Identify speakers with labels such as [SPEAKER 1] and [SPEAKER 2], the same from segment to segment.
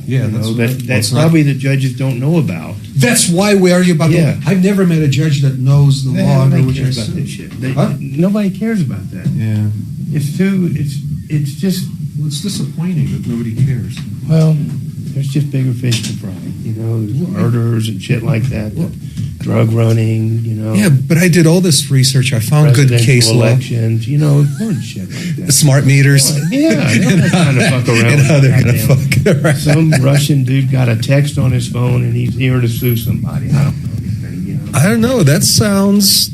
[SPEAKER 1] Yeah,
[SPEAKER 2] that's probably the judges don't know about.
[SPEAKER 1] That's why we argue about the law. I've never met a judge that knows the law.
[SPEAKER 2] Nobody cares about this shit. Nobody cares about that.
[SPEAKER 1] Yeah.
[SPEAKER 2] It's just...
[SPEAKER 1] Well, it's disappointing that nobody cares.
[SPEAKER 2] Well, there's just bigger fish to fry. There's murders and shit like that. Drug running,
[SPEAKER 1] Yeah, but I did all this research. I found good case law.
[SPEAKER 2] Elections, important shit like that.
[SPEAKER 1] Smart meters.
[SPEAKER 2] Yeah, they're not trying to fuck around.
[SPEAKER 1] And how they're going to fuck around.
[SPEAKER 2] Some Russian dude got a text on his phone and he's here to sue somebody. I don't know anything,
[SPEAKER 1] I don't know. That sounds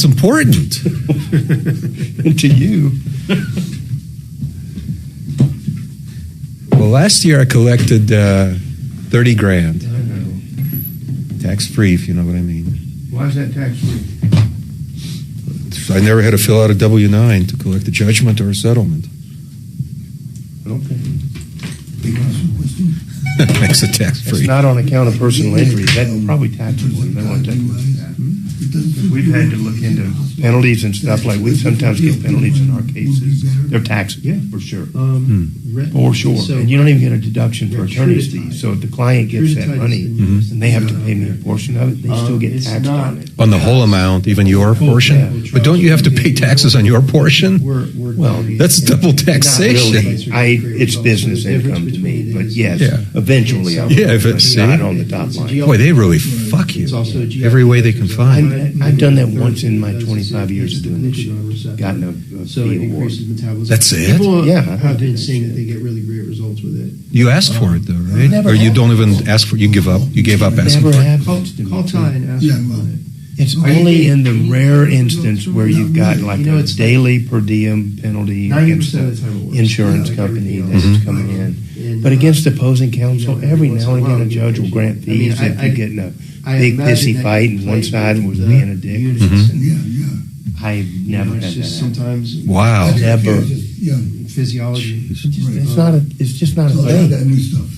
[SPEAKER 1] important.
[SPEAKER 2] To you.
[SPEAKER 1] Well, last year I collected 30 grand. Tax-free, if you know what I mean.
[SPEAKER 2] Why is that tax-free?
[SPEAKER 1] I never had to fill out a W-9 to collect a judgment or a settlement.
[SPEAKER 2] Okay.
[SPEAKER 1] Makes it tax-free.
[SPEAKER 2] It's not on account of personal injury. That's probably taxable. They want to take a look at that. We've had to look into penalties and stuff. Like we sometimes get penalties in our cases. They're taxable. Yeah, for sure. For sure. And you don't even get a deduction for attorney's fees. So if the client gets that money and they have to pay me a portion of it, they still get taxed on it.
[SPEAKER 1] On the whole amount, even your portion?
[SPEAKER 2] Yeah.
[SPEAKER 1] But don't you have to pay taxes on your portion?
[SPEAKER 2] Well,
[SPEAKER 1] that's double taxation.
[SPEAKER 2] Really. It's business income to me. But yes, eventually I'll
[SPEAKER 1] if it's
[SPEAKER 2] not on the top line.
[SPEAKER 1] Boy, they really fuck you every way they can find.
[SPEAKER 2] I've done that once in my 25 years of doing this shit. Gotten a fee award.
[SPEAKER 1] That's it?
[SPEAKER 3] People have been saying that they get really great results with it.
[SPEAKER 1] You asked for it, though, right? Or you don't even ask for it? You give up? You gave up asking for it?
[SPEAKER 3] Call Ty and ask about it.
[SPEAKER 2] It's only in the rare instance where you've got like a daily per diem penalty against an insurance company that's coming in. But against opposing counsel, every now and again a judge will grant fees if you get in a big pissy fight and one side was being a dick. I've never had that.
[SPEAKER 3] Sometimes
[SPEAKER 1] wow.
[SPEAKER 2] Never.
[SPEAKER 3] Physiology.
[SPEAKER 2] It's just not a thing.
[SPEAKER 4] That new stuff.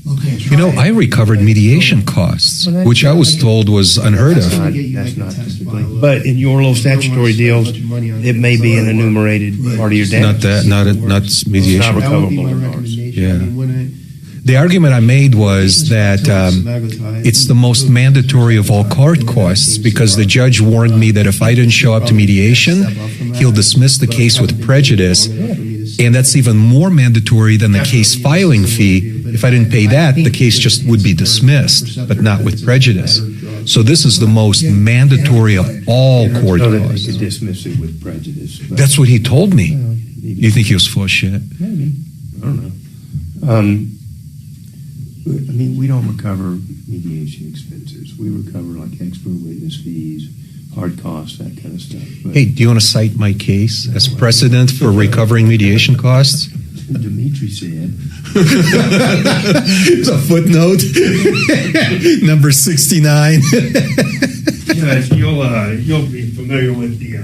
[SPEAKER 4] Okay.
[SPEAKER 1] I recovered mediation costs, which I was told was unheard of.
[SPEAKER 2] That's not typically. But in your little statutory deals, it may be an enumerated part of your damage.
[SPEAKER 1] Not mediation.
[SPEAKER 2] It's not recoverable in ours.
[SPEAKER 1] Yeah. The argument I made was that it's the most mandatory of all court costs because the judge warned me that if I didn't show up to mediation, he'll dismiss the case with prejudice. And that's even more mandatory than the case filing fee. If I didn't pay that, the case just would be dismissed, but not with prejudice. So this is the most mandatory of all court
[SPEAKER 2] So that they
[SPEAKER 1] costs.
[SPEAKER 2] could dismiss it with prejudice. But
[SPEAKER 1] That's what he told me. You think he was full of shit?
[SPEAKER 2] maybe. I don't know. I mean, we don't recover mediation expenses. We recover like expert witness fees, hard costs, that kind of stuff. But
[SPEAKER 1] Hey, do you want to cite my case as precedent for recovering mediation costs?
[SPEAKER 2] Dimitri said.
[SPEAKER 1] It's a footnote. Number 69.
[SPEAKER 2] Judge, you'll be familiar with the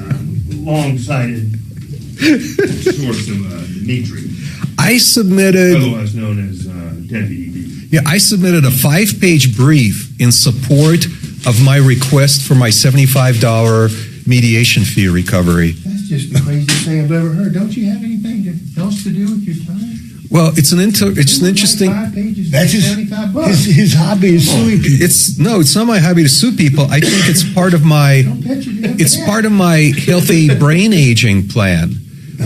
[SPEAKER 2] long-sided source of Dimitri,
[SPEAKER 1] I submitted
[SPEAKER 2] otherwise known as Deputy D.
[SPEAKER 1] I submitted a 5-page brief in support of my request for my $75 mediation fee recovery.
[SPEAKER 2] That's just the craziest thing I've ever heard. Don't you have anything else to do with your time?
[SPEAKER 1] Well, it's an interesting.
[SPEAKER 2] 5 pages.
[SPEAKER 4] That's
[SPEAKER 2] $75.
[SPEAKER 4] his hobby is suing people.
[SPEAKER 1] It's not my hobby to sue people. I think it's part of my.
[SPEAKER 2] Don't bet you did.
[SPEAKER 1] It's part of my healthy brain aging plan,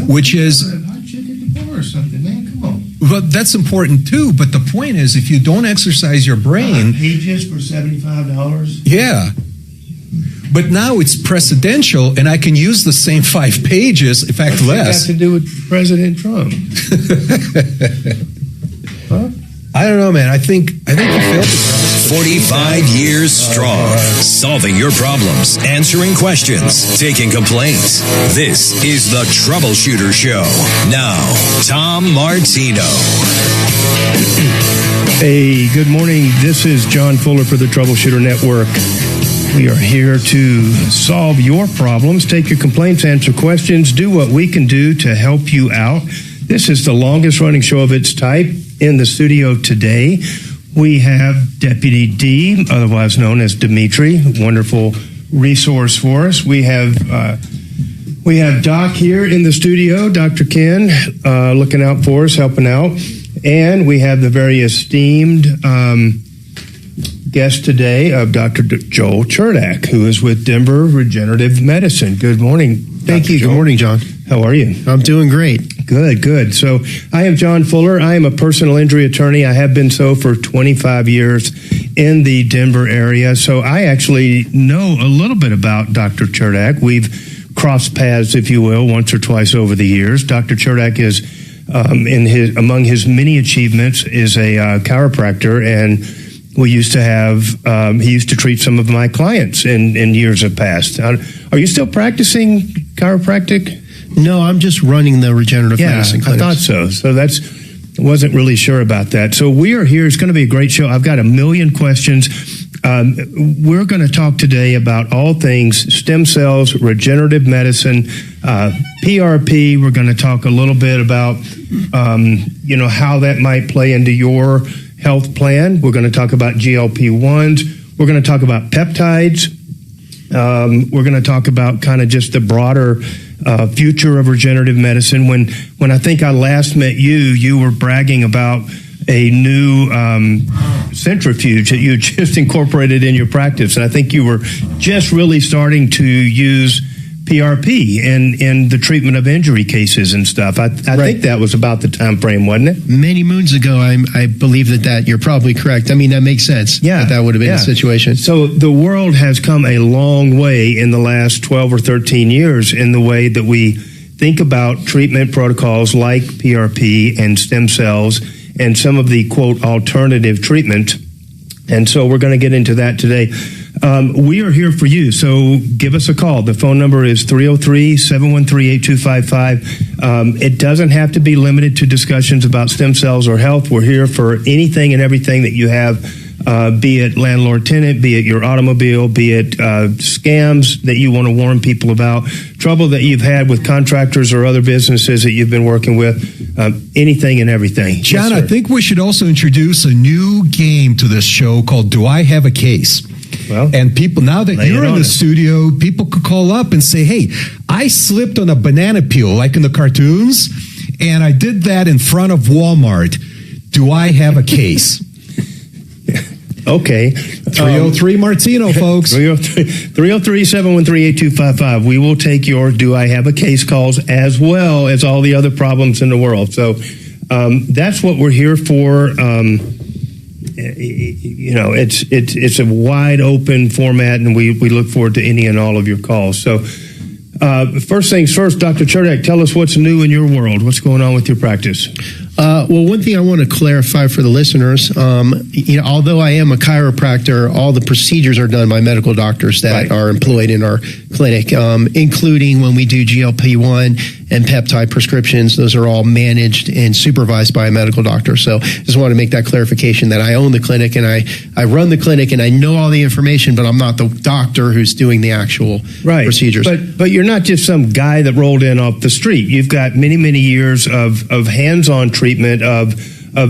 [SPEAKER 1] which is.
[SPEAKER 2] I should get the bar or something, man. Come on.
[SPEAKER 1] Well, that's important too. But the point is, if you don't exercise your brain,
[SPEAKER 2] Pages for $75.
[SPEAKER 1] yeah. But now it's precedential, and I can use the same 5 pages, in fact,
[SPEAKER 2] What's
[SPEAKER 1] less.
[SPEAKER 2] that got to do with President Trump? Huh?
[SPEAKER 1] I don't know, man. I think you failed.
[SPEAKER 5] 45 years strong, solving your problems, answering questions, taking complaints. This is the Troubleshooter Show. Now, Tom Martino.
[SPEAKER 2] Hey, good morning. This is John Fuller for the Troubleshooter Network. We are here to solve your problems, take your complaints, answer questions, do what we can do to help you out. This is the longest running show of its type in the studio today. We have Deputy D, otherwise known as Dimitri, a wonderful resource for us. We have Doc here in the studio, Dr. Ken, looking out for us, helping out. And we have the very esteemed guest today of Dr. Joel Cherdak, who is with Denver Regenerative Medicine. Good morning.
[SPEAKER 3] Thank you. Good morning, John.
[SPEAKER 2] How are you?
[SPEAKER 3] I'm doing great.
[SPEAKER 2] Good. So I am John Fuller. I am a personal injury attorney. I have been so for 25 years in the Denver area. So I actually know a little bit about Dr. Cherdak. We've crossed paths, if you will, once or twice over the years. Dr. Cherdak is, among his many achievements, is a chiropractor, and we used to have, he used to treat some of my clients in years of past. Are you still practicing chiropractic?
[SPEAKER 3] No, I'm just running the regenerative medicine clinics.
[SPEAKER 2] I thought so. So wasn't really sure about that. So we are here. It's going to be a great show. I've got a million questions. We're going to talk today about all things stem cells, regenerative medicine, PRP. We're going to talk a little bit about, how that might play into your health plan. We're going to talk about GLP-1s. We're going to talk about peptides. We're going to talk about kind of just the broader future of regenerative medicine. When I think I last met you were bragging about a new centrifuge that you just incorporated in your practice. And I think you were just really starting to use PRP in the treatment of injury cases and stuff. I think that was about the time frame, wasn't it?
[SPEAKER 3] Many moons ago, I believe that you're probably correct. I mean, that makes sense.
[SPEAKER 2] Yeah.
[SPEAKER 3] That would have been the situation.
[SPEAKER 2] So the world has come a long way in the last 12 or 13 years in the way that we think about treatment protocols like PRP and stem cells and some of the, quote, alternative treatment. And so we're going to get into that today. We are here for you, so give us a call. The phone number is 303-713-8255. It doesn't have to be limited to discussions about stem cells or health. We're here for anything and everything that you have, be it landlord-tenant, be it your automobile, be it scams that you want to warn people about, trouble that you've had with contractors or other businesses that you've been working with, anything and everything.
[SPEAKER 1] John,
[SPEAKER 2] Yes,
[SPEAKER 1] I think we should also introduce a new game to this show called Do I Have a Case?
[SPEAKER 2] Well,
[SPEAKER 1] and people, now that you're in the
[SPEAKER 2] us.
[SPEAKER 1] studio, people could call up and say, hey, I slipped on a banana peel like in the cartoons, and I did that in front of Walmart. Do I have a case?
[SPEAKER 2] Okay.
[SPEAKER 1] 303 Martino, folks.
[SPEAKER 2] 303-713-8255. We will take your Do I Have a Case calls as well as all the other problems in the world. So that's what we're here for. It's a wide open format, and we look forward to any and all of your calls. So first things first, Dr. Cherdak, tell us what's new in your world. What's going on with your practice?
[SPEAKER 3] Well, one thing I want to clarify for the listeners, although I am a chiropractor, all the procedures are done by medical doctors that are employed in our clinic, including when we do GLP-1 and peptide prescriptions. Those are all managed and supervised by a medical doctor. So just want to make that clarification that I own the clinic and I run the clinic and I know all the information, but I'm not the doctor who's doing the actual procedures.
[SPEAKER 2] But you're not just some guy that rolled in off the street. You've got many, many years of hands-on treatment of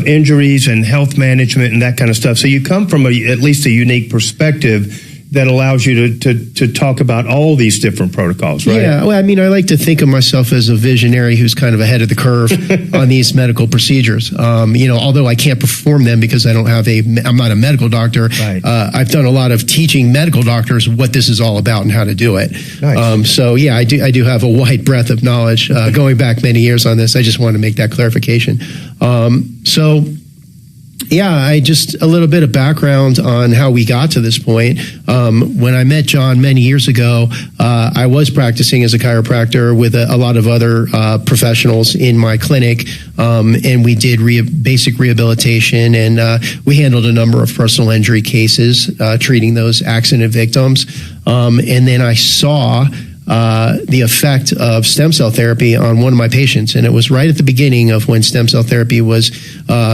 [SPEAKER 2] injuries and health management and that kind of stuff. So you come from at least a unique perspective that allows you to talk about all these different protocols, right?
[SPEAKER 3] Yeah, well, I mean, I like to think of myself as a visionary who's kind of ahead of the curve on these medical procedures. Although I can't perform them because I'm not a medical doctor.
[SPEAKER 2] Right.
[SPEAKER 3] I've done a lot of teaching medical doctors what this is all about and how to do it.
[SPEAKER 2] Nice.
[SPEAKER 3] I do have a wide breadth of knowledge going back many years on this. I just want to make that clarification. I just a little bit of background on how we got to this point. When I met John many years ago, I was practicing as a chiropractor with a lot of other professionals in my clinic, and we did basic rehabilitation, and we handled a number of personal injury cases, treating those accident victims. And then I saw the effect of stem cell therapy on one of my patients. And it was right at the beginning of when stem cell therapy was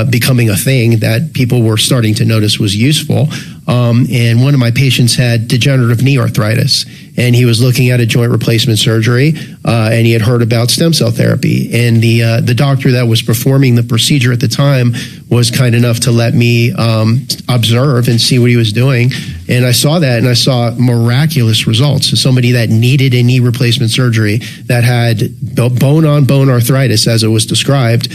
[SPEAKER 3] becoming a thing that people were starting to notice was useful. And one of my patients had degenerative knee arthritis, and he was looking at a joint replacement surgery, and he had heard about stem cell therapy. And the doctor that was performing the procedure at the time was kind enough to let me observe and see what he was doing. And I saw that, and I saw miraculous results. So somebody that needed a knee replacement surgery, that had bone-on-bone arthritis, as it was described,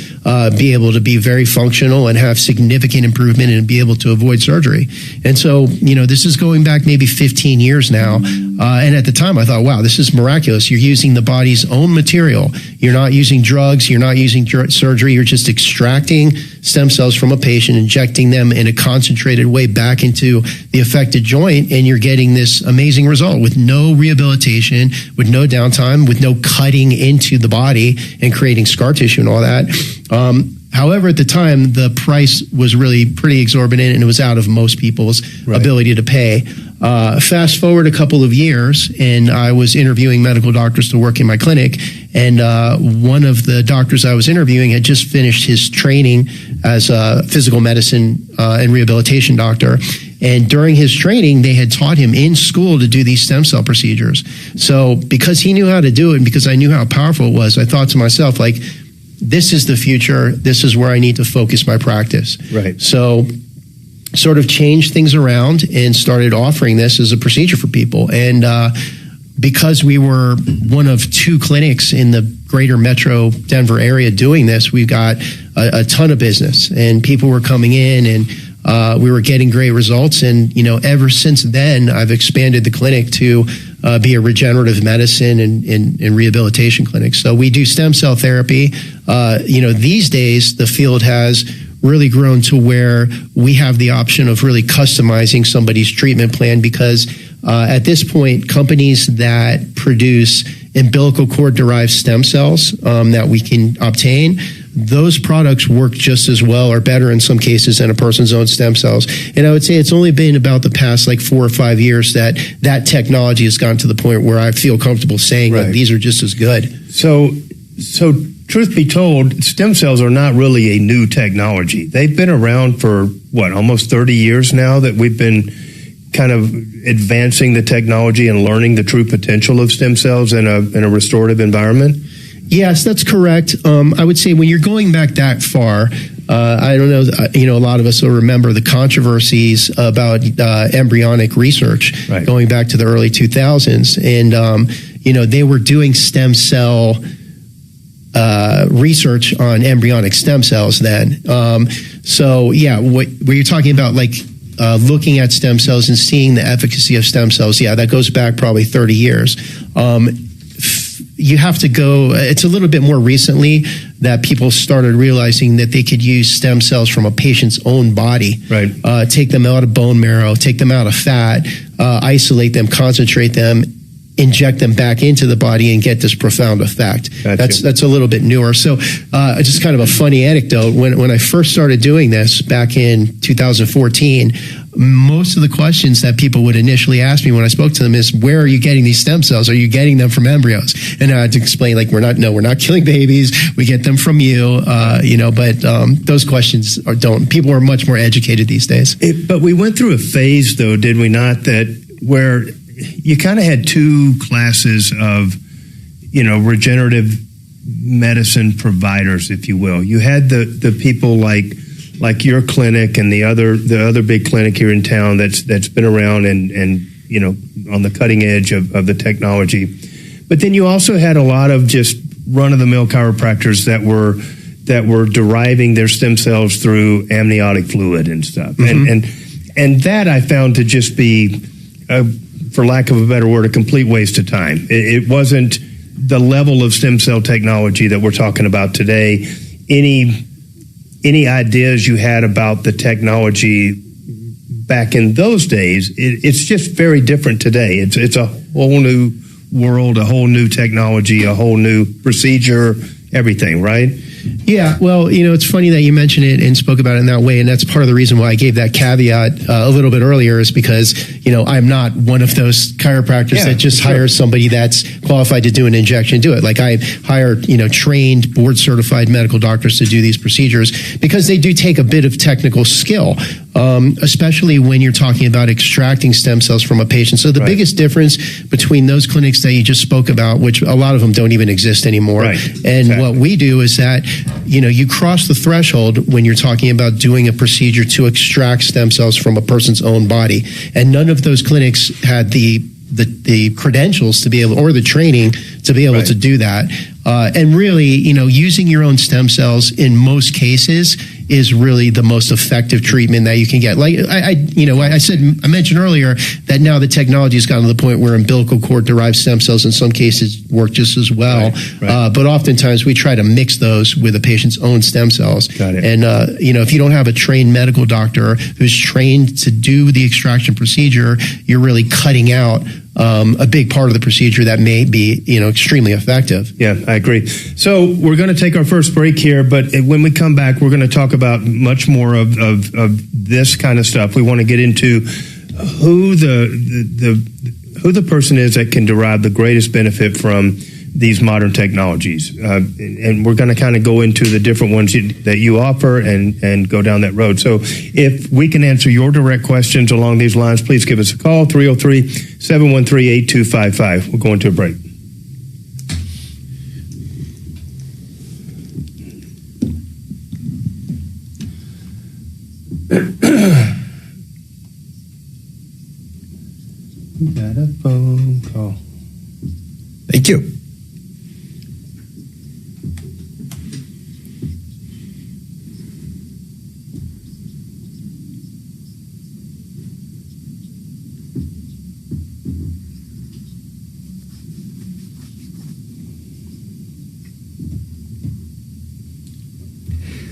[SPEAKER 3] be able to be very functional and have significant improvement and be able to avoid surgery. And so, this is going back maybe 15 years now. And at the time, I thought, wow, this is miraculous. You're using the body's own material. You're not using drugs. You're not using surgery. You're just extracting stem cells from a patient, injecting them in a concentrated way back into the affected joint, and you're getting this amazing result with no rehabilitation, with no downtime, with no cutting into the body and creating scar tissue and all that. However, at the time, the price was really pretty exorbitant, and it was out of most people's ability to pay. Fast forward a couple of years, and I was interviewing medical doctors to work in my clinic, and one of the doctors I was interviewing had just finished his training as a physical medicine and rehabilitation doctor. And during his training, they had taught him in school to do these stem cell procedures. So because he knew how to do it, and because I knew how powerful it was, I thought to myself, like, this is the future. This is where I need to focus my practice.
[SPEAKER 2] Right.
[SPEAKER 3] So sort of changed things around and started offering this as a procedure for people. And because we were one of 2 clinics in the greater metro Denver area doing this, we've got a ton of business, and people were coming in, and we were getting great results. And, ever since then, I've expanded the clinic to be a regenerative medicine and rehabilitation clinic. So we do stem cell therapy. These days, the field has really grown to where we have the option of really customizing somebody's treatment plan, because at this point, companies that produce umbilical cord derived stem cells that we can obtain, those products work just as well or better in some cases than a person's own stem cells. And I would say it's only been about the past 4 or 5 years that technology has gotten to the point where I feel comfortable saying that these are just as good.
[SPEAKER 2] So truth be told, stem cells are not really a new technology. They've been around for almost 30 years now that we've been kind of advancing the technology and learning the true potential of stem cells in a restorative environment.
[SPEAKER 3] Yes, that's correct. I would say when you're going back that far, I don't know, a lot of us will remember the controversies about embryonic research going back to the early 2000s. And, they were doing stem cell research on embryonic stem cells then. What you're talking about, looking at stem cells and seeing the efficacy of stem cells, that goes back probably 30 years. You have to go, it's a little bit more recently that people started realizing that they could use stem cells from a patient's own body, take them out of bone marrow, take them out of fat, isolate them, concentrate them, inject them back into the body and get this profound effect. Gotcha. That's a little bit newer. So just kind of a funny anecdote. When I first started doing this back in 2014, most of the questions that people would initially ask me when I spoke to them is, where are you getting these stem cells? Are you getting them from embryos? And I had to explain, we're not killing babies. We get them from you, but those questions people are much more educated these days.
[SPEAKER 2] But we went through a phase, though, did we not, where you kind of had 2 classes of, regenerative medicine providers, if you will. You had the people like your clinic and the other big clinic here in town that's been around and on the cutting edge of the technology. But then you also had a lot of just run-of-the-mill chiropractors that were deriving their stem cells through amniotic fluid and stuff. Mm-hmm. And that I found to just be, for lack of a better word, a complete waste of time. It wasn't the level of stem cell technology that we're talking about today. Any ideas you had about the technology back in those days, it's just very different today. It's a whole new world, a whole new technology, a whole new procedure, everything, right?
[SPEAKER 3] Yeah, well, it's funny that you mentioned it and spoke about it in that way, and that's part of the reason why I gave that caveat a little bit earlier, is because, I'm not one of those chiropractors that just hires somebody that's qualified to do an injection, do it. I hire, trained, board-certified medical doctors to do these procedures because they do take a bit of technical skill. especially when you're talking about extracting stem cells from a patient. So the biggest difference between those clinics that you just spoke about, which a lot of them don't even exist anymore, and what we do is that, you cross the threshold when you're talking about doing a procedure to extract stem cells from a person's own body. And none of those clinics had the credentials to be able, or the training to be able to do that. And really, using your own stem cells in most cases is really the most effective treatment that you can get. Like I mentioned earlier that now the technology has gotten to the point where umbilical cord derived stem cells in some cases work just as well. But oftentimes we try to mix those with a patient's own stem cells.
[SPEAKER 2] Got it.
[SPEAKER 3] And if you don't have a trained medical doctor who's trained to do the extraction procedure, you're really cutting out a big part of the procedure that may be, extremely effective.
[SPEAKER 2] Yeah, I agree. So we're going to take our first break here, but when we come back, we're going to talk about much more of this kind of stuff. We want to get into who the person is that can derive the greatest benefit from these modern technologies, and we're going to kind of go into the different ones that you offer and go down that road. So if we can answer your direct questions along these lines, please give us a call, 303-713-8255. We're going to a break. We got a phone call.
[SPEAKER 1] Thank you.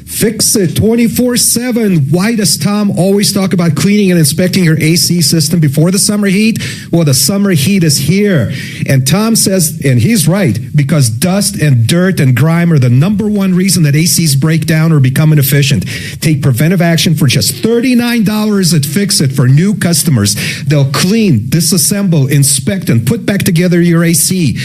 [SPEAKER 1] Fix it 24/7. Why does Tom always talk about cleaning and inspecting your AC system before the summer heat? Well, the summer heat is here. And Tom says, and he's right, because dust and dirt and grime are the number one reason that ACs break down or become inefficient. Take preventive action for just $39 at Fix It for new customers. They'll clean, disassemble, inspect, and put back together your AC.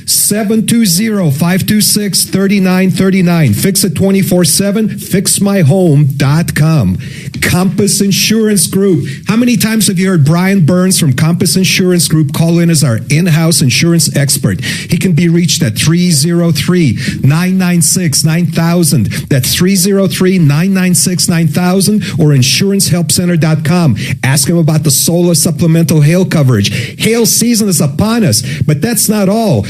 [SPEAKER 1] 720-526-3939. Fix it 24/7. FixMyHome.com. Compass Insurance Group. How many times have you heard Brian Burns from Compass Insurance Group call in as our in-house insurance expert? He can be reached at 303-996-9000. That's 303-996-9000 or insurancehelpcenter.com. Ask him about the solar supplemental hail coverage. Hail season is upon us, but that's not all.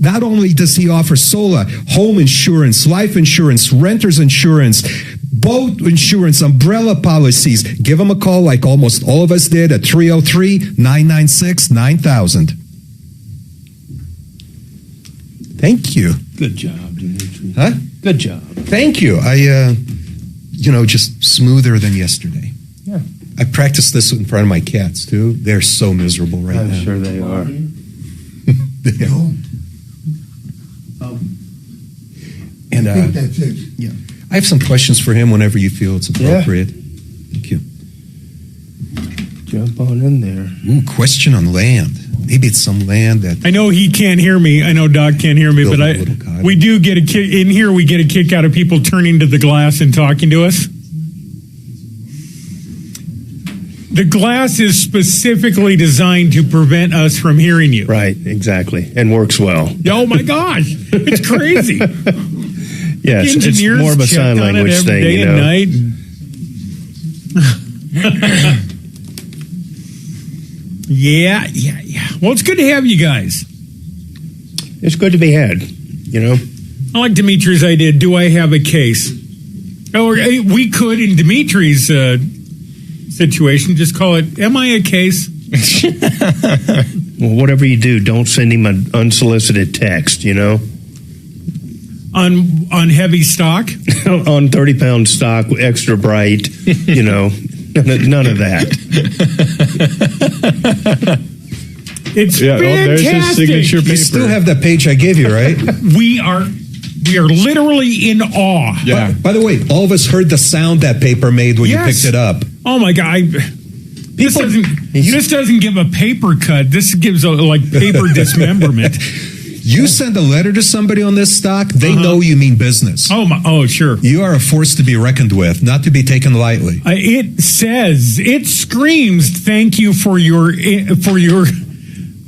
[SPEAKER 1] Not only does he offer solar, home insurance, life insurance, renter's insurance, boat insurance, umbrella policies. Give him a call like almost all of us did at 303-996-9000. Thank you.
[SPEAKER 2] Good job, Dimitri.
[SPEAKER 1] Huh?
[SPEAKER 2] Good job.
[SPEAKER 1] Thank you. I, just smoother than yesterday.
[SPEAKER 2] Yeah.
[SPEAKER 1] I practiced this in front of my cats, too. They're so miserable right now.
[SPEAKER 2] I'm sure they are.
[SPEAKER 1] And
[SPEAKER 4] I think that's it.
[SPEAKER 1] Yeah, I have some questions for him whenever you feel it's appropriate. Thank you.
[SPEAKER 2] Jump on in there.
[SPEAKER 1] Ooh, question on land. Maybe it's some land that
[SPEAKER 6] I know he can't hear me. I know Doc can't hear me, but we do get a kick in here. We get a kick out of people turning to the glass and talking to us. The glass is specifically designed to prevent us from hearing you.
[SPEAKER 2] Right, exactly, and works well.
[SPEAKER 6] Oh my gosh, it's crazy.
[SPEAKER 2] Yes, it's more of a sign language thing,
[SPEAKER 6] day and night. Yeah. Well, it's good to have you guys.
[SPEAKER 2] It's good to be had, I
[SPEAKER 6] like Dimitri's idea. Do I have a case? Or we could, in Dimitri's situation, just call it, am I a case?
[SPEAKER 2] Well, whatever you do, don't send him an unsolicited text,
[SPEAKER 6] On heavy stock?
[SPEAKER 2] On 30-pound stock, extra bright, none of that.
[SPEAKER 6] It's fantastic.
[SPEAKER 2] There's his signature paper.
[SPEAKER 1] you still have that page I gave you, right?
[SPEAKER 6] We are literally in awe.
[SPEAKER 1] Yeah. By the way, all of us heard the sound that paper made when you picked it up.
[SPEAKER 6] Oh my God! This doesn't give a paper cut. This gives a paper dismemberment.
[SPEAKER 1] You send a letter to somebody on this stock, they know you mean business.
[SPEAKER 6] Oh, sure.
[SPEAKER 1] You are a force to be reckoned with, not to be taken lightly.
[SPEAKER 6] It screams, thank you for your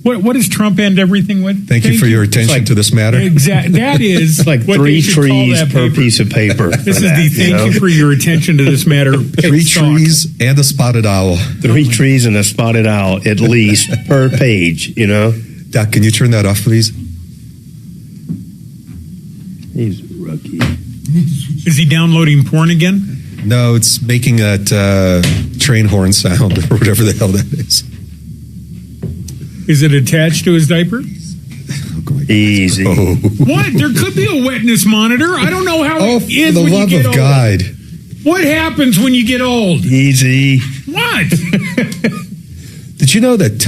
[SPEAKER 6] what does Trump end everything with?
[SPEAKER 1] Thank you for your attention to this matter.
[SPEAKER 6] Exactly. That is
[SPEAKER 2] It's like
[SPEAKER 6] what
[SPEAKER 2] 3
[SPEAKER 6] they should call
[SPEAKER 2] trees
[SPEAKER 6] that
[SPEAKER 2] per
[SPEAKER 6] paper.
[SPEAKER 2] piece of paper.
[SPEAKER 6] This is the thank you for your attention to this matter.
[SPEAKER 1] 3 trees and a spotted owl.
[SPEAKER 2] 3 trees and a spotted owl at least per page,
[SPEAKER 1] Doc, can you turn that off, please?
[SPEAKER 2] He's a rookie.
[SPEAKER 6] Is he downloading porn again?
[SPEAKER 1] No, it's making that train horn sound or whatever the hell that is.
[SPEAKER 6] Is it attached to his diaper?
[SPEAKER 2] Easy.
[SPEAKER 1] Oh,
[SPEAKER 6] What? There could be a wetness monitor. I don't know how
[SPEAKER 1] oh
[SPEAKER 6] it is
[SPEAKER 1] for the
[SPEAKER 6] when
[SPEAKER 1] love
[SPEAKER 6] you get
[SPEAKER 1] of
[SPEAKER 6] old.
[SPEAKER 1] God.
[SPEAKER 6] What happens when you get old?
[SPEAKER 2] Easy.
[SPEAKER 6] What?
[SPEAKER 1] Did you know that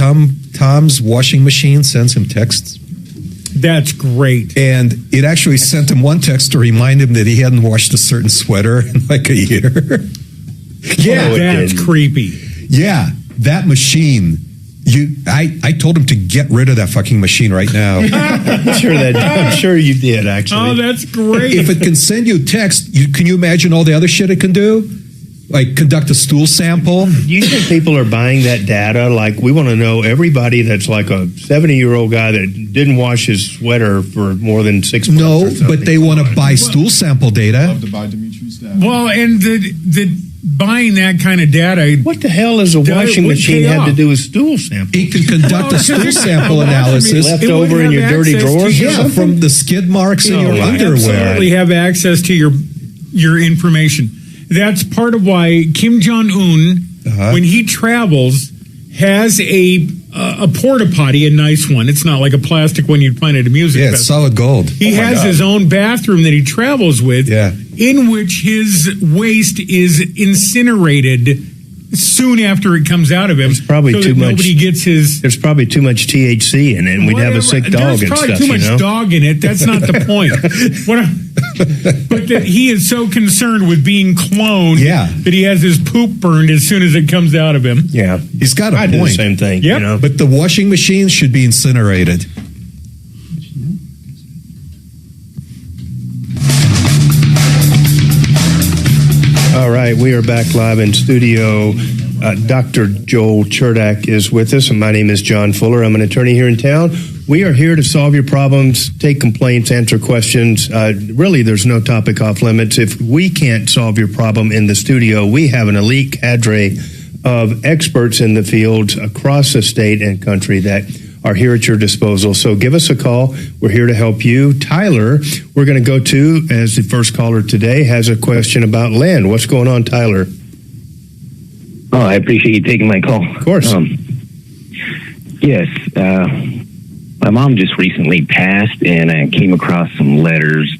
[SPEAKER 1] Tom's washing machine sends him texts?
[SPEAKER 6] That's great.
[SPEAKER 1] And it actually sent him one text to remind him that he hadn't washed a certain sweater in like a year.
[SPEAKER 2] Yeah, it
[SPEAKER 6] That's
[SPEAKER 2] did.
[SPEAKER 6] creepy.
[SPEAKER 1] Yeah, that machine. I told him to get rid of that fucking machine right now.
[SPEAKER 2] I'm sure you did, actually.
[SPEAKER 6] Oh, that's great.
[SPEAKER 1] If it can send you text, can you imagine all the other shit it can do? Like conduct a stool sample?
[SPEAKER 2] You think people are buying that data? Like, we want to know everybody that's like a 70-year-old guy that didn't wash his sweater for more than 6 months.
[SPEAKER 1] No,
[SPEAKER 2] or something.
[SPEAKER 1] but they want to buy stool sample data.
[SPEAKER 7] Love to buy Dimitri's data.
[SPEAKER 6] Well, and the buying that kind of data.
[SPEAKER 2] What the hell does a washing
[SPEAKER 6] would
[SPEAKER 2] machine
[SPEAKER 6] pay
[SPEAKER 2] have to
[SPEAKER 6] off.
[SPEAKER 2] do with stool samples?
[SPEAKER 1] It can conduct a stool sample analysis.
[SPEAKER 2] Left
[SPEAKER 6] It would
[SPEAKER 2] over in
[SPEAKER 6] have
[SPEAKER 2] your dirty
[SPEAKER 6] access to
[SPEAKER 2] drawers?
[SPEAKER 6] your-
[SPEAKER 1] Yeah, from the skid marks in your
[SPEAKER 2] Oh,
[SPEAKER 1] underwear.
[SPEAKER 6] Absolutely have access to your information. That's part of why Kim Jong-un, when he travels, has a porta potty, a nice one. It's not like a plastic one you'd find at a music
[SPEAKER 1] Yeah, it's
[SPEAKER 6] festival.
[SPEAKER 1] solid gold.
[SPEAKER 6] He has his own bathroom that he travels with,
[SPEAKER 1] Yeah.
[SPEAKER 6] in which his waste is incinerated soon after it comes out of him.
[SPEAKER 2] There's probably
[SPEAKER 6] so
[SPEAKER 2] too
[SPEAKER 6] that
[SPEAKER 2] much-
[SPEAKER 6] nobody gets his.
[SPEAKER 2] There's probably too much THC in it, and we'd have a sick dog
[SPEAKER 6] There's
[SPEAKER 2] and
[SPEAKER 6] probably
[SPEAKER 2] stuff,
[SPEAKER 6] too much dog in it. That's not the point. But that he is so concerned with being cloned that he has his poop burned as soon as it comes out of him.
[SPEAKER 2] Yeah.
[SPEAKER 1] He's got a
[SPEAKER 2] I do the
[SPEAKER 1] point.
[SPEAKER 2] same thing,
[SPEAKER 6] Yep.
[SPEAKER 1] But the washing machine should be incinerated.
[SPEAKER 2] All right, we are back live in studio. Dr. Joel Cherdak is with us, and my name is John Fuller. I'm an attorney here in town. We are here to solve your problems, take complaints, answer questions. Really, there's no topic off limits. If we can't solve your problem in the studio, we have an elite cadre of experts in the field across the state and country that are here at your disposal. So give us a call. We're here to help you. Tyler, we're going to go to, as the first caller today, has a question about land. What's going on, Tyler?
[SPEAKER 8] Oh, I appreciate you taking my call.
[SPEAKER 2] Of course.
[SPEAKER 8] Yes, my mom just recently passed, and I came across some letters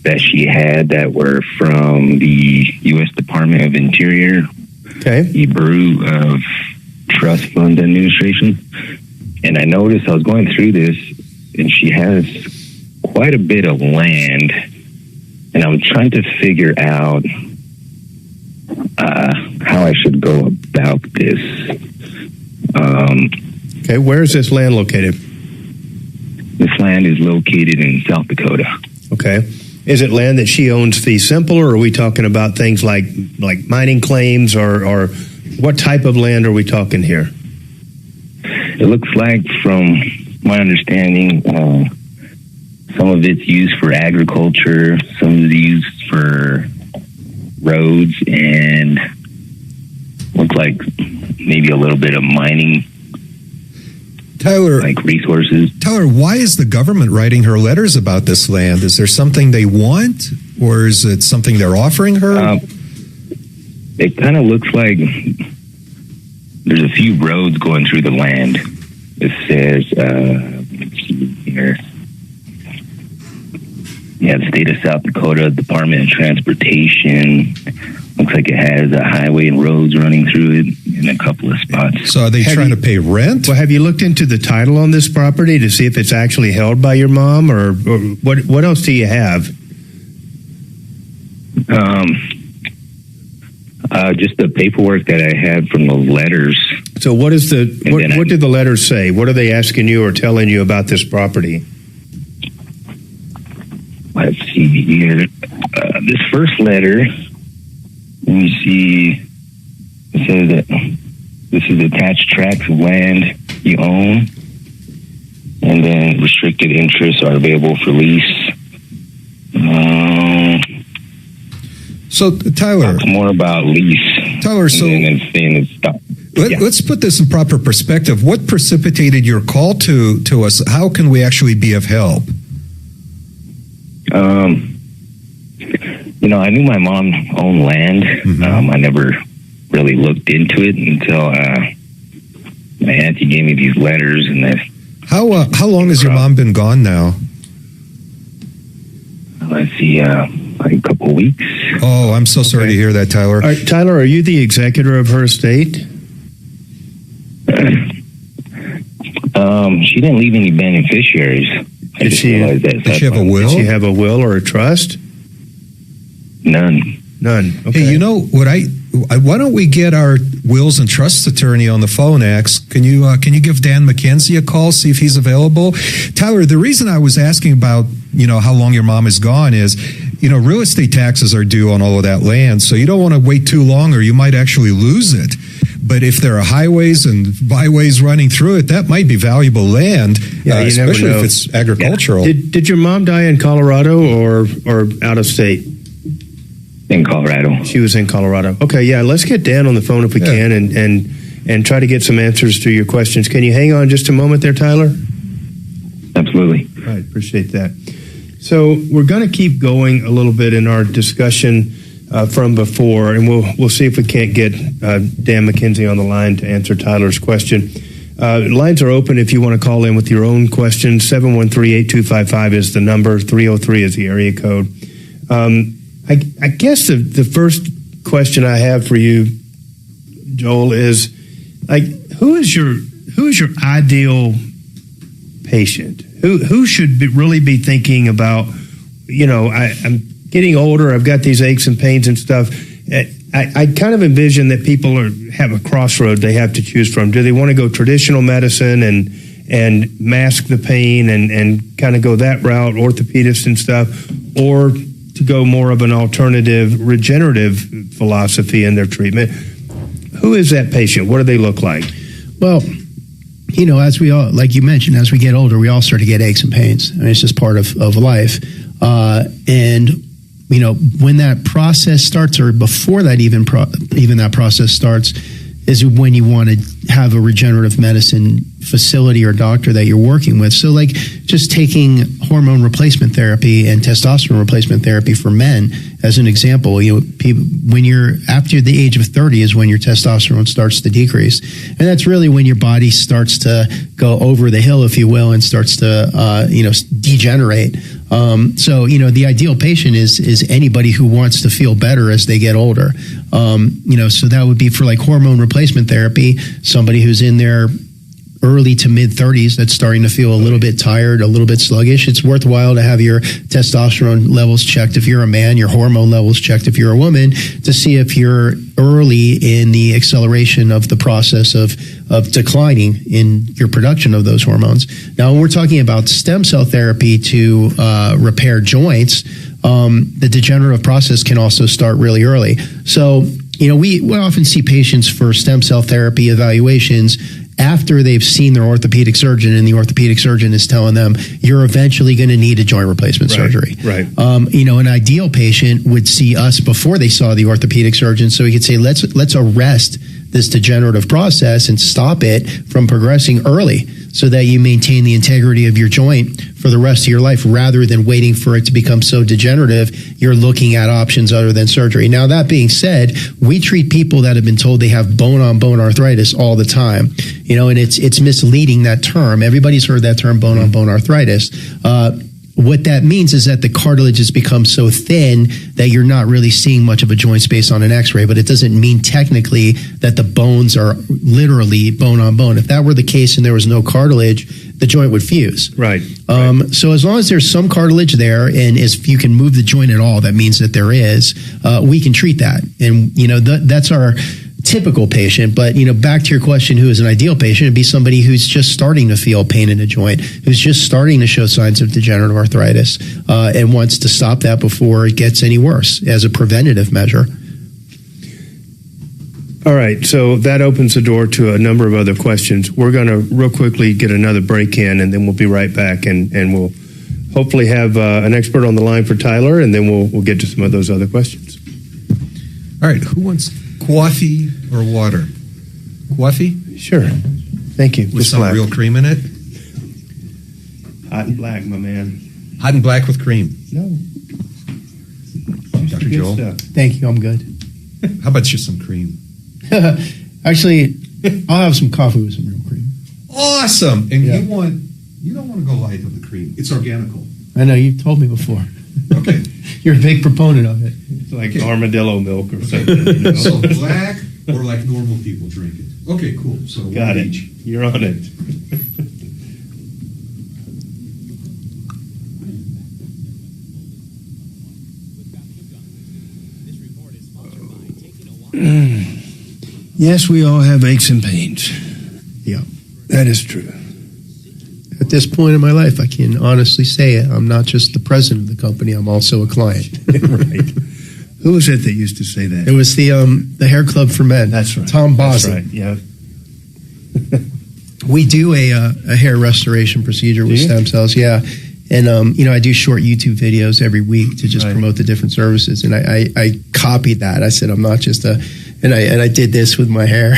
[SPEAKER 8] that she had that were from the U.S. Department of Interior, the Bureau of Trust Fund Administration. And I noticed I was going through this, and she has quite a bit of land, and I'm trying to figure out how I should go about this.
[SPEAKER 2] Okay, where is this land located?
[SPEAKER 8] This land is located in South Dakota.
[SPEAKER 2] Okay. Is it land that she owns fee simple, or are we talking about things like mining claims, or what type of land are we talking here?
[SPEAKER 8] It looks like, from my understanding, some of it's used for agriculture, some of it's used for roads, and looks like maybe a little bit of mining,
[SPEAKER 1] Tyler,
[SPEAKER 8] like resources.
[SPEAKER 1] Tyler, why is the government writing her letters about this land? Is there something they want, or is it something they're offering her?
[SPEAKER 8] It kind of looks like there's a few roads going through the land. It says, let's see here. Yeah, the state of South Dakota Department of Transportation. Looks like it has a highway and roads running through it in a couple of spots.
[SPEAKER 1] So are they trying to pay rent?
[SPEAKER 2] Well, have you looked into the title on this property to see if it's actually held by your mom, or what else do you have?
[SPEAKER 8] Just the paperwork that I had from the letters.
[SPEAKER 2] So what did the letters say? What are they asking you or telling you about this property?
[SPEAKER 8] let's see here. This first letter, let me see. It says that this is attached tracts of land you own, and then restricted interests are available for lease.
[SPEAKER 1] So, Tyler.
[SPEAKER 8] Talk more about lease.
[SPEAKER 1] Tyler, so let's put this in proper perspective. What precipitated your call to us? How can we actually be of help?
[SPEAKER 8] I knew my mom owned land.
[SPEAKER 1] Mm-hmm.
[SPEAKER 8] I never really looked into it until my auntie gave me these letters. And
[SPEAKER 1] how long has your mom been gone now?
[SPEAKER 8] Let's see, like a couple of weeks.
[SPEAKER 1] Oh, I'm so sorry to hear that, Tyler.
[SPEAKER 2] All right, Tyler, are you the executor of her estate?
[SPEAKER 8] She didn't leave any beneficiaries.
[SPEAKER 2] Did she have
[SPEAKER 1] a will?
[SPEAKER 2] Did she have a will or a trust?
[SPEAKER 8] None.
[SPEAKER 2] Okay.
[SPEAKER 1] Hey, why don't we get our wills and trusts attorney on the phone, X? Can you give Dan McKenzie a call, see if he's available? Tyler, the reason I was asking about, how long your mom is gone is, real estate taxes are due on all of that land, so you don't want to wait too long or you might actually lose it. But if there are highways and byways running through it, that might be valuable land, especially if it's agricultural.
[SPEAKER 2] Yeah. Did your mom die in Colorado or out of state?
[SPEAKER 8] In Colorado.
[SPEAKER 2] She was in Colorado. Okay, yeah, let's get Dan on the phone if we can and try to get some answers to your questions. Can you hang on just a moment there, Tyler?
[SPEAKER 8] Absolutely.
[SPEAKER 2] All right, appreciate that. So we're going to keep going a little bit in our discussion from before, and we'll see if we can't get Dan McKenzie on the line to answer Tyler's question. Lines are open if you want to call in with your own questions. 713-8255 is the number. 303 is the area code. I guess the first question I have for you, Joel, is who is your ideal patient? Who should really be thinking about? I'm getting older. I've got these aches and pains and stuff. I kind of envision that people have a crossroad they have to choose from. Do they want to go traditional medicine and mask the pain and kind of go that route, orthopedists and stuff, or to go more of an alternative regenerative philosophy in their treatment? Who is that patient? What do they look like?
[SPEAKER 3] Well, as we all, like you mentioned, as we get older, we all start to get aches and pains. I mean, it's just part of life. And when that process starts, or before that even that process starts, is when you want to have a regenerative medicine facility or doctor that you're working with. So like just taking hormone replacement therapy and testosterone replacement therapy for men as an example, when you're after the age of 30 is when your testosterone starts to decrease. And that's really when your body starts to go over the hill, if you will, and starts to, degenerate. So the ideal patient is anybody who wants to feel better as they get older. So that would be for like hormone replacement therapy, somebody who's in their early to mid 30s that's starting to feel a little bit tired, a little bit sluggish. It's worthwhile to have your testosterone levels checked if you're a man, your hormone levels checked if you're a woman, to see if you're early in the acceleration of the process of declining in your production of those hormones. Now, when we're talking about stem cell therapy to repair joints, the degenerative process can also start really early. So, we often see patients for stem cell therapy evaluations after they've seen their orthopedic surgeon, and the orthopedic surgeon is telling them you're eventually going to need a joint replacement surgery.
[SPEAKER 2] Right.
[SPEAKER 3] An ideal patient would see us before they saw the orthopedic surgeon, so he could say, let's arrest this degenerative process and stop it from progressing early, so that you maintain the integrity of your joint for the rest of your life, rather than waiting for it to become so degenerative you're looking at options other than surgery. Now, that being said, we treat people that have been told they have bone-on-bone arthritis all the time, and it's misleading, that term. Everybody's heard that term, bone-on-bone arthritis. What that means is that the cartilage has become so thin that you're not really seeing much of a joint space on an x-ray, but it doesn't mean technically that the bones are literally bone on bone. If that were the case and there was no cartilage, the joint would fuse.
[SPEAKER 2] Right.
[SPEAKER 3] So as long as there's some cartilage there, and if you can move the joint at all, that means that there is, we can treat that. And, that's our typical patient. But, back to your question, who is an ideal patient? It'd be somebody who's just starting to feel pain in a joint, who's just starting to show signs of degenerative arthritis, and wants to stop that before it gets any worse as a preventative measure.
[SPEAKER 2] All right, so that opens the door to a number of other questions. We're going to real quickly get another break in, and then we'll be right back, and we'll hopefully have an expert on the line for Tyler, and then we'll get to some of those other questions.
[SPEAKER 1] All right, who wants coffee or water? Coffee?
[SPEAKER 2] Sure. Thank you.
[SPEAKER 1] With some real cream in it?
[SPEAKER 2] Hot and black, my man.
[SPEAKER 1] Hot and black with cream.
[SPEAKER 2] No.
[SPEAKER 1] Dr. Joel?
[SPEAKER 3] Thank you. I'm good.
[SPEAKER 1] How about just some cream?
[SPEAKER 3] Actually, I'll have some coffee with some real cream.
[SPEAKER 1] Awesome. And you don't want to go light on the cream. It's organical.
[SPEAKER 3] I know, you've told me before.
[SPEAKER 1] Okay.
[SPEAKER 3] You're a big proponent of it.
[SPEAKER 2] It's like armadillo milk or something.
[SPEAKER 1] So black or like normal people drink it. Okay, cool. So
[SPEAKER 2] Got it.
[SPEAKER 1] each.
[SPEAKER 2] You're on it. Yes, we all have aches and pains.
[SPEAKER 3] Yeah.
[SPEAKER 2] That is true.
[SPEAKER 3] At this point in my life, I can honestly say it. I'm not just the president of the company, I'm also a client.
[SPEAKER 2] Right. Who was it that used to say that?
[SPEAKER 3] It was the Hair Club for Men.
[SPEAKER 2] That's right.
[SPEAKER 3] Tom
[SPEAKER 2] That's
[SPEAKER 3] Boston.
[SPEAKER 2] right, yeah.
[SPEAKER 3] We do a hair restoration procedure with stem cells, yeah. And, I do short YouTube videos every week to just promote the different services. And I copied that. I said, I'm not just and I did this with my hair.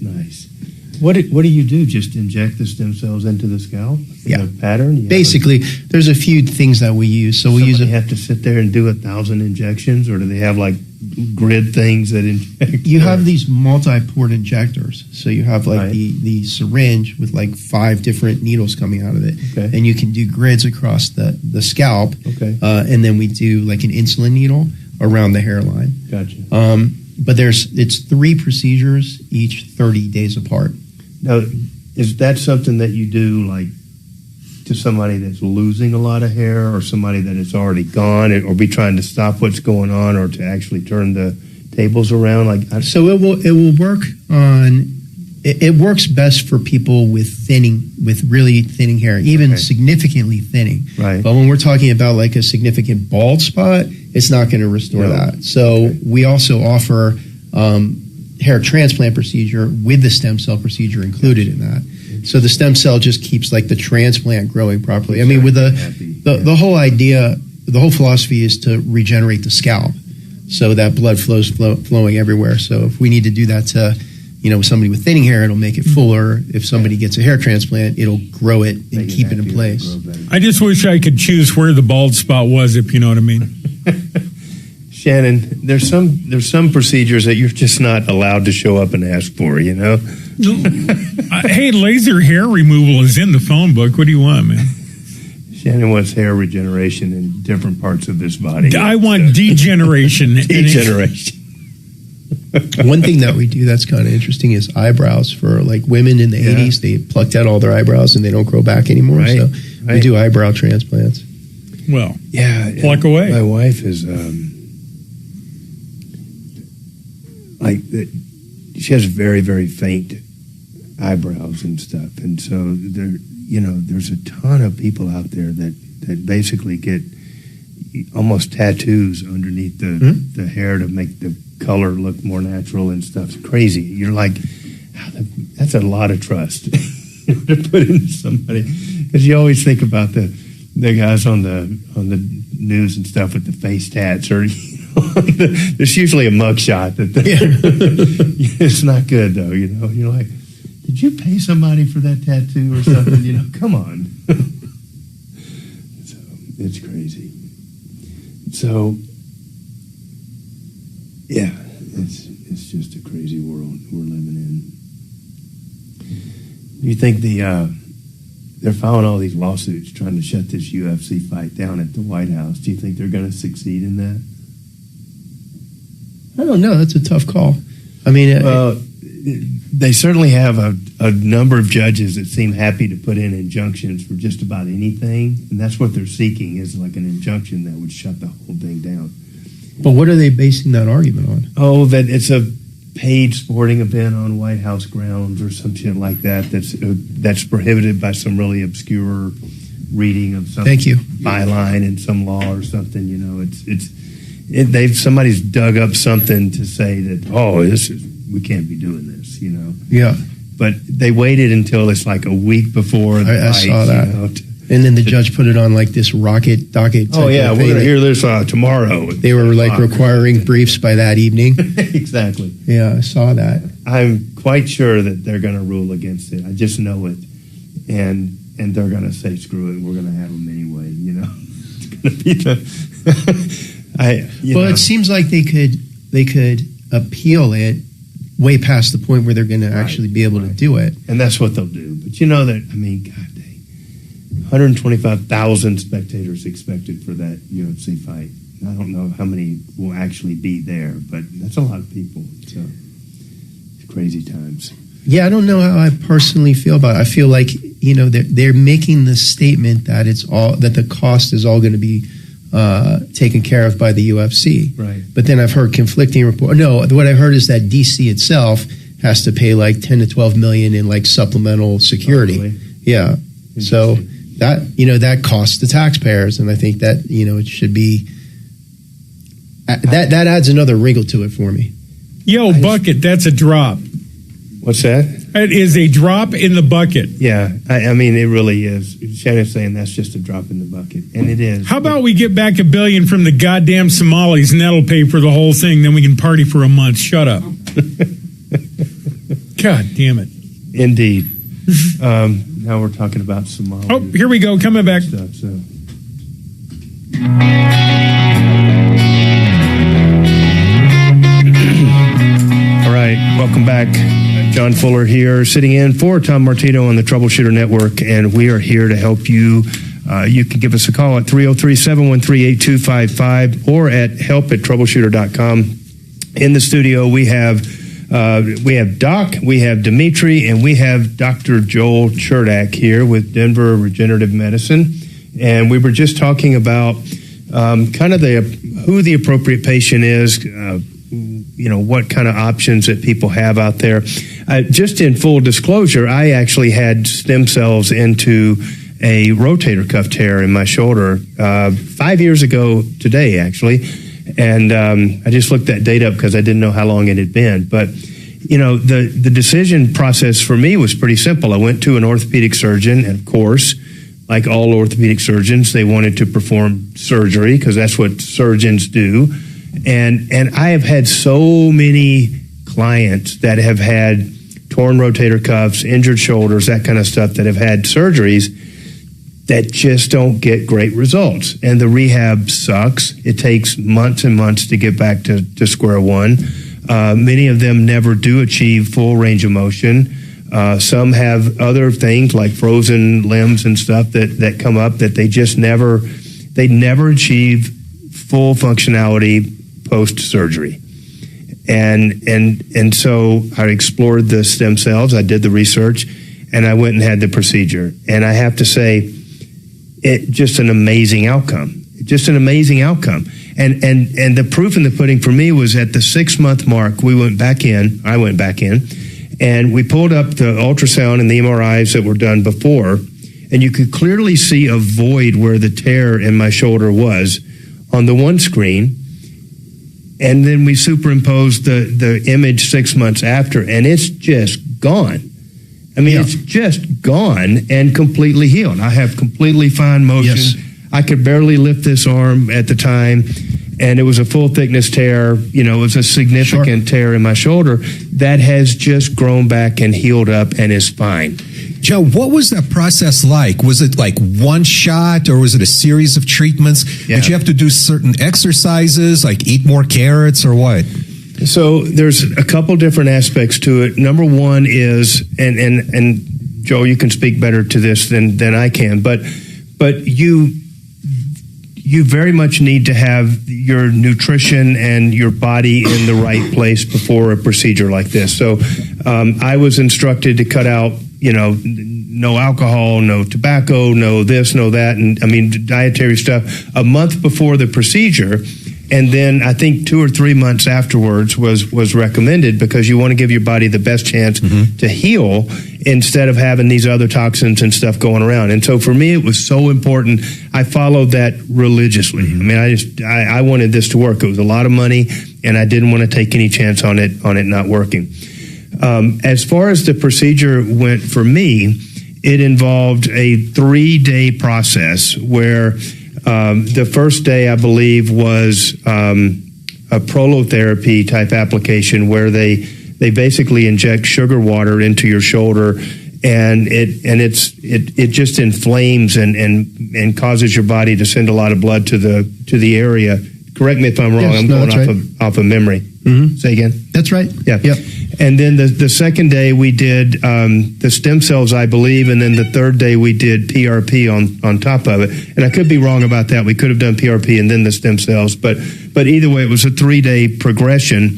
[SPEAKER 2] Nice. What do you do? Just inject the stem cells into the scalp? In a pattern?
[SPEAKER 3] Basically, there's a few things that we use. So we use
[SPEAKER 2] have to sit there and do 1,000 injections, or do they have like grid things that inject?
[SPEAKER 3] You have these multi-port injectors. So you have like the syringe with like 5 different needles coming out of it.
[SPEAKER 2] Okay.
[SPEAKER 3] And you can do grids across the scalp.
[SPEAKER 2] Okay.
[SPEAKER 3] And then we do like an insulin needle around the hairline.
[SPEAKER 2] Gotcha.
[SPEAKER 3] But it's 3 procedures, each 30 days apart.
[SPEAKER 2] Now, is that something that you do like to somebody that's losing a lot of hair, or somebody that is already gone, or be trying to stop what's going on, or to actually turn the tables around?
[SPEAKER 3] So it will work on. It works best for people with really thinning hair, even significantly thinning.
[SPEAKER 2] Right.
[SPEAKER 3] But when we're talking about like a significant bald spot, it's not going to restore that. So we also offer hair transplant procedure with the stem cell procedure included in that. So the stem cell just keeps like the transplant growing properly. I mean, with the whole idea, the whole philosophy is to regenerate the scalp so that blood flows flowing everywhere. So if we need to do that to, somebody with thinning hair, it'll make it fuller. If somebody gets a hair transplant, it'll grow it and keep it in place.
[SPEAKER 6] I just wish I could choose where the bald spot was, if you know what I mean.
[SPEAKER 2] Shannon, there's some procedures that you're just not allowed to show up and ask for,
[SPEAKER 6] Hey, laser hair removal is in the phone book. What do you want, man?
[SPEAKER 2] Shannon wants hair regeneration in different parts of his body.
[SPEAKER 6] I want degeneration.
[SPEAKER 2] Degeneration.
[SPEAKER 3] One thing that we do that's kind of interesting is eyebrows. For like women in the 80s, they plucked out all their eyebrows and they don't grow back anymore. So we do eyebrow transplants.
[SPEAKER 6] Well,
[SPEAKER 2] pluck
[SPEAKER 6] away.
[SPEAKER 2] My wife is she has very, very faint eyebrows and stuff, and so there's a ton of people out there that basically get almost tattoos underneath the hair to make the color look more natural and stuff. It's crazy. You're like, that's a lot of trust to put into somebody, because you always think about the guys on the news and stuff with the face tats, or there's usually a mugshot that it's not good though. You're like, did you pay somebody for that tattoo or something? Come on. So it's crazy. So yeah, it's just a crazy world we're living in. Do you think they're filing all these lawsuits trying to shut this UFC fight down at the White House? Do you think they're going to succeed in that?
[SPEAKER 3] I don't know. That's a tough call. I mean,
[SPEAKER 2] they certainly have a number of judges that seem happy to put in injunctions for just about anything, and that's what they're seeking, is like an injunction that would shut the whole thing down.
[SPEAKER 3] But what are they basing that argument on?
[SPEAKER 2] Oh, that paid sporting event on White House grounds or some shit like that that's prohibited by some really obscure reading of some
[SPEAKER 3] Thank you.
[SPEAKER 2] byline in some law or something. Somebody's dug up something to say that we can't be doing this.
[SPEAKER 3] Yeah.
[SPEAKER 2] But they waited until it's like a week before the
[SPEAKER 3] I
[SPEAKER 2] fight,
[SPEAKER 3] saw that. And then the judge put it on like this rocket docket.
[SPEAKER 2] Oh yeah, we're gonna hear this tomorrow.
[SPEAKER 3] They were like requiring briefs by that evening.
[SPEAKER 2] Exactly.
[SPEAKER 3] Yeah, I saw that.
[SPEAKER 2] I'm quite sure that they're going to rule against it. I just know it, and they're going to say, "Screw it, we're going to have them anyway." It's going to be
[SPEAKER 3] It seems like they could appeal it way past the point where they're going to actually be able to do it,
[SPEAKER 2] and that's what they'll do. But God dang, 125,000 spectators expected for that UFC fight. I don't know how many will actually be there, but that's a lot of people. So it's crazy times.
[SPEAKER 3] Yeah, I don't know how I personally feel about it. I feel like they're making the statement that that the cost is all going to be taken care of by the UFC.
[SPEAKER 2] Right.
[SPEAKER 3] But then I've heard conflicting reports. No, what I heard is that DC itself has to pay like 10 to 12 million in like supplemental security.
[SPEAKER 2] Oh, really?
[SPEAKER 3] Yeah. So that costs the taxpayers, and I think that it should be that adds another wrinkle to it for me.
[SPEAKER 6] Yo, bucket, that's a drop.
[SPEAKER 2] What's that?
[SPEAKER 6] It is a drop in the bucket.
[SPEAKER 2] Yeah, I mean, it really is. Shannon's saying that's just a drop in the bucket, and it is.
[SPEAKER 6] How about we get back $1 billion from the goddamn Somalis, and that'll pay for the whole thing, then we can party for a month. Shut up. God damn it.
[SPEAKER 2] Indeed. Now we're talking about Somalia.
[SPEAKER 6] Oh, here we go. Coming back.
[SPEAKER 2] Stuff, so. All right, welcome back. John Fuller here, sitting in for Tom Martino on the Troubleshooter Network, and we are here to help you. You can give us a call at 303-713-8255 or at help@troubleshooter.com. In the studio, we have Doc, we have Dimitri, and we have Dr. Joel Cherdak here with Denver Regenerative Medicine. And we were just talking about kind of who the appropriate patient is, what kind of options that people have out there. Just in full disclosure, I actually had stem cells into a rotator cuff tear in my shoulder 5 years ago today, actually. And I just looked that date up because I didn't know how long it had been. But, the decision process for me was pretty simple. I went to an orthopedic surgeon, and of course, like all orthopedic surgeons, they wanted to perform surgery because that's what surgeons do. And I have had so many clients that have had torn rotator cuffs, injured shoulders, that kind of stuff, that have had surgeries that just don't get great results. And the rehab sucks. It takes months and months to get back to square one. Many of them never do achieve full range of motion. Some have other things like frozen limbs and stuff that come up that they just never achieve full functionality post-surgery. And so I explored the stem cells, I did the research, and I went and had the procedure. And I have to say, just an amazing outcome. Just an amazing outcome. And the proof in the pudding for me was at the 6-month mark, I went back in, and we pulled up the ultrasound and the MRIs that were done before, and you could clearly see a void where the tear in my shoulder was on the one screen. And then we superimposed the image 6 months after, and it's just gone. I mean, It's just gone and completely healed. I have completely fine motion.
[SPEAKER 3] Yes.
[SPEAKER 2] I could barely lift this arm at the time, and it was a full thickness tear. It was a significant tear in my shoulder that has just grown back and healed up and is fine.
[SPEAKER 1] Joe, what was that process like? Was it like one shot, or was it a series of treatments?
[SPEAKER 2] Yeah.
[SPEAKER 1] Did you have to do certain exercises, like eat more carrots, or what?
[SPEAKER 2] So there's a couple different aspects to it. Number one is, and Joe, you can speak better to this than I can, but you very much need to have your nutrition and your body in the right place before a procedure like this. So I was instructed to cut out, no alcohol, no tobacco, no this, no that, and I mean dietary stuff a month before the procedure. And then I think 2 or 3 months afterwards was recommended because you want to give your body the best chance to heal instead of having these other toxins and stuff going around. And so for me, it was so important. I followed that religiously. I mean, I wanted this to work. It was a lot of money, and I didn't want to take any chance on it not working. As far as the procedure went for me, it involved a 3-day process where the first day, I believe, was a prolotherapy type application where they basically inject sugar water into your shoulder, and it just inflames and causes your body to send a lot of blood to the area. Correct me if I'm wrong.
[SPEAKER 3] Yes,
[SPEAKER 2] I'm going off of memory. Say again.
[SPEAKER 3] That's right.
[SPEAKER 2] Yeah.
[SPEAKER 3] Yep.
[SPEAKER 2] And then the second day we did the stem cells, I believe, and then the third day we did PRP on top of it. And I could be wrong about that. We could have done PRP and then the stem cells, but either way, it was a 3-day progression.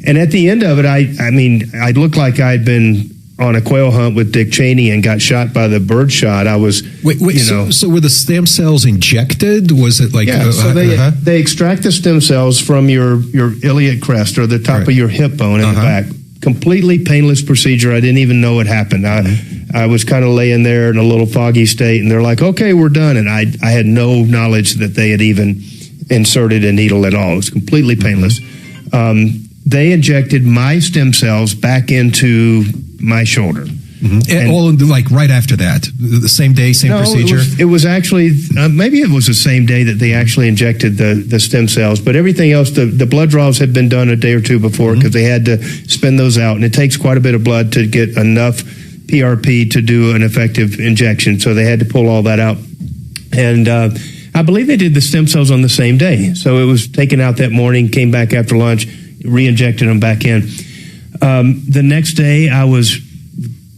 [SPEAKER 2] And at the end of it, I looked like I'd been on a quail hunt with Dick Cheney and got shot by the bird shot. I was,
[SPEAKER 1] So were the stem cells injected? Was it like?
[SPEAKER 2] Yeah, so they extract the stem cells from your iliac crest or the top of your hip bone in the back. Completely painless procedure. I didn't even know it happened. I was kind of laying there in a little foggy state, and they're like, "Okay, we're done." And I had no knowledge that they had even inserted a needle at all. It was completely painless. They injected my stem cells back into my shoulder.
[SPEAKER 1] And all like right after that, the same day, same procedure.
[SPEAKER 2] It was actually maybe it was the same day that they actually injected the stem cells, but everything else, the blood draws had been done a day or two before because they had to spin those out, and it takes quite a bit of blood to get enough PRP to do an effective injection, so they had to pull all that out. And I believe they did the stem cells on the same day, so it was taken out that morning, came back after lunch, re-injected them back in. The next day I was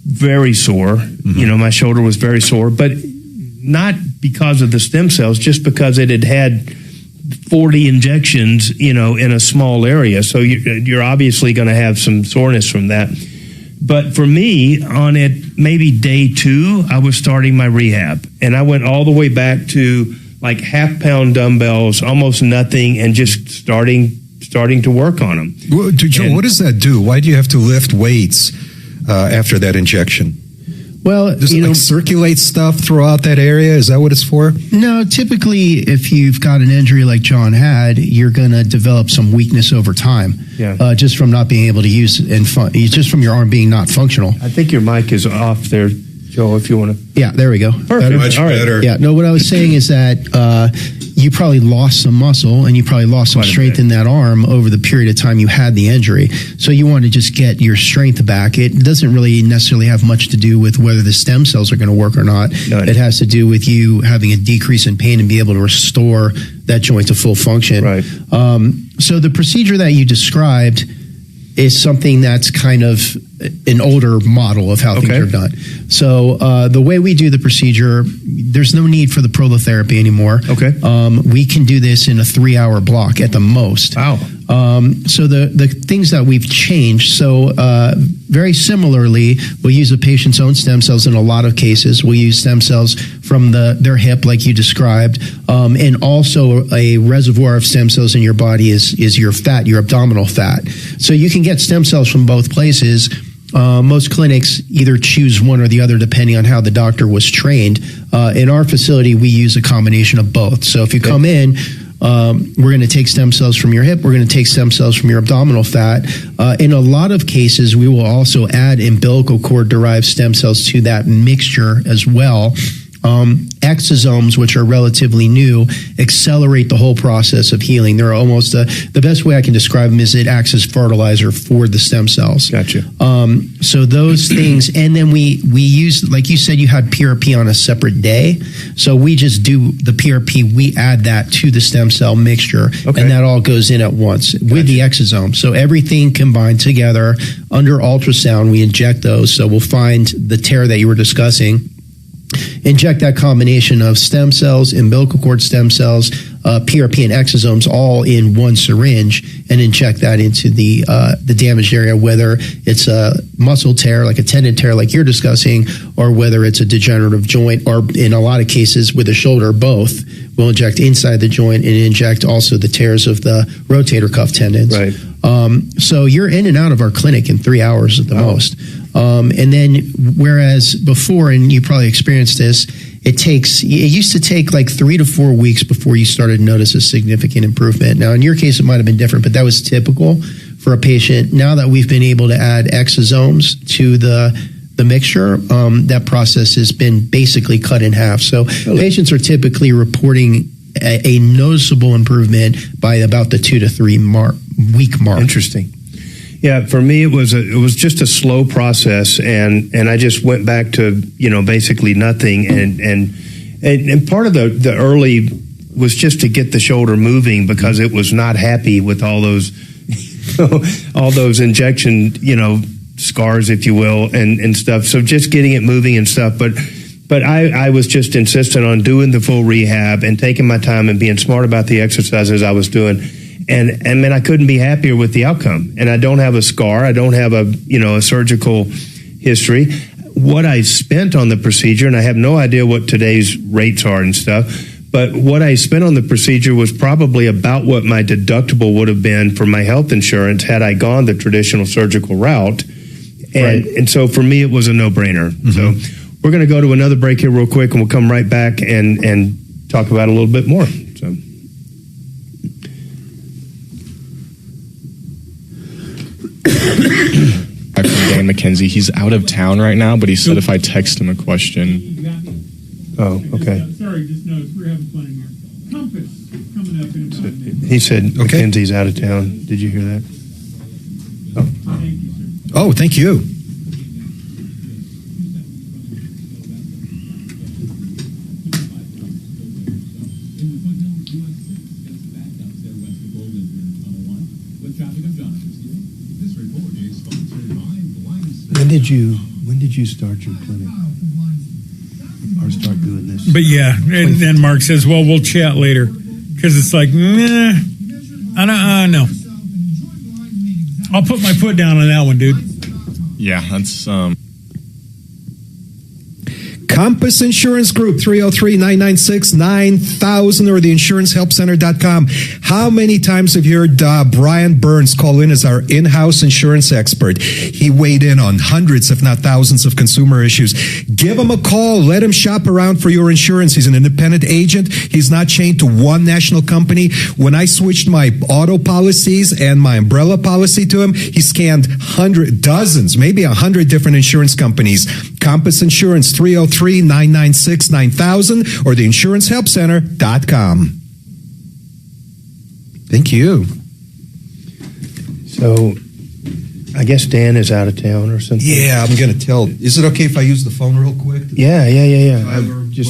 [SPEAKER 2] very sore. My shoulder was very sore, but not because of the stem cells, just because it had 40 injections, in a small area. So you're obviously going to have some soreness from that. But for me, on it, maybe day 2, I was starting my rehab, and I went all the way back to like half-pound dumbbells, almost nothing, and just starting to work on them.
[SPEAKER 1] Well, Joe, what does that do? Why do you have to lift weights after that injection?
[SPEAKER 3] Well,
[SPEAKER 1] does it circulate stuff throughout that area? Is that what it's for?
[SPEAKER 3] No, typically if you've got an injury like John had, you're going to develop some weakness over time.
[SPEAKER 2] Yeah.
[SPEAKER 3] Just from not being able to use just from your arm being not functional.
[SPEAKER 2] I think your mic is off there, Joe, if you want to.
[SPEAKER 3] Yeah, there we go.
[SPEAKER 2] Perfect.
[SPEAKER 1] Much better.
[SPEAKER 3] Yeah, no, what I was saying is that you probably lost some muscle and you probably lost some strength in that arm over the period of time you had the injury. So you want to just get your strength back. It doesn't really necessarily have much to do with whether the stem cells are going to work or not.
[SPEAKER 2] None.
[SPEAKER 3] It has to do with you having a decrease in pain and be able to restore that joint to full function.
[SPEAKER 2] Right.
[SPEAKER 3] So the procedure that you described is something that's kind of an older model of how things are done. So the way we do the procedure, there's no need for the prolotherapy anymore.
[SPEAKER 2] Okay.
[SPEAKER 3] We can do this in a 3-hour block at the most.
[SPEAKER 2] Wow.
[SPEAKER 3] So the things that we've changed, so very similarly, we'll use a patient's own stem cells in a lot of cases. We'll use stem cells from their hip, like you described, and also a reservoir of stem cells in your body is your fat, your abdominal fat. So you can get stem cells from both places. Most clinics either choose one or the other depending on how the doctor was trained. In our facility, we use a combination of both. So if you come in, we're going to take stem cells from your hip. We're going to take stem cells from your abdominal fat. In a lot of cases, we will also add umbilical cord-derived stem cells to that mixture as well. Exosomes, which are relatively new, accelerate the whole process of healing. They're almost the best way I can describe them is it acts as fertilizer for the stem cells.
[SPEAKER 2] Gotcha.
[SPEAKER 3] So those things, and then we use, like you said, you had PRP on a separate day. So we just do the PRP. We add that to the stem cell mixture, and that all goes in at once with the exosome. So everything combined together under ultrasound. We inject those. So we'll find the tear that you were discussing. Inject that combination of stem cells, umbilical cord stem cells, PRP and exosomes all in one syringe, and inject that into the damaged area, whether it's a muscle tear, like a tendon tear like you're discussing, or whether it's a degenerative joint, or in a lot of cases with the shoulder, both. We'll inject inside the joint and inject also the tears of the rotator cuff tendons.
[SPEAKER 2] Right.
[SPEAKER 3] So you're in and out of our clinic in 3 hours at the most. And then whereas before, and you probably experienced this, it used to take like 3 to 4 weeks before you started to notice a significant improvement. Now, in your case, it might have been different, but that was typical for a patient. Now that we've been able to add exosomes to the mixture, that process has been basically cut in half. So patients are typically reporting a noticeable improvement by about the 2 to 3 week mark.
[SPEAKER 2] Interesting. Yeah, for me, it was just a slow process, and I just went back to basically nothing, and part of the early was just to get the shoulder moving because it was not happy with all those injection scars, if you will, and stuff. So just getting it moving and stuff, but I was just insistent on doing the full rehab and taking my time and being smart about the exercises I was doing. And man, I couldn't be happier with the outcome. And I don't have a scar. I don't have a surgical history. What I spent on the procedure, and I have no idea what today's rates are and stuff, but what I spent on the procedure was probably about what my deductible would have been for my health insurance had I gone the traditional surgical route. And so for me, it was a no-brainer. Mm-hmm. So we're going to go to another break here real quick, and we'll come right back and talk about it a little bit more. So.
[SPEAKER 7] From Dan McKenzie. He's out of town right now, but he said if I text him a question.
[SPEAKER 2] Oh, okay.
[SPEAKER 6] Sorry, just noticed we're having fun in here. Compass coming up in about a minute.
[SPEAKER 2] He said McKenzie's out of town. Did you hear that?
[SPEAKER 6] Oh. Thank you, sir.
[SPEAKER 1] Oh, thank you.
[SPEAKER 2] When did you start your clinic or start doing this?
[SPEAKER 6] But yeah, and then Mark says, "Well, we'll chat later," because it's like, nah, I don't know. I'll put my foot down on that one, dude.
[SPEAKER 7] Yeah, that's
[SPEAKER 1] Compass Insurance Group, 303-996-9000 or theinsurancehelpcenter.com. How many times have you heard Brian Burns call in as our in-house insurance expert? He weighed in on hundreds, if not thousands, of consumer issues. Give him a call. Let him shop around for your insurance. He's an independent agent. He's not chained to one national company. When I switched my auto policies and my umbrella policy to him, he scanned dozens, maybe 100 different insurance companies. Compass Insurance, 303-996-9000 or theinsurancehelpcenter.com. Thank you.
[SPEAKER 2] So, I guess Dan is out of town or something.
[SPEAKER 1] Yeah, I'm going to tell. Is it okay if I use the phone real quick?
[SPEAKER 2] Yeah.
[SPEAKER 1] What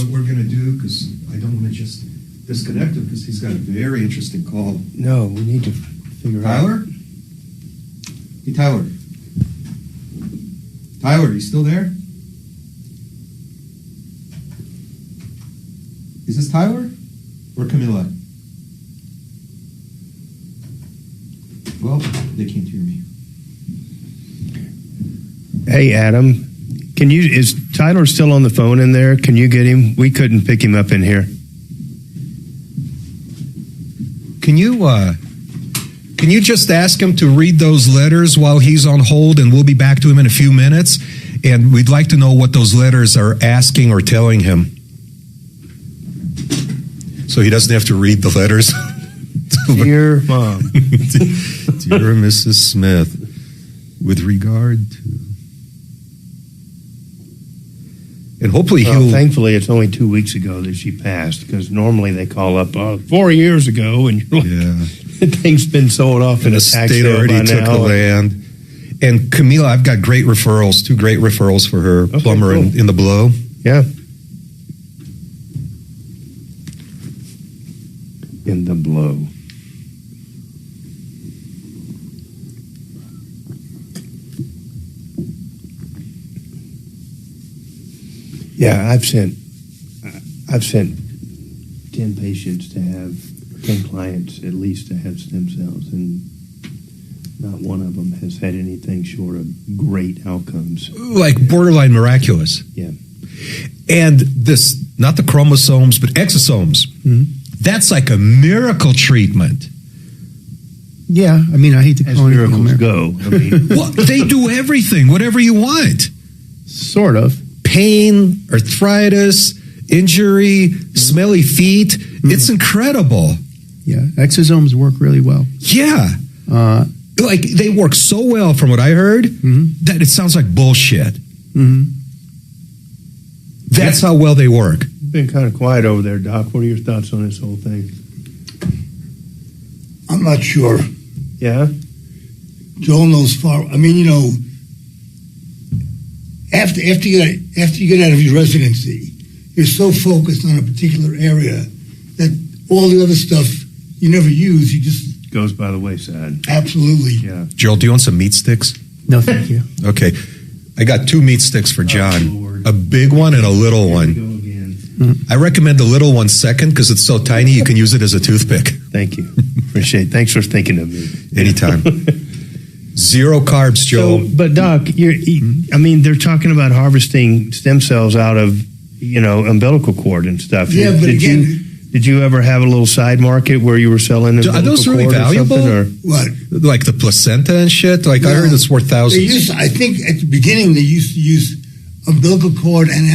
[SPEAKER 1] we're going to do, because I don't want to just disconnect him because he's got a very interesting call.
[SPEAKER 2] No, we need to figure
[SPEAKER 1] Tyler? Hey, Tyler. Tyler, you still there? Is this Tyler or Camilla? Well, they can't hear me.
[SPEAKER 2] Hey, Adam, is Tyler still on the phone in there? Can you get him? We couldn't pick him up in here.
[SPEAKER 1] Can you just ask him to read those letters while he's on hold, and we'll be back to him in a few minutes, and we'd like to know what those letters are asking or telling him. So he doesn't have to read the letters.
[SPEAKER 2] Dear Mom.
[SPEAKER 1] Dear Mrs. Smith, with regard to... And hopefully he'll...
[SPEAKER 2] Thankfully, it's only 2 weeks ago that she passed, because normally they call up 4 years ago, and you're like,
[SPEAKER 1] yeah.
[SPEAKER 2] Thing's been sold off in a tax
[SPEAKER 1] state
[SPEAKER 2] sale
[SPEAKER 1] already
[SPEAKER 2] by
[SPEAKER 1] took
[SPEAKER 2] now.
[SPEAKER 1] the land. And Camila, I've got great referrals, 2 great referrals for her plumber
[SPEAKER 2] cool.
[SPEAKER 1] in the Below.
[SPEAKER 2] Yeah. In the Below. Yeah, I've sent 10 patients to have 10 clients at least to have stem cells, and not one of them has had anything short of great outcomes.
[SPEAKER 1] Like borderline miraculous.
[SPEAKER 2] Yeah.
[SPEAKER 1] And this, not the chromosomes, but exosomes.
[SPEAKER 2] Mm-hmm.
[SPEAKER 1] That's like a miracle treatment.
[SPEAKER 3] Yeah, I mean, I hate to
[SPEAKER 2] As
[SPEAKER 3] call it
[SPEAKER 2] miracles go. I mean,
[SPEAKER 1] Well, they do everything, whatever you want.
[SPEAKER 3] Sort of.
[SPEAKER 1] Pain, arthritis, injury, smelly feet. It's incredible.
[SPEAKER 3] Yeah, exosomes work really well.
[SPEAKER 1] Yeah. Like they work so well from what I heard that it sounds like bullshit. That's how well they work.
[SPEAKER 2] you've been kind of quiet over there, Doc. What are your thoughts on this whole thing?
[SPEAKER 4] I'm not sure.
[SPEAKER 2] Yeah?
[SPEAKER 4] Joel knows far. I mean, after you get out of your residency, you're so focused on a particular area that all the other stuff you never use, you just
[SPEAKER 2] Goes by the wayside.
[SPEAKER 4] absolutely.
[SPEAKER 2] Yeah.
[SPEAKER 1] Joel, do you want some meat sticks?
[SPEAKER 3] No, thank you.
[SPEAKER 1] Okay. I got 2 meat sticks for John.
[SPEAKER 2] Lord.
[SPEAKER 1] A big one and a little
[SPEAKER 2] Here we
[SPEAKER 1] one.
[SPEAKER 2] go again.
[SPEAKER 1] I recommend the little one second because it's so tiny you can use it as a toothpick
[SPEAKER 2] Thank you. Appreciate it. Thanks for thinking of me.
[SPEAKER 1] anytime. 0 carbs, Joel.
[SPEAKER 2] So, but Doc, I mean, they're talking about harvesting stem cells out of, umbilical cord and stuff.
[SPEAKER 4] Yeah, but
[SPEAKER 2] Did you ever have a little side market where you were selling
[SPEAKER 1] Are
[SPEAKER 2] umbilical
[SPEAKER 1] those really
[SPEAKER 2] cord or
[SPEAKER 1] valuable?
[SPEAKER 2] something, or-
[SPEAKER 4] What?
[SPEAKER 1] Like the placenta and shit? Like I
[SPEAKER 4] No.
[SPEAKER 1] heard it's worth
[SPEAKER 4] They
[SPEAKER 1] thousands.
[SPEAKER 4] I think at the beginning they used to use umbilical cord and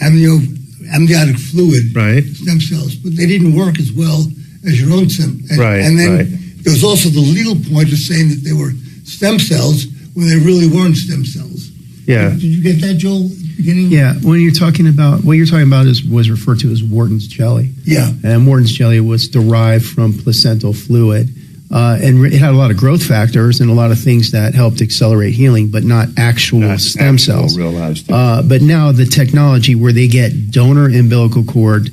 [SPEAKER 4] amniotic fluid
[SPEAKER 2] Right.
[SPEAKER 4] stem cells, but they didn't work as well as your own stem.
[SPEAKER 2] Right,
[SPEAKER 4] And then
[SPEAKER 2] right.
[SPEAKER 4] there was also the legal point of saying that they were stem cells when they really weren't stem cells.
[SPEAKER 2] Yeah.
[SPEAKER 4] Did you get that, Joel? Beginning?
[SPEAKER 3] Yeah, when you're talking about what you're talking about was referred to as Wharton's jelly,
[SPEAKER 4] Yeah.
[SPEAKER 3] and Wharton's jelly was derived from placental fluid, and it had a lot of growth factors and a lot of things that helped accelerate healing, but not actual
[SPEAKER 2] Not
[SPEAKER 3] stem
[SPEAKER 2] actual
[SPEAKER 3] cells.
[SPEAKER 2] real live stem
[SPEAKER 3] But now the technology where they get donor umbilical cord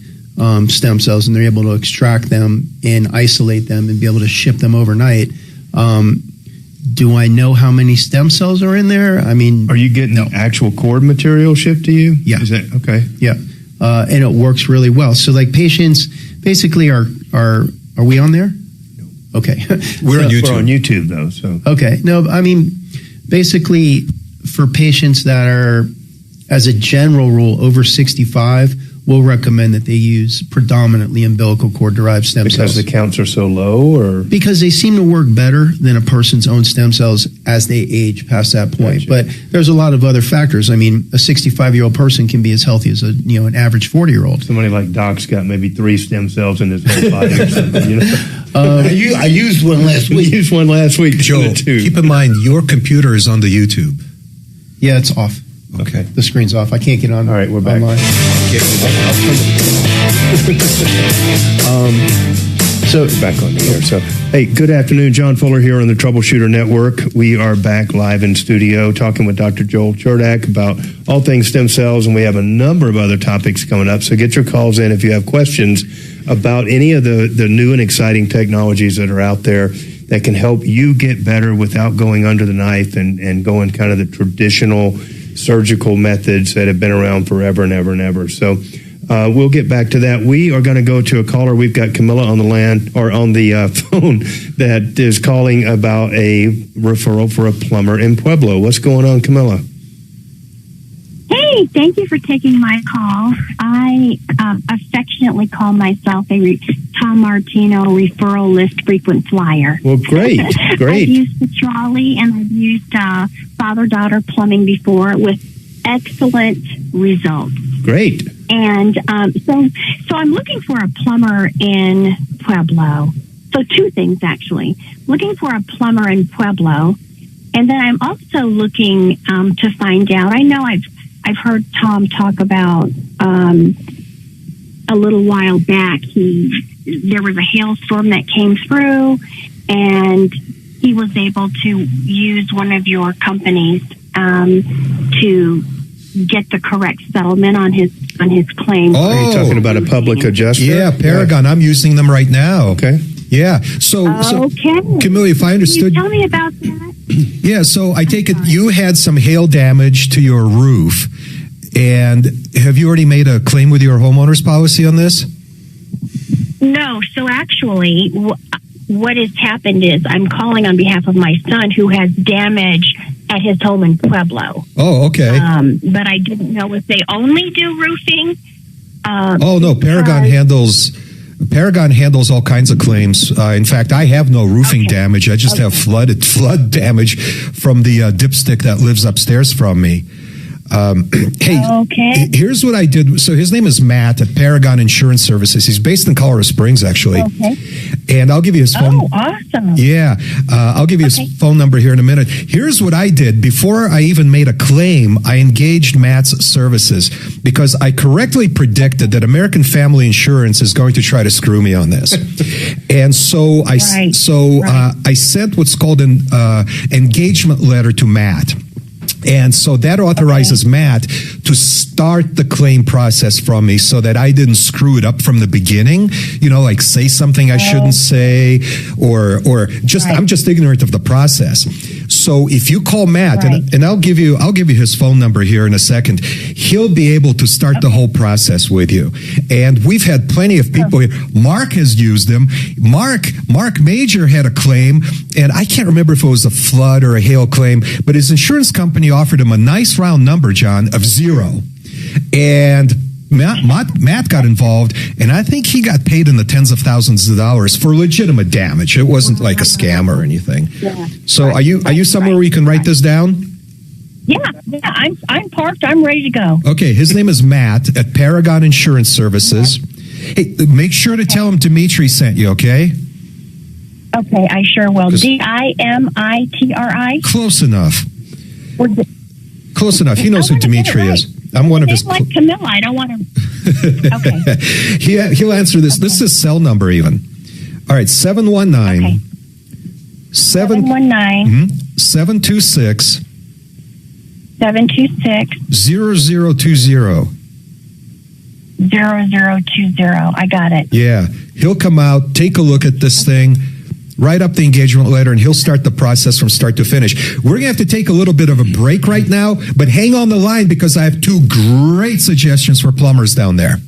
[SPEAKER 3] stem cells and they're able to extract them and isolate them and be able to ship them overnight. Do I know how many stem cells are in there? I mean,
[SPEAKER 2] Are you getting actual cord material shipped to you?
[SPEAKER 3] Yeah.
[SPEAKER 2] Is that okay?
[SPEAKER 3] yeah, and it works really well. So like patients basically are we on there? No. Okay.
[SPEAKER 1] We're on
[SPEAKER 3] So-
[SPEAKER 1] YouTube.
[SPEAKER 2] We're on YouTube though, so
[SPEAKER 3] Okay. No, I mean, basically for patients that are, as a general rule, over 65, we'll recommend that they use predominantly umbilical cord derived stem
[SPEAKER 2] because
[SPEAKER 3] cells.
[SPEAKER 2] the counts are so low, or
[SPEAKER 3] Because they seem to work better than a person's own stem cells as they age past that point.
[SPEAKER 2] Gotcha.
[SPEAKER 3] But there's a lot of other factors. I mean, a 65-year-old person can be as healthy as an average 40-year-old.
[SPEAKER 2] somebody like Doc's got maybe 3 stem cells in his whole body or something.
[SPEAKER 4] I used one last
[SPEAKER 2] We
[SPEAKER 4] week.
[SPEAKER 2] used one last week.
[SPEAKER 1] Joel,
[SPEAKER 2] too.
[SPEAKER 1] keep in mind your computer is on the YouTube.
[SPEAKER 3] Yeah, it's off.
[SPEAKER 1] Okay.
[SPEAKER 3] The screen's off. I can't get on.
[SPEAKER 2] All right, we're back.
[SPEAKER 3] online.
[SPEAKER 2] So back on the air. So, hey, good afternoon. John Fuller here on the Troubleshooter Network. We are back live in studio talking with Dr. Joel Cherdak about all things stem cells, and we have a number of other topics coming up. So get your calls in if you have questions about any of the new and exciting technologies that are out there that can help you get better without going under the knife and going kind of the traditional surgical methods that have been around forever and ever and ever. So we'll get back to that. We are going to go to a caller. We've got Camilla on the phone that is calling about a referral for a plumber in Pueblo. What's going on, Camilla?
[SPEAKER 9] Hey, thank you for taking my call. I affectionately call myself a Tom Martino referral list frequent flyer.
[SPEAKER 2] Well, great.
[SPEAKER 9] I've used the trolley and I've used father-daughter plumbing before with excellent results.
[SPEAKER 2] Great.
[SPEAKER 9] And so I'm looking for a plumber in Pueblo. So 2 things, actually. Looking for a plumber in Pueblo. And then I'm also looking to find out, I know I've heard Tom talk about a little while back, there was a hailstorm that came through and he was able to use one of your companies to get the correct settlement on his claim.
[SPEAKER 2] Are you talking about a public adjuster?
[SPEAKER 1] Yeah, Paragon. I'm using them right now.
[SPEAKER 2] Okay.
[SPEAKER 1] Yeah. So
[SPEAKER 9] Okay.
[SPEAKER 1] Camilla, if I
[SPEAKER 9] Can you
[SPEAKER 1] understood.
[SPEAKER 9] tell me about that?
[SPEAKER 1] Yeah, so I take it you had some hail damage to your roof. And have you already made a claim with your homeowner's policy on this?
[SPEAKER 9] No. So actually, what has happened is I'm calling on behalf of my son who has damage at his home in Pueblo.
[SPEAKER 1] Oh, okay.
[SPEAKER 9] But I didn't know if they only do roofing
[SPEAKER 1] Oh no, Paragon handles all kinds of claims. In fact, I have no roofing damage. I just have flood damage from the dipstick that lives upstairs from me. Here's what I did. So his name is Matt at Paragon Insurance Services. He's based in Colorado Springs, actually. Okay. And I'll give you his phone.
[SPEAKER 9] Oh, awesome.
[SPEAKER 1] Yeah. I'll give you his phone number here in a minute. Here's what I did. Before I even made a claim, I engaged Matt's services because I correctly predicted that American Family Insurance is going to try to screw me on this. And so I sent what's called an engagement letter to Matt. And so that authorizes Matt to start the claim process from me so that I didn't screw it up from the beginning, like say something I shouldn't say or just I'm just ignorant of the process. So if you call Matt and I'll give you his phone number here in a second, he'll be able to start the whole process with you. And we've had plenty of people here. Mark has used them. Marc Mager had a claim, and I can't remember if it was a flood or a hail claim, but his insurance company offered him a nice round number, John, of 0. And Matt got involved, and I think he got paid in the tens of thousands of dollars for legitimate damage. It wasn't like a scam or anything. Yeah. So are you somewhere where you can write this down?
[SPEAKER 9] Yeah, I'm parked. I'm ready to go.
[SPEAKER 1] Okay, his name is Matt at Paragon Insurance Services. Hey, make sure to tell him Dimitri sent you, okay?
[SPEAKER 9] Okay, I sure will. Dimitri?
[SPEAKER 1] Close enough. Close enough. He knows who Dimitri is. I'm one of his.
[SPEAKER 9] Like Camilla, I don't want to. Okay.
[SPEAKER 1] He'll answer this. Okay. This is his cell number, even. All right, 719. 719. 726.
[SPEAKER 9] 726.
[SPEAKER 1] 0020.
[SPEAKER 9] 0020. I got it.
[SPEAKER 1] Yeah, he'll come out, take a look at this thing, write up the engagement letter, and he'll start the process from start to finish. We're going to have to take a little bit of a break right now, but hang on the line because I have 2 great suggestions for plumbers down there.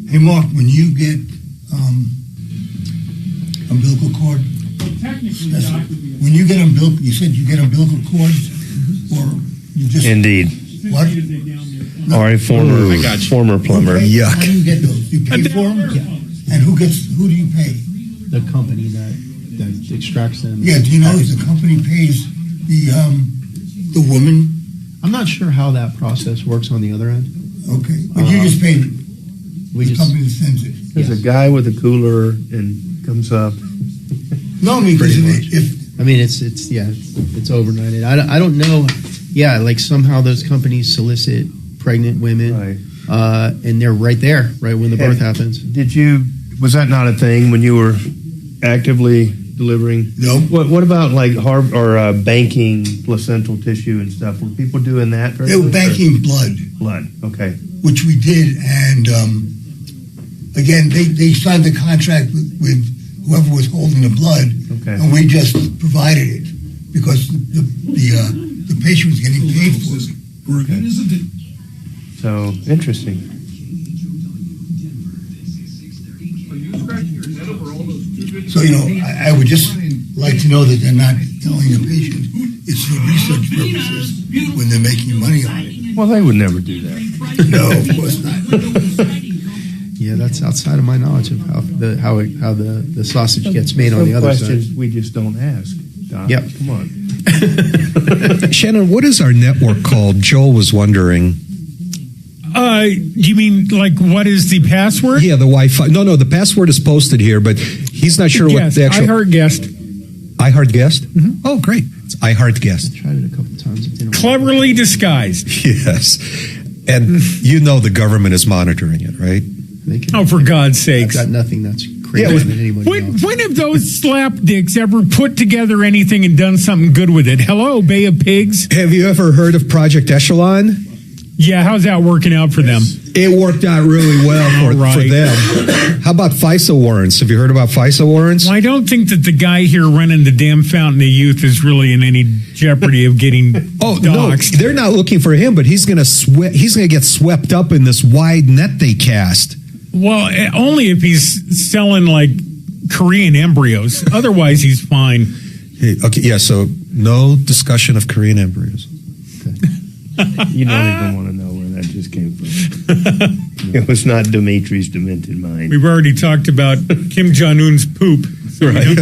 [SPEAKER 4] Hey, Mark, when you get umbilical cord, when you get umbilical, you said you get umbilical cords, or you just...
[SPEAKER 2] Indeed.
[SPEAKER 4] What?
[SPEAKER 2] All right, former plumber.
[SPEAKER 4] Okay. Yuck. How do you get those? You pay for them? Yeah. And who do you pay?
[SPEAKER 3] The company that extracts them.
[SPEAKER 4] Yeah, do you know if the company pays the woman?
[SPEAKER 3] I'm not sure how that process works on the other end.
[SPEAKER 4] Okay, but you just pay the company that sends it.
[SPEAKER 2] There's a guy with a cooler and comes up.
[SPEAKER 4] No, I mean, because
[SPEAKER 3] it's overnighted. I don't know. Yeah, like somehow those companies solicit pregnant women,
[SPEAKER 2] right.
[SPEAKER 3] And they're right there, right when the birth happens.
[SPEAKER 2] Was that not a thing when you were actively delivering?
[SPEAKER 4] No.
[SPEAKER 2] What about like banking placental tissue and stuff? Were people doing that?
[SPEAKER 4] They were banking blood.
[SPEAKER 2] Blood, okay.
[SPEAKER 4] Which we did, and again, they signed the contract with whoever was holding the blood,
[SPEAKER 2] okay.
[SPEAKER 4] And we just provided it because the patient was getting paid for it.
[SPEAKER 2] Okay. So interesting.
[SPEAKER 4] So, I would just like to know that they're not telling the patient it's for research purposes when they're making money on it.
[SPEAKER 2] Well, they would never do that.
[SPEAKER 4] No, of course not.
[SPEAKER 3] Yeah, that's outside of my knowledge of how the sausage gets made on the other side.
[SPEAKER 2] Questions we just don't ask, Doc.
[SPEAKER 3] Yep.
[SPEAKER 2] Come on.
[SPEAKER 1] Shannon, what is our network called? Joel was wondering.
[SPEAKER 6] You mean like what is the password?
[SPEAKER 1] Yeah, the Wi-Fi. No, the password is posted here, but he's not sure what the actual...
[SPEAKER 6] iHeartGuest.
[SPEAKER 1] iHeartGuest? Mm-hmm. Oh, great. It's iHeartGuest.
[SPEAKER 3] I tried it a couple times. It didn't
[SPEAKER 6] Cleverly disguised.
[SPEAKER 1] Yes. And the government is monitoring it, right?
[SPEAKER 6] For God's sakes.
[SPEAKER 3] I've got nothing that's crazier than anybody else.
[SPEAKER 6] When have those slapdicks ever put together anything and done something good with it? Hello, Bay of Pigs?
[SPEAKER 1] Have you ever heard of Project Echelon?
[SPEAKER 6] Yeah, how's that working out for them?
[SPEAKER 1] It worked out really well for them. How about FISA warrants? Have you heard about FISA warrants?
[SPEAKER 6] Well, I don't think that the guy here running the damn Fountain of Youth is really in any jeopardy of getting doxxed.
[SPEAKER 1] No, they're not looking for him, but he's going to get swept up in this wide net they cast.
[SPEAKER 6] Well, only if he's selling like Korean embryos. Otherwise, he's fine.
[SPEAKER 1] Okay, yeah. So no discussion of Korean embryos.
[SPEAKER 2] You don't even want to know where that just came from. It was not Dimitri's demented mind.
[SPEAKER 6] We've already talked about Kim Jong-un's poop.
[SPEAKER 2] Right.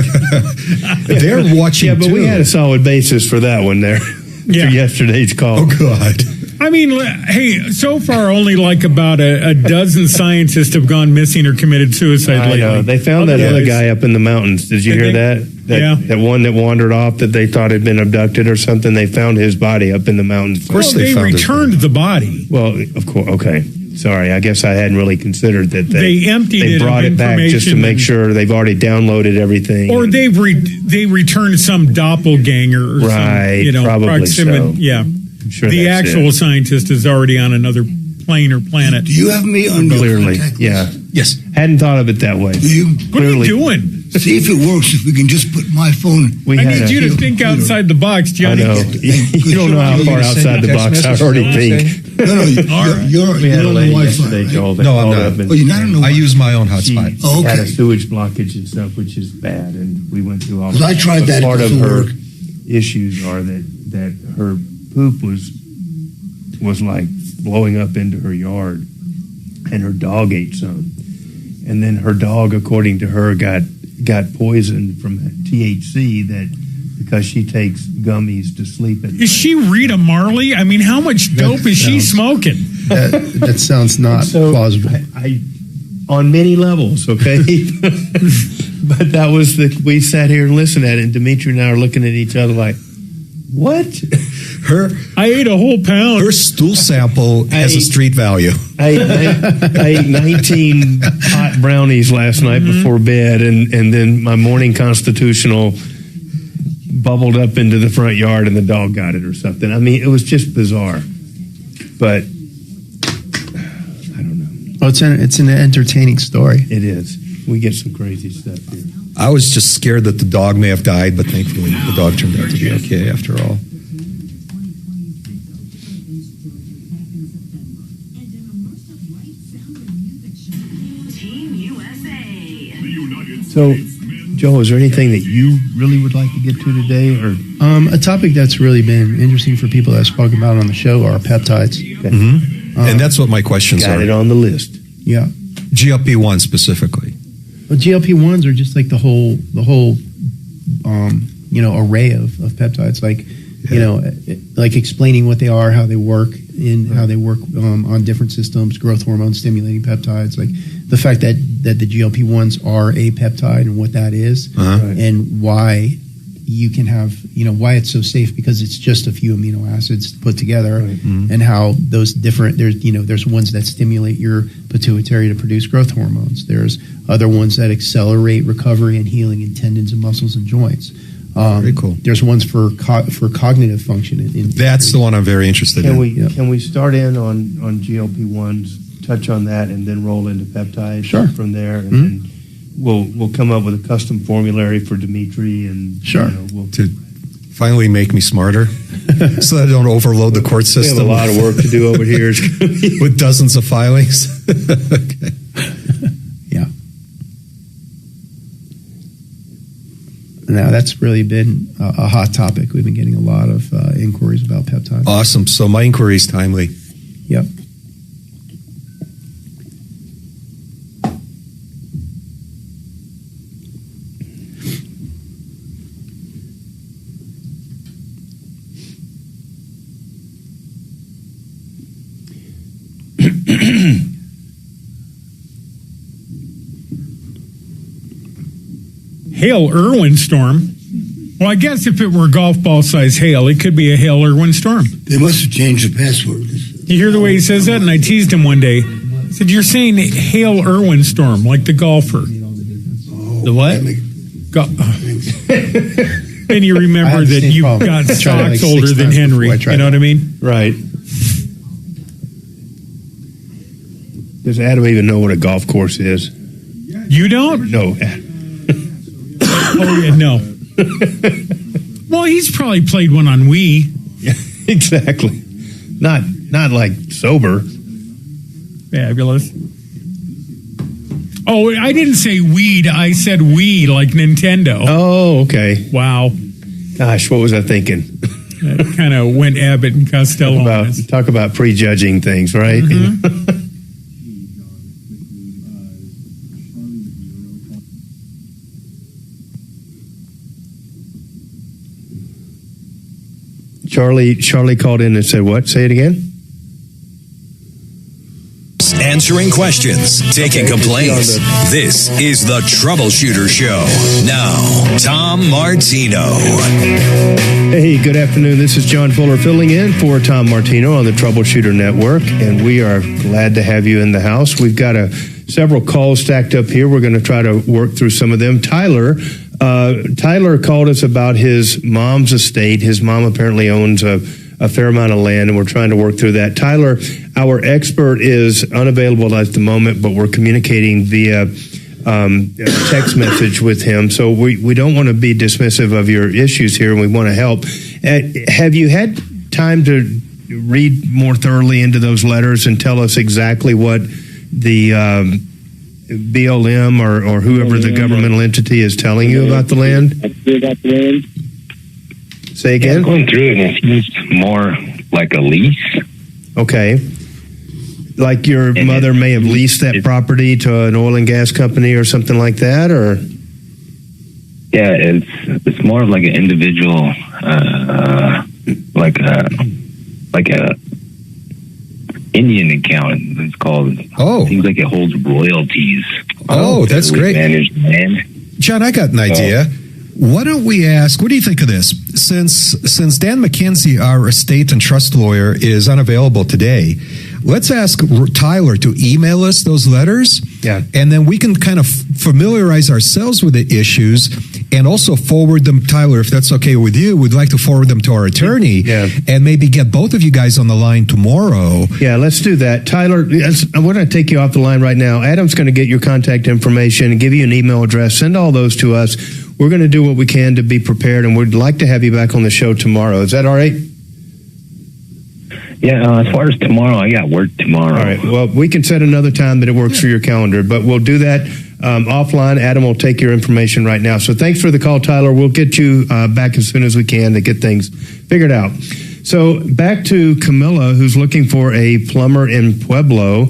[SPEAKER 1] They're watching
[SPEAKER 2] Yeah, but
[SPEAKER 1] too.
[SPEAKER 2] we had a solid basis for that one there.
[SPEAKER 6] Yeah.
[SPEAKER 2] For yesterday's call.
[SPEAKER 1] Oh, God.
[SPEAKER 6] I mean, hey, so far only like about a dozen scientists have gone missing or committed suicide
[SPEAKER 2] I
[SPEAKER 6] lately.
[SPEAKER 2] know. They found that other guy up in the mountains. Did you hear that?
[SPEAKER 6] Yeah.
[SPEAKER 2] That one that wandered off that they thought had been abducted or something. They found his body up in the mountains.
[SPEAKER 1] Of course
[SPEAKER 6] Well, they
[SPEAKER 1] found
[SPEAKER 6] returned the body.
[SPEAKER 2] Well, of course. Okay. Sorry. I guess I hadn't really considered that.
[SPEAKER 6] They emptied
[SPEAKER 2] They
[SPEAKER 6] it of
[SPEAKER 2] brought it back just to
[SPEAKER 6] information
[SPEAKER 2] make
[SPEAKER 6] and-
[SPEAKER 2] sure they've already downloaded everything.
[SPEAKER 6] Or they returned some doppelganger or
[SPEAKER 2] Right,
[SPEAKER 6] some,
[SPEAKER 2] probably
[SPEAKER 6] proximity.
[SPEAKER 2] so.
[SPEAKER 6] Yeah.
[SPEAKER 2] I'm sure
[SPEAKER 6] The
[SPEAKER 2] that's
[SPEAKER 6] actual
[SPEAKER 2] it.
[SPEAKER 6] scientist is already on another plane or planet.
[SPEAKER 4] Do you have me on your
[SPEAKER 2] Clearly.
[SPEAKER 4] contact list?
[SPEAKER 2] Yeah.
[SPEAKER 1] Yes.
[SPEAKER 2] Hadn't thought of it that way.
[SPEAKER 4] Do you?
[SPEAKER 6] What are you
[SPEAKER 2] Clearly.
[SPEAKER 6] doing?
[SPEAKER 4] See if it works, if we can just put my phone.
[SPEAKER 2] We
[SPEAKER 6] I
[SPEAKER 2] had
[SPEAKER 6] need
[SPEAKER 2] a-
[SPEAKER 6] you to think outside the box,
[SPEAKER 2] I
[SPEAKER 6] Johnny.
[SPEAKER 2] know. You don't know how far outside the box I already think.
[SPEAKER 4] No,
[SPEAKER 6] All
[SPEAKER 4] you're
[SPEAKER 6] right.
[SPEAKER 4] you're
[SPEAKER 2] We had a
[SPEAKER 4] on the
[SPEAKER 2] lady
[SPEAKER 4] Wi-Fi,
[SPEAKER 2] yesterday,
[SPEAKER 4] right?
[SPEAKER 2] Joel, that
[SPEAKER 1] No, I'm
[SPEAKER 2] called
[SPEAKER 1] not.
[SPEAKER 2] up and-
[SPEAKER 4] Oh, you're not on the
[SPEAKER 1] I use my own
[SPEAKER 2] She
[SPEAKER 1] hotspot.
[SPEAKER 4] Oh,
[SPEAKER 2] had a
[SPEAKER 4] okay.
[SPEAKER 2] sewage blockage and stuff, which is bad, and we went through all.
[SPEAKER 4] 'Cause I tried
[SPEAKER 2] but
[SPEAKER 4] that, it
[SPEAKER 2] Part of
[SPEAKER 4] doesn't
[SPEAKER 2] her
[SPEAKER 4] work.
[SPEAKER 2] issues are that her poop was like blowing up into her yard, and her dog ate some, and then her dog, according to her, got poisoned from THC that because she takes gummies to sleep at night.
[SPEAKER 6] Is she Rita Marley? I mean, how much dope is she smoking?
[SPEAKER 3] That sounds not
[SPEAKER 2] So,
[SPEAKER 3] plausible.
[SPEAKER 2] I on many levels, okay. But that was we sat here and listened at it, and Dimitri and I are looking at each other like, what?
[SPEAKER 6] I ate a whole pound.
[SPEAKER 1] Her stool sample has a
[SPEAKER 2] I-
[SPEAKER 1] street value.
[SPEAKER 2] I ate 19 hot brownies last night before bed, and then my morning constitutional bubbled up into the front yard, and the dog got it or something. I mean, it was just bizarre. But I don't know.
[SPEAKER 3] Well, it's an entertaining story.
[SPEAKER 2] It is. We get some crazy stuff here.
[SPEAKER 1] I was just scared that the dog may have died, but thankfully the dog turned out to be okay after all.
[SPEAKER 2] So, Joe, is there anything that you really would like to get to today, or
[SPEAKER 3] A topic that's really been interesting for people that I've spoken about on the show are peptides.
[SPEAKER 1] And that's what my questions
[SPEAKER 2] got
[SPEAKER 1] are.
[SPEAKER 2] it on the list?
[SPEAKER 3] Yeah.
[SPEAKER 1] GLP-1 specifically.
[SPEAKER 3] Well, GLP-1s are just like the whole array of peptides, like, like explaining what they are, how they work, how they work on different systems, growth hormone stimulating peptides, like the fact that the GLP-1s are a peptide and what that is, and why you can have, why it's so safe, because it's just a few amino acids put together, and how those different, there's ones that stimulate your pituitary to produce growth hormones. There's other ones that accelerate recovery and healing in tendons and muscles and joints.
[SPEAKER 1] Very cool.
[SPEAKER 3] There's ones for cognitive function.
[SPEAKER 1] That's the one I'm very interested in.
[SPEAKER 2] Can we start in on GLP-1s, touch on that, and then roll into peptides from there, and then we'll come up with a custom formulary for Dimitri, and
[SPEAKER 1] to finally make me smarter, so that I don't overload the court
[SPEAKER 2] we
[SPEAKER 1] system.
[SPEAKER 2] have a lot of work to do over here
[SPEAKER 1] with dozens of filings. Okay.
[SPEAKER 3] Yeah. Now that's really been a hot topic. We've been getting a lot of inquiries about peptides.
[SPEAKER 1] Awesome. So my inquiry is timely.
[SPEAKER 3] Yep.
[SPEAKER 6] Hail Irwin storm. Well, I guess if it were golf ball size hail, it could be a Hail Irwin storm.
[SPEAKER 4] They must have changed the password.
[SPEAKER 6] You hear the way he says that? And I teased him one day. I said, "You're saying Hail Irwin storm, like the golfer."
[SPEAKER 2] The what?
[SPEAKER 6] And you remember that you've
[SPEAKER 3] problem.
[SPEAKER 6] got
[SPEAKER 3] I tried it
[SPEAKER 6] socks
[SPEAKER 3] like 6
[SPEAKER 6] older than
[SPEAKER 3] times
[SPEAKER 6] Henry.
[SPEAKER 3] before I tried
[SPEAKER 6] You know
[SPEAKER 3] it.
[SPEAKER 6] what I mean?
[SPEAKER 2] Right. Does Adam even know what a golf course is?
[SPEAKER 6] You don't?
[SPEAKER 2] No.
[SPEAKER 6] Oh, yeah, no. Well, he's probably played one on Wii.
[SPEAKER 2] Yeah, exactly. Not like sober.
[SPEAKER 6] Fabulous. Oh, I didn't say weed. I said Wii, like Nintendo.
[SPEAKER 2] Oh, okay.
[SPEAKER 6] Wow.
[SPEAKER 2] Gosh, what was I thinking?
[SPEAKER 6] That kind of went Abbott and Costello on us.
[SPEAKER 2] Talk about prejudging things, right? Charlie called in and said what? Say it again.
[SPEAKER 5] Answering questions, taking complaints. This is the Troubleshooter Show. Now, Tom Martino.
[SPEAKER 2] Hey, good afternoon. This is John Fuller filling in for Tom Martino on the Troubleshooter Network, and we are glad to have you in the house. We've got several calls stacked up here. We're going to try to work through some of them. Tyler called us about his mom's estate. His mom apparently owns a fair amount of land, and we're trying to work through that. Tyler, our expert, is unavailable at the moment, but we're communicating via text message with him. So we don't want to be dismissive of your issues here, and we want to help. Have you had time to read more thoroughly into those letters and tell us exactly what the BLM or whoever the governmental entity is telling you about the land? Say again?
[SPEAKER 8] Yeah, going through it, it seems more like a lease.
[SPEAKER 2] Okay. Like your mother may have leased that property to an oil and gas company or something like that, or?
[SPEAKER 8] Yeah, it's more of like an individual, like a Indian account. It's called.
[SPEAKER 1] Oh,
[SPEAKER 8] seems like it holds royalties.
[SPEAKER 1] Oh, that's great.
[SPEAKER 8] Managed land.
[SPEAKER 1] John, I got an idea. Why don't we ask, what do you think of this? Since Dan McKenzie, our estate and trust lawyer, is unavailable today, let's ask Tyler to email us those letters.
[SPEAKER 2] Yeah.
[SPEAKER 1] And then we can kind of familiarize ourselves with the issues and also forward them, Tyler, if that's okay with you. We'd like to forward them to our attorney and maybe get both of you guys on the line tomorrow.
[SPEAKER 2] Yeah, let's do that. Tyler, I want to take you off the line right now. Adam's going to get your contact information and give you an email address. Send all those to us. We're going to do what we can to be prepared, and we'd like to have you back on the show tomorrow. Is that all right?
[SPEAKER 8] Yeah, as far as tomorrow, I got work tomorrow.
[SPEAKER 2] All right. Well, we can set another time that it works for your calendar, but we'll do that offline. Adam will take your information right now. So thanks for the call, Tyler. We'll get you back as soon as we can to get things figured out. So back to Camilla, who's looking for a plumber in Pueblo.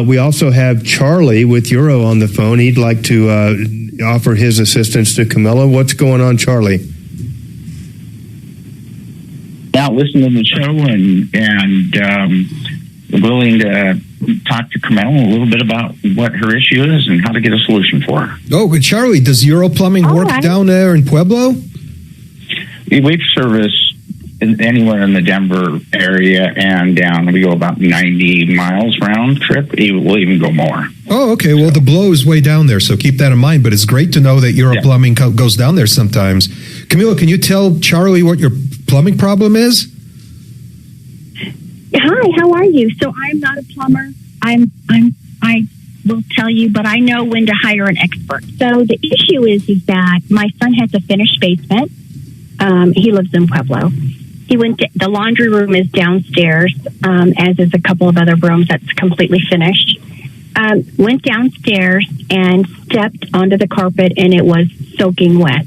[SPEAKER 2] We also have Charlie with Euro on the phone. He'd like to offer his assistance to Camilla. What's going on, Charlie?
[SPEAKER 10] Now listening to the show and willing to talk to Camilla a little bit about what her issue is and how to get a solution for her.
[SPEAKER 1] Oh, but Charlie, does Euro Plumbing work down there in Pueblo?
[SPEAKER 10] We've serviced anywhere in the Denver area and down. We go about 90 miles round trip. We'll even go more.
[SPEAKER 1] Oh, okay. Well, the blow is way down there, so keep that in mind. But it's great to know that Euro Plumbing goes down there sometimes. Camila, can you tell Charlie what your plumbing problem is?
[SPEAKER 9] Hi, how are you? So I'm not a plumber. I will tell you, but I know when to hire an expert. So the issue is that my son has a finished basement. He lives in Pueblo. He went to, the laundry room is downstairs, as is a couple of other rooms that's completely finished. Went downstairs and stepped onto the carpet, and it was soaking wet.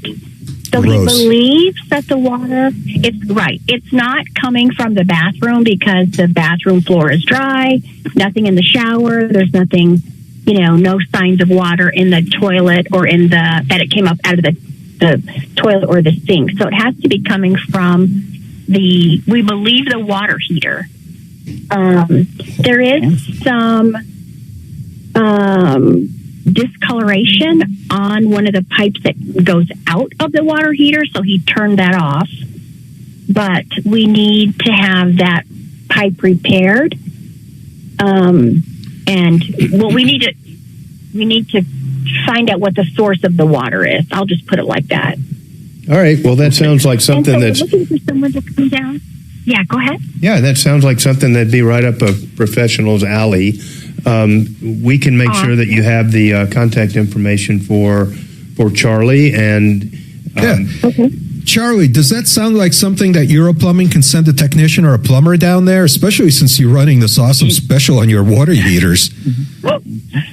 [SPEAKER 9] So
[SPEAKER 1] Gross.
[SPEAKER 9] He believes that the water, it's not coming from the bathroom because the bathroom floor is dry, nothing in the shower, there's nothing, no signs of water in the toilet or that it came up out of the toilet or the sink. So it has to be coming from we believe, the water heater. There is some discoloration on one of the pipes that goes out of the water heater, so he turned that off. But we need to have that pipe repaired. We need to find out what the source of the water is. I'll just put it like that.
[SPEAKER 2] All right. Well, that sounds like something
[SPEAKER 9] we're
[SPEAKER 2] that's
[SPEAKER 9] looking for someone to come down. Yeah, go ahead.
[SPEAKER 2] Yeah, that sounds like something that'd be right up a professional's alley. We can make sure that you have the contact information for Charlie and
[SPEAKER 9] Okay.
[SPEAKER 1] Charlie, does that sound like something that Euro Plumbing can send a technician or a plumber down there, especially since you're running this awesome special on your water heaters?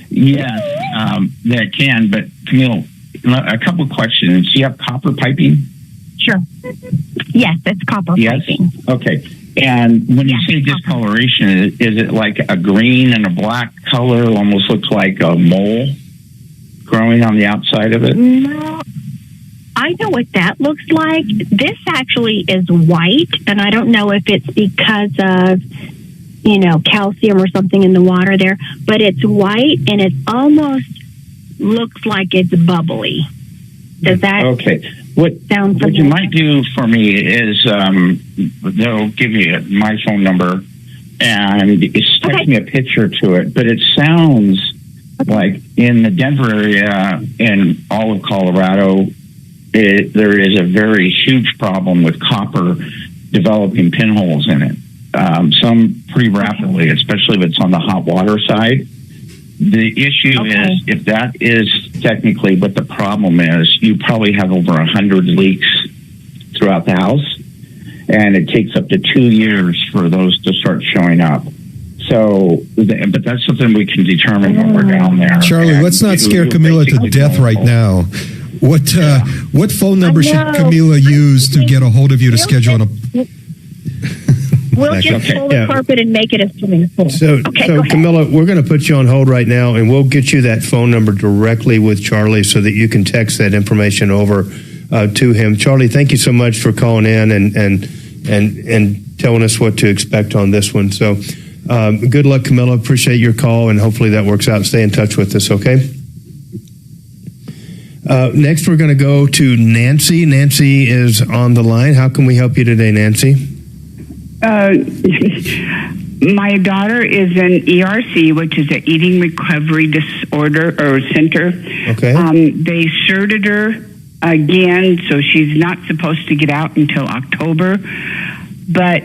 [SPEAKER 10] Yes, that can. But Camille, a couple of questions. Do you have copper piping?
[SPEAKER 9] Sure. Yes, it's copper
[SPEAKER 10] Yes.
[SPEAKER 9] piping.
[SPEAKER 10] Okay. And when you
[SPEAKER 9] Yes,
[SPEAKER 10] say discoloration, is it like a green and a black color? Almost looks like a mole growing on the outside of it.
[SPEAKER 9] No, I know what that looks like. This actually is white, and I don't know if it's because of, calcium or something in the water there, but it's white and it almost looks like it's bubbly. Does that
[SPEAKER 10] Okay. What
[SPEAKER 9] sound
[SPEAKER 10] you
[SPEAKER 9] familiar?
[SPEAKER 10] might do for me is they'll give you my phone number and text
[SPEAKER 9] Okay.
[SPEAKER 10] me a picture to it. But it sounds like in the Denver area and all of Colorado, there is a very huge problem with copper developing pinholes in it. Some pretty rapidly, especially if it's on the hot water side. The issue is, if that is technically what the problem is, you probably have over 100 leaks throughout the house, and it takes up to 2 years for those to start showing up. So, but that's something we can determine when we're down there.
[SPEAKER 1] Charlie,
[SPEAKER 10] And
[SPEAKER 1] let's not scare
[SPEAKER 10] you
[SPEAKER 1] Camila to
[SPEAKER 10] basically
[SPEAKER 1] death
[SPEAKER 10] don't
[SPEAKER 1] right
[SPEAKER 10] know.
[SPEAKER 1] now. What phone number should Camila use to get a hold of you to schedule an
[SPEAKER 9] We'll just
[SPEAKER 10] Okay.
[SPEAKER 9] pull the carpet and make it a swimming pool.
[SPEAKER 2] So
[SPEAKER 9] go ahead.
[SPEAKER 2] Camilla, we're going to put you on hold right now, and we'll get you that phone number directly with Charlie so that you can text that information over to him. Charlie, thank you so much for calling in and telling us what to expect on this one. So good luck, Camilla. Appreciate your call, and hopefully that works out. Stay in touch with us, okay? Next, we're going to go to Nancy. Nancy is on the line. How can we help you today, Nancy?
[SPEAKER 11] My daughter is in ERC, which is an eating recovery disorder or center.
[SPEAKER 2] Okay.
[SPEAKER 11] They shirted her again, so she's not supposed to get out until October. But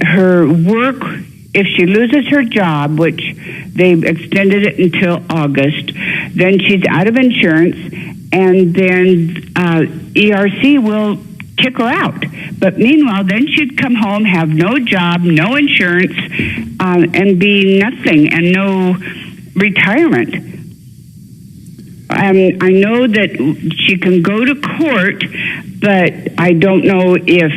[SPEAKER 11] her work, if she loses her job, which they've extended it until August, then she's out of insurance, and then ERC will kick her out. But meanwhile, then she'd come home, have no job, no insurance, and be nothing, and no retirement. I know that she can go to court, but I don't know if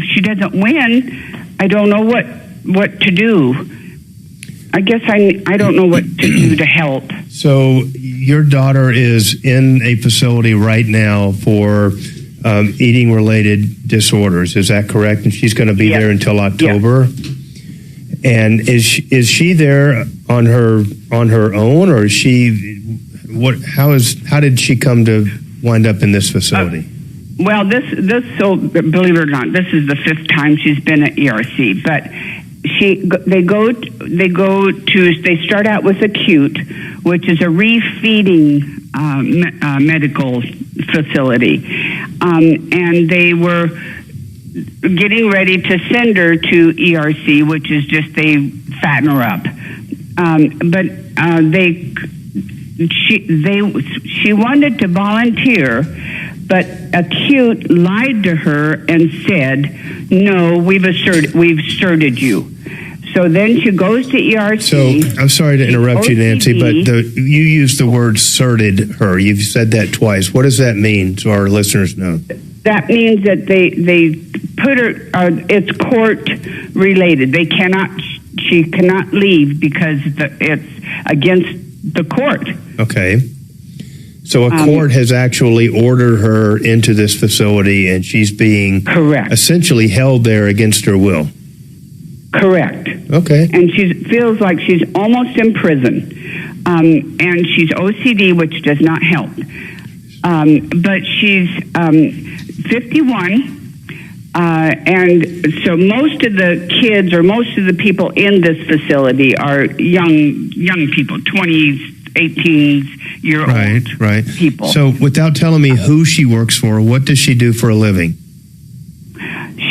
[SPEAKER 11] she doesn't win, I don't know what to do. I guess I don't know what to do to help.
[SPEAKER 2] So your daughter is in a facility right now for eating-related disorders. Is that correct? And she's going to be there until October. And is she there on her own, or is she? How did she come to wind up in this facility?
[SPEAKER 11] Well, so believe it or not, this is the 5th time she's been at ERC. But they start out with acute, which is a refeeding medical facility, and they were getting ready to send her to ERC, which is just they fatten her up. But she wanted to volunteer, but acute lied to her and said, "No, we've asserted you." So then she goes to ERC.
[SPEAKER 2] So I'm sorry to interrupt you, Nancy, but you used the word "certed" her. You've said that twice. What does that mean, so our listeners know?
[SPEAKER 11] That means that they put her. It's court related. She cannot leave because it's against the court.
[SPEAKER 2] Okay. So a court has actually ordered her into this facility, and she's being essentially held there against her will.
[SPEAKER 11] Correct.
[SPEAKER 2] Okay.
[SPEAKER 11] And she feels like she's almost in prison. And she's OCD, which does not help. But she's 51. And so most of the kids or most of the people in this facility are young people, 20s, 18-year-old
[SPEAKER 2] right.
[SPEAKER 11] people.
[SPEAKER 2] So without telling me who she works for, what does she do for a living?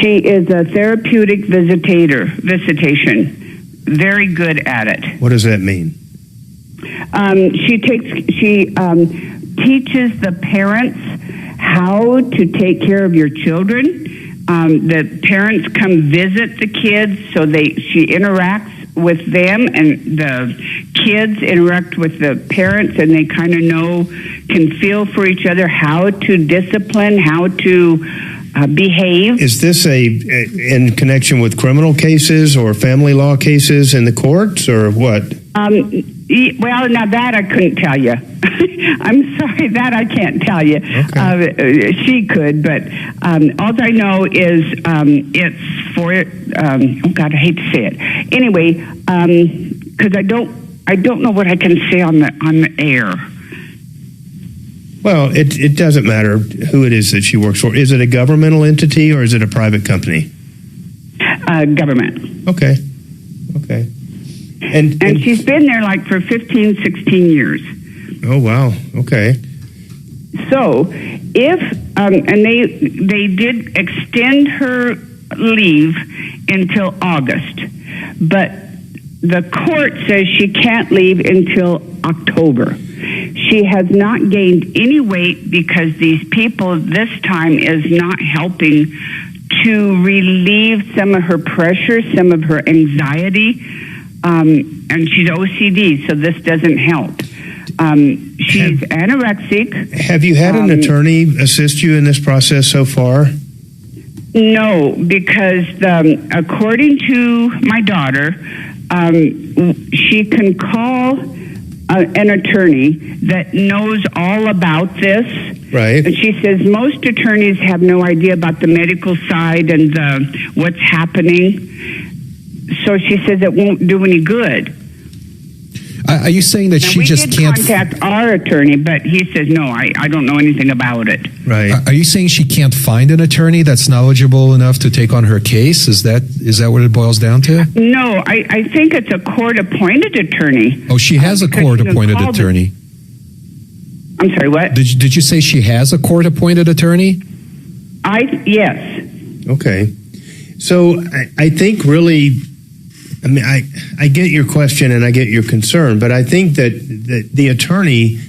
[SPEAKER 11] She is a therapeutic visitation. Very good at it.
[SPEAKER 2] What does that mean?
[SPEAKER 11] She teaches the parents how to take care of your children. The parents come visit the kids, so she interacts with them, and the kids interact with the parents, and they kind of can feel for each other how to discipline, how to behave.
[SPEAKER 2] Is this in connection with criminal cases or family law cases in the courts, or what?
[SPEAKER 11] Well, now that I couldn't tell you. I'm sorry, that I can't tell you. Okay. She could, but all I know is it's for oh God, I hate to say it. Anyway, because I don't know what I can say on the air.
[SPEAKER 2] Well, it doesn't matter who it is that she works for. Is it a governmental entity or is it a private company?
[SPEAKER 11] Government.
[SPEAKER 2] Okay. And
[SPEAKER 11] she's been there like for 15, 16 years.
[SPEAKER 2] Oh, wow. Okay.
[SPEAKER 11] So if, and they did extend her leave until August, but the court says she can't leave until October. She has not gained any weight because these people this time is not helping to relieve some of her pressure, some of her anxiety, and she's OCD, so this doesn't help. She's anorexic.
[SPEAKER 2] Have you had an attorney assist you in this process so far?
[SPEAKER 11] No, because according to my daughter, she can call an attorney that knows all about this.
[SPEAKER 2] Right.
[SPEAKER 11] And she says most attorneys have no idea about the medical side and what's happening. So she says it won't do any good.
[SPEAKER 1] Are you saying that she just can't...
[SPEAKER 11] We did contact our attorney, but he says, no, I don't know anything about it.
[SPEAKER 2] Right.
[SPEAKER 1] Are you saying she can't find an attorney that's knowledgeable enough to take on her case? Is that what it boils down to?
[SPEAKER 11] No, I think it's a court-appointed attorney.
[SPEAKER 1] Oh, she has a court-appointed attorney.
[SPEAKER 11] I'm sorry, what?
[SPEAKER 1] Did you say she has a court-appointed attorney?
[SPEAKER 11] Yes.
[SPEAKER 2] Okay. So I think really... I mean, I get your question and I get your concern, but I think that the attorney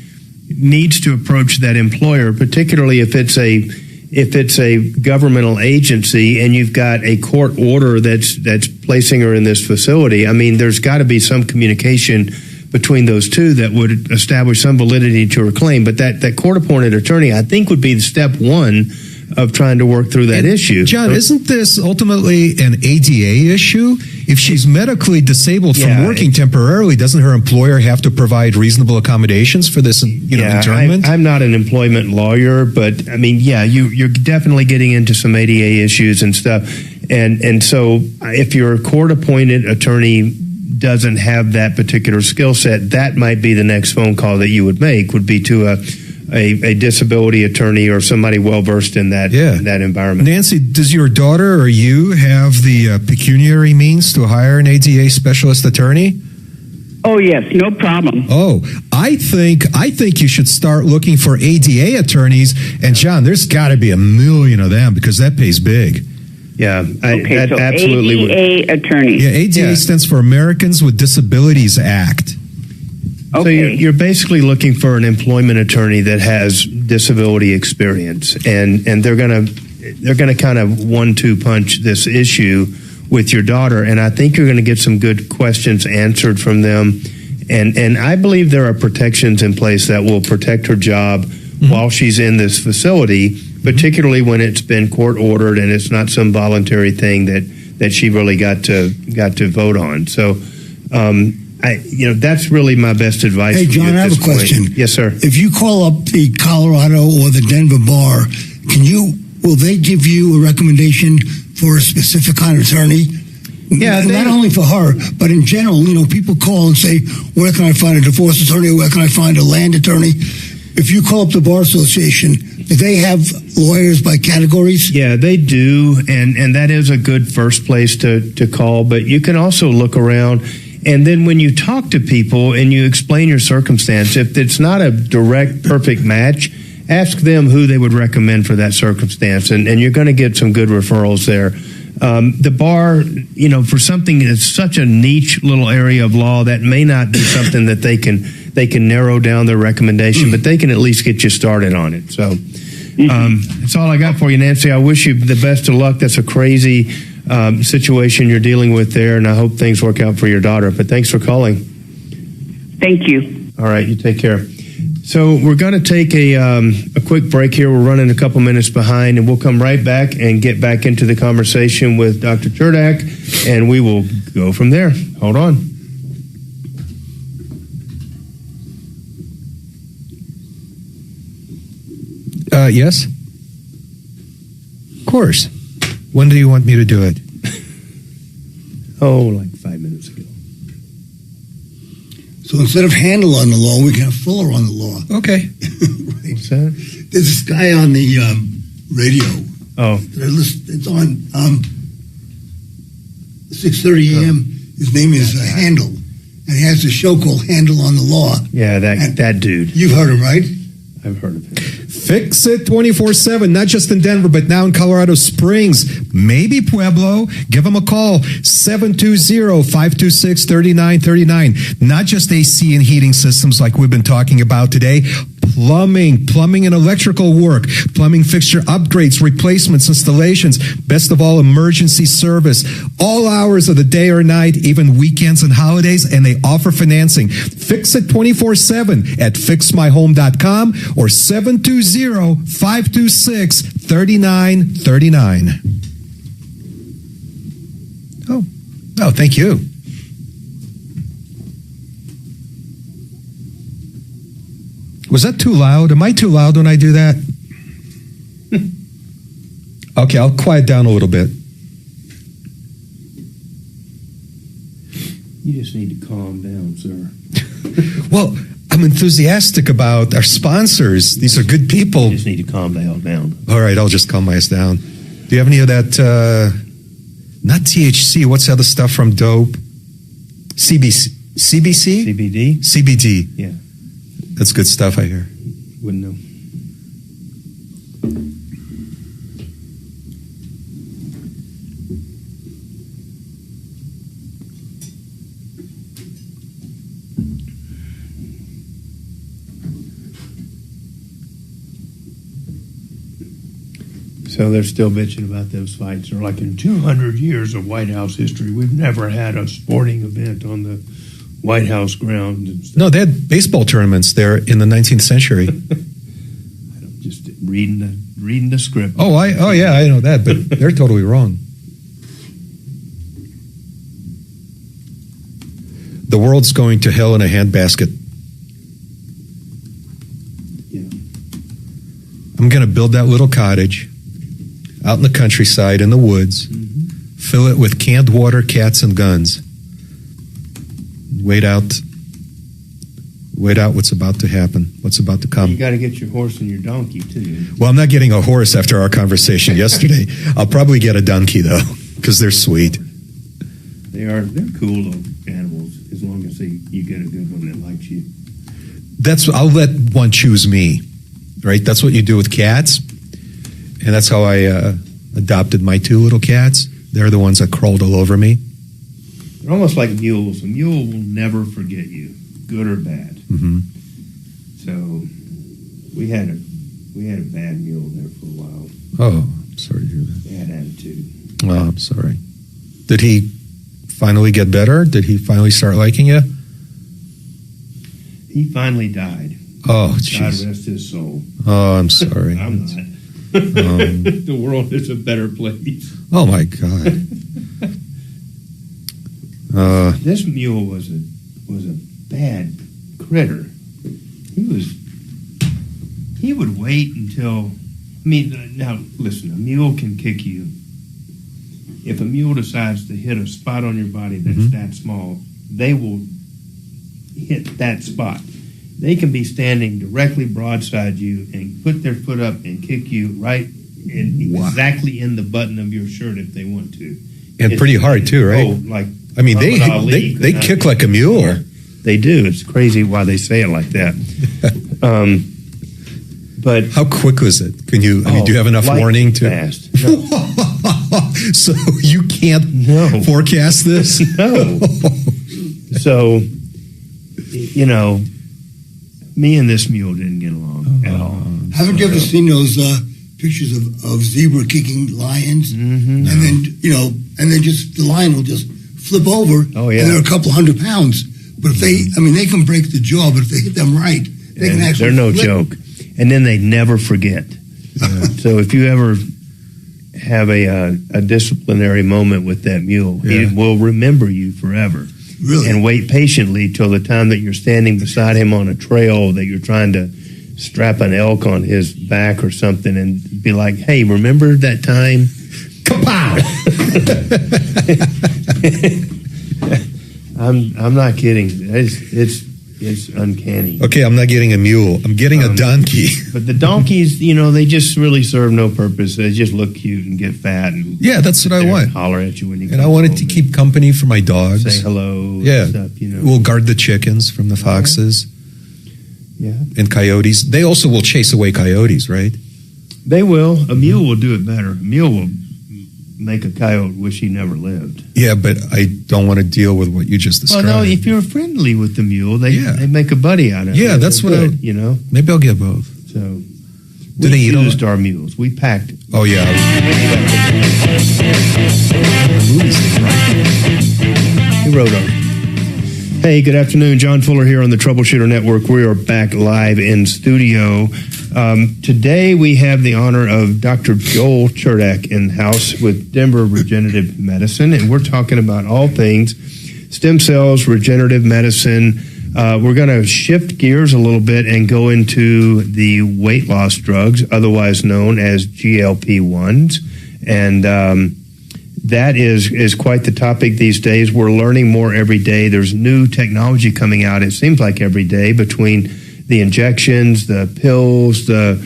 [SPEAKER 2] needs to approach that employer, particularly if it's a governmental agency and you've got a court order that's placing her in this facility. I mean, there's got to be some communication between those two that would establish some validity to her claim. But that court-appointed attorney, I think, would be step one of trying to work through that issue.
[SPEAKER 1] John, isn't this ultimately an ADA issue? If she's medically disabled from working temporarily, doesn't her employer have to provide reasonable accommodations for this internment?
[SPEAKER 2] I'm not an employment lawyer, but I mean, you're definitely getting into some ADA issues and stuff. And so if your court-appointed attorney doesn't have that particular skill set, that might be the next phone call that you would make, would be to a disability attorney or somebody well-versed in that environment.
[SPEAKER 1] Nancy, does your daughter or you have the pecuniary means to hire an ADA specialist attorney?
[SPEAKER 11] Oh, yes, no problem.
[SPEAKER 1] Oh, I think you should start looking for ADA attorneys. And, John, there's got to be 1 million of them because that pays big.
[SPEAKER 2] Yeah,
[SPEAKER 11] okay, so
[SPEAKER 2] absolutely
[SPEAKER 11] ADA attorneys.
[SPEAKER 1] Yeah, ADA stands for Americans with Disabilities Act.
[SPEAKER 2] Okay. So you're basically looking for an employment attorney that has disability experience, and they're gonna kind of 1-2 punch this issue with your daughter, and I think you're going to get some good questions answered from them, and I believe there are protections in place that will protect her job while she's in this facility, particularly when it's been court ordered and it's not some voluntary thing that she really got to vote on. So. That's really my best advice.
[SPEAKER 4] Hey, John, I have a question.
[SPEAKER 2] Yes, sir.
[SPEAKER 4] If you call up the Colorado or the Denver bar, will they give you a recommendation for a specific kind of attorney?
[SPEAKER 2] Yeah,
[SPEAKER 4] not only for her, but in general, people call and say, where can I find a divorce attorney or where can I find a land attorney? If you call up the Bar Association, do they have lawyers by categories?
[SPEAKER 2] Yeah, they do, and that is a good first place to call, but you can also look around. And then when you talk to people and you explain your circumstance, if it's not a direct, perfect match, ask them who they would recommend for that circumstance, and you're going to get some good referrals there. The bar, for something that's such a niche little area of law, that may not be something that they can narrow down their recommendation, but they can at least get you started on it. So that's all I got for you, Nancy. I wish you the best of luck. That's a crazy situation you're dealing with there, and I hope things work out for your daughter. But thanks for calling.
[SPEAKER 11] Thank you.
[SPEAKER 2] All right, you take care. So we're going to take a quick break here. We're running a couple minutes behind, and we'll come right back and get back into the conversation with Dr. Cherdak, and we will go from there. Hold on.
[SPEAKER 1] Yes? Of course. When do you want me to do it?
[SPEAKER 2] Oh, like 5 minutes ago.
[SPEAKER 4] So instead of Handel on the law, we can have Fuller on the law.
[SPEAKER 1] Okay.
[SPEAKER 4] Right.
[SPEAKER 2] What's that?
[SPEAKER 4] There's this guy on the radio.
[SPEAKER 2] Oh.
[SPEAKER 4] It's on 6:30 a.m. His name is Handel, and he has a show called Handel on the Law.
[SPEAKER 2] Yeah, that dude.
[SPEAKER 4] You've heard him, right?
[SPEAKER 2] I've heard of him.
[SPEAKER 1] Fix it 24/7, not just in Denver, but now in Colorado Springs, maybe Pueblo. Give them a call, 720-526-3939. Not just AC and heating systems like we've been talking about today. Plumbing and electrical work, plumbing fixture upgrades, replacements, installations, best of all, emergency service, all hours of the day or night, even weekends and holidays, and they offer financing. Fix it 24/7 at fixmyhome.com or 720-526-3939. Oh, thank you. Was that too loud? Am I too loud when I do that? Okay, I'll quiet down a little bit.
[SPEAKER 2] You just need to calm down, sir.
[SPEAKER 1] Well, I'm enthusiastic about our sponsors. These are good people.
[SPEAKER 2] You just need to calm down.
[SPEAKER 1] All right, I'll just calm myself down. Do you have any of that, not THC, what's the other stuff from dope? CBC?
[SPEAKER 2] CBD?
[SPEAKER 1] CBD.
[SPEAKER 2] Yeah.
[SPEAKER 1] That's good stuff, I hear.
[SPEAKER 2] Wouldn't know. So they're still bitching about those fights. They're like, in 200 years of White House history, we've never had a sporting event on the White House grounds and stuff.
[SPEAKER 1] No, they had baseball tournaments there in the 19th century.
[SPEAKER 2] I'm just reading the script.
[SPEAKER 1] Oh yeah, I know that, but they're totally wrong. The world's going to hell in a handbasket.
[SPEAKER 2] Yeah.
[SPEAKER 1] I'm going to build that little cottage out in the countryside in the woods, fill it with canned water, cats, and guns. Wait out what's about to happen, what's about to come.
[SPEAKER 2] You got to get your horse and your donkey, too.
[SPEAKER 1] Well, I'm not getting a horse after our conversation yesterday. I'll probably get a donkey, though, because they're sweet.
[SPEAKER 2] They're cool little animals, as long as you get a good one that likes you.
[SPEAKER 1] I'll let one choose me, right? That's what you do with cats. And that's how I adopted my two little cats. They're the ones that crawled all over me.
[SPEAKER 2] They're almost like mules. A mule will never forget you, good or bad.
[SPEAKER 1] Mm-hmm.
[SPEAKER 2] So we had a bad mule there for a while.
[SPEAKER 1] Oh, I'm sorry to hear that.
[SPEAKER 2] Bad attitude.
[SPEAKER 1] Oh, I'm sorry. Did he finally get better? Did he finally start liking you?
[SPEAKER 2] He finally died.
[SPEAKER 1] Oh,
[SPEAKER 2] God
[SPEAKER 1] jeez.
[SPEAKER 2] rest his soul.
[SPEAKER 1] Oh, I'm sorry.
[SPEAKER 2] I'm not. The world is a better place.
[SPEAKER 1] Oh, my God.
[SPEAKER 2] This mule was a bad critter. He would wait until. Now listen. A mule can kick you. If a mule decides to hit a spot on your body that's that small, they will hit that spot. They can be standing directly broadside you and put their foot up and kick you right exactly in the button of your shirt if they want to.
[SPEAKER 1] And pretty hard too, right?
[SPEAKER 2] Oh, like
[SPEAKER 1] I mean, they kick like a mule.
[SPEAKER 2] They do. It's crazy why they say it like that. But
[SPEAKER 1] how quick was it? Can you? I mean, do you have enough warning to?
[SPEAKER 2] Fast. No.
[SPEAKER 1] So you can't forecast this?
[SPEAKER 2] No. So, me and this mule didn't get along at all.
[SPEAKER 4] Haven't you ever seen those pictures of zebra kicking lions,
[SPEAKER 2] Mm-hmm.
[SPEAKER 4] and then and then just the lion will just flip over.
[SPEAKER 2] Oh, yeah.
[SPEAKER 4] And they're a couple 100 pounds. But if they can break the jaw, but if they hit them right, they can actually.
[SPEAKER 2] They're no
[SPEAKER 4] flip.
[SPEAKER 2] joke, and then they never forget. So if you ever have a disciplinary moment with that mule, he will remember you forever.
[SPEAKER 4] Really?
[SPEAKER 2] And wait patiently till the time that you're standing beside him on a trail that you're trying to strap an elk on his back or something, and be like, "Hey, remember that time?" Kapow! I'm not kidding. It's uncanny.
[SPEAKER 1] Okay, I'm not getting a mule. I'm getting a donkey.
[SPEAKER 2] But the donkeys, they just really serve no purpose. They just look cute and get fat. And
[SPEAKER 1] Yeah, that's what I want.
[SPEAKER 2] Holler at you when you come
[SPEAKER 1] And I wanted
[SPEAKER 2] home
[SPEAKER 1] to keep company for my dogs.
[SPEAKER 2] say hello.
[SPEAKER 1] Yeah,
[SPEAKER 2] And stuff,
[SPEAKER 1] we'll guard the chickens from the foxes
[SPEAKER 2] Yeah,
[SPEAKER 1] and coyotes. They also will chase away coyotes, right?
[SPEAKER 2] they will. A mule will do it better. A mule will make a coyote wish he never lived.
[SPEAKER 1] Yeah, but I don't want to deal with what you just described.
[SPEAKER 2] Well, no, if you're friendly with the mule, they make a buddy out of it.
[SPEAKER 1] Yeah, that's
[SPEAKER 2] They're
[SPEAKER 1] what
[SPEAKER 2] good,
[SPEAKER 1] Maybe I'll get both.
[SPEAKER 2] So
[SPEAKER 1] Do they eat all
[SPEAKER 2] used our mules. We packed.
[SPEAKER 1] Oh, yeah.
[SPEAKER 2] He rode on. Hey, good afternoon. John Fuller here on the Troubleshooter Network. We are back live in studio. Today we have the honor of Dr. Joel Cherdak in house with Denver Regenerative Medicine, and we're talking about all things stem cells, regenerative medicine. We're going to shift gears a little bit and go into the weight loss drugs, otherwise known as GLP-1s, and that is quite the topic these days. We're learning more every day. There's new technology coming out, it seems like every day, between the injections, the pills, the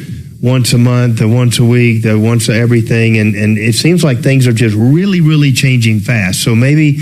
[SPEAKER 2] once a month, the once a week, the once everything, and it seems like things are just really, really changing fast. So maybe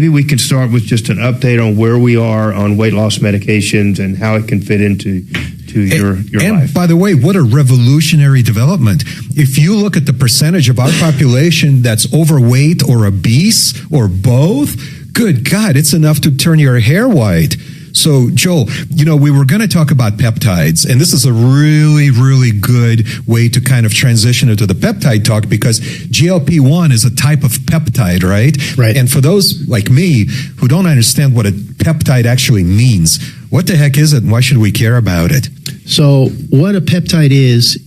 [SPEAKER 2] we can start with just an update on where we are on weight loss medications and how it can fit into your
[SPEAKER 1] and
[SPEAKER 2] life.
[SPEAKER 1] by the way, what a revolutionary development. If you look at the percentage of our population that's overweight or obese or both, good God, it's enough to turn your hair white. So, Joel, we were going to talk about peptides, and this is a really, really good way to kind of transition into the peptide talk, because GLP-1 is a type of peptide, right?
[SPEAKER 3] Right.
[SPEAKER 1] And for those like me who don't understand what a peptide actually means, what the heck is it, and why should we care about it?
[SPEAKER 3] So what a peptide is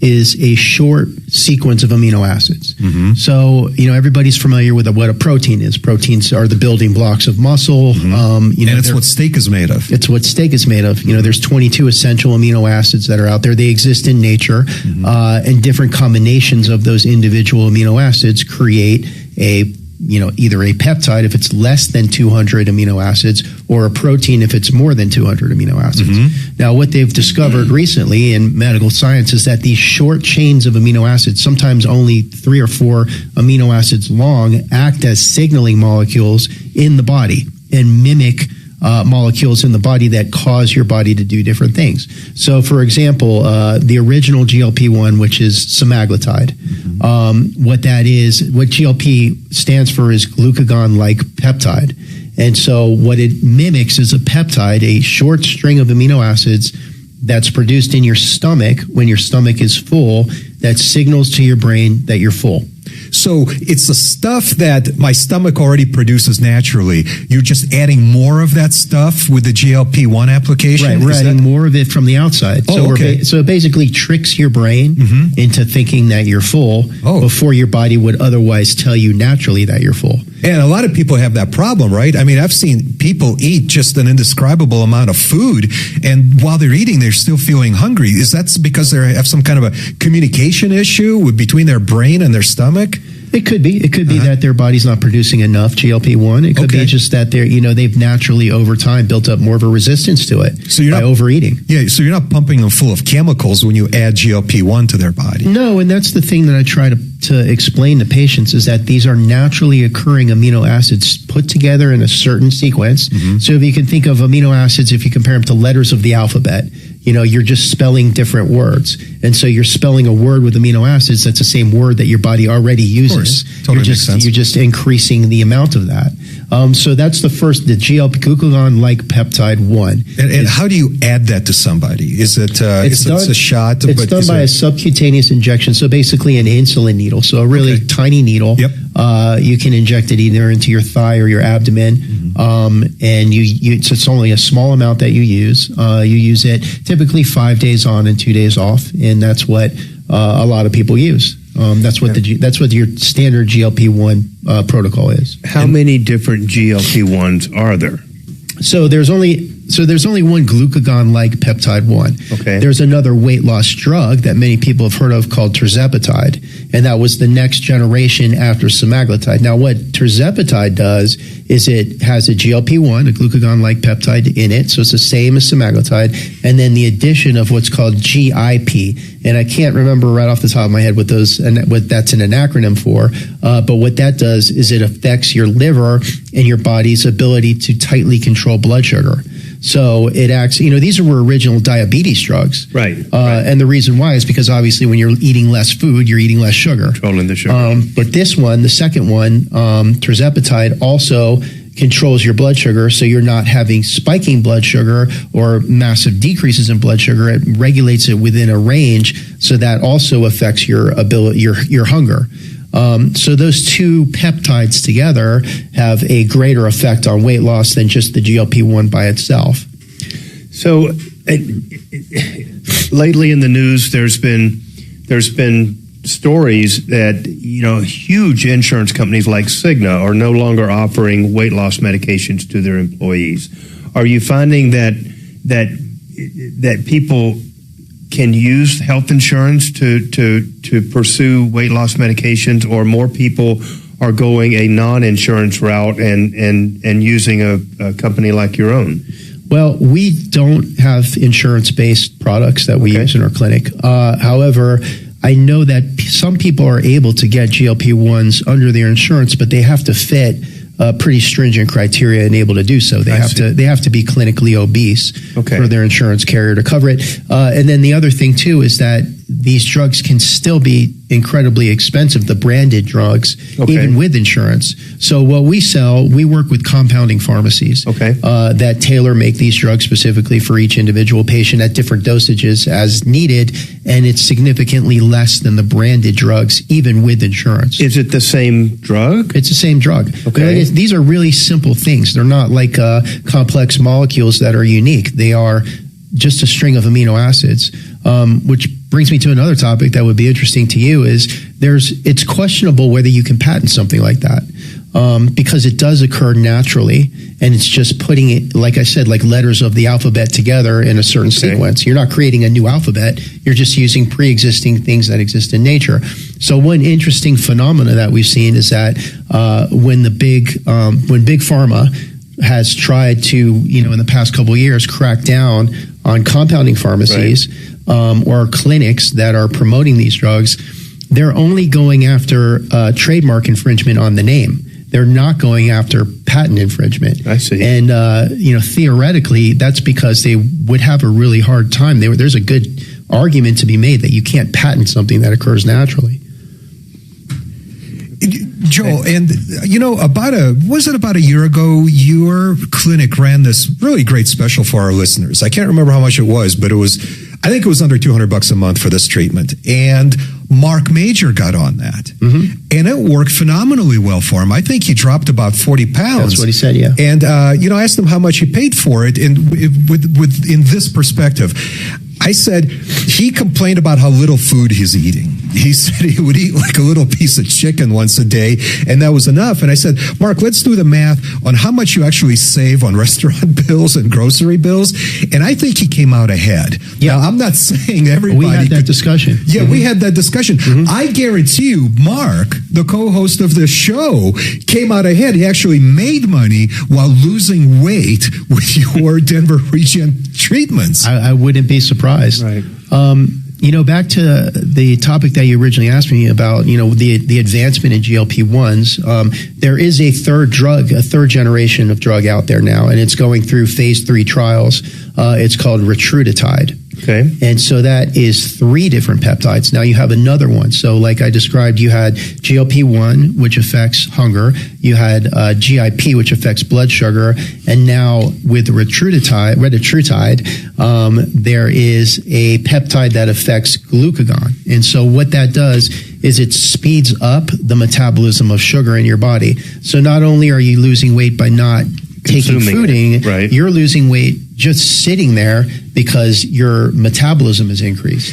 [SPEAKER 3] a short sequence of amino acids.
[SPEAKER 1] Mm-hmm.
[SPEAKER 3] So, everybody's familiar with what a protein is. Proteins are the building blocks of muscle.
[SPEAKER 1] Mm-hmm. And it's what steak is made of.
[SPEAKER 3] It's what steak is made of. There's 22 essential amino acids that are out there. They exist in nature, and different combinations of those individual amino acids create either a peptide if it's less than 200 amino acids, or a protein if it's more than 200 amino acids.
[SPEAKER 1] Mm-hmm.
[SPEAKER 3] Now, what they've discovered recently in medical science is that these short chains of amino acids, sometimes only 3 or 4 amino acids long, act as signaling molecules in the body and mimic molecules in the body that cause your body to do different things. So, for example, the original GLP-1, which is semaglutide, what GLP stands for is glucagon-like peptide. And so what it mimics is a peptide, a short string of amino acids that's produced in your stomach when your stomach is full, that signals to your brain that you're full.
[SPEAKER 1] So it's the stuff that my stomach already produces naturally. You're just adding more of that stuff with the GLP-1 application?
[SPEAKER 3] Right, we're adding more of it from the outside.
[SPEAKER 1] Oh, okay.
[SPEAKER 3] So it basically tricks your brain into thinking that you're full before your body would otherwise tell you naturally that you're full.
[SPEAKER 1] And a lot of people have that problem, right? I mean, I've seen people eat just an indescribable amount of food, and while they're eating, they're still feeling hungry. Is that because they have some kind of a communication issue between their brain and their stomach?
[SPEAKER 3] It could be. It could be that their body's not producing enough GLP-1. It could be just that they've naturally over time built up more of a resistance to it by overeating.
[SPEAKER 1] Yeah, so you're not pumping them full of chemicals when you add GLP-1 to their body.
[SPEAKER 3] No, and that's the thing that I try to explain to patients is that these are naturally occurring amino acids put together in a certain sequence. So if you can think of amino acids, if you compare them to letters of the alphabet, you're just spelling different words. And so you're spelling a word with amino acids that's the same word that your body already uses.
[SPEAKER 1] Totally makes sense.
[SPEAKER 3] You're just increasing the amount of that. So that's the GLP glucagon-like peptide 1.
[SPEAKER 1] And how do you add that to somebody? Is it it's a shot?
[SPEAKER 3] It's done by a subcutaneous injection, so basically an insulin needle, so a really tiny needle.
[SPEAKER 1] Yep.
[SPEAKER 3] You can inject it either into your thigh or your abdomen, and it's only a small amount that you use. You use it typically 5 days on and 2 days off, and that's what a lot of people use. That's what your standard GLP-1 protocol is.
[SPEAKER 2] How many different GLP-1s are there?
[SPEAKER 3] So there's only one glucagon-like peptide 1.
[SPEAKER 2] Okay.
[SPEAKER 3] There's another weight loss drug that many people have heard of called tirzepatide, and that was the next generation after semaglutide. Now, what tirzepatide does is it has a GLP-1, a glucagon-like peptide in it, so it's the same as semaglutide, and then the addition of what's called GIP, and I can't remember right off the top of my head what that's an acronym for, but what that does is it affects your liver and your body's ability to tightly control blood sugar. So it acts, these were original diabetes drugs.
[SPEAKER 2] Right.
[SPEAKER 3] And the reason why is because obviously when you're eating less food, you're eating less sugar.
[SPEAKER 2] Controlling the sugar.
[SPEAKER 3] But this one, the second one, tirzepatide, also controls your blood sugar, so you're not having spiking blood sugar or massive decreases in blood sugar. It regulates it within a range, so that also affects your ability, your hunger. So those two peptides together have a greater effect on weight loss than just the GLP-1 by itself.
[SPEAKER 2] So lately in the news, there's been stories that huge insurance companies like Cigna are no longer offering weight loss medications to their employees. Are you finding that people can use health insurance to pursue weight loss medications, or more people are going a non-insurance route and using a company like your own?
[SPEAKER 3] Well, we don't have insurance-based products that we use in our clinic. However, I know that some people are able to get GLP-1s under their insurance, but they have to fit pretty stringent criteria and able to do so. They have to be clinically obese for their insurance carrier to cover it. And then the other thing too is that these drugs can still be incredibly expensive, the branded drugs, even with insurance. So what we sell, we work with compounding pharmacies that tailor make these drugs specifically for each individual patient at different dosages as needed, and it's significantly less than the branded drugs, even with insurance.
[SPEAKER 2] Is it the same drug?
[SPEAKER 3] It's the same drug. Okay. These are really simple things. They're not like complex molecules that are unique. They are just a string of amino acids, which brings me to another topic that would be interesting to you is it's questionable whether you can patent something like that because it does occur naturally, and it's just putting it, like I said, like letters of the alphabet together in a certain sequence. You're not creating a new alphabet. You're just using pre-existing things that exist in nature. So one interesting phenomena that we've seen is that when Big Pharma has tried to, in the past couple of years, crack down on compounding pharmacies or clinics that are promoting these drugs, they're only going after trademark infringement on the name. They're not going after patent infringement.
[SPEAKER 2] I see.
[SPEAKER 3] And, theoretically, that's because they would have a really hard time. There's a good argument to be made that you can't patent something that occurs naturally.
[SPEAKER 1] Joel, and about a year ago, your clinic ran this really great special for our listeners. I can't remember how much it was, but I think it was under $200 a month for this treatment. And Marc Mager got on that, and it worked phenomenally well for him. I think he dropped about 40 pounds.
[SPEAKER 3] That's what he said, yeah.
[SPEAKER 1] And I asked him how much he paid for it, and in this perspective, I said he complained about how little food he's eating. He said he would eat like a little piece of chicken once a day, and that was enough. And I said, Mark, let's do the math on how much you actually save on restaurant bills and grocery bills. And I think he came out ahead. Yeah. Now, I'm not saying everybody.
[SPEAKER 3] We had that discussion.
[SPEAKER 1] Yeah, we had that discussion. I guarantee you, Mark, the co-host of the show, came out ahead. He actually made money while losing weight with your Denver Regen treatments.
[SPEAKER 3] I wouldn't be surprised.
[SPEAKER 2] Right.
[SPEAKER 3] Back to the topic that you originally asked me about, the advancement in GLP-1s, there is a third generation of drug out there now, and it's going through phase 3 trials. It's called retatrutide.
[SPEAKER 2] Okay.
[SPEAKER 3] And so that is 3 different peptides. Now you have another one. So like I described, you had GLP-1, which affects hunger. You had GIP, which affects blood sugar. And now with retatrutide, there is a peptide that affects glucagon. And so what that does is it speeds up the metabolism of sugar in your body. So not only are you losing weight by not taking fooding,
[SPEAKER 2] right,
[SPEAKER 3] you're losing weight just sitting there because your metabolism is increased.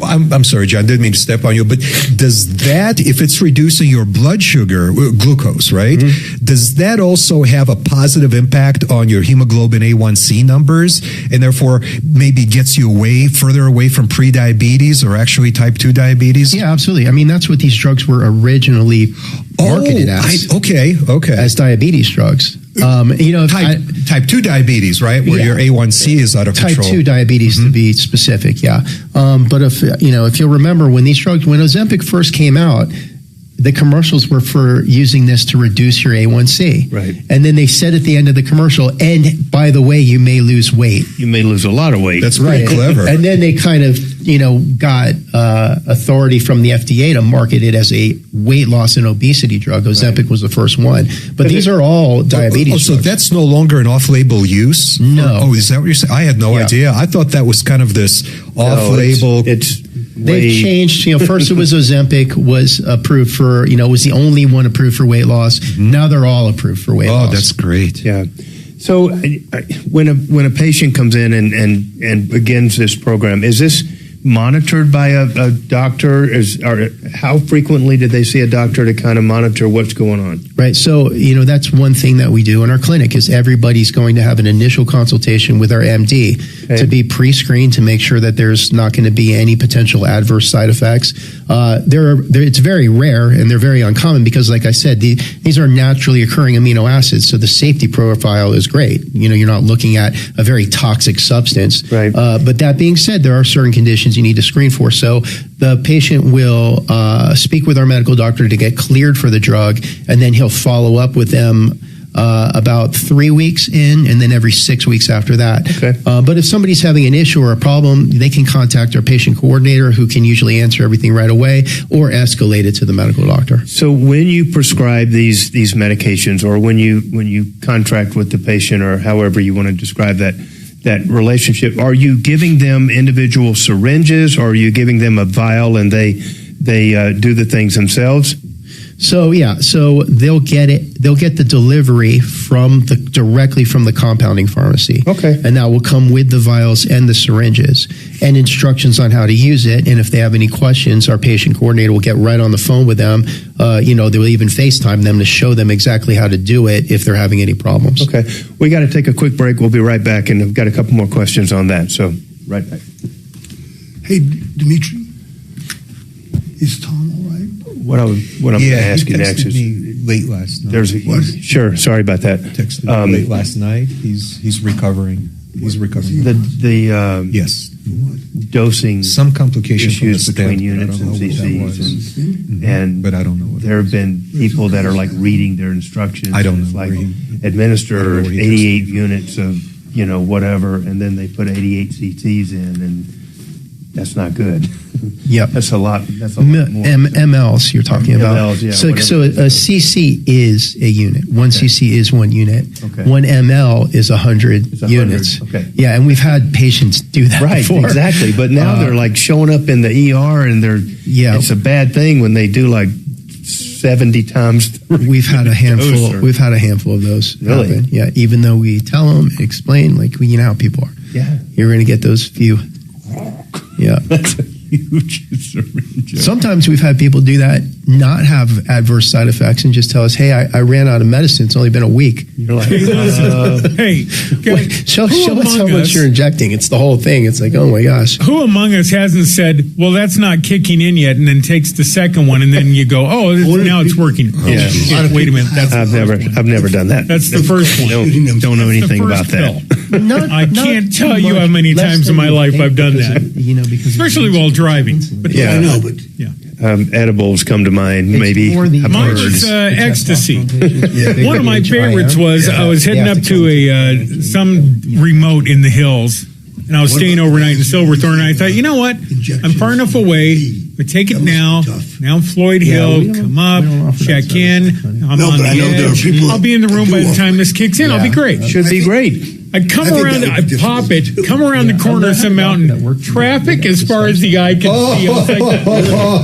[SPEAKER 1] I'm sorry, John, didn't mean to step on you, but does that, if it's reducing your blood sugar, glucose, right, does that also have a positive impact on your hemoglobin A1C numbers and therefore maybe gets you further away from pre-diabetes or actually type 2 diabetes?
[SPEAKER 3] Yeah, absolutely. I mean, that's what these drugs were originally marketed as.
[SPEAKER 1] Okay.
[SPEAKER 3] As diabetes drugs.
[SPEAKER 1] Type 2 diabetes, right? Where your A1C is out of
[SPEAKER 3] type
[SPEAKER 1] control.
[SPEAKER 3] 2 diabetes, to be specific, yeah. But if you'll remember, when Ozempic first came out, the commercials were for using this to reduce your A1C.
[SPEAKER 2] Right.
[SPEAKER 3] And then they said at the end of the commercial, and by the way, you may lose weight.
[SPEAKER 2] You may lose a lot of weight.
[SPEAKER 1] That's pretty clever.
[SPEAKER 3] And then they kind of, got authority from the FDA to market it as a weight loss and obesity drug. Ozempic was the first one. But these are all diabetes
[SPEAKER 1] so
[SPEAKER 3] drugs.
[SPEAKER 1] that's no longer an off-label use?
[SPEAKER 3] No.
[SPEAKER 1] Is that what you're saying? I had no idea. I thought that was kind of this off-label.
[SPEAKER 3] They've changed. First it was Ozempic was approved for, was the only one approved for weight loss. Now they're all approved for weight loss.
[SPEAKER 1] Oh, that's great.
[SPEAKER 2] Yeah. So when a patient comes in and begins this program, is this monitored by a doctor? How frequently did they see a doctor to kind of monitor what's going on?
[SPEAKER 3] Right. So, that's one thing that we do in our clinic is everybody's going to have an initial consultation with our MD to be pre-screened to make sure that there's not going to be any potential adverse side effects. It's very rare and they're very uncommon because, like I said, these are naturally occurring amino acids. So the safety profile is great. You're not looking at a very toxic substance.
[SPEAKER 2] Right.
[SPEAKER 3] But that being said, there are certain conditions you need to screen for. So the patient will speak with our medical doctor to get cleared for the drug, and then he'll follow up with them about 3 weeks in, and then every 6 weeks after that.
[SPEAKER 2] Okay.
[SPEAKER 3] But if somebody's having an issue or a problem, they can contact our patient coordinator, who can usually answer everything right away or escalate it to the medical doctor.
[SPEAKER 2] So when you prescribe these medications, or when you contract with the patient, or however you want to describe that relationship, are you giving them individual syringes, or are you giving them a vial and they do the things themselves?
[SPEAKER 3] So they'll get the delivery directly from the compounding pharmacy.
[SPEAKER 2] Okay.
[SPEAKER 3] And that will come with the vials and the syringes and instructions on how to use it. And if they have any questions, our patient coordinator will get right on the phone with them. They'll even FaceTime them to show them exactly how to do it if they're having any problems.
[SPEAKER 2] Okay. We got to take a quick break. We'll be right back, and I've got a couple more questions on that. So right back.
[SPEAKER 4] Hey, Dimitri, is Tom all right?
[SPEAKER 2] What I'm going to ask you next is
[SPEAKER 1] late last night.
[SPEAKER 2] Sure. Sorry about that.
[SPEAKER 1] Texted me late last night. He's recovering. He's recovering.
[SPEAKER 2] Yes. Dosing.
[SPEAKER 1] Some complication
[SPEAKER 2] issues between units and CCs,
[SPEAKER 1] but I don't know.
[SPEAKER 2] There have been people that are like reading their instructions.
[SPEAKER 1] I don't know.
[SPEAKER 2] It's like administer 88 units of whatever, and then they put 88 CTs in, and that's not good.
[SPEAKER 3] Yep.
[SPEAKER 2] That's a lot more.
[SPEAKER 3] MLs you're talking about.
[SPEAKER 2] MLs, yeah,
[SPEAKER 3] so a CC is a unit. One CC is 1 unit.
[SPEAKER 2] Okay.
[SPEAKER 3] 1 ML is 100 units.
[SPEAKER 2] Okay.
[SPEAKER 3] Yeah, and we've had patients do that before.
[SPEAKER 2] Exactly. But now they're like showing up in the ER, and it's a bad thing when they do like 70 times.
[SPEAKER 3] We've had a handful. We've had a handful of those.
[SPEAKER 2] Really?
[SPEAKER 3] Happen. Yeah. Even though we tell them, explain, you know how people are.
[SPEAKER 2] Yeah.
[SPEAKER 3] You're going to get those few. Yeah.
[SPEAKER 2] That's a huge syringe.
[SPEAKER 3] Sometimes we've had people do that, not have adverse side effects, and just tell us, hey, I ran out of medicine. It's only been a week.
[SPEAKER 2] You're like,
[SPEAKER 6] hey,
[SPEAKER 3] show us how much you're injecting. It's the whole thing. It's like, oh my gosh.
[SPEAKER 6] Who among us hasn't said, well, that's not kicking in yet, and then takes the second one, and then you go, now it's working.
[SPEAKER 2] Yeah.
[SPEAKER 6] Wait a minute.
[SPEAKER 2] I've never done that.
[SPEAKER 6] That's the first one.
[SPEAKER 2] Don't know anything about that.
[SPEAKER 6] I can't tell you how many times in my life I've done that. Because especially while driving. But
[SPEAKER 2] yeah,
[SPEAKER 4] I know, but
[SPEAKER 2] edibles come to mind. Maybe
[SPEAKER 6] mine was ecstasy. One of my favorites was I was heading up to some remote in the hills, and I was staying overnight in Silverthorne, and I thought, you know what? I'm far enough away. I take it now. Now I'm Floyd Hill. Come up, check in. I'm on the edge. I'll be in the room by the time this kicks in. I'll be great.
[SPEAKER 2] Should be great.
[SPEAKER 6] I come around, I pop it, come around the corner of some mountain. Traffic as far as the eye can see. I was like,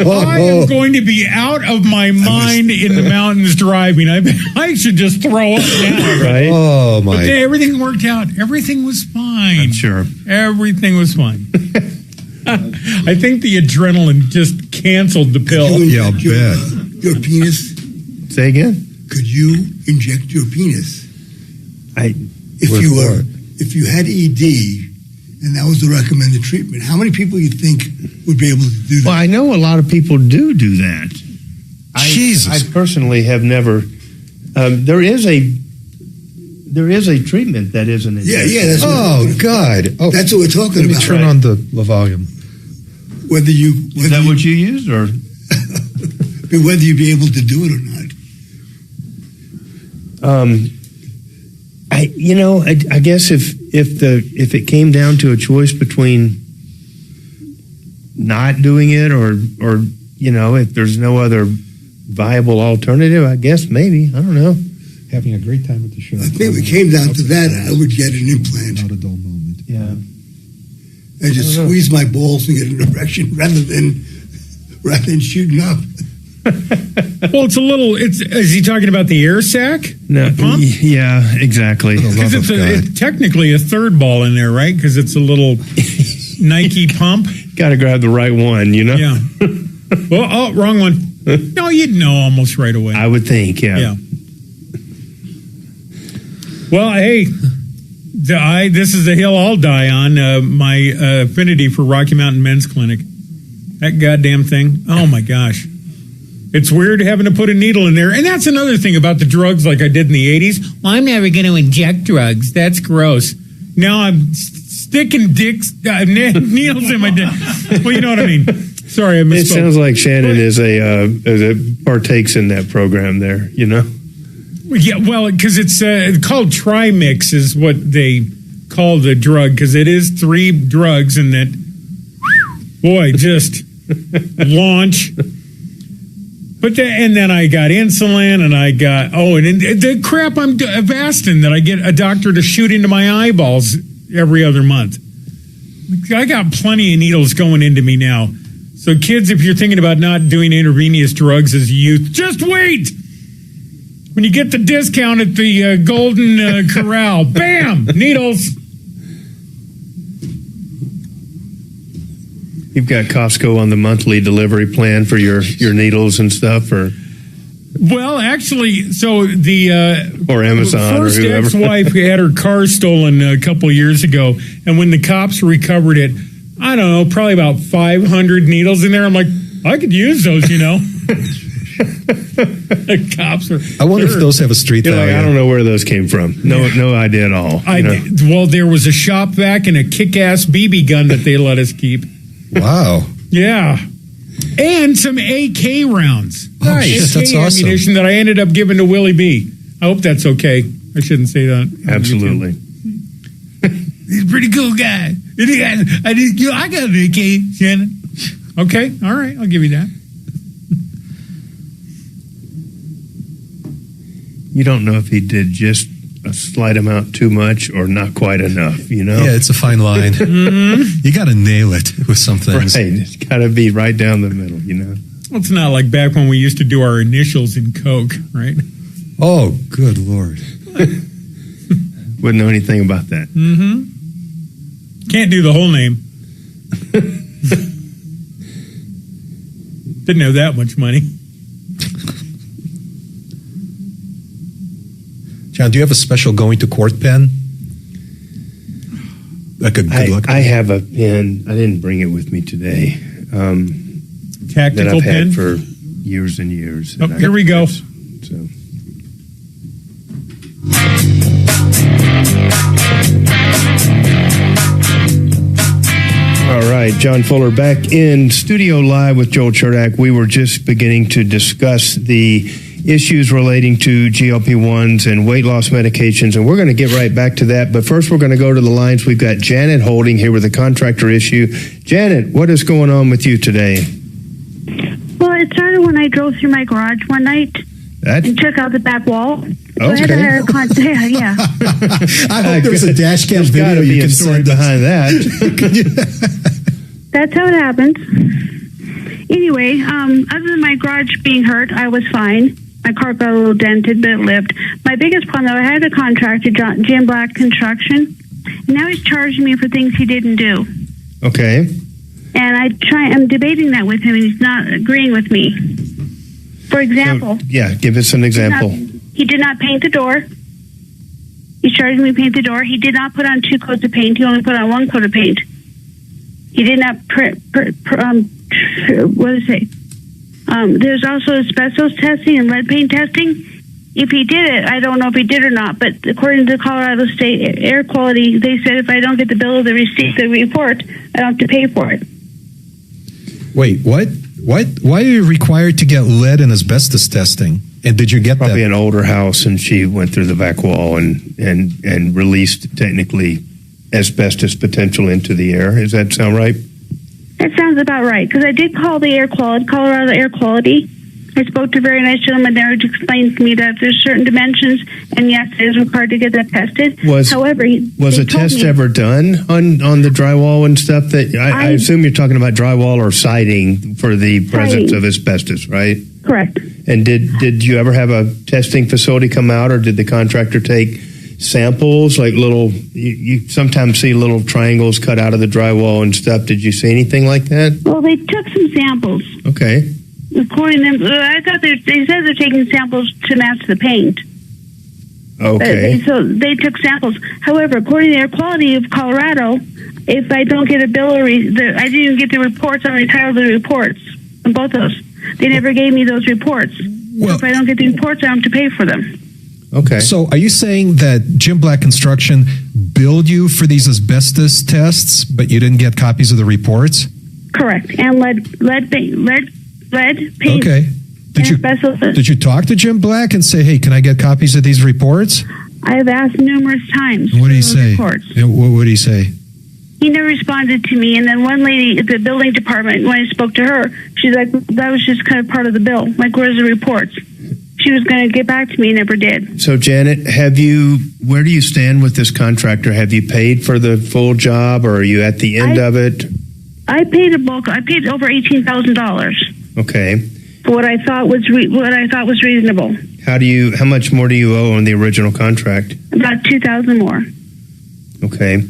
[SPEAKER 6] I am going to be out of my mind in the mountains driving. I should just throw up now.
[SPEAKER 2] Right?
[SPEAKER 1] Oh, my.
[SPEAKER 6] But everything worked out. Everything was fine.
[SPEAKER 2] I'm sure.
[SPEAKER 6] Everything was fine. I think the adrenaline just canceled the pill.
[SPEAKER 1] Yeah, I'll bet.
[SPEAKER 4] Your penis?
[SPEAKER 2] Say again?
[SPEAKER 4] Could you inject your penis? If you had ED and that was the recommended treatment, how many people you think would be able to do that?
[SPEAKER 2] Well, I know a lot of people do that.
[SPEAKER 1] Jesus.
[SPEAKER 2] I personally have never. There is a treatment that isn't.
[SPEAKER 4] Yeah. That's
[SPEAKER 1] God. Oh,
[SPEAKER 4] that's what we're talking about.
[SPEAKER 1] Turn on the volume.
[SPEAKER 4] Is that
[SPEAKER 2] what you used, or
[SPEAKER 4] whether you be able to do it or not?
[SPEAKER 2] I guess if it came down to a choice between not doing it or if there's no other viable alternative, I guess maybe, I don't know.
[SPEAKER 1] Having a great time at the show.
[SPEAKER 4] I think if it came down to that, I would get an implant.
[SPEAKER 1] Not a dull moment.
[SPEAKER 2] Yeah.
[SPEAKER 4] And just squeeze my balls and get an erection rather than shooting up.
[SPEAKER 6] Well, is he talking about the air sac?
[SPEAKER 2] No.
[SPEAKER 6] The pump?
[SPEAKER 2] Yeah, exactly.
[SPEAKER 6] Because it's technically a third ball in there, right? Because it's a little Nike pump.
[SPEAKER 2] Got to grab the right one,
[SPEAKER 6] Yeah. Well, wrong one. No, you'd know almost right away.
[SPEAKER 2] I would think, yeah.
[SPEAKER 6] Well, hey, this is the hill I'll die on, my affinity for Rocky Mountain Men's Clinic. That goddamn thing. Oh, my gosh. It's weird having to put a needle in there. And that's another thing about the drugs like I did in the 80s. Well, I'm never going to inject drugs. That's gross. Now I'm sticking needles in my dick. Well, you know what I mean. Sorry, I misspoke.
[SPEAKER 2] It sounds like Shannon is a partakes in that program there,
[SPEAKER 6] Yeah, well, because it's called Trimix is what they call the drug, because it is 3 drugs and that, boy, just launch. But and then I got insulin, and I got and the crap I'm Avastin that I get a doctor to shoot into my eyeballs every other month. I got plenty of needles going into me now. So kids, if you're thinking about not doing intravenous drugs as a youth, just wait. When you get the discount at the Golden Corral, bam, needles.
[SPEAKER 2] You've got Costco on the monthly delivery plan for your needles and stuff, or?
[SPEAKER 6] Well, actually, so the
[SPEAKER 2] or Amazon
[SPEAKER 6] first
[SPEAKER 2] or whoever.
[SPEAKER 6] ex-wife had her car stolen a couple of years ago, and when the cops recovered it, I don't know, probably about 500 needles in there. I'm like, I could use those, The cops are.
[SPEAKER 1] I wonder if those have a street value.
[SPEAKER 2] I don't know where those came from. No idea at all.
[SPEAKER 6] Well, there was a shop vac and a kick-ass BB gun that they let us keep.
[SPEAKER 1] Wow.
[SPEAKER 6] Yeah. And some AK rounds.
[SPEAKER 1] Nice. That's awesome.
[SPEAKER 6] Ammunition that I ended up giving to Willie B. I hope that's okay. I shouldn't say that.
[SPEAKER 2] Absolutely.
[SPEAKER 6] He's a pretty cool guy. I got an AK, Shannon. Okay. All right. I'll give you that.
[SPEAKER 2] You don't know if he did just a slight amount too much or not quite enough,
[SPEAKER 1] Yeah, it's a fine line. You got to nail it with some things.
[SPEAKER 2] Right. It's got to be right down the middle,
[SPEAKER 6] Well, it's not like back when we used to do our initials in Coke, right?
[SPEAKER 1] Oh, good Lord.
[SPEAKER 2] Wouldn't know anything about that.
[SPEAKER 6] Can't do the whole name. Didn't have that much money.
[SPEAKER 1] John, do you have a special going to court pen? Like a good luck?
[SPEAKER 2] I have a pen. I didn't bring it with me today.
[SPEAKER 6] Tactical
[SPEAKER 2] that I've
[SPEAKER 6] pen?
[SPEAKER 2] had for years and years.
[SPEAKER 6] Oh, here we go.
[SPEAKER 2] So. All right, John Fuller back in studio live with Joel Cherdak. We were just beginning to discuss the issues relating to GLP-1s and weight loss medications, and we're going to get right back to that. But first, we're going to go to the lines. We've got Janet holding here with a contractor issue. Janet, what is going on with you today?
[SPEAKER 9] Well, it started when I drove through my garage one night and took out the back wall. So I had to hire a yeah.
[SPEAKER 1] I hope there's a dash cam video you can
[SPEAKER 2] story behind that.
[SPEAKER 9] That's how it happens. Anyway, other than my garage being hurt, I was fine. My car got a little dented, but it lived. My biggest problem, though, I had a contractor, Jim Black Construction, and now he's charging me for things he didn't do.
[SPEAKER 2] Okay.
[SPEAKER 9] And I'm debating that with him, and he's not agreeing with me. For example.
[SPEAKER 2] So, yeah, give us an example.
[SPEAKER 9] He did not paint the door. He's charging me to paint the door. He did not put on 2 coats of paint. He only put on 1 coat of paint. He did not what did it say? There's also asbestos testing and lead paint testing. If he did it, I don't know if he did or not, but according to Colorado State Air Quality, they said if I don't get the bill or the receipt, the report, I don't have to pay for it.
[SPEAKER 1] Wait, what? Why are you required to get lead and asbestos testing? And did you get
[SPEAKER 2] Probably
[SPEAKER 1] that?
[SPEAKER 2] an older house, and she went through the back wall and released technically asbestos potential into the air. Does that sound right?
[SPEAKER 9] That sounds about right, because I did call the Colorado Air Quality. I spoke to a very nice gentleman there who explained to me that there's certain dimensions, and yes, it is required to get that tested. However,
[SPEAKER 2] was a test ever done on the drywall and stuff? That I assume you're talking about drywall or siding for the presence of asbestos, right?
[SPEAKER 9] Correct.
[SPEAKER 2] And did you ever have a testing facility come out, or did the contractor take samples, like little? You sometimes see little triangles cut out of the drywall and stuff. Did you see anything like that?
[SPEAKER 9] Well, they took some samples.
[SPEAKER 2] Okay.
[SPEAKER 9] According to them, I thought they said they're taking samples to match the paint.
[SPEAKER 2] Okay.
[SPEAKER 9] So they took samples. However, according to Air Quality of Colorado, if I don't get a bill or I didn't even get the reports, I'm entitled to the reports on both those. They never gave me those reports. So if I don't get the reports, I have to pay for them.
[SPEAKER 2] Okay.
[SPEAKER 1] So are you saying that Jim Black Construction billed you for these asbestos tests, but you didn't get copies of the reports?
[SPEAKER 9] Correct. And lead paint.
[SPEAKER 1] Okay. Did you talk to Jim Black and say, hey, can I get copies of these reports?
[SPEAKER 9] I've asked numerous times.
[SPEAKER 1] What did he say? What did he say?
[SPEAKER 9] He never responded to me. And then one lady at the building department, when I spoke to her, she's like, that was just kind of part of the bill. Like, where's the reports? She was going to get back to me, never did.
[SPEAKER 2] So, Janet, where do you stand with this contractor? Have you paid for the full job, or are you at the end of it?
[SPEAKER 9] I paid a bulk. I paid over $18,000.
[SPEAKER 2] Okay.
[SPEAKER 9] For what I thought was reasonable.
[SPEAKER 2] How much more do you owe on the original contract?
[SPEAKER 9] About $2,000 more.
[SPEAKER 2] Okay.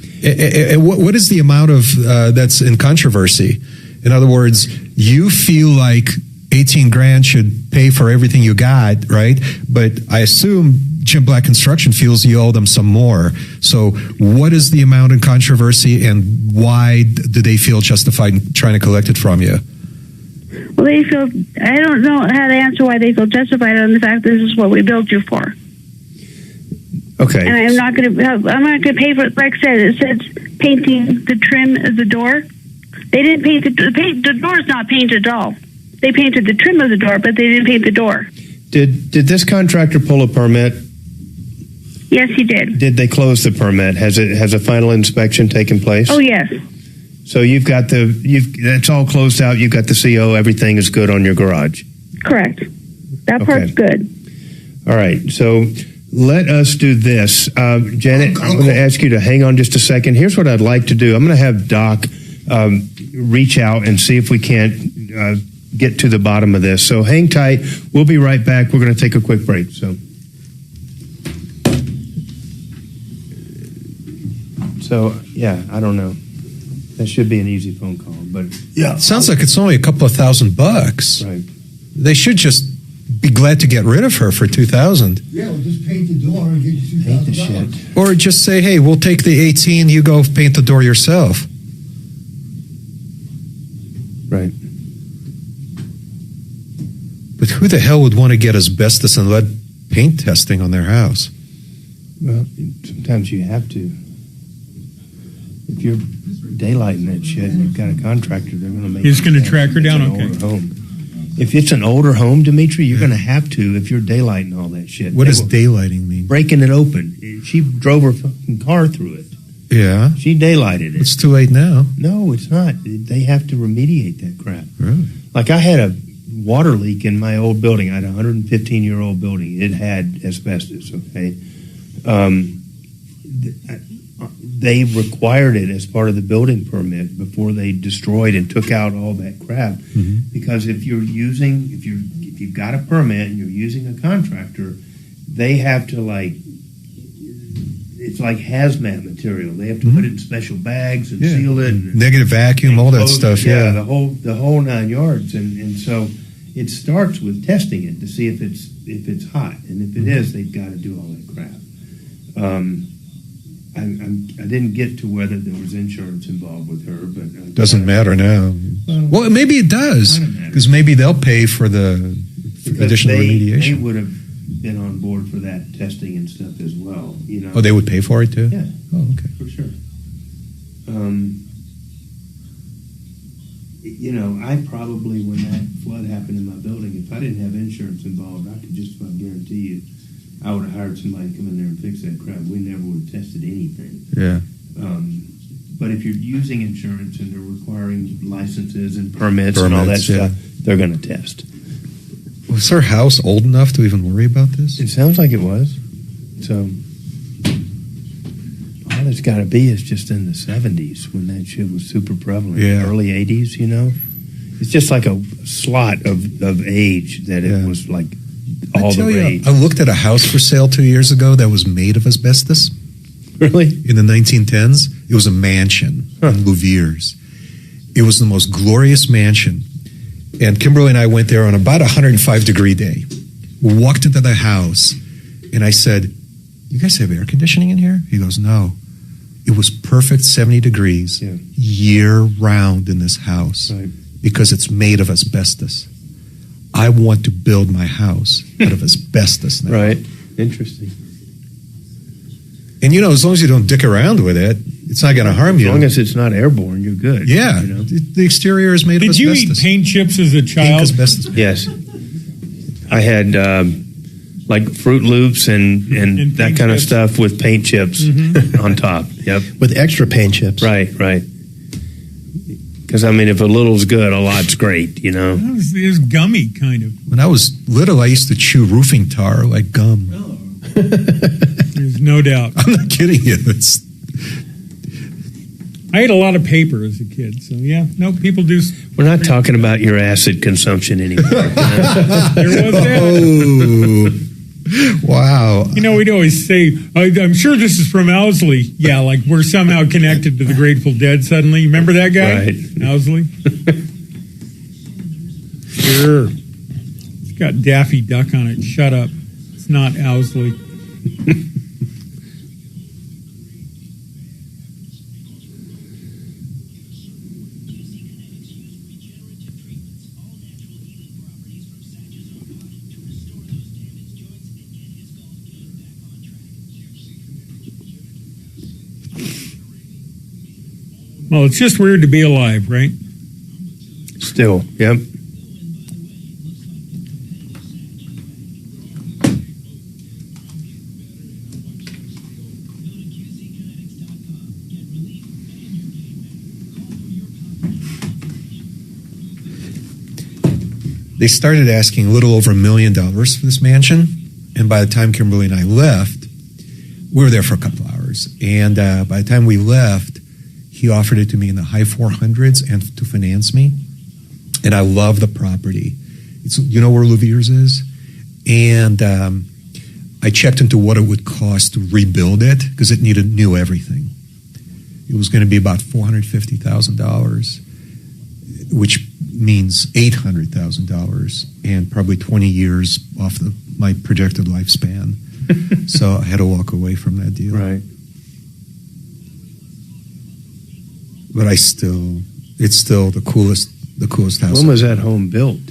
[SPEAKER 1] What is the amount of that's in controversy? In other words, you feel like 18 grand should pay for everything you got, right? But I assume Jim Black Construction feels you owe them some more. So what is the amount in controversy, and why do they feel justified in trying to collect it from you?
[SPEAKER 9] Well, I don't know how to answer why they feel justified on the fact that this is what we built you for.
[SPEAKER 2] Okay.
[SPEAKER 9] And I'm not going to pay for it. Like I said, it says painting the trim of the door. They didn't paint the door is not painted at all. They painted the trim of the door, but they didn't paint the door.
[SPEAKER 2] Did this contractor pull a permit?
[SPEAKER 9] Yes, he did.
[SPEAKER 2] Did they close the permit? Has a final inspection taken place?
[SPEAKER 9] Oh, yes.
[SPEAKER 2] So that's all closed out. You've got the CO. Everything is good on your garage.
[SPEAKER 9] Correct. That part's good.
[SPEAKER 2] All right. So let us do this. Janet, I'm going to ask you to hang on just a second. Here's what I'd like to do. I'm going to have Doc reach out and see if we can't get to the bottom of this. So hang tight. We'll be right back. We're going to take a quick break. So yeah, I don't know. That should be an easy phone call, but
[SPEAKER 1] yeah, sounds like it's only a couple of $1,000.
[SPEAKER 2] Right.
[SPEAKER 1] They should just be glad to get rid of her for $2,000.
[SPEAKER 4] Yeah, we'll just paint the door and get you $2,000.
[SPEAKER 1] Or just say, hey, we'll take the 18. You go paint the door yourself.
[SPEAKER 2] Right.
[SPEAKER 1] But who the hell would want to get asbestos and lead paint testing on their house?
[SPEAKER 2] Well, sometimes you have to. If you're daylighting that shit and you've got a contractor, they're going to make.
[SPEAKER 6] He's going to track her down. Okay.
[SPEAKER 2] Home. If it's an older home, Dimitri, you're going to have to if you're daylighting all that shit.
[SPEAKER 1] What does daylighting mean?
[SPEAKER 2] Breaking it open. She drove her fucking car through it.
[SPEAKER 1] Yeah.
[SPEAKER 2] She daylighted it.
[SPEAKER 1] It's too late now.
[SPEAKER 2] No, it's not. They have to remediate that crap.
[SPEAKER 1] Really?
[SPEAKER 2] Like I had a water leak in my old building. I had a 115-year-old building. It had asbestos, okay? They required it as part of the building permit before they destroyed and took out all that crap. Because if you've got a permit and you're using a contractor, they have to it's like hazmat material. They have to put it in special bags and seal it. And
[SPEAKER 1] negative vacuum, all that stuff. Yeah,
[SPEAKER 2] the whole 9 yards. And so it starts with testing it to see if it's hot, and if it is, they've got to do all that crap. I didn't get to whether there was insurance involved with her, but
[SPEAKER 1] doesn't matter now. Well, maybe it does, because maybe they'll pay for the additional remediation.
[SPEAKER 2] They would have been on board for that testing and stuff as well.
[SPEAKER 1] Oh, they would pay for it too?
[SPEAKER 2] Yeah.
[SPEAKER 1] Oh, okay.
[SPEAKER 2] For sure. I probably, when that flood happened in my building, if I didn't have insurance involved, I could just about guarantee you I would have hired somebody to come in there and fix that crap. We never would have tested anything.
[SPEAKER 1] Yeah.
[SPEAKER 2] But if you're using insurance and they're requiring licenses and permits and all that stuff, they're going to test.
[SPEAKER 1] Was her house old enough to even worry about this?
[SPEAKER 2] It sounds like it was. So all it's got to be is just in the 70s when that shit was super prevalent.
[SPEAKER 1] Yeah.
[SPEAKER 2] Early 80s, It's just like a slot of age that it was like all the rage.
[SPEAKER 1] I looked at a house for sale 2 years ago that was made of asbestos.
[SPEAKER 2] Really?
[SPEAKER 1] In the 1910s. It was a mansion in Louviers. It was the most glorious mansion. And Kimberly and I went there on about a 105-degree day. We walked into the house, and I said, "You guys have air conditioning in here?" He goes, "No." It was perfect 70 degrees year-round in this house because it's made of asbestos. I want to build my house out of asbestos now.
[SPEAKER 2] Right. Interesting.
[SPEAKER 1] And, as long as you don't dick around with it, it's not going to harm you.
[SPEAKER 2] As long as it's not airborne, you're good.
[SPEAKER 1] Yeah. The exterior is made of
[SPEAKER 6] asbestos.
[SPEAKER 1] asbestos.
[SPEAKER 6] Did you eat paint chips as a child?
[SPEAKER 1] Pink asbestos.
[SPEAKER 2] Yes. I had like Fruit Loops and that kind of stuff with paint chips on top. Yep.
[SPEAKER 3] With extra paint chips.
[SPEAKER 2] Right. Because, if a little's good, a lot's great,
[SPEAKER 6] It was gummy, kind of.
[SPEAKER 1] When I was little, I used to chew roofing tar like gum.
[SPEAKER 6] There's no doubt.
[SPEAKER 1] I'm not kidding you.
[SPEAKER 6] I ate a lot of paper as a kid, so people do.
[SPEAKER 2] We're not talking about your acid consumption anymore.
[SPEAKER 6] There was that.
[SPEAKER 1] Oh, wow.
[SPEAKER 6] We'd always say, I'm sure this is from Owsley. Yeah, like we're somehow connected to the Grateful Dead suddenly. Remember that guy?
[SPEAKER 2] Right.
[SPEAKER 6] Owsley? Sure. It's got Daffy Duck on it. Shut up. It's not Owsley. Well, it's just weird to be alive, right?
[SPEAKER 2] Still, yep.
[SPEAKER 1] They started asking a little over $1 million for this mansion. And by the time Kimberly and I left, we were there for a couple hours. And by the time we left, he offered it to me in the high 400s and to finance me. And I love the property. It's, where Louviers is? And I checked into what it would cost to rebuild it because it needed new everything. It was going to be about $450,000, which means $800,000 and probably 20 years off my projected lifespan. So I had to walk away from that deal.
[SPEAKER 2] Right.
[SPEAKER 1] But it's still the coolest house.
[SPEAKER 2] When was that home built?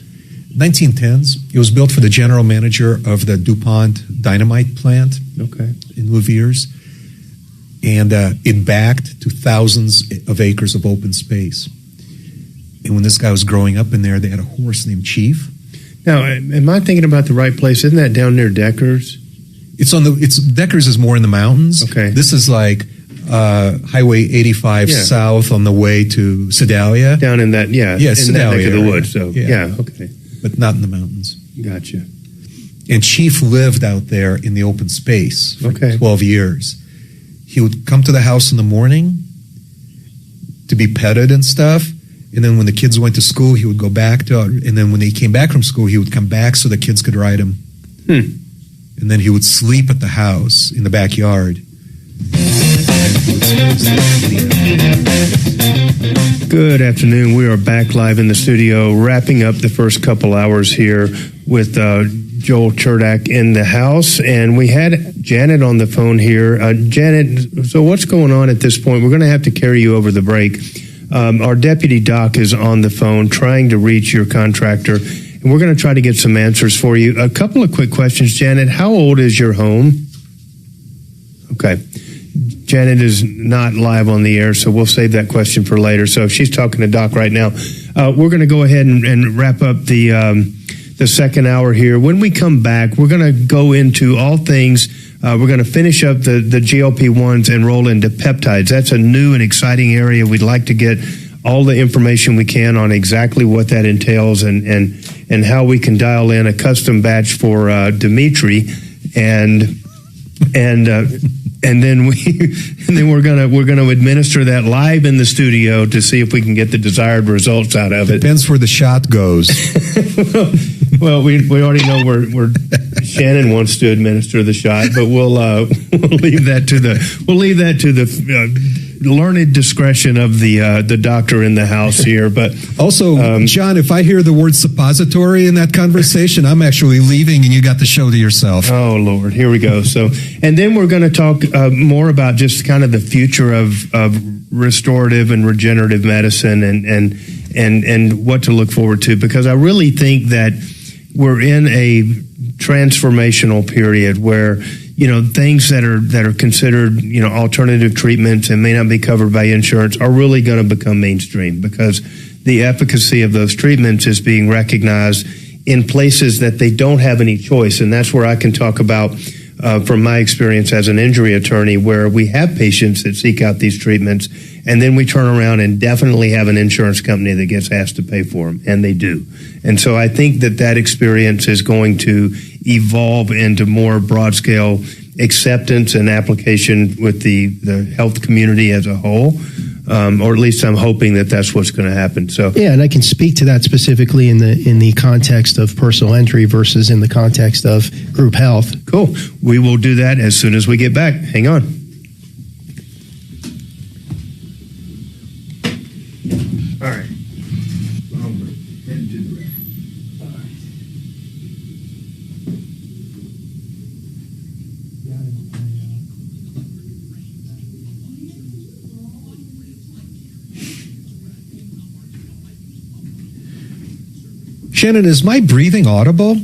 [SPEAKER 1] 1910s. It was built for the general manager of the DuPont dynamite plant in Louviers. And it backed to thousands of acres of open space. And when this guy was growing up in there, they had a horse named Chief.
[SPEAKER 2] Now, am I thinking about the right place? Isn't that down near Deckers?
[SPEAKER 1] Deckers is more in the mountains.
[SPEAKER 2] Okay.
[SPEAKER 1] This is like Highway 85 south on the way to Sedalia.
[SPEAKER 2] Down in that, in
[SPEAKER 1] Sedalia
[SPEAKER 2] that neck of the
[SPEAKER 1] area.
[SPEAKER 2] woods. So, okay.
[SPEAKER 1] But not in the mountains.
[SPEAKER 2] Gotcha.
[SPEAKER 1] And Chief lived out there in the open space for 12 years. He would come to the house in the morning to be petted and stuff. And then when the kids went to school, he would go back and then when they came back from school, he would come back so the kids could ride him. And then he would sleep at the house in the backyard.
[SPEAKER 2] Good afternoon. We are back live in the studio, wrapping up the first couple hours here with Joel Cherdak in the house. And we had Janet on the phone here. Janet, so what's going on at this point? We're going to have to carry you over the break. Our deputy doc is on the phone trying to reach your contractor, and we're going to try to get some answers for you. A couple of quick questions, Janet. How old is your home? Okay. Janet is not live on the air, so we'll save that question for later. So if she's talking to Doc right now, we're going to go ahead and wrap up the second hour here. When we come back, we're going to go into all things. We're going to finish up the GLP-1s and roll into peptides. That's a new and exciting area. We'd like to get all the information we can on exactly what that entails and how we can dial in a custom batch for Dimitri and then we're gonna administer that live in the studio to see if we can get the desired results out of it.
[SPEAKER 1] Depends where the shot goes.
[SPEAKER 2] Well, we already know where Shannon wants to administer the shot, but we'll leave that to the learned discretion of the doctor in the house here. But
[SPEAKER 1] also, John, if I hear the word suppository in that conversation, I'm actually leaving, and you got the show to yourself.
[SPEAKER 2] Oh Lord, here we go. So, and then we're going to talk more about just kind of the future of restorative and regenerative medicine and what to look forward to, because I really think that we're in a transformational period where things that are considered alternative treatments and may not be covered by insurance are really going to become mainstream, because the efficacy of those treatments is being recognized in places that they don't have any choice. And that's where I can talk about from my experience as an injury attorney, where we have patients that seek out these treatments, and then we turn around and definitely have an insurance company that gets asked to pay for them, and they do. And so I think that experience is going to evolve into more broad-scale acceptance and application with the health community as a whole, or at least I'm hoping that that's what's going to happen. So
[SPEAKER 3] yeah, and I can speak to that specifically in the context of personal injury versus in the context of group health.
[SPEAKER 2] Cool. We will do that as soon as we get back. Hang on. All right.
[SPEAKER 1] Shannon, is my breathing audible?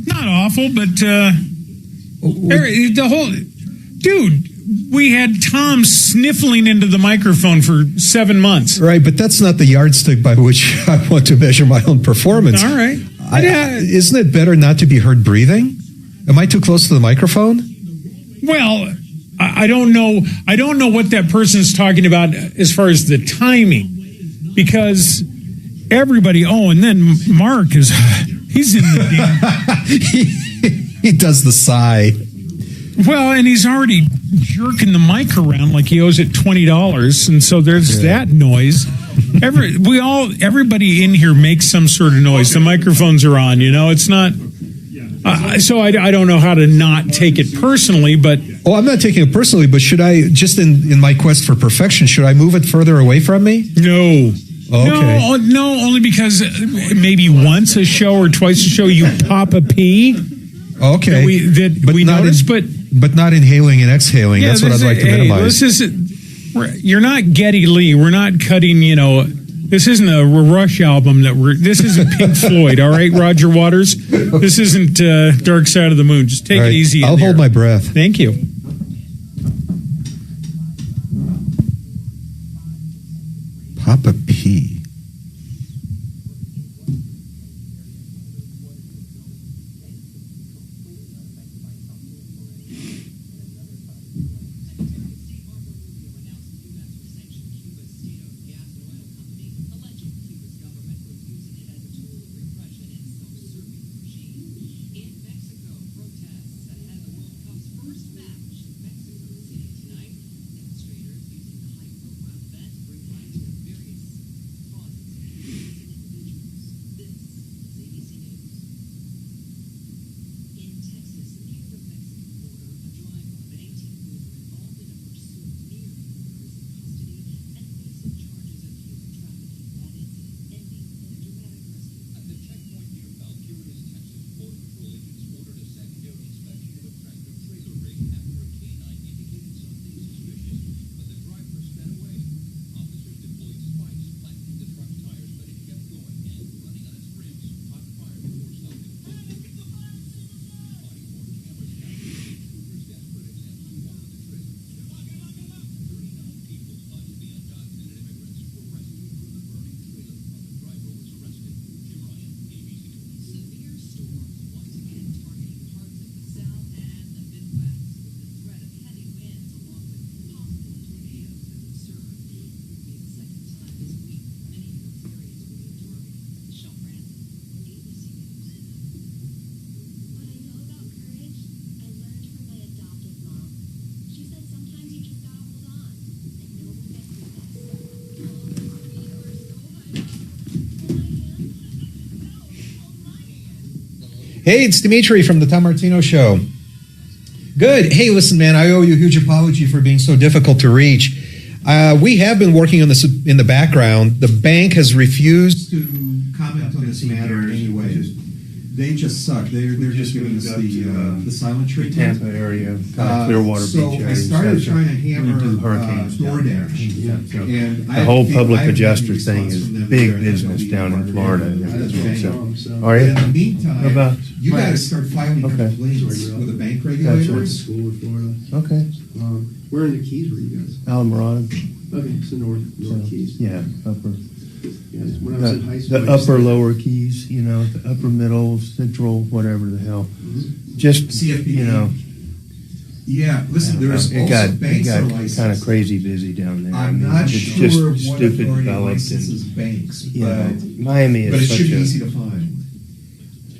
[SPEAKER 6] Not awful, but the whole dude. We had Tom sniffling into the microphone for 7 months.
[SPEAKER 1] Right, but that's not the yardstick by which I want to measure my own performance.
[SPEAKER 6] All right.
[SPEAKER 1] Isn't it better not to be heard breathing? Am I too close to the microphone?
[SPEAKER 6] Well, I don't know. I don't know what that person's talking about as far as the timing, because everybody. Oh, and then Mark he's in the damn.
[SPEAKER 1] He does the sigh.
[SPEAKER 6] Well, and he's already jerking the mic around like he owes it $20, and so there's that noise. Everybody in here makes some sort of noise. The microphones are on. It's not. So I don't know how to not take it personally, but
[SPEAKER 1] I'm not taking it personally. But should I, just in my quest for perfection, should I move it further away from me?
[SPEAKER 6] No.
[SPEAKER 1] Okay.
[SPEAKER 6] No, only because maybe once a show or twice a show you pop a pee.
[SPEAKER 1] Okay.
[SPEAKER 6] We notice,
[SPEAKER 1] but not inhaling and exhaling. That's what I'd like to minimize.
[SPEAKER 6] You're not Geddy Lee. We're not cutting, this isn't a Rush album this isn't Pink Floyd, all right, Roger Waters? This isn't Dark Side of the Moon. Just take it easy.
[SPEAKER 1] I'll hold my breath.
[SPEAKER 6] Thank you.
[SPEAKER 1] Hey, it's Dimitri from the Tom Martino Show. Good. Hey, listen, man, I owe you a huge apology for being so difficult to reach. We have been working on this in the background. The bank has refused to comment on this matter in any way. They just suck. They're just giving us the silent treatment.
[SPEAKER 2] Tampa area, Clearwater
[SPEAKER 1] so
[SPEAKER 2] Beach area.
[SPEAKER 1] I started trying to hammer DoorDash. And
[SPEAKER 2] The whole public adjuster thing is big business down in Florida. So, are you?
[SPEAKER 1] In the meantime,
[SPEAKER 2] What about?
[SPEAKER 1] you got to start filing complaints with the bank regulators.
[SPEAKER 3] School in Florida.
[SPEAKER 2] Okay.
[SPEAKER 3] Where in the Keys were you guys?
[SPEAKER 2] Alamorada.
[SPEAKER 3] Okay, so North Keys.
[SPEAKER 2] Yeah, upper.
[SPEAKER 3] Yeah, when I was in high school,
[SPEAKER 2] The upper lower keys, the upper middle, central, whatever the hell. Just,
[SPEAKER 1] CFPB. Yeah, listen, there's
[SPEAKER 2] it
[SPEAKER 1] also
[SPEAKER 2] got
[SPEAKER 1] banks are
[SPEAKER 2] kind of
[SPEAKER 1] licensed.
[SPEAKER 2] crazy busy down there.
[SPEAKER 1] I'm not
[SPEAKER 2] it's
[SPEAKER 1] sure
[SPEAKER 2] just
[SPEAKER 1] what
[SPEAKER 2] stupid
[SPEAKER 1] authority
[SPEAKER 2] developed
[SPEAKER 1] licenses
[SPEAKER 2] and
[SPEAKER 1] banks,
[SPEAKER 2] Miami is
[SPEAKER 1] but it
[SPEAKER 2] such
[SPEAKER 1] should be
[SPEAKER 2] a.
[SPEAKER 1] easy to find.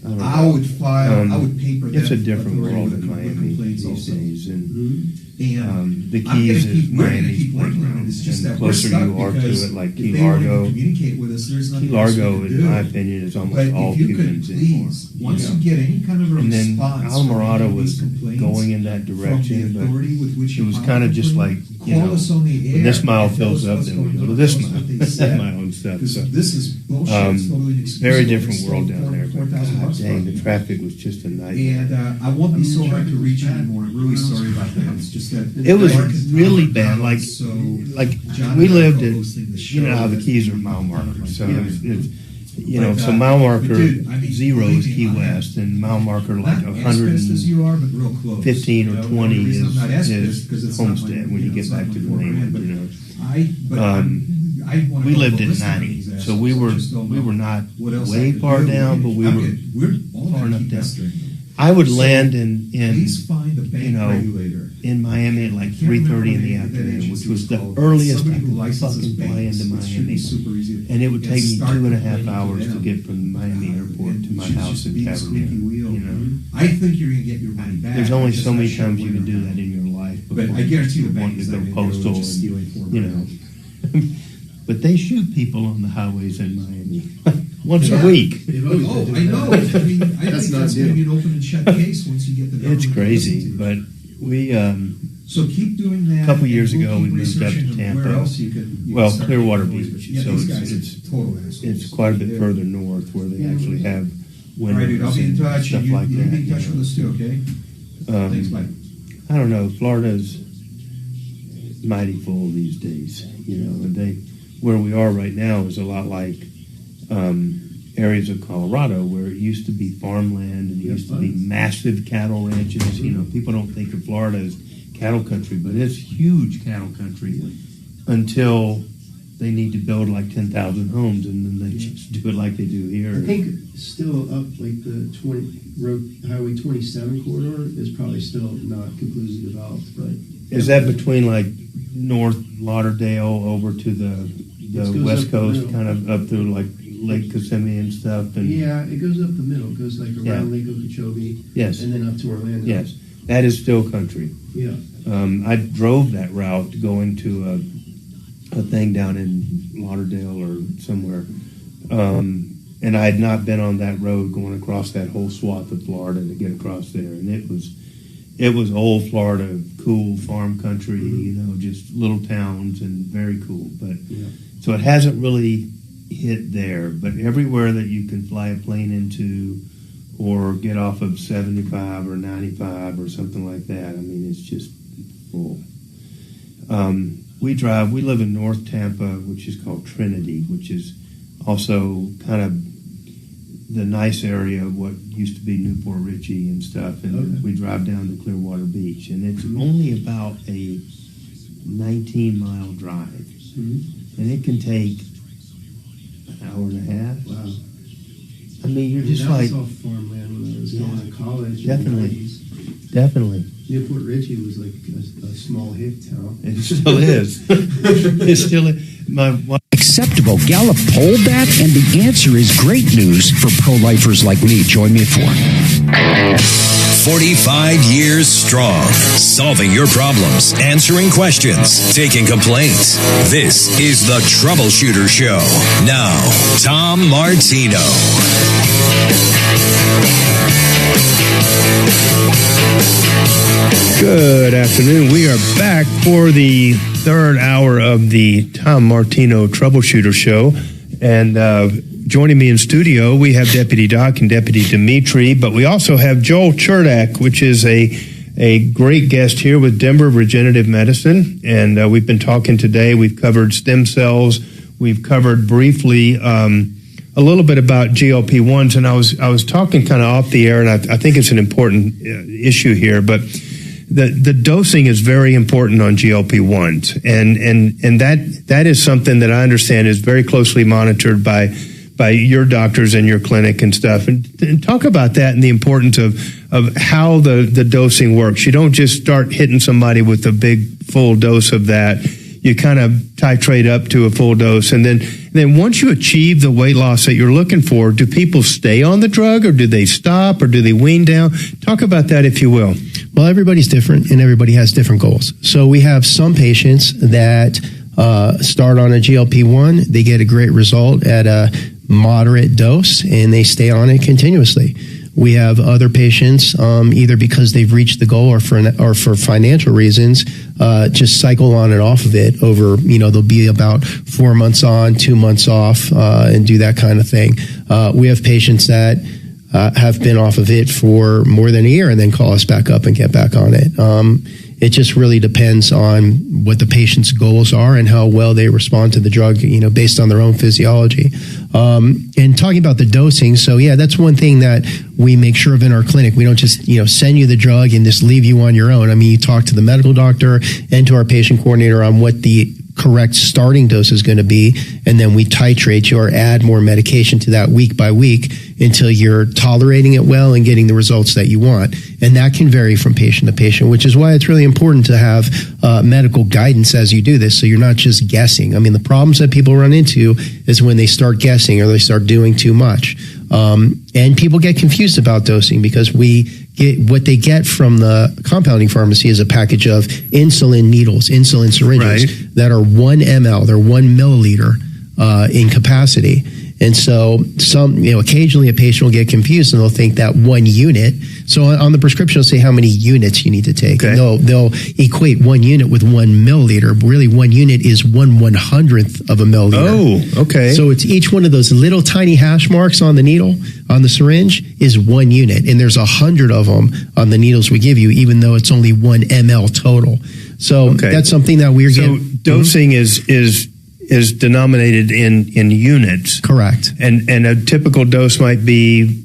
[SPEAKER 2] I don't
[SPEAKER 1] I
[SPEAKER 2] know.
[SPEAKER 1] would file. I would paper that.
[SPEAKER 2] It's a different
[SPEAKER 1] authority
[SPEAKER 2] world
[SPEAKER 1] with
[SPEAKER 2] in Miami
[SPEAKER 1] complaints
[SPEAKER 2] these
[SPEAKER 1] also.
[SPEAKER 2] days, and
[SPEAKER 1] And
[SPEAKER 2] the
[SPEAKER 1] I'm
[SPEAKER 2] Keys
[SPEAKER 1] gonna
[SPEAKER 2] is
[SPEAKER 1] keep- we're gonna
[SPEAKER 2] Miami's
[SPEAKER 1] keep working on
[SPEAKER 2] playground.
[SPEAKER 1] it. It's just
[SPEAKER 2] And
[SPEAKER 1] that
[SPEAKER 2] the
[SPEAKER 1] we're
[SPEAKER 2] closer
[SPEAKER 1] stuck
[SPEAKER 2] you are to
[SPEAKER 1] because
[SPEAKER 2] it, like
[SPEAKER 1] if
[SPEAKER 2] Key
[SPEAKER 1] they won't even
[SPEAKER 2] Largo.
[SPEAKER 1] communicate with us, there's nothing
[SPEAKER 2] Key
[SPEAKER 1] else we
[SPEAKER 2] Largo,
[SPEAKER 1] can
[SPEAKER 2] in
[SPEAKER 1] do.
[SPEAKER 2] my opinion, is almost
[SPEAKER 1] But
[SPEAKER 2] all
[SPEAKER 1] if you could
[SPEAKER 2] Cubans anymore.
[SPEAKER 1] please, once you get any kind of a
[SPEAKER 2] And then
[SPEAKER 1] response,
[SPEAKER 2] Alamorada
[SPEAKER 1] from
[SPEAKER 2] was
[SPEAKER 1] these complaints
[SPEAKER 2] going in that
[SPEAKER 1] from
[SPEAKER 2] direction,
[SPEAKER 1] the
[SPEAKER 2] but
[SPEAKER 1] authority with which
[SPEAKER 2] it
[SPEAKER 1] you
[SPEAKER 2] was
[SPEAKER 1] file
[SPEAKER 2] kind of
[SPEAKER 1] the
[SPEAKER 2] just
[SPEAKER 1] complaint,
[SPEAKER 2] like,
[SPEAKER 1] call us on the
[SPEAKER 2] when
[SPEAKER 1] air
[SPEAKER 2] this mile
[SPEAKER 1] and tell
[SPEAKER 2] fills
[SPEAKER 1] us
[SPEAKER 2] up,
[SPEAKER 1] what's
[SPEAKER 2] then we
[SPEAKER 1] going
[SPEAKER 2] go to
[SPEAKER 1] on,
[SPEAKER 2] this
[SPEAKER 1] tell us what
[SPEAKER 2] mile.
[SPEAKER 1] they said.
[SPEAKER 2] My own stuff.
[SPEAKER 1] Because
[SPEAKER 2] So,
[SPEAKER 1] this is bullshit. It's totally inexcusable.
[SPEAKER 2] very
[SPEAKER 1] They
[SPEAKER 2] different
[SPEAKER 1] stole
[SPEAKER 2] world down there. But
[SPEAKER 1] 4,000
[SPEAKER 2] God
[SPEAKER 1] bucks
[SPEAKER 2] dang,
[SPEAKER 1] from
[SPEAKER 2] the
[SPEAKER 1] me.
[SPEAKER 2] traffic was just a nightmare.
[SPEAKER 1] And I won't be so hard to reach anymore. I'm really sorry about that. It's just that
[SPEAKER 2] It was
[SPEAKER 1] Mark is
[SPEAKER 2] really
[SPEAKER 1] not
[SPEAKER 2] bad.
[SPEAKER 1] around,
[SPEAKER 2] Like
[SPEAKER 1] so
[SPEAKER 2] John
[SPEAKER 1] we
[SPEAKER 2] we lived
[SPEAKER 1] at
[SPEAKER 2] at, you know how the keys are mile markers. So it's
[SPEAKER 1] But,
[SPEAKER 2] so mile marker
[SPEAKER 1] dude, I mean,
[SPEAKER 2] 0 is
[SPEAKER 1] believe me,
[SPEAKER 2] Key
[SPEAKER 1] I'm
[SPEAKER 2] West, and mile marker like
[SPEAKER 1] not as pissed as you are, but real close.
[SPEAKER 2] 115
[SPEAKER 1] You
[SPEAKER 2] or
[SPEAKER 1] know, the
[SPEAKER 2] 20
[SPEAKER 1] reason I'm not as
[SPEAKER 2] is
[SPEAKER 1] pissed 'cause it's not
[SPEAKER 2] Homestead
[SPEAKER 1] my-
[SPEAKER 2] when you
[SPEAKER 1] it's
[SPEAKER 2] get
[SPEAKER 1] not
[SPEAKER 2] back
[SPEAKER 1] my
[SPEAKER 2] to the
[SPEAKER 1] forehead,
[SPEAKER 2] mainland.
[SPEAKER 1] but
[SPEAKER 2] You know.
[SPEAKER 1] I wanna
[SPEAKER 2] We
[SPEAKER 1] go
[SPEAKER 2] lived at
[SPEAKER 1] ballistic on
[SPEAKER 2] 90,
[SPEAKER 1] these
[SPEAKER 2] so
[SPEAKER 1] assholes.
[SPEAKER 2] we
[SPEAKER 1] I
[SPEAKER 2] were
[SPEAKER 1] just don't
[SPEAKER 2] we
[SPEAKER 1] know
[SPEAKER 2] were not
[SPEAKER 1] what else I
[SPEAKER 2] way
[SPEAKER 1] could
[SPEAKER 2] far
[SPEAKER 1] do.
[SPEAKER 2] down, but we
[SPEAKER 1] I'm
[SPEAKER 2] were
[SPEAKER 1] getting- we're all
[SPEAKER 2] far
[SPEAKER 1] gonna
[SPEAKER 2] enough
[SPEAKER 1] keep
[SPEAKER 2] down.
[SPEAKER 1] pestering you.
[SPEAKER 2] I would
[SPEAKER 1] So,
[SPEAKER 2] land in
[SPEAKER 1] please find the bank
[SPEAKER 2] you know,
[SPEAKER 1] regulator.
[SPEAKER 2] in Miami at like
[SPEAKER 1] I can't remember
[SPEAKER 2] 3:30 in the
[SPEAKER 1] what that
[SPEAKER 2] afternoon, which
[SPEAKER 1] agency
[SPEAKER 2] was
[SPEAKER 1] is
[SPEAKER 2] the
[SPEAKER 1] called.
[SPEAKER 2] earliest I
[SPEAKER 1] Somebody who
[SPEAKER 2] could
[SPEAKER 1] licenses
[SPEAKER 2] fucking fly
[SPEAKER 1] banks.
[SPEAKER 2] into
[SPEAKER 1] It should be
[SPEAKER 2] Miami.
[SPEAKER 1] super easy.
[SPEAKER 2] And it would take me
[SPEAKER 1] start
[SPEAKER 2] 2.5
[SPEAKER 1] complaining
[SPEAKER 2] hours to
[SPEAKER 1] them.
[SPEAKER 2] get from the Miami airport to my
[SPEAKER 1] It should
[SPEAKER 2] house
[SPEAKER 1] just
[SPEAKER 2] in
[SPEAKER 1] be a squeaky
[SPEAKER 2] Tavernier.
[SPEAKER 1] wheel.
[SPEAKER 2] You know,
[SPEAKER 1] I think you're going to get your money back.
[SPEAKER 2] there's only
[SPEAKER 1] I'm just
[SPEAKER 2] so
[SPEAKER 1] not
[SPEAKER 2] many
[SPEAKER 1] sure
[SPEAKER 2] times you
[SPEAKER 1] when
[SPEAKER 2] can do
[SPEAKER 1] or
[SPEAKER 2] that
[SPEAKER 1] how.
[SPEAKER 2] in your life.
[SPEAKER 1] But
[SPEAKER 2] before
[SPEAKER 1] I guarantee the
[SPEAKER 2] you
[SPEAKER 1] bank
[SPEAKER 2] want to
[SPEAKER 1] is
[SPEAKER 2] go
[SPEAKER 1] not going to do
[SPEAKER 2] postal,
[SPEAKER 1] it, just stealing
[SPEAKER 2] and,
[SPEAKER 1] $4
[SPEAKER 2] you know. But they shoot people on the highways in Miami once
[SPEAKER 1] Yeah.
[SPEAKER 2] a week.
[SPEAKER 1] Oh, I know. I mean, I think that's going to be an open and shut case once you get the government.
[SPEAKER 2] It's
[SPEAKER 1] to
[SPEAKER 2] crazy,
[SPEAKER 1] listen to
[SPEAKER 2] but
[SPEAKER 1] you.
[SPEAKER 2] we
[SPEAKER 1] So keep doing that.
[SPEAKER 2] a couple
[SPEAKER 1] and
[SPEAKER 2] years
[SPEAKER 1] we'll
[SPEAKER 2] ago
[SPEAKER 1] keep
[SPEAKER 2] we moved up
[SPEAKER 1] researching
[SPEAKER 2] to Tampa.
[SPEAKER 1] Where else you could start
[SPEAKER 2] Clearwater
[SPEAKER 1] making noise,
[SPEAKER 2] Beach.
[SPEAKER 1] but yeah,
[SPEAKER 2] So
[SPEAKER 1] these guys
[SPEAKER 2] it's
[SPEAKER 1] are total assholes.
[SPEAKER 2] it's quite a bit
[SPEAKER 1] They're-
[SPEAKER 2] further north where they actually have
[SPEAKER 1] All right, dude. I'll be in
[SPEAKER 2] windows and
[SPEAKER 1] touch.
[SPEAKER 2] stuff
[SPEAKER 1] You
[SPEAKER 2] like
[SPEAKER 1] be
[SPEAKER 2] that.
[SPEAKER 1] in touch with us too, okay? Thanks, bye.
[SPEAKER 2] I don't know. Florida's mighty full these days, you know, and where we are right now is a lot like areas of Colorado where it used to be farmland and it used to be massive cattle ranches. You know, people don't think of Florida as cattle country, but it's huge cattle country until they need to build like 10,000 homes, and then they just do it like they do here.
[SPEAKER 3] I think still up like the Highway 27 corridor is probably still not completely developed, but
[SPEAKER 2] Is that between like North Lauderdale over to the
[SPEAKER 3] goes
[SPEAKER 2] West
[SPEAKER 3] up the
[SPEAKER 2] Coast,
[SPEAKER 3] middle.
[SPEAKER 2] kind of up through like Lake Kissimmee and stuff? And
[SPEAKER 3] yeah, it goes up the middle. It goes like around
[SPEAKER 2] Yeah.
[SPEAKER 3] Lake Okeechobee,
[SPEAKER 2] Yes.
[SPEAKER 3] and then up to Orlando.
[SPEAKER 2] Yes, that is still country.
[SPEAKER 3] Yeah.
[SPEAKER 2] I drove that route going to a thing down in Lauderdale or somewhere, and I had not been on that road going across that whole swath of Florida to get across there, and it was old Florida, cool farm country, you know, just little towns and very cool. But so it hasn't really hit there, but everywhere that you can fly a plane into or get off of 75 or 95 or something like that, I mean, it's just full. We live in North Tampa, which is called Trinity, which is also kind of the nice area of what used to be Newport Richie and stuff, and we drive down to Clearwater Beach, and it's only about a 19-mile drive, and it can take an hour and a half.
[SPEAKER 3] Wow.
[SPEAKER 2] I mean, you're just
[SPEAKER 3] that
[SPEAKER 2] like,
[SPEAKER 3] was all farmland when I was going to college.
[SPEAKER 2] Definitely.
[SPEAKER 3] In the 90s.
[SPEAKER 2] definitely.
[SPEAKER 3] Newport Richie was like a small hick town.
[SPEAKER 2] It still is. It still is. My wife,
[SPEAKER 12] Acceptable Gallup poll that? And the answer is great news for pro-lifers like me. Join me at 4.
[SPEAKER 5] 45 years strong, solving your problems, answering questions, taking complaints. This is the Troubleshooter Show. Now, Tom Martino.
[SPEAKER 2] Good afternoon. We are back for the third hour of the Tom Martino Troubleshooter Show. And joining me in studio, we have Deputy Doc and Deputy Dimitri, but we also have Joel Cherdak, which is a great guest here with Denver Regenerative Medicine. And we've been talking today. We've covered stem cells. We've covered briefly a little bit about GLP-1s. And I was talking kind of off the air, and I think it's an important issue here, but the dosing is very important on GLP-1s, and that is something that I understand is very closely monitored by your doctors in your clinic and stuff. And talk about that and the importance of how the dosing works. You don't just start hitting somebody with a big full dose of that. You kind of titrate up to a full dose, and then once you achieve the weight loss that you're looking for, do people stay on the drug, or do they stop, or do they wean down? Talk about that, if you will.
[SPEAKER 3] Well, everybody's different, and everybody has different goals. So we have some patients that start on a GLP-1, they get a great result at a moderate dose, and they stay on it continuously. We have other patients, either because they've reached the goal or for financial reasons, just cycle on and off of it over, they'll be about 4 months on, 2 months off, and do that kind of thing. We have patients that have been off of it for more than a year and then call us back up and get back on it. It just really depends on what the patient's goals are and how well they respond to the drug, based on their own physiology. And talking about the dosing, so yeah, that's one thing that we make sure of in our clinic. We don't just, send you the drug and just leave you on your own. I mean, you talk to the medical doctor and to our patient coordinator on what the correct starting dose is going to be, and then we titrate you or add more medication to that week by week until you're tolerating it well and getting the results that you want. And that can vary from patient to patient, which is why it's really important to have medical guidance as you do this, so you're not just guessing. I mean, the problems that people run into is when they start guessing or they start doing too much. And people get confused about dosing because what they get from the compounding pharmacy is a package of insulin needles, insulin syringes that are 1 ml, they're 1 milliliter in capacity. And so occasionally a patient will get confused and they'll think that 1 unit. So on the prescription, it'll say how many units you need to take. Okay. They'll equate 1 unit with 1 milliliter. Really, 1 unit is 1/100th of a milliliter.
[SPEAKER 2] Oh, okay.
[SPEAKER 3] So it's each one of those little tiny hash marks on the needle, on the syringe, is 1 unit. And there's 100 of them on the needles we give you, even though it's only 1 ml total. So that's something that we're getting.
[SPEAKER 2] So dosing is denominated in units.
[SPEAKER 3] Correct.
[SPEAKER 2] And a typical dose might be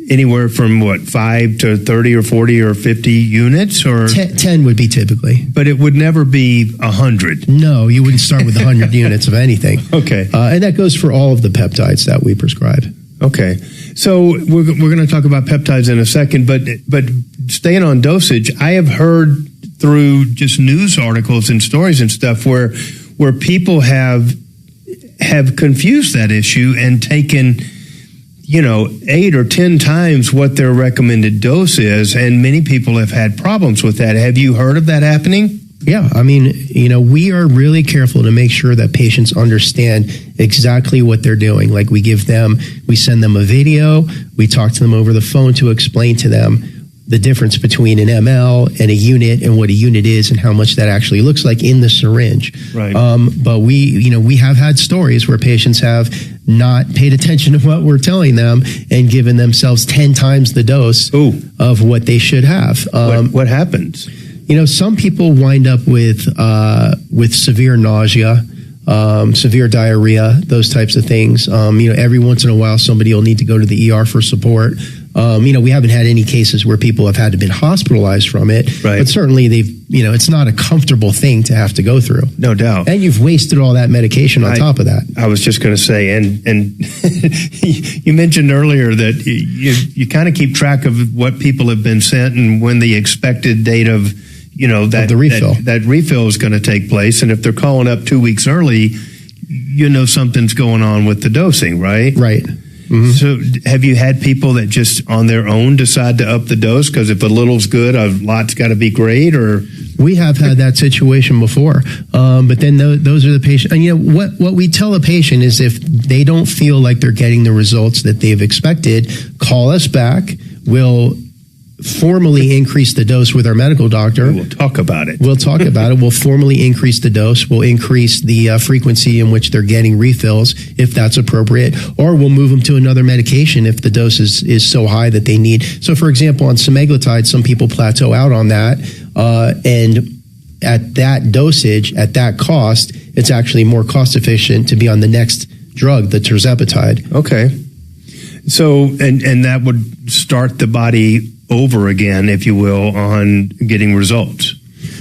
[SPEAKER 2] anywhere from 5 to 30 or 40 or 50 units, or
[SPEAKER 3] 10 would be typically.
[SPEAKER 2] But it would never be 100.
[SPEAKER 3] No, you wouldn't start with 100 units of anything.
[SPEAKER 2] Okay.
[SPEAKER 3] And that goes for all of the peptides that we prescribe.
[SPEAKER 2] Okay. So we're going to talk about peptides in a second, but staying on dosage, I have heard through just news articles and stories and stuff where people have confused that issue and taken 8 or 10 times what their recommended dose is, and many people have had problems with that. Have you heard of that happening?
[SPEAKER 3] Yeah, I mean, we are really careful to make sure that patients understand exactly what they're doing. Like we send them a video, we talk to them over the phone to explain to them the difference between an ml and a unit, and what a unit is and how much that actually looks like in the syringe.
[SPEAKER 2] Right.
[SPEAKER 3] But we have had stories where patients have not paid attention to what we're telling them and given themselves 10 times the dose of what they should have.
[SPEAKER 2] What happens?
[SPEAKER 3] Some people wind up with severe nausea, severe diarrhea, those types of things. Every once in a while, somebody will need to go to the ER for support. We haven't had any cases where people have had to been hospitalized from it,
[SPEAKER 2] right.
[SPEAKER 3] But certainly it's not a comfortable thing to have to go through.
[SPEAKER 2] No doubt.
[SPEAKER 3] And you've wasted all that medication on top of that.
[SPEAKER 2] I was just going to say, and you mentioned earlier that you kind of keep track of what people have been sent and when the expected date of the refill. That refill is going to take place. And if they're calling up 2 weeks early, something's going on with the dosing, right?
[SPEAKER 3] Right. Mm-hmm.
[SPEAKER 2] So have you had people that just on their own decide to up the dose? Because if a little's good, a lot's got to be great? Or
[SPEAKER 3] we have had that situation before. But then those are the patients. And what we tell a patient is if they don't feel like they're getting the results that they've expected, call us back. We'll formally increase the dose with our medical doctor.
[SPEAKER 2] We'll talk about it.
[SPEAKER 3] We'll talk about it. We'll formally increase the dose. We'll increase the frequency in which they're getting refills, if that's appropriate, or we'll move them to another medication if the dose is so high that they need. So, for example, on semaglutide, some people plateau out on that, and at that dosage, at that cost, it's actually more cost efficient to be on the next drug, the tirzepatide.
[SPEAKER 2] Okay. So, and that would start the body over again, if you will, on getting results.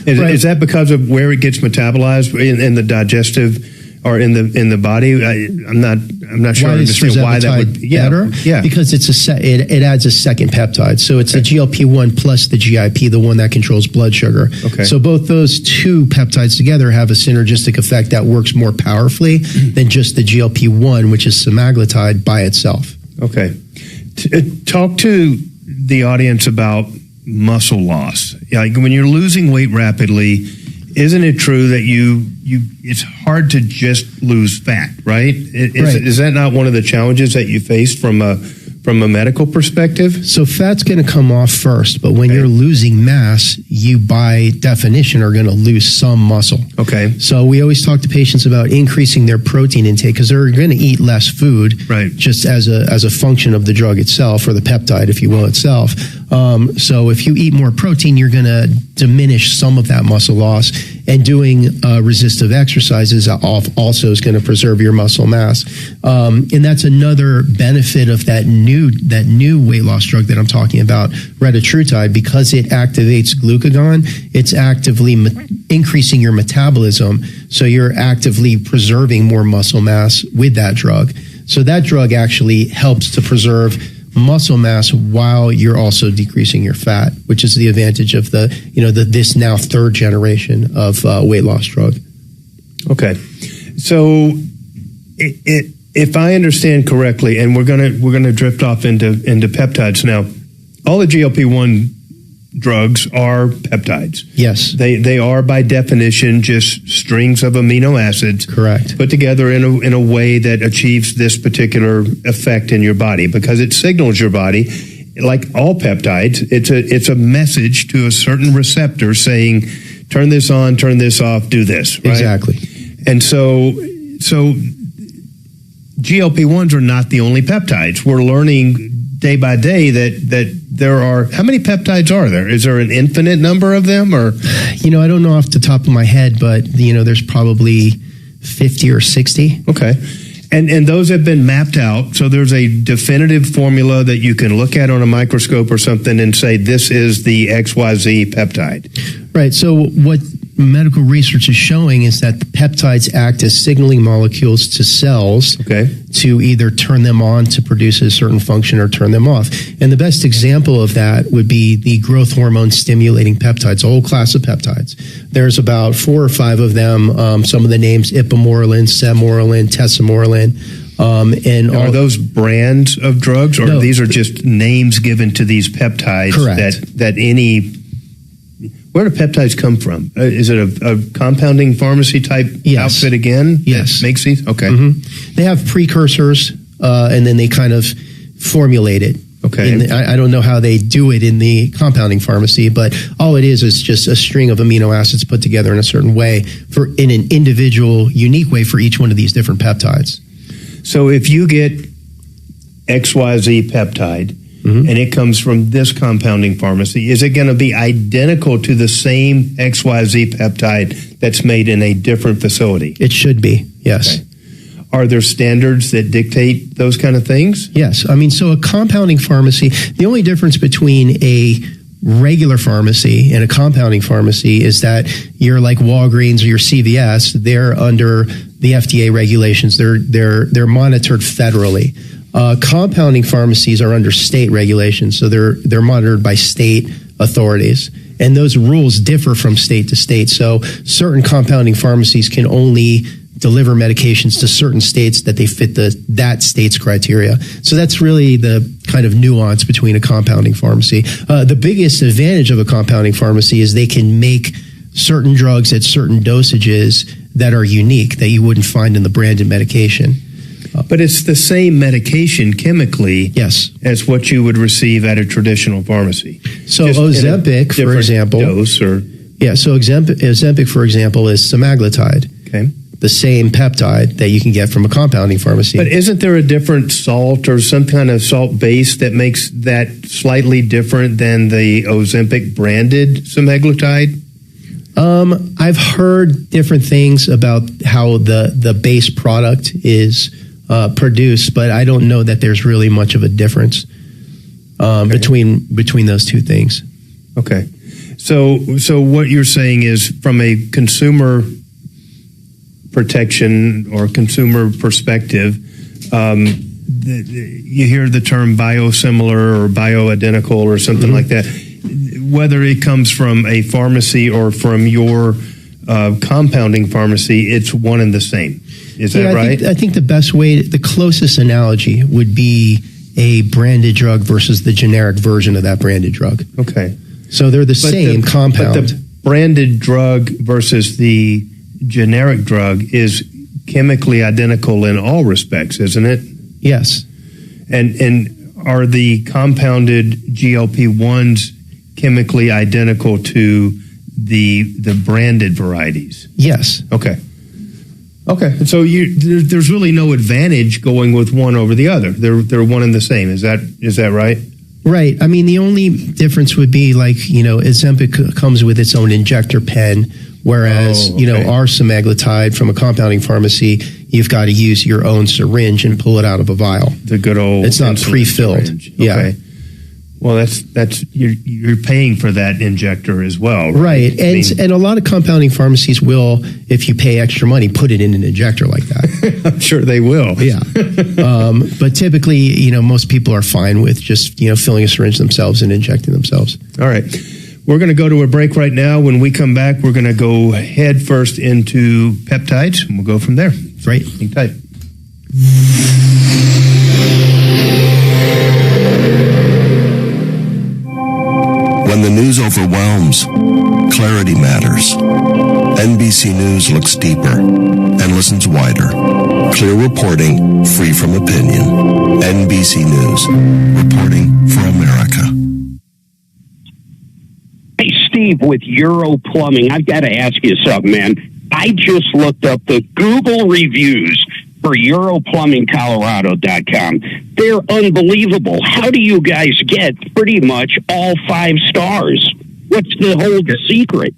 [SPEAKER 2] Is that because of where it gets metabolized in the digestive or in the body? I'm not sure I understand why that would be
[SPEAKER 3] better.
[SPEAKER 2] Yeah,
[SPEAKER 3] because it adds a second peptide. So it's the GLP-1 plus the GIP, the one that controls blood sugar.
[SPEAKER 2] Okay.
[SPEAKER 3] So both those two peptides together have a synergistic effect that works more powerfully than just the GLP-1, which is semaglutide by itself.
[SPEAKER 2] Okay. Talk to the audience about muscle loss. Like when you're losing weight rapidly, isn't it true that it's hard to just lose fat, right? Is that not one of the challenges that you faced from a medical perspective?
[SPEAKER 3] So fat's going to come off first, but when you're losing mass, you by definition are going to lose some muscle.
[SPEAKER 2] Okay.
[SPEAKER 3] So we always talk to patients about increasing their protein intake because they're going to eat less food,
[SPEAKER 2] right,
[SPEAKER 3] just as a function of the drug itself, or the peptide, if you will, itself. So if you eat more protein, you're going to diminish some of that muscle loss, and doing resistive exercises also is going to preserve your muscle mass. And that's another benefit of that new weight loss drug that I'm talking about, retatrutide, because it activates glucagon. It's actively increasing your metabolism, so you're actively preserving more muscle mass with that drug. So that drug actually helps to preserve muscle mass while you're also decreasing your fat, which is the advantage of this now third generation of weight loss drug.
[SPEAKER 2] Okay, so if I understand correctly, and we're gonna drift off into peptides now, all the GLP-1 drugs are peptides.
[SPEAKER 3] Yes,
[SPEAKER 2] they are by definition just strings of amino acids,
[SPEAKER 3] correct,
[SPEAKER 2] put together in a way that achieves this particular effect in your body, because it signals your body, like all peptides, it's a message to a certain receptor saying, turn this on, turn this off, do this, right?
[SPEAKER 3] Exactly.
[SPEAKER 2] And so GLP-1s are not the only peptides. We're learning day by day that there are, how many peptides are there? Is there an infinite number of them, or?
[SPEAKER 3] I don't know off the top of my head, but there's probably 50 or 60.
[SPEAKER 2] Okay. And those have been mapped out, so there's a definitive formula that you can look at on a microscope or something and say, this is the XYZ peptide.
[SPEAKER 3] Right. So what medical research is showing is that the peptides act as signaling molecules to cells, to either turn them on to produce a certain function or turn them off. And the best example of that would be the growth hormone stimulating peptides, a whole class of peptides. There's about 4 or 5 of them. Some of the names: ipamorelin, semorelin, tesamorelin. And
[SPEAKER 2] are those brands of drugs, or these are just names given to these peptides?
[SPEAKER 3] Correct.
[SPEAKER 2] That any. Where do peptides come from? Is it a compounding pharmacy type outfit again?
[SPEAKER 3] Yes.
[SPEAKER 2] That makes these? Okay.
[SPEAKER 3] Mm-hmm. They have precursors, and then they kind of formulate it.
[SPEAKER 2] Okay.
[SPEAKER 3] I don't know how they do it in the compounding pharmacy, but all it is just a string of amino acids put together in a certain way, in an individual, unique way for each one of these different peptides.
[SPEAKER 2] So if you get XYZ peptide, and it comes from this compounding pharmacy, is it going to be identical to the same XYZ peptide that's made in a different facility?
[SPEAKER 3] It should be, yes.
[SPEAKER 2] Okay. Are there standards that dictate those kind of things?
[SPEAKER 3] Yes. So a compounding pharmacy, the only difference between a regular pharmacy and a compounding pharmacy is that you're like Walgreens or your CVS, they're under the FDA regulations. They're monitored federally. Compounding pharmacies are under state regulations, so they're monitored by state authorities, and those rules differ from state to state. So certain compounding pharmacies can only deliver medications to certain states that they fit that state's criteria. So that's really the kind of nuance between a compounding pharmacy. The biggest advantage of a compounding pharmacy is they can make certain drugs at certain dosages that are unique, that you wouldn't find in the branded medication.
[SPEAKER 2] But it's the same medication chemically,
[SPEAKER 3] Yes.
[SPEAKER 2] as what you would receive at a traditional pharmacy.
[SPEAKER 3] So
[SPEAKER 2] Just in a
[SPEAKER 3] Ozempic, for
[SPEAKER 2] different
[SPEAKER 3] example,
[SPEAKER 2] dose or
[SPEAKER 3] so Ozempic, for example, is semaglutide,
[SPEAKER 2] okay.
[SPEAKER 3] the same peptide that you can get from a compounding pharmacy.
[SPEAKER 2] But isn't there a different salt or some kind of salt base that makes that slightly different than the Ozempic branded semaglutide?
[SPEAKER 3] I've heard different things about how the base product is produced, but I don't know that there's really much of a difference between those two things.
[SPEAKER 2] Okay. So what you're saying is, from a consumer protection or consumer perspective, you hear the term biosimilar or bioidentical or something like that. Whether it comes from a pharmacy or from your compounding pharmacy, it's one and the same. Is that right?
[SPEAKER 3] I think the best way, the closest analogy would be a branded drug versus the generic version of that branded drug.
[SPEAKER 2] Okay.
[SPEAKER 3] So they're the same compound.
[SPEAKER 2] But the branded drug versus the generic drug is chemically identical in all respects, isn't it?
[SPEAKER 3] Yes.
[SPEAKER 2] And are the compounded GLP-1s chemically identical to the branded varieties?
[SPEAKER 3] Yes.
[SPEAKER 2] Okay. So there's really no advantage going with one over the other. They're one and the same. Is that right?
[SPEAKER 3] Right. I mean, the only difference would be Ozempic comes with its own injector pen, whereas, our semaglutide from a compounding pharmacy, you've got to use your own syringe and pull it out of a vial.
[SPEAKER 2] The good old.
[SPEAKER 3] It's not pre-filled.
[SPEAKER 2] Syringe.
[SPEAKER 3] Yeah.
[SPEAKER 2] Okay. Well, that's you're paying for that injector as well,
[SPEAKER 3] right?
[SPEAKER 2] Right.
[SPEAKER 3] And a lot of compounding pharmacies will, if you pay extra money, put it in an injector like that.
[SPEAKER 2] I'm sure they will.
[SPEAKER 3] Yeah. But typically, most people are fine with just filling a syringe themselves and injecting themselves.
[SPEAKER 2] All right. We're going to go to a break right now. When we come back, we're going to go head first into peptides, and we'll go from there.
[SPEAKER 3] Right.
[SPEAKER 2] Hang tight.
[SPEAKER 13] When the news overwhelms, clarity matters. NBC News looks deeper and listens wider. Clear reporting, free from opinion. NBC News, reporting for America.
[SPEAKER 14] Hey, Steve, with Euro Plumbing, I've got to ask you something, man. I just looked up the Google reviews for EuroPlumbingColorado.com. They're unbelievable. How do you guys get pretty much all 5 stars? What's the whole secret?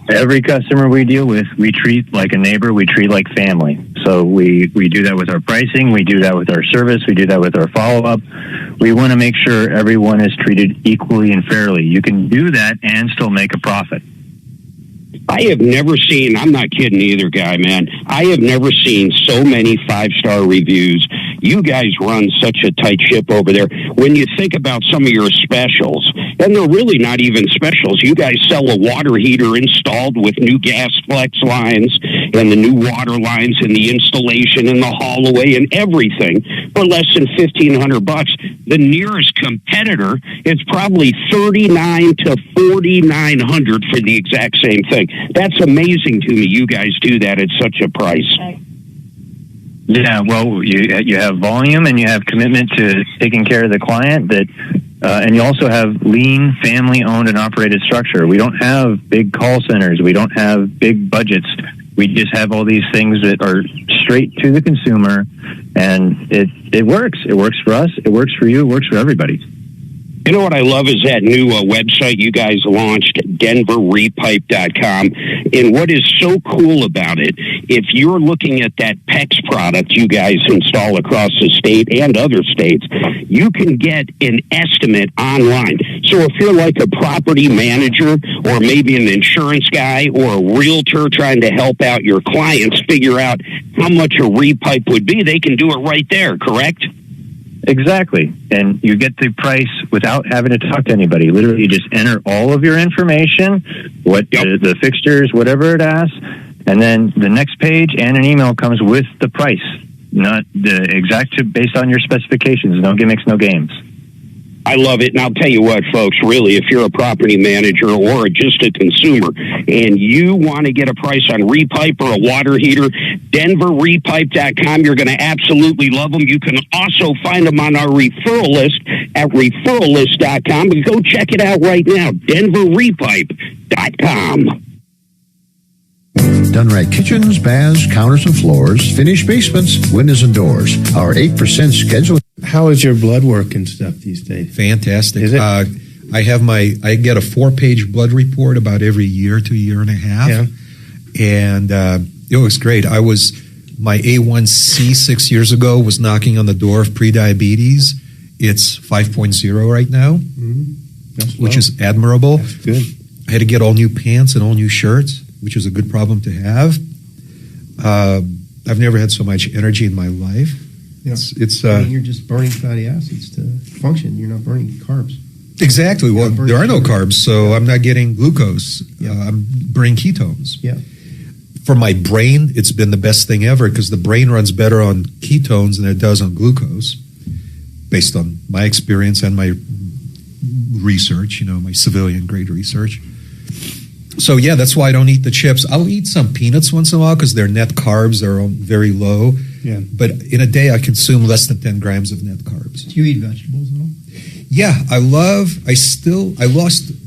[SPEAKER 15] Every customer we deal with, we treat like a neighbor, we treat like family. So we do that with our pricing, we do that with our service, we do that with our follow-up. We want to make sure everyone is treated equally and fairly. You can do that and still make a profit.
[SPEAKER 14] I have never seen, I'm not kidding either, guy, man. I have never seen so many 5-star reviews. You guys run such a tight ship over there. When you think about some of your specials, and they're really not even specials. You guys sell a water heater installed with new gas flex lines and the new water lines and the installation in the hallway and everything for less than $1,500. The nearest competitor is probably $3,900 to $4,900 for the exact same thing. That's amazing to me. You guys do that at such a price.
[SPEAKER 15] Yeah, well, you have volume and you have commitment to taking care of the client, and you also have lean, family-owned and operated structure. We don't have big call centers. We don't have big budgets. We just have all these things that are straight to the consumer, and it works. It works for us. It works for you. It works for everybody.
[SPEAKER 14] You know what I love is that new website you guys launched, denverrepipe.com. And what is so cool about it, if you're looking at that PEX product you guys install across the state and other states, you can get an estimate online. So if you're like a property manager or maybe an insurance guy or a realtor trying to help out your clients figure out how much a repipe would be, they can do it right there, correct?
[SPEAKER 15] Exactly. And you get the price without having to talk to anybody. Literally, you just enter all of your information, the fixtures, whatever it asks, and then the next page and an email comes with the price, not the exact based on your specifications. No gimmicks, no games.
[SPEAKER 14] I love it. And I'll tell you what, folks, really, if you're a property manager or just a consumer and you want to get a price on repipe or a water heater, denverrepipe.com, you're going to absolutely love them. You can also find them on our referral list at referrallist.com. But go check it out right now, denverrepipe.com.
[SPEAKER 16] Done right kitchens, baths, counters and floors, finished basements, windows and doors. Our 8% schedule.
[SPEAKER 2] How is your blood work and stuff these days?
[SPEAKER 1] Fantastic.
[SPEAKER 2] Is it?
[SPEAKER 1] I get a 4-page blood report about every year to a year and a half.
[SPEAKER 2] Yeah.
[SPEAKER 1] And it was great. My A1C 6 years ago was knocking on the door of prediabetes. It's 5.0 right now, which is admirable.
[SPEAKER 2] That's good.
[SPEAKER 1] I had to get all new pants and all new shirts, which is a good problem to have. I've never had so much energy in my life.
[SPEAKER 3] Yeah.
[SPEAKER 1] It's
[SPEAKER 3] you're just burning fatty acids to function. You're not burning carbs.
[SPEAKER 1] Exactly. Well, there are no carbs, so I'm not getting glucose. I'm burning ketones.
[SPEAKER 3] Yeah.
[SPEAKER 1] For my brain, it's been the best thing ever because the brain runs better on ketones than it does on glucose, based on my experience and my research, my civilian grade research. So, yeah, that's why I don't eat the chips. I'll eat some peanuts once in a while because their net carbs are very low.
[SPEAKER 2] Yeah.
[SPEAKER 1] But in a day, I consume less than 10 grams of net carbs.
[SPEAKER 3] Do you eat vegetables at all?
[SPEAKER 1] Yeah, I lost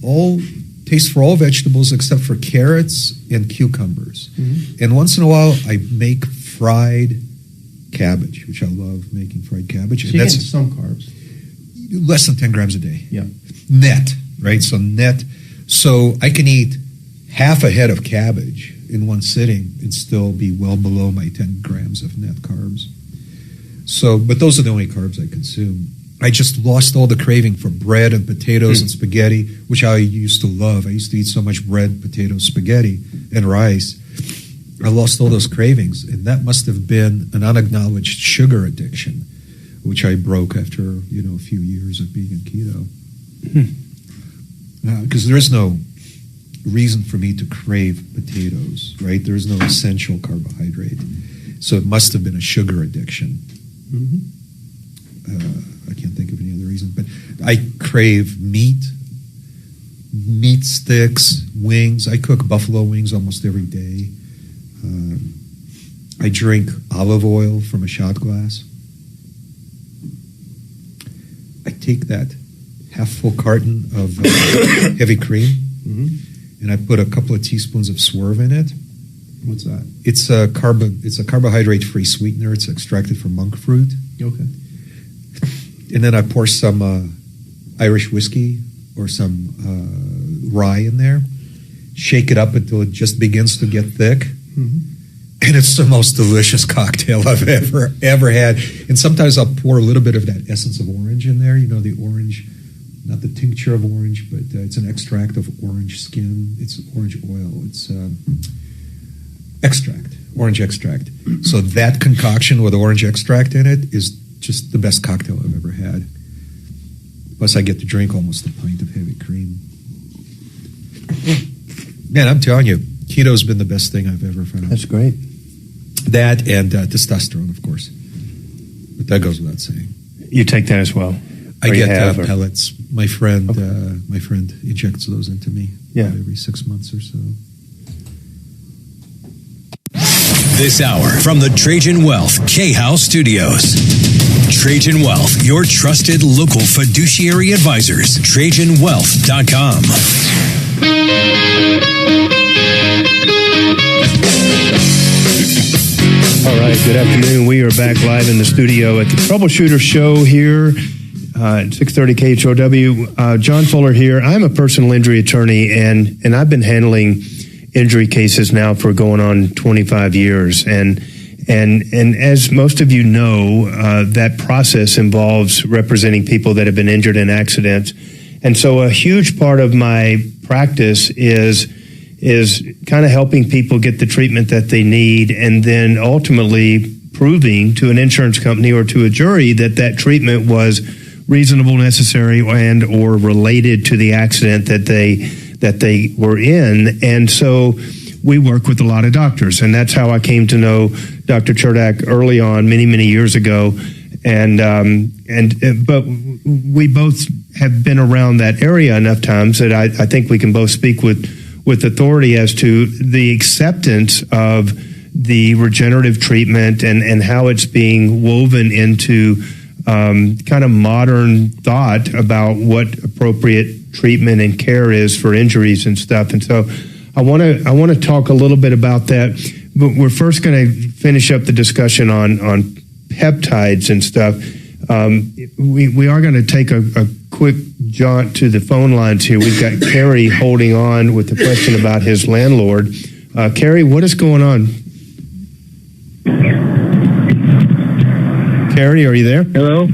[SPEAKER 1] all taste for all vegetables except for carrots and cucumbers. Mm-hmm. And once in a while, I make fried cabbage, which I love making fried cabbage.
[SPEAKER 3] So
[SPEAKER 1] and
[SPEAKER 3] you
[SPEAKER 1] that's
[SPEAKER 3] get some carbs.
[SPEAKER 1] Less than 10 grams a day.
[SPEAKER 3] Yeah.
[SPEAKER 1] Net, right? So net. So I can eat half a head of cabbage in one sitting and still be well below my 10 grams of net carbs. So, but those are the only carbs I consume. I just lost all the craving for bread and potatoes and spaghetti, which I used to love. I used to eat so much bread, potatoes, spaghetti, and rice. I lost all those cravings, and that must have been an unacknowledged sugar addiction, which I broke after, a few years of being in keto. Because there is no reason for me to crave potatoes, right? There is no essential carbohydrate. So it must have been a sugar addiction. I can't think of any other reason, but I crave meat sticks, wings. I cook buffalo wings almost every day. I drink olive oil from a shot glass. I take that half-full carton of heavy cream, and I put a couple of teaspoons of Swerve in it.
[SPEAKER 3] What's that?
[SPEAKER 1] It's a carbohydrate-free sweetener. It's extracted from monk fruit.
[SPEAKER 3] Okay.
[SPEAKER 1] And then I pour some Irish whiskey or some rye in there. Shake it up until it just begins to get thick. And it's the most delicious cocktail I've ever had. And sometimes I'll pour a little bit of that essence of orange in there. The orange, not the tincture of orange, but it's an extract of orange skin. It's orange oil. It's orange extract. So that concoction with orange extract in it is just the best cocktail I've ever had. Plus, I get to drink almost a pint of heavy cream. Man, I'm telling you, keto's been the best thing I've ever found.
[SPEAKER 2] That's great.
[SPEAKER 1] That and testosterone, of course. But that goes without saying.
[SPEAKER 2] You take that as well?
[SPEAKER 1] I get pellets. My friend injects those into me every 6 months or so.
[SPEAKER 5] This hour from the Trajan Wealth K-House Studios. Trajan Wealth, your trusted local fiduciary advisors. TrajanWealth.com.
[SPEAKER 2] All right, good afternoon. We are back live in the studio at the Troubleshooter Show here at 630 KHOW. John Fuller here. I'm a personal injury attorney, and I've been handling injury cases now for going on 25 years. And as most of you know, that process involves representing people that have been injured in accidents. And so a huge part of my practice is kind of helping people get the treatment that they need, and then ultimately proving to an insurance company or to a jury that treatment was reasonable, necessary, and or related to the accident that they were in. And so we work with a lot of doctors, and that's how I came to know Dr. Cherdak early on, many years ago. But we both have been around that area enough times that I think we can both speak with authority as to the acceptance of the regenerative treatment and how it's being woven into kind of modern thought about what appropriate treatment and care is for injuries and stuff. And so I want to talk a little bit about that, but we're first going to finish up the discussion on peptides and stuff. We are going to take a quick jaunt to the phone lines here. We've got Kerry holding on with the question about his landlord. Kerry, what is going on? Kerry, are you there?
[SPEAKER 17] Hello?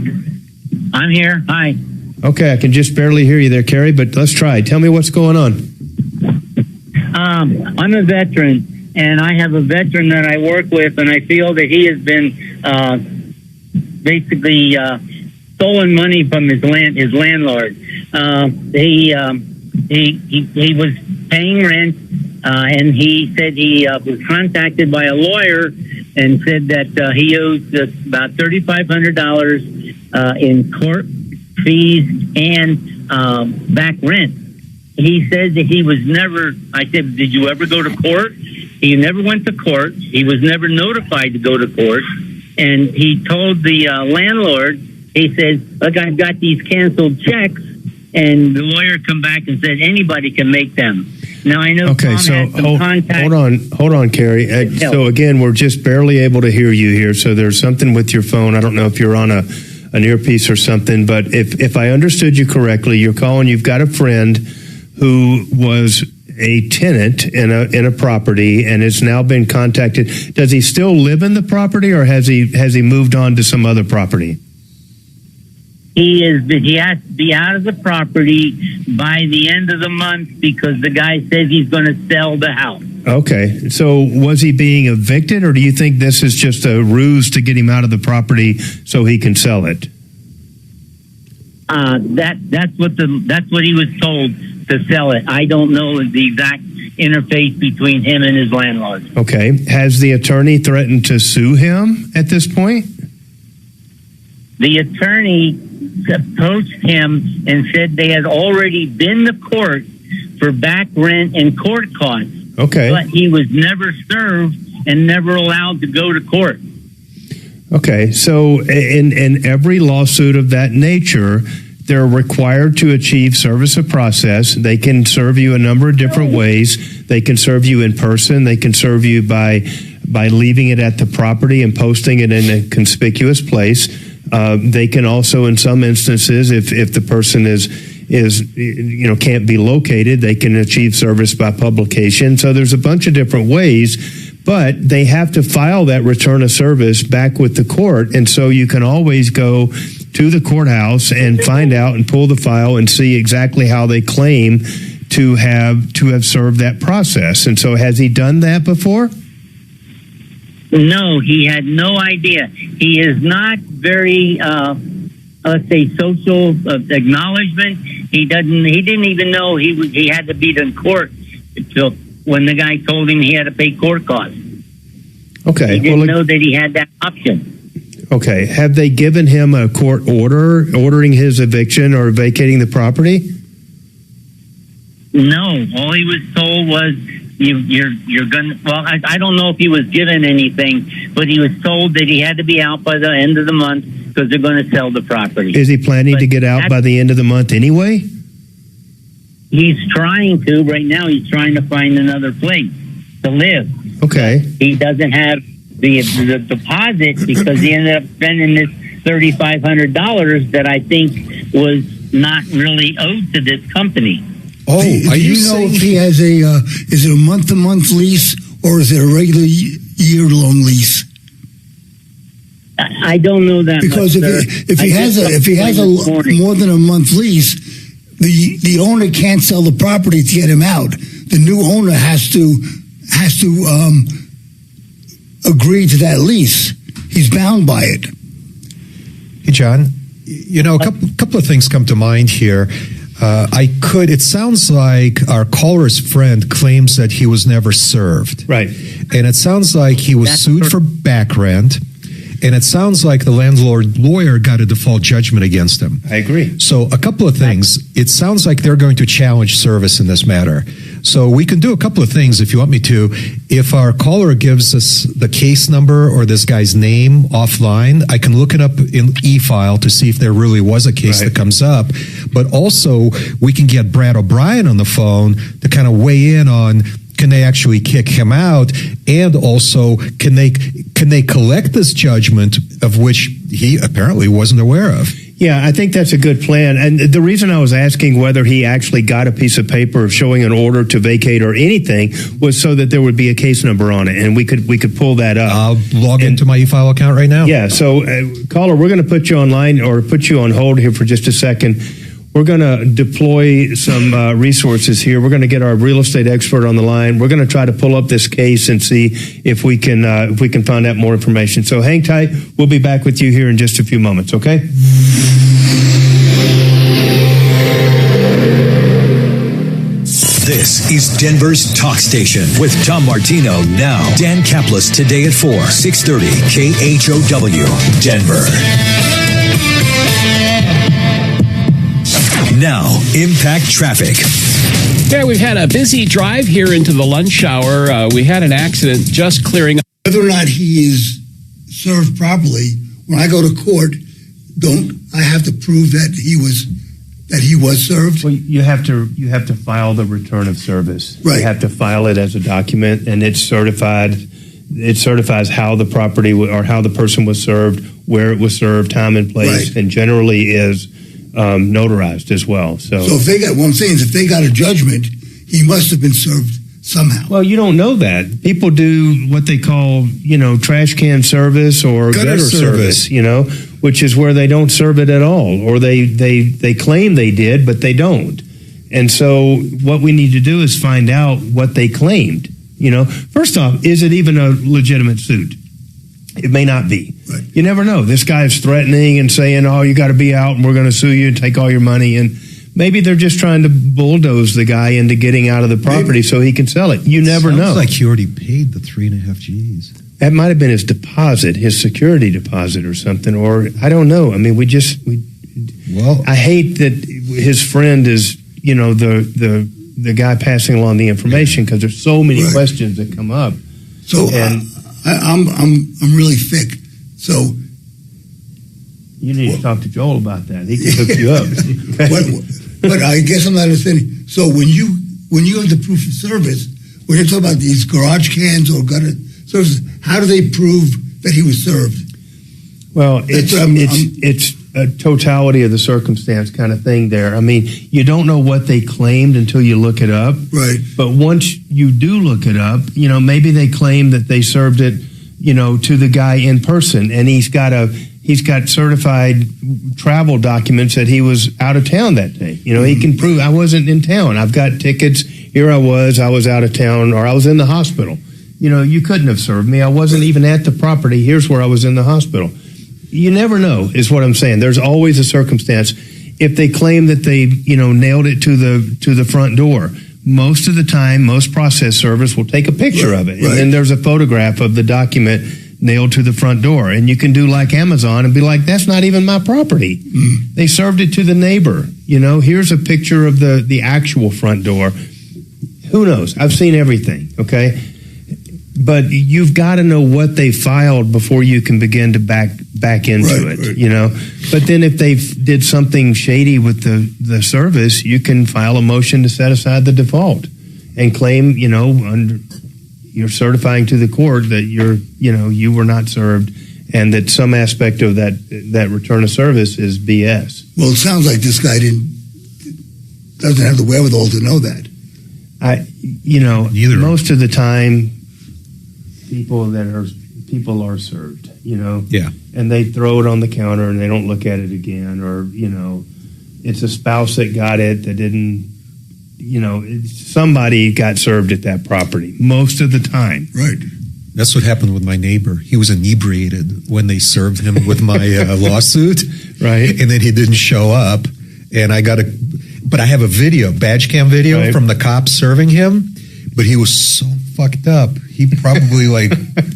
[SPEAKER 17] I'm here. Hi.
[SPEAKER 2] Okay, I can just barely hear you there, Kerry, but let's try. Tell me what's going on.
[SPEAKER 17] I'm a veteran, and I have a veteran that I work with, and I feel that he has been basically stolen money from his landlord. He was paying rent, and he said he was contacted by a lawyer and said that he owes about $3,500 in court fees and back rent. He said that he was never. I said, did you ever go to court? He never went to court. He was never notified to go to court. And he told the landlord, he said, look, I've got these canceled checks. And the lawyer come back and said, anybody can make them. Now, I know
[SPEAKER 2] Okay,
[SPEAKER 17] Tom
[SPEAKER 2] so
[SPEAKER 17] had some contact.
[SPEAKER 2] hold on, Kerry. So again, we're just barely able to hear you here. So there's something with your phone. I don't know if you're on an earpiece or something, but if I understood you correctly, you're calling, you've got a friend who was a tenant in a property and has now been contacted. Does he still live in the property, or has he moved on to some other property?
[SPEAKER 17] He has to be out of the property by the end of the month because the guy says he's going to sell the house.
[SPEAKER 2] Okay, so was he being evicted, or do you think this is just a ruse to get him out of the property so he can sell it?
[SPEAKER 17] That's what he was told, to sell it. I don't know the exact interface between him and his landlord.
[SPEAKER 2] Okay, has the attorney threatened to sue him at this point?
[SPEAKER 17] The attorney approached him and said they had already been to court for back rent and court costs.
[SPEAKER 2] Okay.
[SPEAKER 17] But he was never served and never allowed to go to court.
[SPEAKER 2] Okay, so in every lawsuit of that nature, they're required to achieve service of process. They can serve you a number of different ways. They can serve you in person. They can serve you by leaving it at the property and posting it in a conspicuous place. They can also, in some instances, if the person is can't be located, they can achieve service by publication. So there's a bunch of different ways, but they have to file that return of service back with the court. And so you can always go to the courthouse and find out and pull the file and see exactly how they claim to have served that process. And so has he done that before?
[SPEAKER 17] No, he had no idea. He is not very, let's say, social acknowledgement. He didn't even know he had to be in court until when the guy told him he had to pay court costs.
[SPEAKER 2] Okay.
[SPEAKER 17] He didn't know that he had that option.
[SPEAKER 2] Okay. Have they given him a court order ordering his eviction or vacating the property?
[SPEAKER 17] No. All he was told was you're gonna. Well, I don't know if he was given anything, but he was told that he had to be out by the end of the month because they're going to sell the property.
[SPEAKER 2] Is he planning to get out by the end of the month anyway?
[SPEAKER 17] He's trying to. Right now, he's trying to find another place to live.
[SPEAKER 2] Okay.
[SPEAKER 17] He doesn't have the deposit because he ended up spending this $3,500 that I think was not really owed to this company.
[SPEAKER 4] Oh, do you know if he has is it a month-to-month lease or is it a regular year-long lease?
[SPEAKER 17] I don't know that
[SPEAKER 4] because
[SPEAKER 17] much,
[SPEAKER 4] if he has a more than a month lease, the owner can't sell the property to get him out. The new owner has to agree to that lease. He's bound by it.
[SPEAKER 1] Hey, John, a couple of things come to mind here. It sounds like our caller's friend claims that he was never served.
[SPEAKER 2] Right.
[SPEAKER 1] And it sounds like he was sued for back rent. And it sounds like the landlord lawyer got a default judgment against him.
[SPEAKER 2] I agree.
[SPEAKER 1] So a couple of things. It sounds like they're going to challenge service in this matter. So we can do a couple of things if you want me to. If our caller gives us the case number or this guy's name offline, I can look it up in e-file to see if there really was a case that comes up. But also, we can get Brad O'Brien on the phone to kind of weigh in on, can they actually kick him out? And also, can they collect this judgment of which he apparently wasn't aware of?
[SPEAKER 2] Yeah, I think that's a good plan. And the reason I was asking whether he actually got a piece of paper showing an order to vacate or anything was so that there would be a case number on it, and we could pull that up.
[SPEAKER 1] I'll log into my e-file account right now.
[SPEAKER 2] Yeah, so caller, we're going to put you online or put you on hold here for just a second. We're going to deploy some resources here. We're going to get our real estate expert on the line. We're going to try to pull up this case and see if we can find out more information. So hang tight. We'll be back with you here in just a few moments, okay?
[SPEAKER 5] This is Denver's Talk Station with Tom Martino now. Dan Kaplis today at 4, 630 KHOW, Denver. Now, Impact Traffic.
[SPEAKER 18] Yeah, we've had a busy drive here into the lunch hour. We had an accident just clearing up.
[SPEAKER 4] Whether or not he is served properly, when I go to court, don't I have to prove that he was served?
[SPEAKER 2] Well, you have to file the return of service.
[SPEAKER 4] Right.
[SPEAKER 2] You have to file it as a document, and it's certified. It certifies how the property or how the person was served, where it was served, time and place,
[SPEAKER 4] Right.
[SPEAKER 2] and generally is notarized as well. So
[SPEAKER 4] if they got, what I'm saying is if they got a judgment, he must have been served somehow.
[SPEAKER 2] Well, you don't know that. People do what they call, trash can service or gutter service, which is where they don't serve it at all, or they claim they did, but they don't. And so what we need to do is find out what they claimed. First off, is it even a legitimate suit? It may not be.
[SPEAKER 4] Right.
[SPEAKER 2] You never know. This guy is threatening and saying, "Oh, you got to be out, and we're going to sue you and take all your money." And maybe they're just trying to bulldoze the guy into getting out of the property so he can sell it. You never know.
[SPEAKER 1] Sounds like he already paid the 3.5 G's.
[SPEAKER 2] That might have been his deposit, his security deposit or something, or I don't know. I mean, I hate that his friend is, the guy passing along the information because there's so many questions that come up.
[SPEAKER 4] So I'm really thick. So
[SPEAKER 2] you need to talk to Joel about that. He can hook you up.
[SPEAKER 4] But I guess I'm not understanding. So when you have the proof of service, when you're talking about these garage cans or gutter services, how do they prove that he was served?
[SPEAKER 2] Well, it's a totality of the circumstance kind of thing there. I mean, you don't know what they claimed until you look it up.
[SPEAKER 4] Right.
[SPEAKER 2] But once you do look it up, maybe they claim that they served it, to the guy in person, and he's got certified travel documents that he was out of town that day. He can prove I wasn't in town. I've got tickets. Here I was out of town, or I was in the hospital. You couldn't have served me. I wasn't even at the property. Here's where I was in the hospital. You never know, is what I'm saying. There's always a circumstance. If they claim that they, nailed it to the front door, most of the time, most process service will take a picture of it, and then there's a photograph of the document nailed to the front door. And you can do like Amazon and be like, "That's not even my property. They served it to the neighbor. Here's a picture of the actual front door." Who knows? I've seen everything. Okay. But you've got to know what they filed before you can begin to back into it, But then if they did something shady with the service, you can file a motion to set aside the default and claim, you're certifying to the court that you were not served and that some aspect of that return of service is BS.
[SPEAKER 4] Well, it sounds like this guy doesn't have the wherewithal to know that.
[SPEAKER 2] Most of the time, people are served,
[SPEAKER 1] Yeah.
[SPEAKER 2] and they throw it on the counter and they don't look at it again, or it's a spouse that got it that didn't, somebody got served at that property most of the time.
[SPEAKER 4] Right.
[SPEAKER 1] That's what happened with my neighbor. He was inebriated when they served him with my lawsuit,
[SPEAKER 2] right?
[SPEAKER 1] And then he didn't show up, and but I have a video, badge cam video from the cops serving him, but he was so fucked up. He probably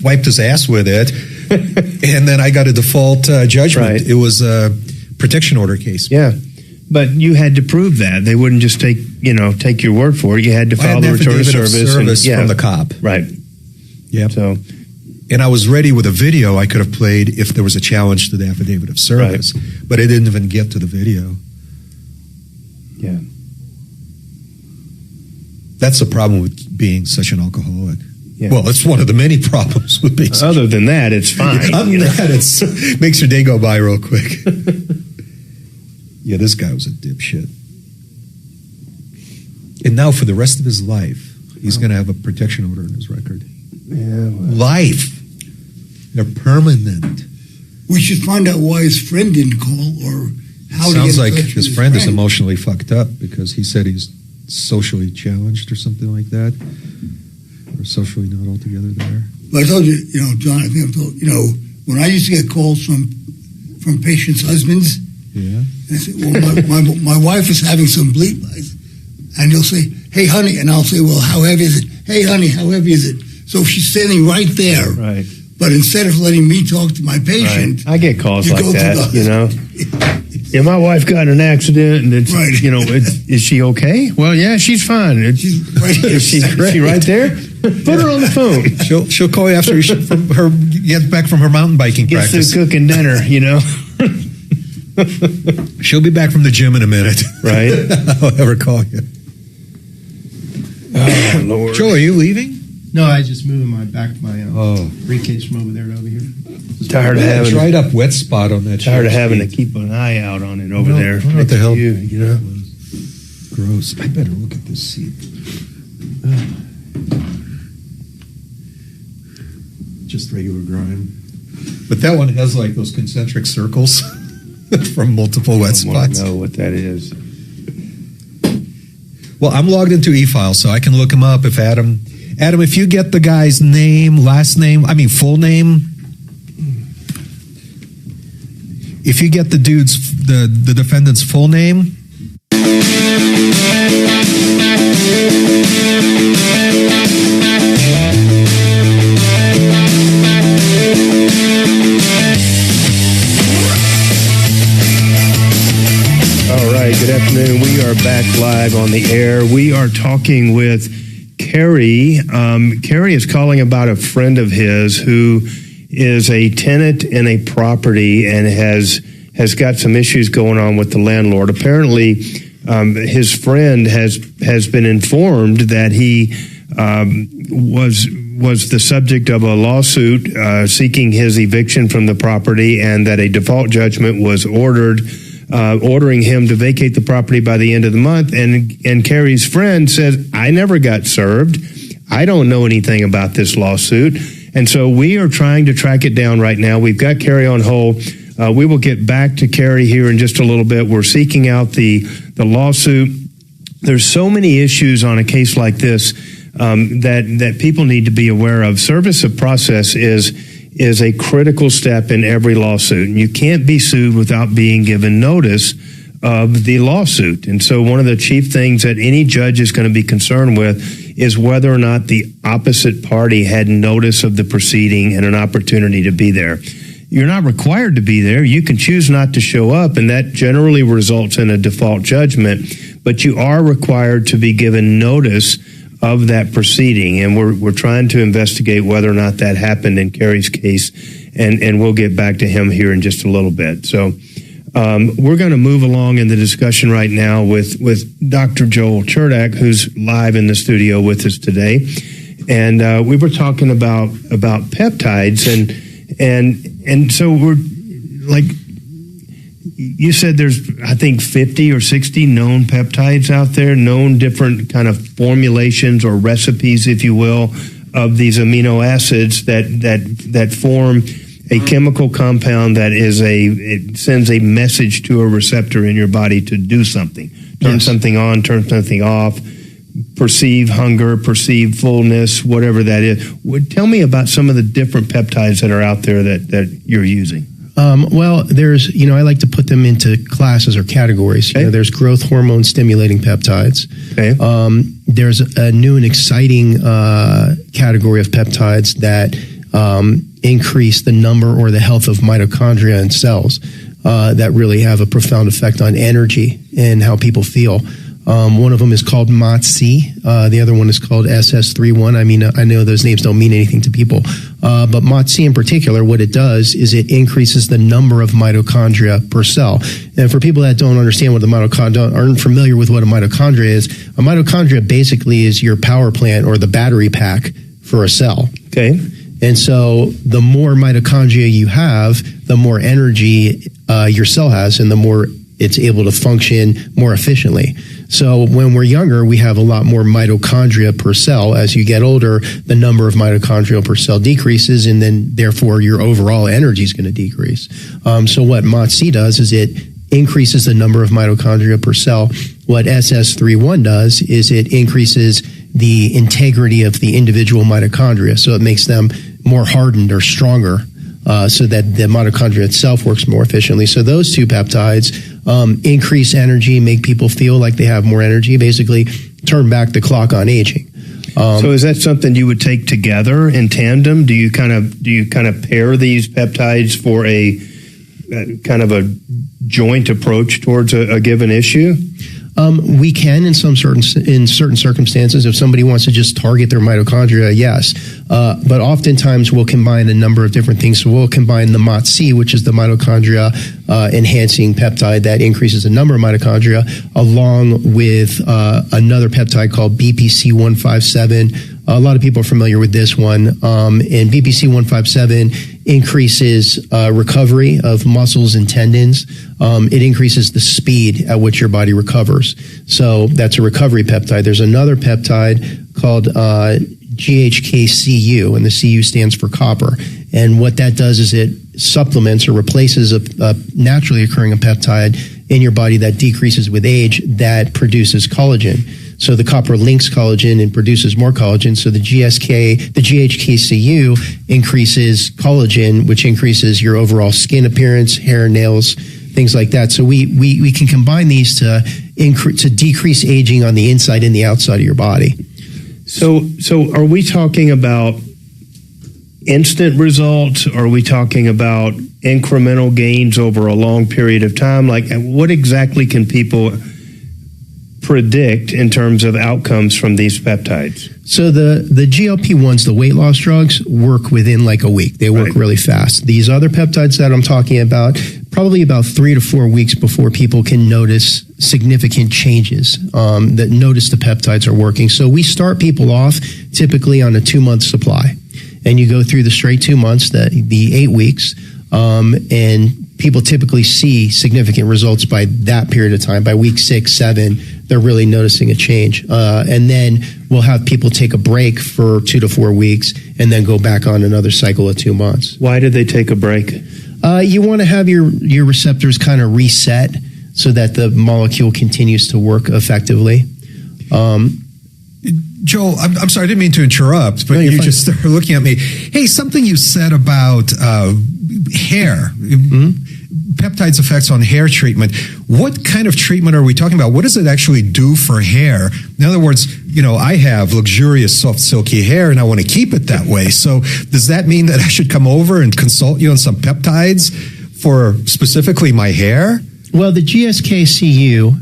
[SPEAKER 1] wiped his ass with it. And then I got a default judgment.
[SPEAKER 2] Right.
[SPEAKER 1] It was a protection order case.
[SPEAKER 2] Yeah. But you had to prove that. They wouldn't just take your word for it. You had to
[SPEAKER 1] I had
[SPEAKER 2] file
[SPEAKER 1] an
[SPEAKER 2] the return of
[SPEAKER 1] affidavit
[SPEAKER 2] service.
[SPEAKER 1] from the cop.
[SPEAKER 2] Right.
[SPEAKER 1] Yeah.
[SPEAKER 2] So,
[SPEAKER 1] and I was ready with a video I could have played if there was a challenge to the affidavit of service, but I didn't even get to the video.
[SPEAKER 2] Yeah.
[SPEAKER 1] That's the problem with being such an alcoholic.
[SPEAKER 2] Yeah.
[SPEAKER 1] Well, it's one of the many problems with being.
[SPEAKER 2] Other than that, it's fine.
[SPEAKER 1] Other than that, it makes your day go by real quick. Yeah, this guy was a dipshit. And now for the rest of his life, he's going to have a protection order on his record.
[SPEAKER 2] Yeah, well.
[SPEAKER 1] Life. They're permanent.
[SPEAKER 4] We should find out why his friend didn't call or how to get in
[SPEAKER 1] Sounds like
[SPEAKER 4] touch with
[SPEAKER 1] his friend is emotionally fucked up because he said he's socially challenged or something like that. Or socially not altogether there.
[SPEAKER 4] But I told you, John, I think I've told, when I used to get calls from patients' husbands,
[SPEAKER 1] yeah.
[SPEAKER 4] And I said, well, my wife is having some bleep. And he'll say, hey, honey. And I'll say, well, how heavy is it? Hey, honey, how heavy is it? So she's standing right there.
[SPEAKER 2] Right.
[SPEAKER 4] But instead of letting me talk to my patient.
[SPEAKER 2] Right. I get calls
[SPEAKER 4] you
[SPEAKER 2] like
[SPEAKER 4] go
[SPEAKER 2] that,
[SPEAKER 4] to
[SPEAKER 2] Yeah, my wife got in an accident, and it's,
[SPEAKER 4] right.
[SPEAKER 2] Is she okay? Well, yeah, she's fine. She's
[SPEAKER 4] right here.
[SPEAKER 2] Is she right there? Put her on the phone.
[SPEAKER 1] She'll call you after her gets back from her mountain biking
[SPEAKER 2] Gets
[SPEAKER 1] practice.
[SPEAKER 2] through cooking dinner,
[SPEAKER 1] She'll be back from the gym in a minute.
[SPEAKER 2] Right.
[SPEAKER 1] I'll have her call you.
[SPEAKER 2] Oh, Lord.
[SPEAKER 1] Joe, are you leaving?
[SPEAKER 3] No, I was just moving my briefcase from over there to over here.
[SPEAKER 2] Tired of having
[SPEAKER 1] dried up wet spot on that.
[SPEAKER 2] Tired of having to keep an eye out on it over there.
[SPEAKER 1] I don't know what the hell.
[SPEAKER 2] You
[SPEAKER 1] Gross. I better look at this seat. Just regular grime. But that one has like those concentric circles from multiple wet spots.
[SPEAKER 2] I want to know what that is.
[SPEAKER 1] Well, I'm logged into eFile, so I can look him up. If Adam, if you get the guy's name, full name, if you get the the defendant's full name.
[SPEAKER 2] All right, good afternoon. We are back live on the air. We are talking with Carrie. Carrie is calling about a friend of his who is a tenant in a property and has got some issues going on with the landlord. Apparently, his friend has been informed that he was the subject of a lawsuit seeking his eviction from the property, and that a default judgment was ordered, ordering him to vacate the property by the end of the month. And Carrie's friend says, I never got served. I don't know anything about this lawsuit. And so we are trying to track it down right now. We've got Carrie on hold. We will get back to Carrie here in just a little bit. We're seeking out the lawsuit. There's so many issues on a case like this that people need to be aware of. Service of process is a critical step in every lawsuit. And you can't be sued without being given notice of the lawsuit. And so one of the chief things that any judge is going to be concerned with is whether or not the opposite party had notice of the proceeding and an opportunity to be there. You're not required to be there. You can choose not to show up, and that generally results in a default judgment. But you are required to be given notice of that proceeding, and we're trying to investigate whether or not that happened in Carrie's case, and we'll get back to him here in just a little bit. So we're going to move along in the discussion right now with Dr. Joel Cherdak, who's live in the studio with us today, and we were talking about peptides, and so we're like. You said there's, I think, 50 or 60 known peptides out there, known different kind of formulations or recipes, if you will, of these amino acids that form a chemical compound that it sends a message to a receptor in your body to do something. Turn something on, turn something off, perceive hunger, perceive fullness, whatever that is. Tell me about some of the different peptides that are out there that you're using.
[SPEAKER 3] Well, there's, I like to put them into classes or categories.
[SPEAKER 2] Okay.
[SPEAKER 3] There's growth hormone stimulating peptides.
[SPEAKER 2] Okay.
[SPEAKER 3] There's a new and exciting category of peptides that increase the number or the health of mitochondria and cells that really have a profound effect on energy and how people feel. One of them is called MOTS-C. The other one is called SS31. I mean, I know those names don't mean anything to people, but MOTS-C in particular, what it does is it increases the number of mitochondria per cell. And for people that don't understand what the mitochondria, aren't familiar with what a mitochondria is, a mitochondria basically is your power plant or the battery pack for a cell.
[SPEAKER 2] Okay.
[SPEAKER 3] And so the more mitochondria you have, the more energy your cell has, and the more it's able to function more efficiently. So when we're younger, we have a lot more mitochondria per cell. As you get older, the number of mitochondria per cell decreases, and then therefore your overall energy is going to decrease. So what MOTS-C does is it increases the number of mitochondria per cell. What SS31 does is it increases the integrity of the individual mitochondria. So it makes them more hardened or stronger, so that the mitochondria itself works more efficiently. So those two peptides increase energy, make people feel like they have more energy, basically turn back the clock on aging.
[SPEAKER 2] So is that something you would take together in tandem? Do you kind of pair these peptides for a kind of a joint approach towards a given issue?
[SPEAKER 3] We can in certain circumstances. If somebody wants to just target their mitochondria, yes. But oftentimes we'll combine a number of different things. So we'll combine the MOTS-C, which is the mitochondria enhancing peptide that increases the number of mitochondria, along with another peptide called BPC-157. A lot of people are familiar with this one. And BPC-157 increases recovery of muscles and tendons. It increases the speed at which your body recovers. So that's a recovery peptide. There's another peptide called GHK-Cu, and the Cu stands for copper. And what that does is it supplements or replaces a naturally occurring peptide in your body that decreases with age that produces collagen. So the copper links collagen and produces more collagen. So the GHK-Cu increases collagen, which increases your overall skin appearance, hair, nails, things like that. So we can combine these to decrease aging on the inside and the outside of your body.
[SPEAKER 2] So are we talking about instant results? Or are we talking about incremental gains over a long period of time? Like, what exactly can people predict in terms of outcomes from these peptides?
[SPEAKER 3] So the GLP-1s, the weight loss drugs, work within like a week. They work really fast. These other peptides that I'm talking about, probably about 3 to 4 weeks before people can notice significant changes, that notice the peptides are working. So we start people off typically on a 2-month supply. And you go through the straight 2 months, the 8 weeks, and people typically see significant results by that period of time. By week 6, 7, they're really noticing a change. And then we'll have people take a break for 2 to 4 weeks and then go back on another cycle of 2 months.
[SPEAKER 2] Why did they take a break?
[SPEAKER 3] You want to have your receptors kind of reset so that the molecule continues to work effectively.
[SPEAKER 1] Joel, I'm sorry, I didn't mean to interrupt, but you just started looking at me. Hey, something you said about hair, peptides effects on hair treatment. What kind of treatment are we talking about? What does it actually do for hair? In other words, I have luxurious, soft, silky hair, and I want to keep it that way. So does that mean that I should come over and consult you on some peptides for specifically my hair?
[SPEAKER 3] Well, the GHK-Cu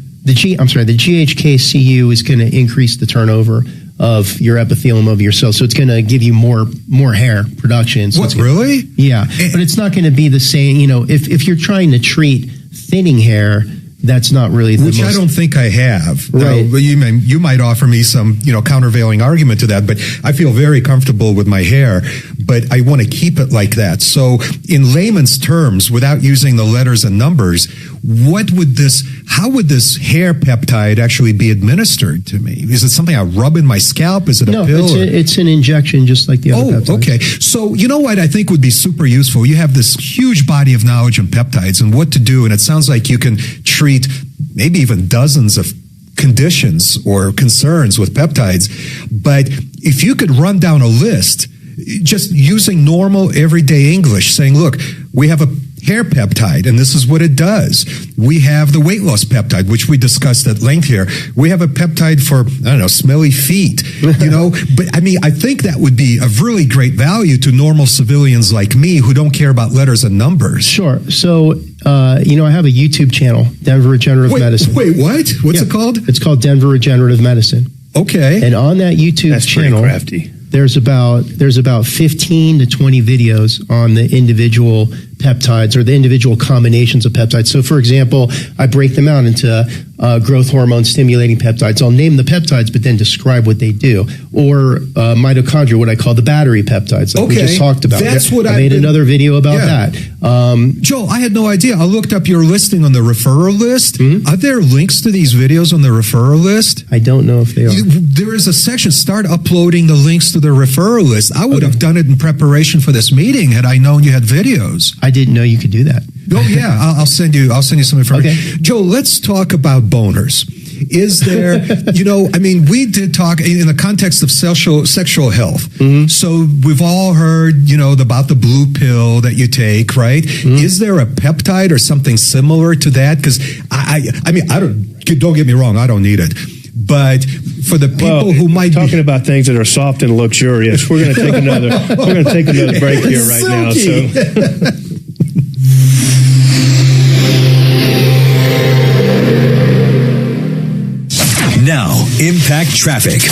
[SPEAKER 3] is going to increase the turnover of your epithelium of your cells. So it's going to give you more hair production. So
[SPEAKER 1] really?
[SPEAKER 3] Yeah. But it's not going to be the same, if you're trying to treat thinning hair, that's not really the
[SPEAKER 1] Which I don't think I have.
[SPEAKER 3] Right.
[SPEAKER 1] But you might offer me some, countervailing argument to that, but I feel very comfortable with my hair, but I want to keep it like that. So in layman's terms, without using the letters and numbers, how would this hair peptide actually be administered to me? Is it something I rub in my scalp? Is it a pill?
[SPEAKER 3] No, it's an injection just like the other peptides.
[SPEAKER 1] Okay. So you know what I think would be super useful? You have this huge body of knowledge in peptides and what to do, and it sounds like you can treat maybe even dozens of conditions or concerns with peptides. But if you could run down a list, just using normal everyday English, saying, look, we have a hair peptide, and this is what it does. We have the weight loss peptide, which we discussed at length here. We have a peptide for, I don't know, smelly feet, but I mean, I think that would be of really great value to normal civilians like me who don't care about letters and numbers.
[SPEAKER 3] Sure. So, I have a YouTube channel, Denver Regenerative Medicine.
[SPEAKER 1] Wait, what? What's it called?
[SPEAKER 3] It's called Denver Regenerative Medicine.
[SPEAKER 1] Okay.
[SPEAKER 3] And on that YouTube channel, there's about 15 to 20 videos on the individual peptides or the individual combinations of peptides. So, for example, I break them out into growth hormone stimulating peptides. I'll name the peptides, but then describe what they do. Or mitochondria, what I call the battery peptides, like we just talked about.
[SPEAKER 1] That's what
[SPEAKER 3] I made another video about that.
[SPEAKER 1] Joel, I had no idea. I looked up your listing on the referral list. Are there links to these videos on the referral list?
[SPEAKER 3] I don't know if they are.
[SPEAKER 1] There is a section, start uploading the links to the referral list. I would have done it in preparation for this meeting had I known you had videos.
[SPEAKER 3] I didn't know you could do that.
[SPEAKER 1] Oh yeah, I'll send you some information. Okay. Joe, let's talk about boners. Is there, we did talk in the context of sexual health. So we've all heard, about the blue pill that you take, right? Is there a peptide or something similar to that? Because don't get me wrong, I don't need it. But for the people who might
[SPEAKER 2] be talking about things that are soft and luxurious, we're going to take another break here right now. So.
[SPEAKER 5] Now, impact traffic.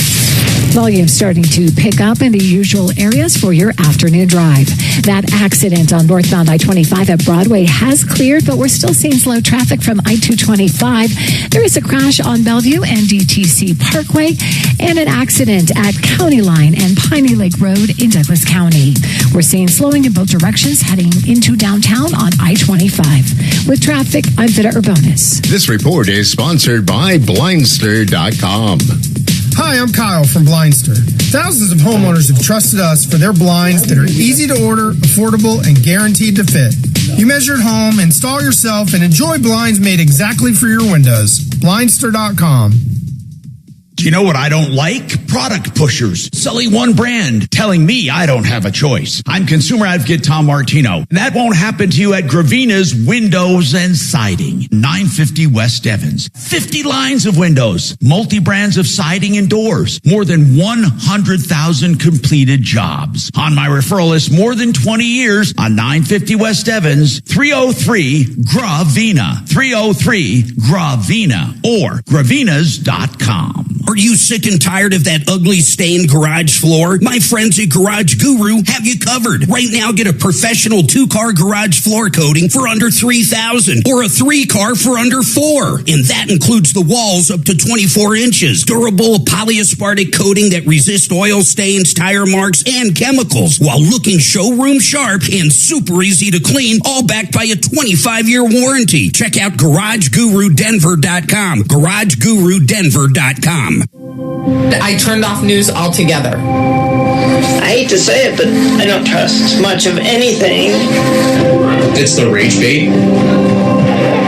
[SPEAKER 19] Volume starting to pick up in the usual areas for your afternoon drive. That accident on northbound I-25 at Broadway has cleared, but we're still seeing slow traffic from I-225. There is a crash on Bellevue and DTC Parkway and an accident at County Line and Piney Lake Road in Douglas County. We're seeing slowing in both directions heading into downtown on I-25. With traffic, I'm Vida Urbonis.
[SPEAKER 20] This report is sponsored by Blindster.com.
[SPEAKER 21] Hi, I'm Kyle from Blindster. Thousands of homeowners have trusted us for their blinds that are easy to order, affordable, and guaranteed to fit. You measure at home, install yourself, and enjoy blinds made exactly for your windows. Blindster.com.
[SPEAKER 22] Do you know what I don't like? Product pushers. Selling one brand, telling me I don't have a choice. I'm consumer advocate Tom Martino. And that won't happen to you at Gravina's Windows and Siding. 950 West Evans. 50 lines of windows, multi-brands of siding and doors. More than 100,000 completed jobs. On my referral list, more than 20 years on 950 West Evans, 303-GRAVINA. 303-GRAVINA or gravinas.com.
[SPEAKER 23] Are you sick and tired of that ugly stained garage floor? My friends at Garage Guru have you covered. Right now, get a professional 2-car garage floor coating for under $3,000 or a 3-car for under $4,000. And that includes the walls up to 24 inches. Durable polyaspartic coating that resists oil stains, tire marks, and chemicals while looking showroom sharp and super easy to clean, all backed by a 25-year warranty. Check out GarageGuruDenver.com. GarageGuruDenver.com.
[SPEAKER 24] I turned off news altogether.
[SPEAKER 25] I hate to say it, but I don't trust much of anything.
[SPEAKER 26] It's the rage bait.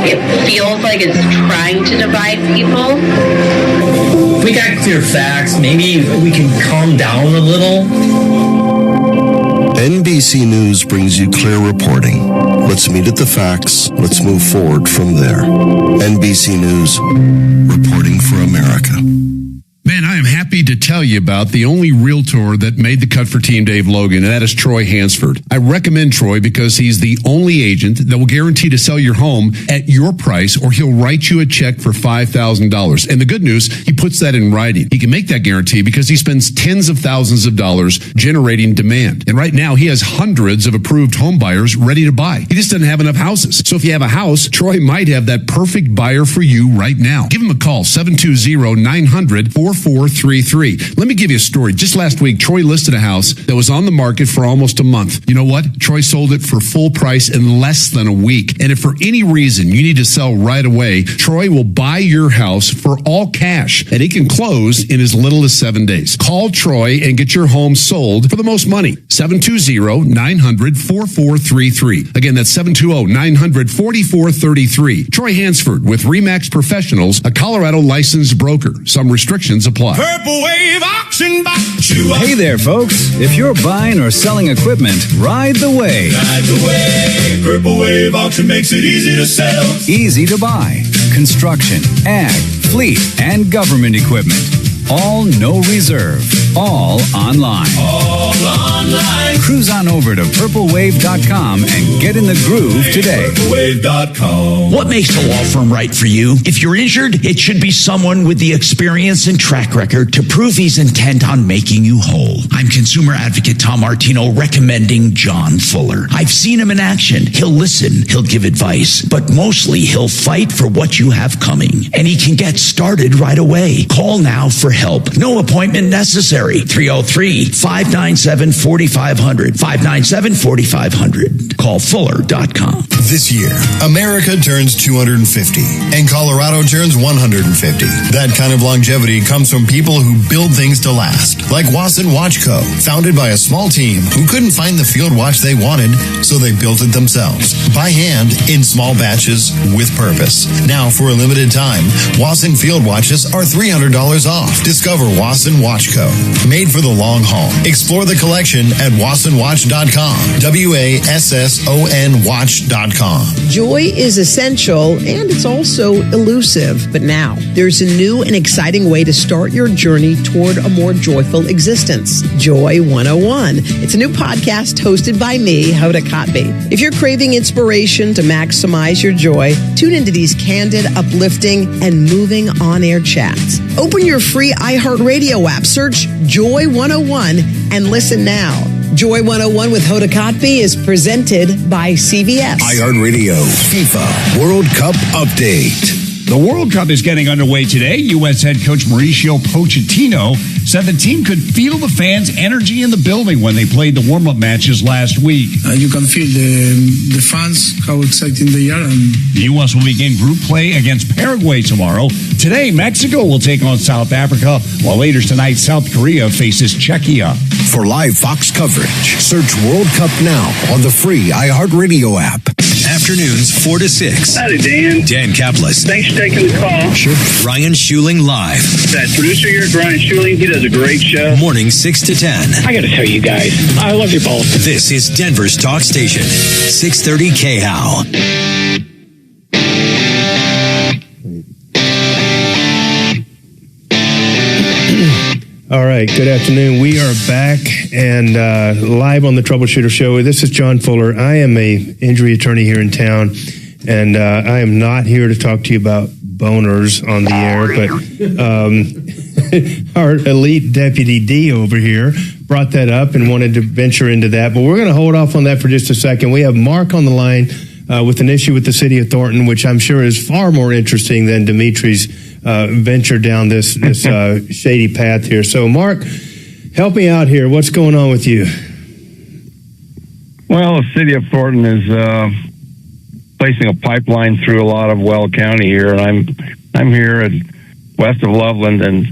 [SPEAKER 27] It feels like it's trying to divide people.
[SPEAKER 26] If we got clear facts, maybe we can calm down a little.
[SPEAKER 13] NBC News brings you clear reporting. Let's meet at the facts. Let's move forward from there. NBC News, reporting for America.
[SPEAKER 28] Man, I am happy to tell you about the only realtor that made the cut for Team Dave Logan, and that is Troy Hansford. I recommend Troy because he's the only agent that will guarantee to sell your home at your price, or he'll write you a check for $5,000. And the good news, he puts that in writing. He can make that guarantee because he spends tens of thousands of dollars generating demand. And right now, he has hundreds of approved home buyers ready to buy. He just doesn't have enough houses. So if you have a house, Troy might have that perfect buyer for you right now. Give him a call, 720-900-4433. Let me give you a story. Just last week, Troy listed a house that was on the market for almost a month. You know what? Troy sold it for full price in less than a week. And if for any reason you need to sell right away, Troy will buy your house for all cash, and it can close in as little as 7 days. Call Troy and get your home sold for the most money. 720-900-4433. Again, that's 720-900-4433. Troy Hansford with RE/MAX Professionals, a Colorado licensed broker. Some restrictions apply.
[SPEAKER 29] Purple wave
[SPEAKER 6] Wave Auction Box.
[SPEAKER 7] Hey there, folks. If you're buying or selling equipment, ride the wave.
[SPEAKER 6] Ride the wave. Purple Wave Auction makes it easy to sell.
[SPEAKER 7] Easy to buy. Construction, ag, fleet, and government equipment. All no reserve. All online.
[SPEAKER 6] All online.
[SPEAKER 7] Cruise on over to purplewave.com and get in the groove today.
[SPEAKER 6] Purplewave.com.
[SPEAKER 22] What makes a law firm right for you? If you're injured, it should be someone with the experience and track record to prove he's intent on making you whole. I'm consumer advocate Tom Martino recommending John Fuller. I've seen him in action. He'll listen, he'll give advice, but mostly he'll fight for what you have coming. And he can get started right away. Call now for help. No appointment necessary. 303-597-4500. 597-4500. Call Fuller.com.
[SPEAKER 8] This year, America turns 250 and Colorado turns 150. That kind of longevity comes from people who build things to last, like Wasson Watch Co., founded by a small team who couldn't find the field watch they wanted, so they built it themselves, by hand, in small batches, with purpose. Now, for a limited time, Wasson field watches are $300 off. Discover Wasson Watch Co., made for the long haul. Explore the collection at wassonwatch.com. WASSON watch.com.
[SPEAKER 9] Joy is essential and it's also elusive. But now there's a new and exciting way to start your journey toward a more joyful existence. Joy 101. It's a new podcast hosted by me, Hoda Kotb. If you're craving inspiration to maximize your joy, tune into these candid, uplifting, and moving on-air chats. Open your free iHeartRadio app, search Joy 101, and listen now. Joy 101 with Hoda Kotb is presented by CVS.
[SPEAKER 13] iHeartRadio FIFA World Cup Update.
[SPEAKER 22] The World Cup is getting underway today. U.S. head coach Mauricio Pochettino said the team could feel the fans' energy in the building when they played the warm-up matches last week.
[SPEAKER 10] You can feel the fans, how exciting they are.
[SPEAKER 22] The U.S. will begin group play against Paraguay tomorrow. Today, Mexico will take on South Africa, while later tonight, South Korea faces Czechia.
[SPEAKER 13] For live Fox coverage, search World Cup now on the free iHeartRadio app.
[SPEAKER 5] Afternoons 4 to 6.
[SPEAKER 11] Howdy, Dan.
[SPEAKER 5] Dan Kaplis.
[SPEAKER 11] Thanks for taking the call.
[SPEAKER 5] Sure. Ryan Schuling live.
[SPEAKER 11] That producer here, Ryan Schuling, he does a great show.
[SPEAKER 5] Morning 6 to 10.
[SPEAKER 11] I got to tell you guys, I love you both.
[SPEAKER 5] This is Denver's talk station, 630 KHOW.
[SPEAKER 2] All right, good afternoon. We are back and live on the Troubleshooter Show. This is John Fuller. I am a injury attorney here in town, and I am not here to talk to you about boners on the air, but our elite Deputy D over here brought that up and wanted to venture into that. But we're going to hold off on that for just a second. We have Mark on the line with an issue with the city of Thornton, which I'm sure is far more interesting than Dimitri's venture down this shady path here. So, Mark, help me out here. What's going on with you?
[SPEAKER 12] Well, the city of Thornton is placing a pipeline through a lot of Weld County here, and I'm here at west of Loveland, and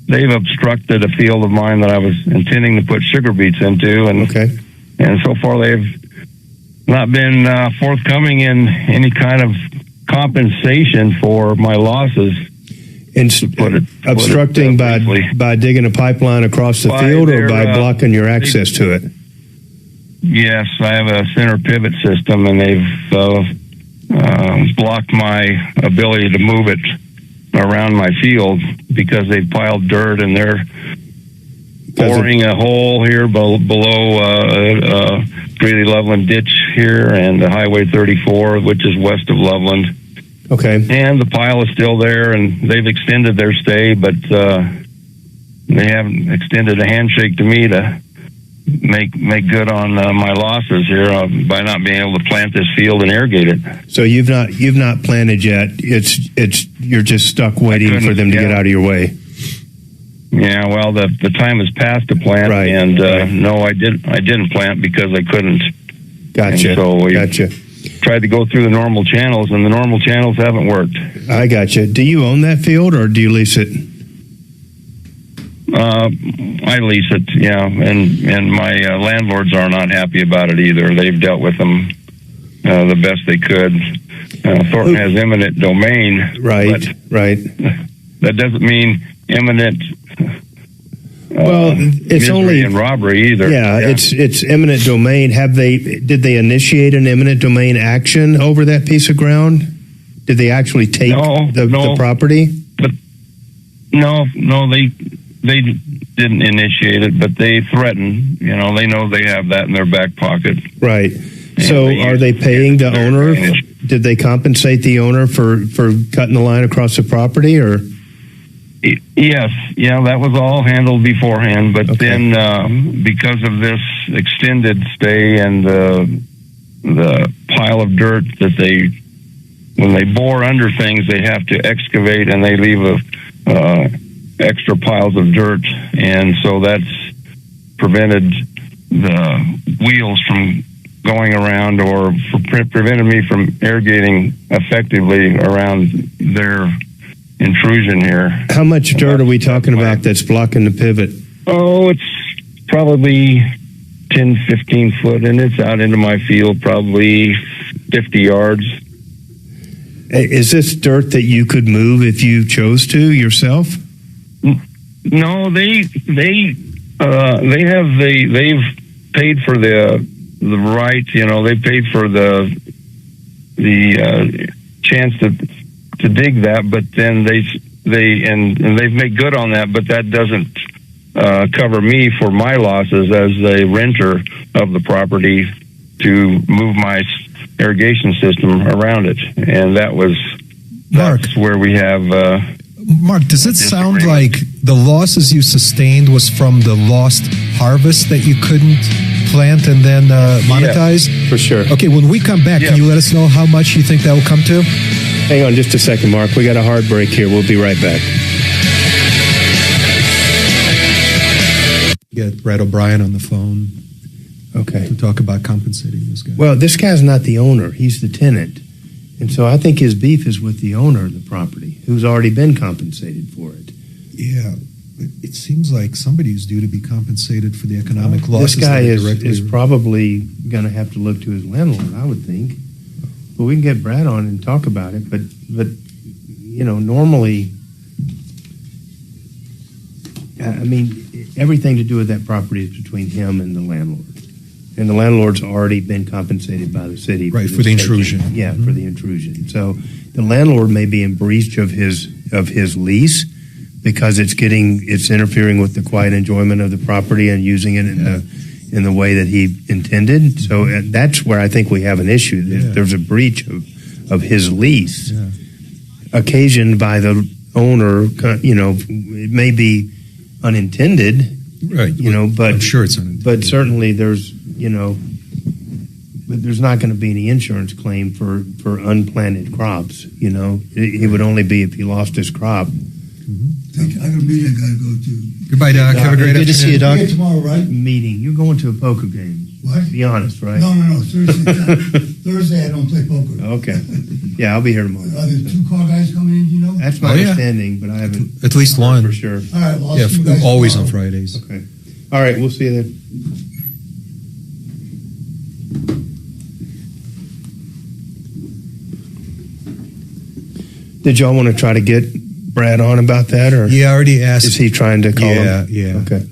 [SPEAKER 12] they've obstructed a field of mine that I was intending to put sugar beets into, and so far they've not been forthcoming in any kind of compensation for my losses.
[SPEAKER 2] And obstructing by digging a pipeline across the field or by blocking your access to it?
[SPEAKER 12] Yes, I have a center pivot system, and they've blocked my ability to move it around my field because they've piled dirt, and they're boring a hole here below Greeley Loveland ditch here and Highway 34, which is west of Loveland.
[SPEAKER 2] Okay.
[SPEAKER 12] And the pile is still there, and they've extended their stay, but they haven't extended a handshake to me to make good on my losses here by not being able to plant this field and irrigate it.
[SPEAKER 2] So you've not planted yet. It's you're just stuck waiting for them to get out of your way.
[SPEAKER 12] Yeah, well, the time has passed to plant, and no, I didn't plant because I couldn't.
[SPEAKER 2] Gotcha.
[SPEAKER 12] And so
[SPEAKER 2] gotcha.
[SPEAKER 12] Tried to go through the normal channels, and the normal channels haven't worked.
[SPEAKER 2] I gotcha. Do you own that field, or do you lease it?
[SPEAKER 12] I lease it, yeah, and my landlords are not happy about it either. They've dealt with them the best they could. Thornton has eminent domain.
[SPEAKER 2] Right.
[SPEAKER 12] That doesn't mean eminent
[SPEAKER 2] it's
[SPEAKER 12] misery
[SPEAKER 2] only
[SPEAKER 12] and robbery either.
[SPEAKER 2] Yeah, it's eminent domain. Did they initiate an eminent domain action over that piece of ground? Did they actually take the property?
[SPEAKER 12] But no, they didn't initiate it, but they threatened. You know, they know they have that in their back pocket.
[SPEAKER 2] Right. So are they paying the owner? Did they compensate the owner for cutting the line across the property, or?
[SPEAKER 12] Yes. Yeah, that was all handled beforehand. But then because of this extended stay and the pile of dirt that when they bore under things, they have to excavate and they leave extra piles of dirt. And so that's prevented the wheels from going around or prevented me from irrigating effectively around their intrusion here.
[SPEAKER 2] How much dirt are we talking about that's blocking the pivot?
[SPEAKER 12] Oh, it's probably 10, 15 foot, and it's out into my field probably 50 yards.
[SPEAKER 2] Is this dirt that you could move if you chose to yourself?
[SPEAKER 12] No, they've paid for the right, you know, they paid for the chance to dig that, but then they've made good on that, but that doesn't cover me for my losses as a renter of the property to move my irrigation system around it, and that's where we have.
[SPEAKER 1] Mark, does it sound like the losses you sustained was from the lost harvest that you couldn't plant and then monetize?
[SPEAKER 2] Yeah, for sure.
[SPEAKER 1] Okay, when we come back, can you let us know how much you think that will come to?
[SPEAKER 2] Hang on just a second, Mark. We got a hard break here. We'll be right back.
[SPEAKER 1] Get Brad O'Brien on the phone.
[SPEAKER 2] Okay.
[SPEAKER 1] To talk about compensating this guy.
[SPEAKER 2] Well, this guy's not the owner. He's the tenant. And so I think his beef is with the owner of the property, who's already been compensated for it.
[SPEAKER 1] Yeah. It seems like somebody's due to be compensated for the economic losses.
[SPEAKER 2] This guy is probably going to have to look to his landlord, I would think. But we can get Brad on and talk about it. But you know, normally, I mean, everything to do with that property is between him and the landlord. And the landlord's already been compensated by the city.
[SPEAKER 1] Right, for the intrusion.
[SPEAKER 2] Yeah, for the intrusion. So the landlord may be in breach of his lease because it's interfering with the quiet enjoyment of the property and using it in the way that he intended. So that's where I think we have an issue. There's a breach of his lease occasioned by the owner. You know, it may be unintended,
[SPEAKER 1] right? You know, but I'm sure it's unintended.
[SPEAKER 2] But certainly there's, you know, but there's not going to be any insurance claim for unplanted crops. You know, it would only be if he lost his crop.
[SPEAKER 3] I got a meeting I got to go to.
[SPEAKER 1] Goodbye, Doc. Have a great afternoon.
[SPEAKER 2] Good to see you, Doc.
[SPEAKER 3] Yeah, tomorrow, right?
[SPEAKER 2] Meeting. You're going to a poker game.
[SPEAKER 3] What?
[SPEAKER 2] Be honest, right?
[SPEAKER 3] No. Thursday I don't play poker.
[SPEAKER 2] Okay. Yeah, I'll be here tomorrow.
[SPEAKER 3] Are there 2 car guys coming in, you know?
[SPEAKER 2] That's my understanding, but I haven't.
[SPEAKER 1] At least one.
[SPEAKER 2] For sure.
[SPEAKER 3] All right, well, I'll see you guys
[SPEAKER 1] always
[SPEAKER 3] tomorrow.
[SPEAKER 1] on Fridays.
[SPEAKER 2] Okay. All right, we'll see you then. Did y'all want to try to get Brad on about that, or
[SPEAKER 1] I already asked.
[SPEAKER 2] Is he trying to call him?
[SPEAKER 1] Yeah.
[SPEAKER 2] Okay.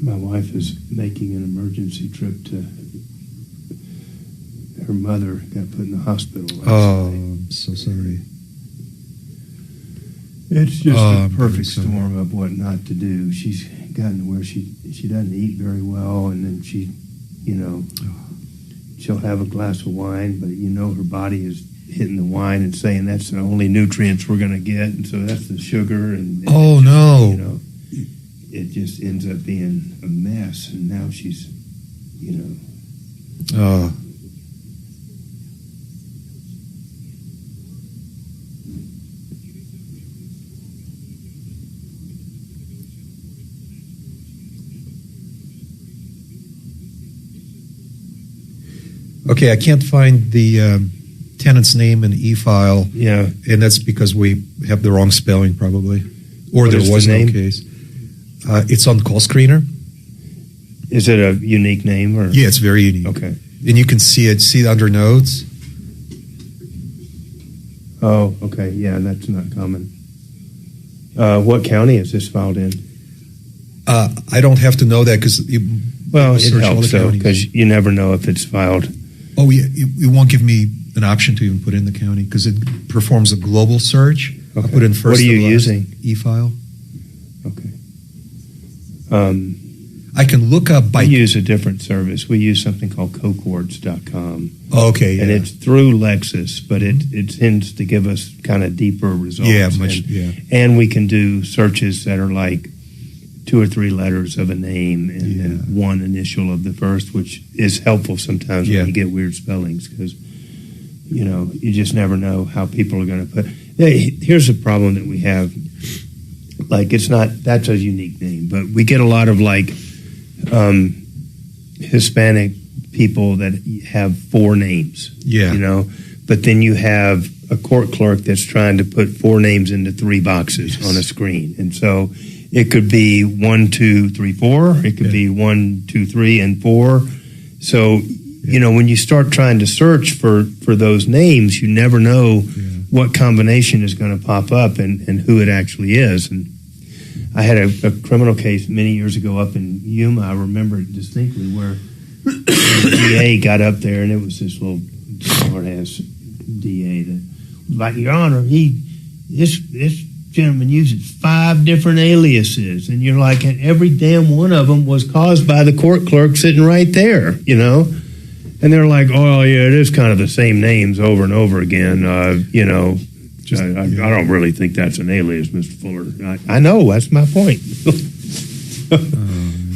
[SPEAKER 2] My wife is making an emergency trip to. Her mother got put in the hospital last night.
[SPEAKER 1] I'm so sorry.
[SPEAKER 2] It's just a perfect storm of what not to do. She's gotten to where she doesn't eat very well, and then she, you know, she'll have a glass of wine, but you know her body is hitting the wine and saying that's the only nutrients we're going to get, and so that's the sugar. And
[SPEAKER 1] no,
[SPEAKER 2] you know, it just ends up being a mess, and now she's, you know.
[SPEAKER 1] Okay, I can't find the tenant's name in the e-file.
[SPEAKER 2] Yeah.
[SPEAKER 1] And that's because we have the wrong spelling, probably. Or there was no case. It's on call screener.
[SPEAKER 2] Is it a unique name? Or?
[SPEAKER 1] Yeah, it's very unique.
[SPEAKER 2] Okay.
[SPEAKER 1] And you can see it under nodes.
[SPEAKER 2] Oh, okay. Yeah, that's not common. What county is this filed in?
[SPEAKER 1] I don't have to know that because
[SPEAKER 2] it helps though, because you never know if it's filed.
[SPEAKER 1] Oh, yeah, it won't give me an option to even put in the county because it performs a global search.
[SPEAKER 2] Okay.
[SPEAKER 1] I put in first.
[SPEAKER 2] What are you using?
[SPEAKER 1] E-file.
[SPEAKER 2] Okay.
[SPEAKER 1] I can look up by.
[SPEAKER 2] We use a different service. We use something called cocords.com.
[SPEAKER 1] Okay,
[SPEAKER 2] and
[SPEAKER 1] yeah.
[SPEAKER 2] it's through Lexis, but it tends to give us kind of deeper results.
[SPEAKER 1] Yeah,
[SPEAKER 2] and we can do searches that are like 2 or 3 letters of a name and then one initial of the first, which is helpful sometimes when you get weird spellings because you just never know how people are going to put. Here's a problem that we have. Like that's a unique name, but we get a lot of like Hispanic people that have 4 names. Yeah. But then you have a court clerk that's trying to put 4 names into 3 boxes on a screen. And so it could be 1, 2, 3, 4. It could be 1, 2, 3, and 4. So, when you start trying to search for those names, you never know what combination is going to pop up and who it actually is. And I had a criminal case many years ago up in Yuma. I remember it distinctly where the DA got up there, and it was this little smart-ass DA that, like, Your Honor, this gentleman uses 5 different aliases, and you're like, and every damn one of them was caused by the court clerk sitting right there, And they're like, oh, yeah, it is kind of the same names over and over again, I don't really think that's an alias, Mr. Fuller. I know, that's my point.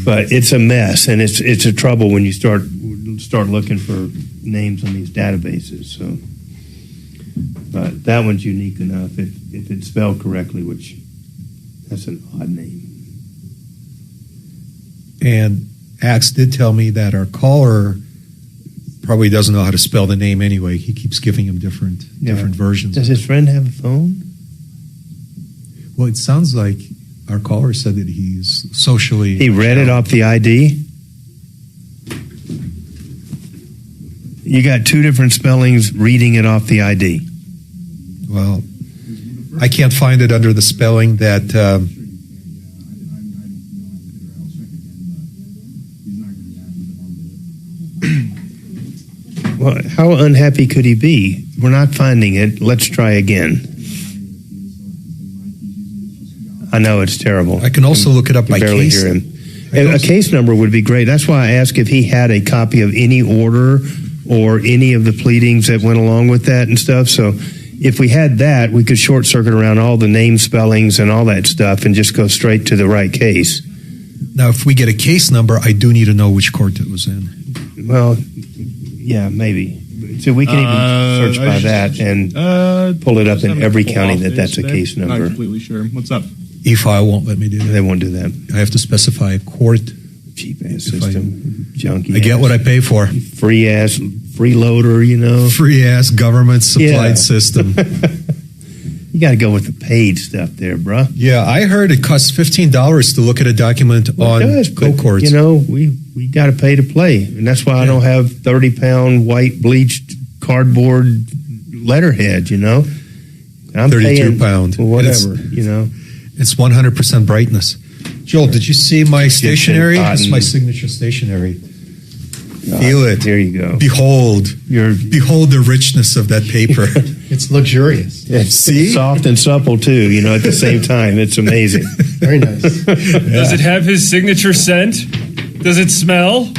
[SPEAKER 2] But it's a mess, and it's a trouble when you start looking for names on these databases. So, but that one's unique enough if it's spelled correctly, which that's an odd name.
[SPEAKER 1] And Axe did tell me that our caller probably doesn't know how to spell the name anyway. He keeps giving him different versions.
[SPEAKER 2] Does his friend have a phone?
[SPEAKER 1] Well, it sounds like our caller said that he's socially...
[SPEAKER 2] He read it off the ID? You got 2 different spellings reading it off the ID.
[SPEAKER 1] Well, I can't find it under the spelling that...
[SPEAKER 2] Well, how unhappy could he be? We're not finding it. Let's try again. I know it's terrible.
[SPEAKER 1] I can also look it up by
[SPEAKER 2] barely
[SPEAKER 1] case.
[SPEAKER 2] Hear him. A case number would be great. That's why I asked if he had a copy of any order or any of the pleadings that went along with that and stuff. So if we had that, we could short circuit around all the name spellings and all that stuff and just go straight to the right case.
[SPEAKER 1] Now, if we get a case number, I do need to know which court it was in.
[SPEAKER 2] Well, yeah, maybe. So we can even search by that and pull it up in every county that's a case number.
[SPEAKER 6] Not completely sure. What's up?
[SPEAKER 1] E-file won't let me do that.
[SPEAKER 2] They won't do that.
[SPEAKER 1] I have to specify a court.
[SPEAKER 2] Cheap-ass system. Junky.
[SPEAKER 1] I get what I pay for.
[SPEAKER 2] Free-ass freeloader,
[SPEAKER 1] Free-ass government-supplied system.
[SPEAKER 2] You got to go with the paid stuff there, bruh.
[SPEAKER 1] Yeah, I heard it costs $15 to look at a document on CoCourts.
[SPEAKER 2] We got to pay to play, and that's why I don't have 30-pound white bleached cardboard letterhead. I'm
[SPEAKER 1] 32 pound,
[SPEAKER 2] whatever.
[SPEAKER 1] It's 100% brightness. Joel, did you see my stationery? This is my signature stationery. Feel it.
[SPEAKER 2] There you go.
[SPEAKER 1] Behold the richness of that paper.
[SPEAKER 4] It's luxurious.
[SPEAKER 2] It's soft and supple too. At the same time, it's amazing.
[SPEAKER 4] Very nice.
[SPEAKER 14] Does it have his signature scent? Does it smell?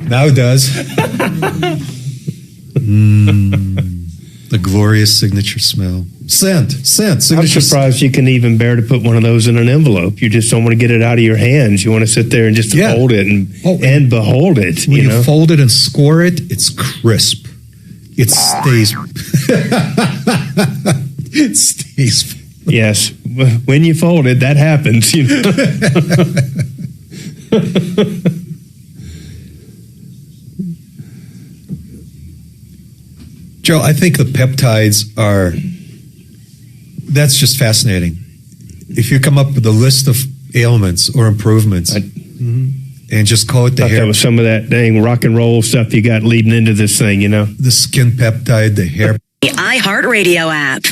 [SPEAKER 1] Now it does. The glorious signature smell. Scent.
[SPEAKER 2] I'm surprised you can even bear to put one of those in an envelope. You just don't want to get it out of your hands. You want to sit there and just hold it and behold it.
[SPEAKER 1] When you fold it and score it, it's crisp. It stays. It stays.
[SPEAKER 2] Yes. When you fold it, that happens.
[SPEAKER 1] Joe, I think the peptides that's just fascinating. If you come up with a list of ailments or improvements. And just coat the hair.
[SPEAKER 2] That was some of that dang rock and roll stuff you got leading into this thing, you know?
[SPEAKER 1] The skin peptide, the hair.
[SPEAKER 15] The iHeartRadio app.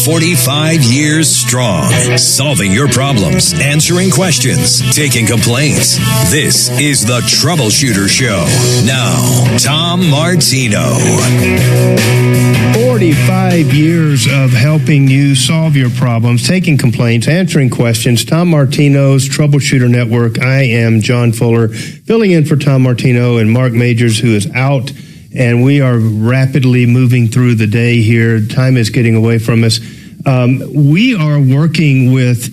[SPEAKER 5] 45 years strong, solving your problems, answering questions, taking complaints. This is the Troubleshooter Show. Now, Tom Martino.
[SPEAKER 2] 45 years of helping you solve your problems, taking complaints, answering questions. Tom Martino's Troubleshooter Network. I am John Fuller, filling in for Tom Martino and Marc Mager, who is out. And we are rapidly moving through the day here. Time is getting away from us. We are working with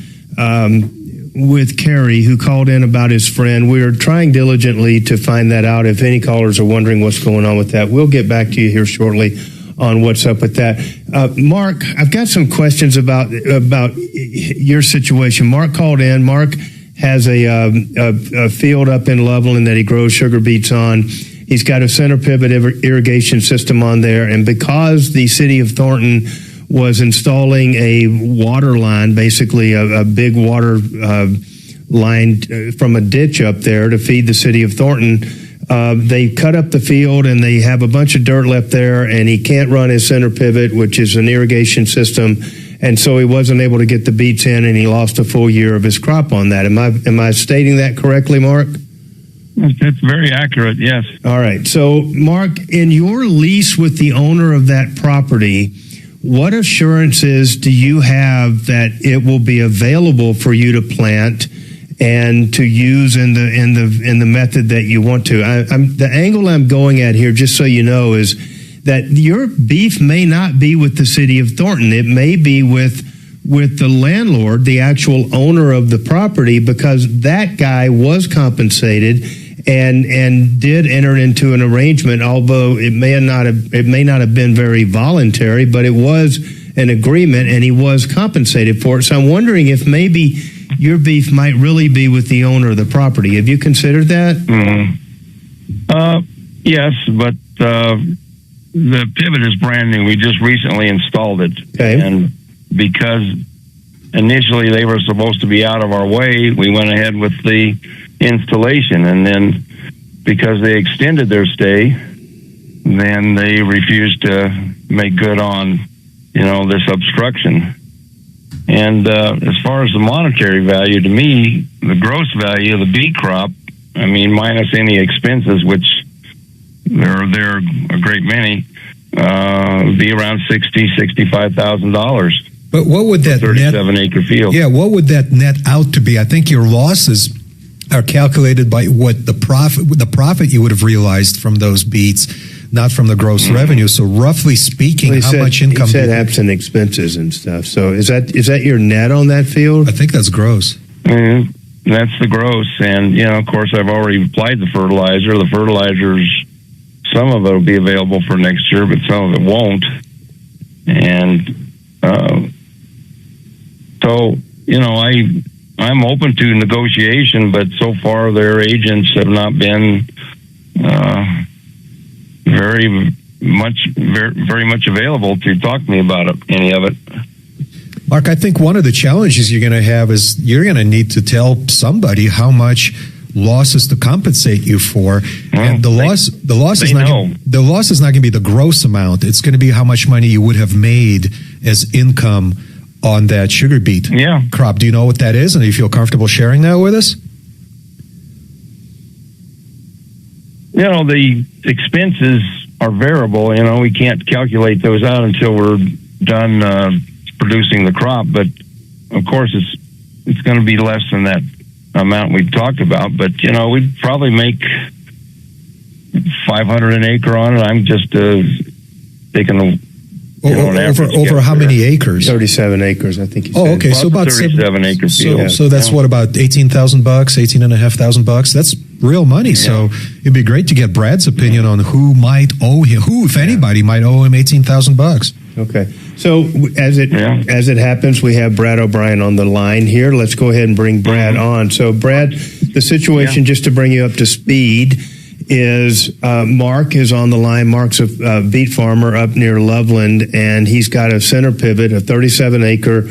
[SPEAKER 2] Kerry, who called in about his friend. We are trying diligently to find that out. If any callers are wondering what's going on with that, we'll get back to you here shortly on what's up with that. Mark, I've got some questions about your situation. Mark called in. Mark has a field up in Loveland that he grows sugar beets on. He's got a center pivot irrigation system on there, and because the city of Thornton was installing a water line, basically a big water line from a ditch up there to feed the city of Thornton, they cut up the field and they have a bunch of dirt left there, and he can't run his center pivot, which is an irrigation system, and so he wasn't able to get the beets in, and he lost a full year of his crop on that. Am I stating that correctly, Mark?
[SPEAKER 12] It's very accurate, yes.
[SPEAKER 2] All right. So, Mark, in your lease with the owner of that property, what assurances do you have that it will be available for you to plant and to use in the method that you want to? The angle I'm going at here, just so you know, is that your beef may not be with the city of Thornton. It may be with the landlord, the actual owner of the property, because that guy was compensated and did enter into an arrangement, although it may not have been very voluntary, but it was an agreement and he was compensated for it. So I'm wondering if maybe your beef might really be with the owner of the property. Have you considered that?
[SPEAKER 12] Yes, but the pivot is brand new. We just recently installed it.
[SPEAKER 2] Okay.
[SPEAKER 12] And because initially they were supposed to be out of our way, we went ahead with the installation, and then because they extended their stay, then they refused to make good on this obstruction. And as far as the monetary value, to me, the gross value of the beet crop, I mean, minus any expenses, which there are a great many, would be around $65,000.
[SPEAKER 1] But what would that
[SPEAKER 12] 37-acre field?
[SPEAKER 1] Yeah, what would that net out to be? I think your losses are calculated by what the profit you would have realized from those beets, not from the gross revenue. So roughly speaking, how much income?
[SPEAKER 2] You said absent expenses and stuff. So is that your net on that field?
[SPEAKER 1] I think that's gross.
[SPEAKER 12] Mm-hmm. That's the gross, and of course, I've already applied the fertilizer. The fertilizers, some of it will be available for next year, but some of it won't. And so I'm open to negotiation, but so far their agents have not been very much available to talk to me about any of it.
[SPEAKER 1] Mark, I think one of the challenges you're going to have is you're going to need to tell somebody how much losses to compensate you for, and the loss is not going to be the gross amount. It's going to be how much money you would have made as income on that sugar beet crop. Do you know what that is, and do you feel comfortable sharing that with us?
[SPEAKER 12] The expenses are variable. We can't calculate those out until we're done producing the crop. But of course, it's going to be less than that amount we've talked about. But we'd probably make $500 an acre on it. I'm just taking the
[SPEAKER 1] over how many acres?
[SPEAKER 2] 37 acres, I think you said.
[SPEAKER 1] Oh, okay. So about
[SPEAKER 12] 37 acre field.
[SPEAKER 1] So that's what, about $18,000, $18,500. That's real money. Yeah. So it'd be great to get Brad's opinion on who might owe him, if anybody might owe him $18,000.
[SPEAKER 2] Okay. So as it happens, we have Brad O'Brien on the line here. Let's go ahead and bring Brad on. So Brad, the situation, just to bring you up to speed, is Mark is on the line. Mark's a beet farmer up near Loveland, and he's got a center pivot, a 37-acre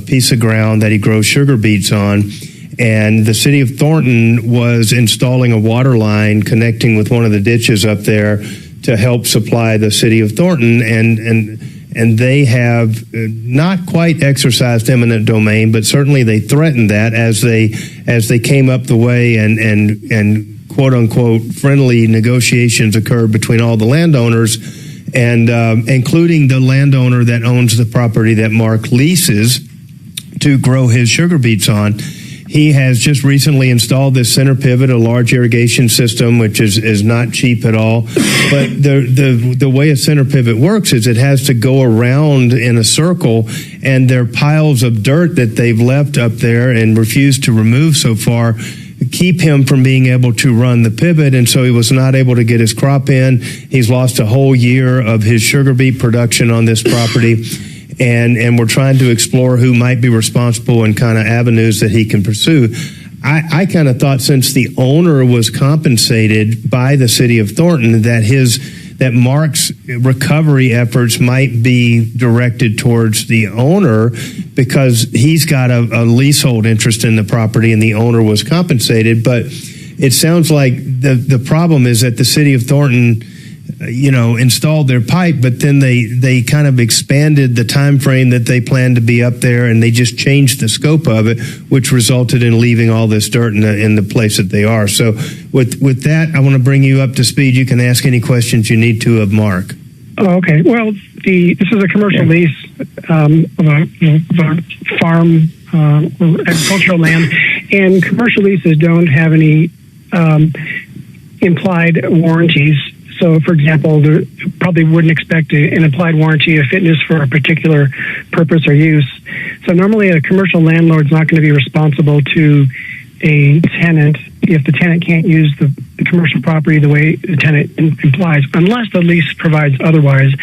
[SPEAKER 2] piece of ground that he grows sugar beets on. And the city of Thornton was installing a water line connecting with one of the ditches up there to help supply the city of Thornton. And they have not quite exercised eminent domain, but certainly they threatened that as they came up the way and quote unquote friendly negotiations occurred between all the landowners, and including the landowner that owns the property that Mark leases to grow his sugar beets on. He has just recently installed this center pivot, a large irrigation system, which is not cheap at all. But the way a center pivot works is it has to go around in a circle, and there are piles of dirt that they've left up there and refused to remove so far keep him from being able to run the pivot, and so he was not able to get his crop in. He's lost a whole year of his sugar beet production on this property. And we're trying to explore who might be responsible and kind of avenues that he can pursue. I kind of thought, since the owner was compensated by the city of Thornton, that Mark's recovery efforts might be directed towards the owner, because he's got a leasehold interest in the property and the owner was compensated. But it sounds like the problem is that the city of Thornton installed their pipe, but then they kind of expanded the time frame that they planned to be up there, and they just changed the scope of it, which resulted in leaving all this dirt in the place that they are. So with that, I want to bring you up to speed. You can ask any questions you need to of Mark.
[SPEAKER 16] Oh, okay. Well, this is a commercial lease of a farm or agricultural land, and commercial leases don't have any implied warranties. So, for example, there probably wouldn't expect an implied warranty of fitness for a particular purpose or use. So normally a commercial landlord's not going to be responsible to a tenant if the tenant can't use the commercial property the way the tenant implies, unless the lease provides otherwise.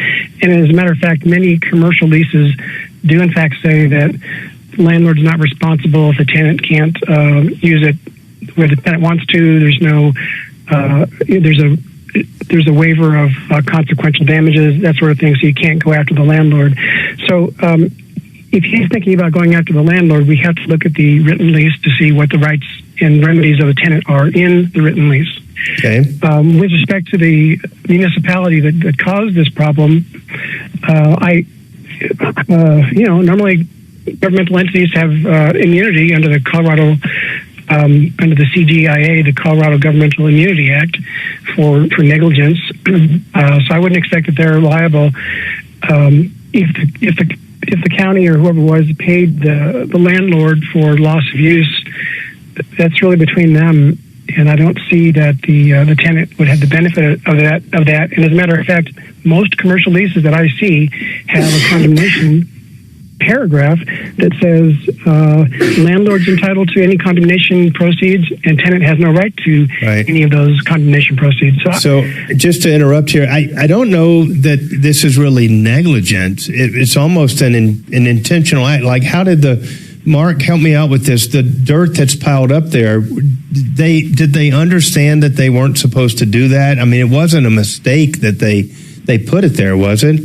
[SPEAKER 16] And as a matter of fact, many commercial leases do in fact say that the landlord's not responsible if the tenant can't use it where the tenant wants to. There's a waiver of consequential damages, that sort of thing, so you can't go after the landlord. So if he's thinking about going after the landlord, we have to look at the written lease to see what the rights and remedies of the tenant are in the written lease.
[SPEAKER 2] Okay.
[SPEAKER 16] With respect to the municipality that caused this problem, normally governmental entities have immunity under the Colorado under the CGIA, the Colorado Governmental Immunity Act, for negligence. So I wouldn't expect that they're liable if the county or whoever was paid the landlord for loss of use. That's really between them, and I don't see that the tenant would have the benefit of that. And as a matter of fact, most commercial leases that I see have a condemnation paragraph that says landlord's entitled to any condemnation proceeds and tenant has no right to any of those condemnation proceeds.
[SPEAKER 2] So just to interrupt here, I don't know that this is really negligent. It's almost an intentional act. Like, how did Mark, help me out with this, the dirt that's piled up there, did they understand that they weren't supposed to do that? I mean, it wasn't a mistake that they put it there, was it?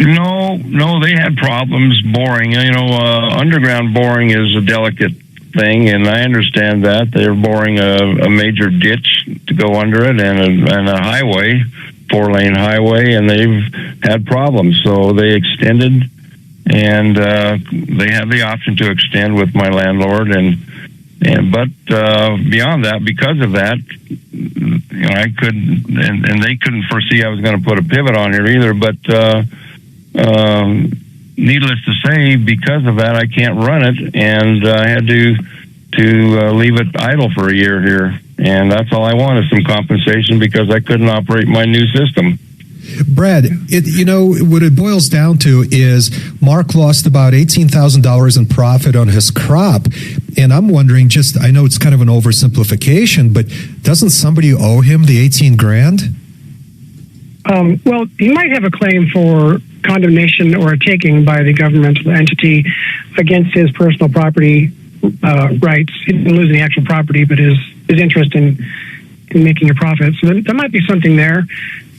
[SPEAKER 12] No, they had problems boring. Underground boring is a delicate thing, and I understand that. They're boring a major ditch to go under it and a highway, 4-lane highway, and they've had problems. So they extended, and they have the option to extend with my landlord, but beyond that, because of that, I couldn't, and they couldn't foresee I was going to put a pivot on here either, but needless to say, because of that, I can't run it, and I had to leave it idle for a year here, and that's all I want is some compensation because I couldn't operate my new system.
[SPEAKER 1] Brad, what it boils down to is Mark lost about $18,000 in profit on his crop, and I'm wondering, I know it's kind of an oversimplification, but doesn't somebody owe him the $18,000?
[SPEAKER 16] Well, he might have a claim for condemnation or a taking by the governmental entity against his personal property rights. He didn't lose the actual property, but his interest in making a profit. So there might be something there.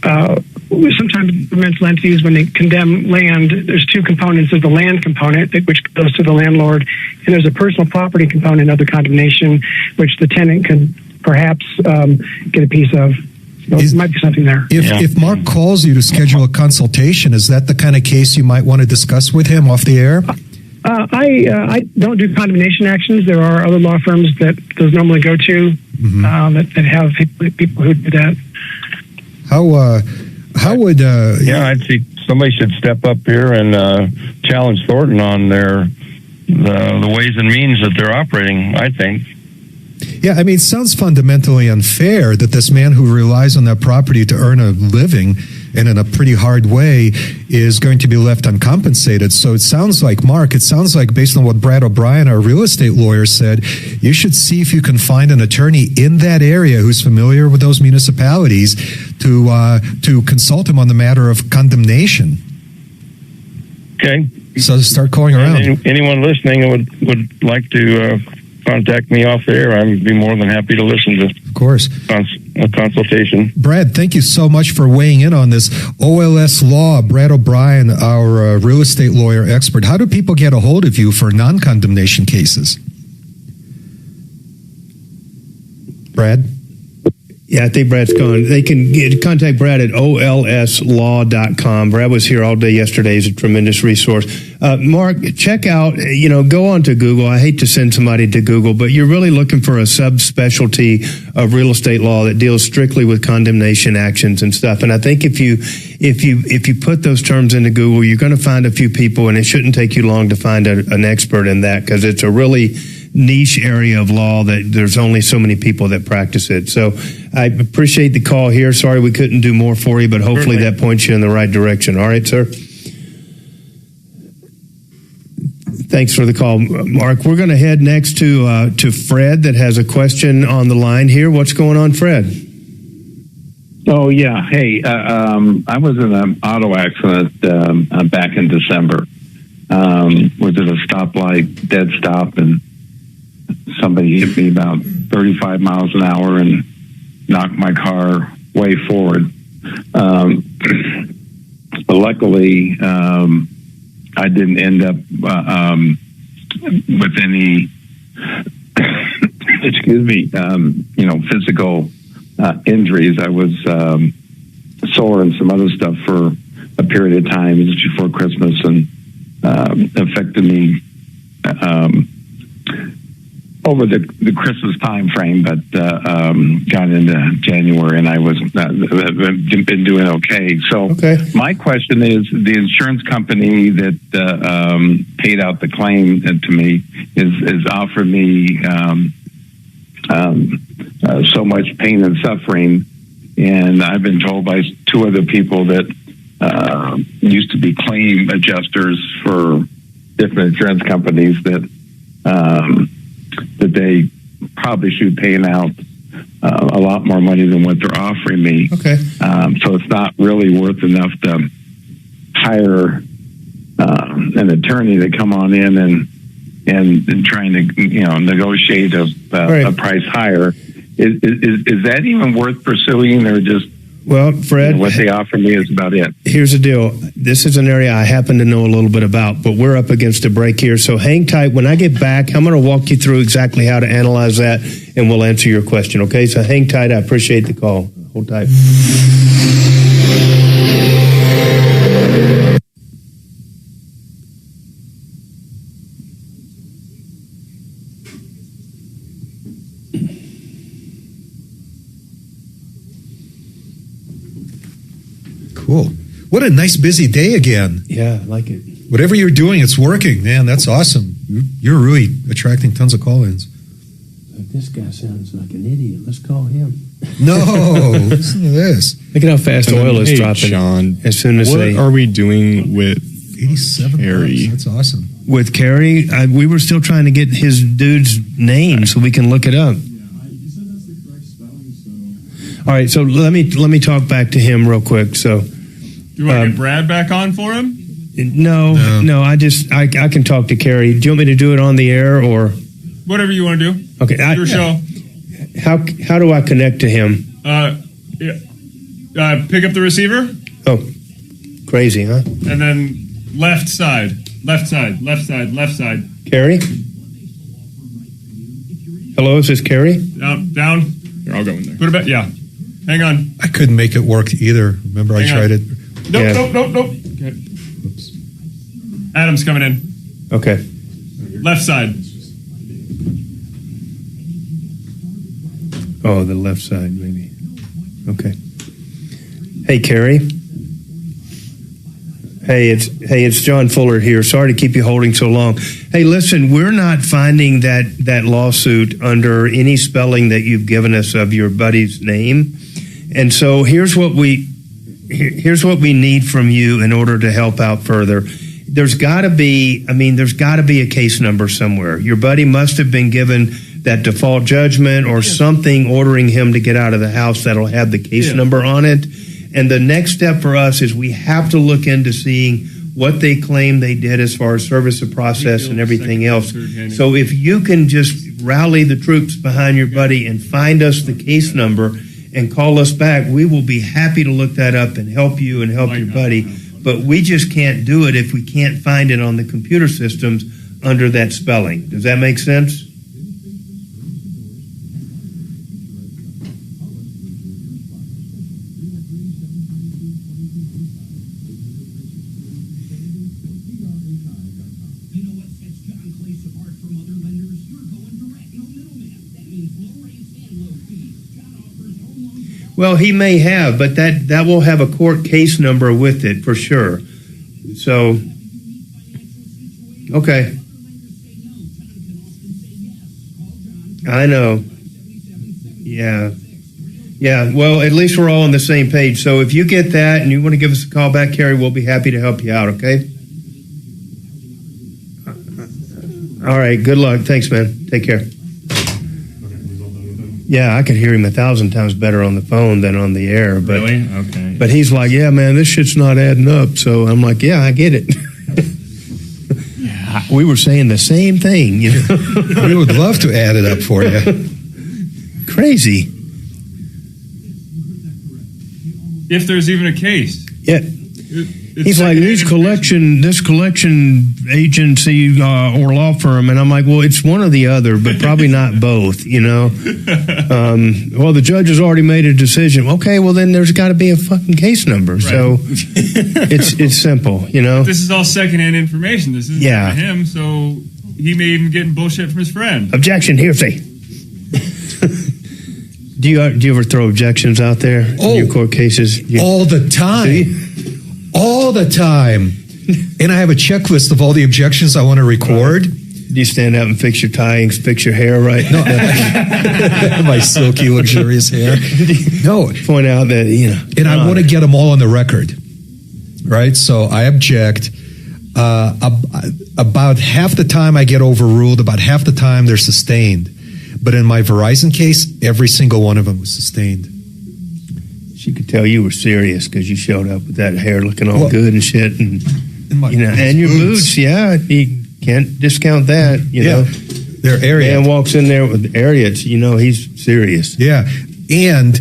[SPEAKER 16] sometimes governmental entities, when they condemn land, there's two components. There's the land component, which goes to the landlord, and there's a personal property component of the condemnation, which the tenant can perhaps get a piece of. So there might be something there.
[SPEAKER 1] If Mark calls you to schedule a consultation, is that the kind of case you might want to discuss with him off the air?
[SPEAKER 16] I don't do condemnation actions. There are other law firms that those normally go to that have people who do that.
[SPEAKER 1] How would
[SPEAKER 12] I'd see somebody should step up here and challenge Thornton on the ways and means that they're operating, I think.
[SPEAKER 1] Yeah, I mean, it sounds fundamentally unfair that this man who relies on that property to earn a living and in a pretty hard way is going to be left uncompensated. So it sounds like, Mark, based on what Brad O'Brien, our real estate lawyer, said, you should see if you can find an attorney in that area who's familiar with those municipalities to consult him on the matter of condemnation.
[SPEAKER 12] Okay.
[SPEAKER 1] So start calling around.
[SPEAKER 12] Anyone listening would like to contact me off the air, I'd be more than happy to listen to.
[SPEAKER 1] Of course.
[SPEAKER 12] A consultation.
[SPEAKER 1] Brad, thank you so much for weighing in on this. OLS Law, Brad O'Brien, our real estate lawyer expert. How do people get a hold of you for non-condemnation cases? Brad?
[SPEAKER 2] Yeah, I think Brad's gone. They can contact Brad at olslaw.com. Brad was here all day yesterday. He's a tremendous resource. Mark, check out, go on to Google. I hate to send somebody to Google, but you're really looking for a subspecialty of real estate law that deals strictly with condemnation actions and stuff. And I think if you put those terms into Google, you're going to find a few people, and it shouldn't take you long to find an expert in that, because it's a really niche area of law that there's only so many people that practice it. So I appreciate the call here. Sorry we couldn't do more for you, but hopefully that points you in the right direction. All right, sir? Thanks for the call, Mark. We're going to head next to Fred that has a question on the line here. What's going on, Fred?
[SPEAKER 17] Oh, yeah. Hey, I was in an auto accident back in December. Was at a stoplight, dead stop, and somebody hit me about 35 miles an hour and knocked my car way forward. But luckily, I didn't end up with any, physical injuries. I was sore and some other stuff for a period of time just before Christmas, and affected me over the Christmas time frame, but got into January, and I was been doing okay. So my question is, the insurance company that paid out the claim to me is offered me so much pain and suffering, and I've been told by two other people that used to be claim adjusters for different insurance companies that they probably should be paying out a lot more money than what they're offering me. So it's not really worth enough to hire an attorney to come on in and trying to negotiate a price higher. Is that even worth pursuing, or just?
[SPEAKER 2] Well, Fred,
[SPEAKER 17] what they offer me is about it.
[SPEAKER 2] Here's the deal. This is an area I happen to know a little bit about, but we're up against a break here. So hang tight. When I get back, I'm going to walk you through exactly how to analyze that, and we'll answer your question, okay? So hang tight. I appreciate the call. Hold tight.
[SPEAKER 1] Cool. What a nice busy day again.
[SPEAKER 2] Yeah, I like it.
[SPEAKER 1] Whatever you're doing, it's working. Man, that's awesome. You're really attracting tons of call-ins.
[SPEAKER 2] This guy sounds like an idiot. Let's call him.
[SPEAKER 1] No, listen to this.
[SPEAKER 2] Look at how fast oil is dropping.
[SPEAKER 18] Sean,
[SPEAKER 2] as soon as
[SPEAKER 18] what are we doing with
[SPEAKER 1] 87
[SPEAKER 18] Carrie?
[SPEAKER 1] That's awesome.
[SPEAKER 2] With Carrie, we were still trying to get his dude's name so we can look it up. All right, so let me talk back to him real quick. So,
[SPEAKER 14] you want to get Brad back on for him?
[SPEAKER 2] No. I can talk to Carrie. Do you want me to do it on the air or
[SPEAKER 14] whatever you want to do?
[SPEAKER 2] Okay,
[SPEAKER 14] your show.
[SPEAKER 2] How do I connect to him?
[SPEAKER 14] Yeah. Pick up the receiver.
[SPEAKER 2] Oh, crazy, huh?
[SPEAKER 14] And then left side.
[SPEAKER 2] Carrie? Hello, is this Carrie?
[SPEAKER 14] Down. Here, I'll go in there. Put it back. Yeah. Hang on.
[SPEAKER 1] I couldn't make it work either. Remember, I tried it.
[SPEAKER 14] Nope. Okay.
[SPEAKER 1] Oops.
[SPEAKER 14] Adam's coming in.
[SPEAKER 2] Okay.
[SPEAKER 14] Left side.
[SPEAKER 2] Oh, the left side, maybe. Okay. Hey, Carrie. Hey, it's John Fuller here. Sorry to keep you holding so long. Hey, listen, we're not finding that lawsuit under any spelling that you've given us of your buddy's name. And so here's what we need from you in order to help out further. There's got to be a case number somewhere. Your buddy must have been given that default judgment or something ordering him to get out of the house that'll have the case number on it. And the next step for us is we have to look into seeing what they claim they did as far as service of process and everything else. So if you can just rally the troops behind your buddy and find us the case number and call us back, we will be happy to look that up and help you and help your buddy. But we just can't do it if we can't find it on the computer systems under that spelling. Does that make sense? Well, he may have, but that will have a court case number with it for sure. So, okay. I know. Yeah. Well, at least we're all on the same page. So if you get that and you want to give us a call back, Carrie, we'll be happy to help you out, okay? All right. Good luck. Thanks, man. Take care. Yeah, I could hear him 1,000 times better on the phone than on the air. But,
[SPEAKER 14] really? Okay.
[SPEAKER 2] But he's like, yeah, man, this shit's not adding up. So I'm like, yeah, I get it. We were saying the same thing. You know?
[SPEAKER 1] We would love to add it up for you.
[SPEAKER 2] Crazy.
[SPEAKER 14] If there's even a case.
[SPEAKER 2] Yeah. He's like, this collection agency or law firm, and I'm like, well, it's one or the other, but probably not both, you know. Well, the judge has already made a decision. Okay, well, then there's got to be a fucking case number. Right. So it's simple, you know.
[SPEAKER 14] This is all secondhand information. This isn't for him, so he may even get bullshit from his friend.
[SPEAKER 2] Objection, hearsay. Do you ever throw objections out there in your court cases?
[SPEAKER 1] All the time. All the time. And I have a checklist of all the objections I want to record.
[SPEAKER 2] Do you stand up and fix your tie and fix your hair right?
[SPEAKER 1] No, my silky, luxurious hair. No.
[SPEAKER 2] Point out that, you know.
[SPEAKER 1] And I want to get them all on the record. Right? So I object. About half the time I get overruled, about half the time they're sustained. But in my Verizon case, every single one of them was sustained.
[SPEAKER 2] She could tell you were serious because you showed up with that hair looking all good and shit, and and your boots. Yeah, you can't discount that. You know,
[SPEAKER 1] they're Ariat.
[SPEAKER 2] Man walks in there with Ariats. You know he's serious.
[SPEAKER 1] Yeah, and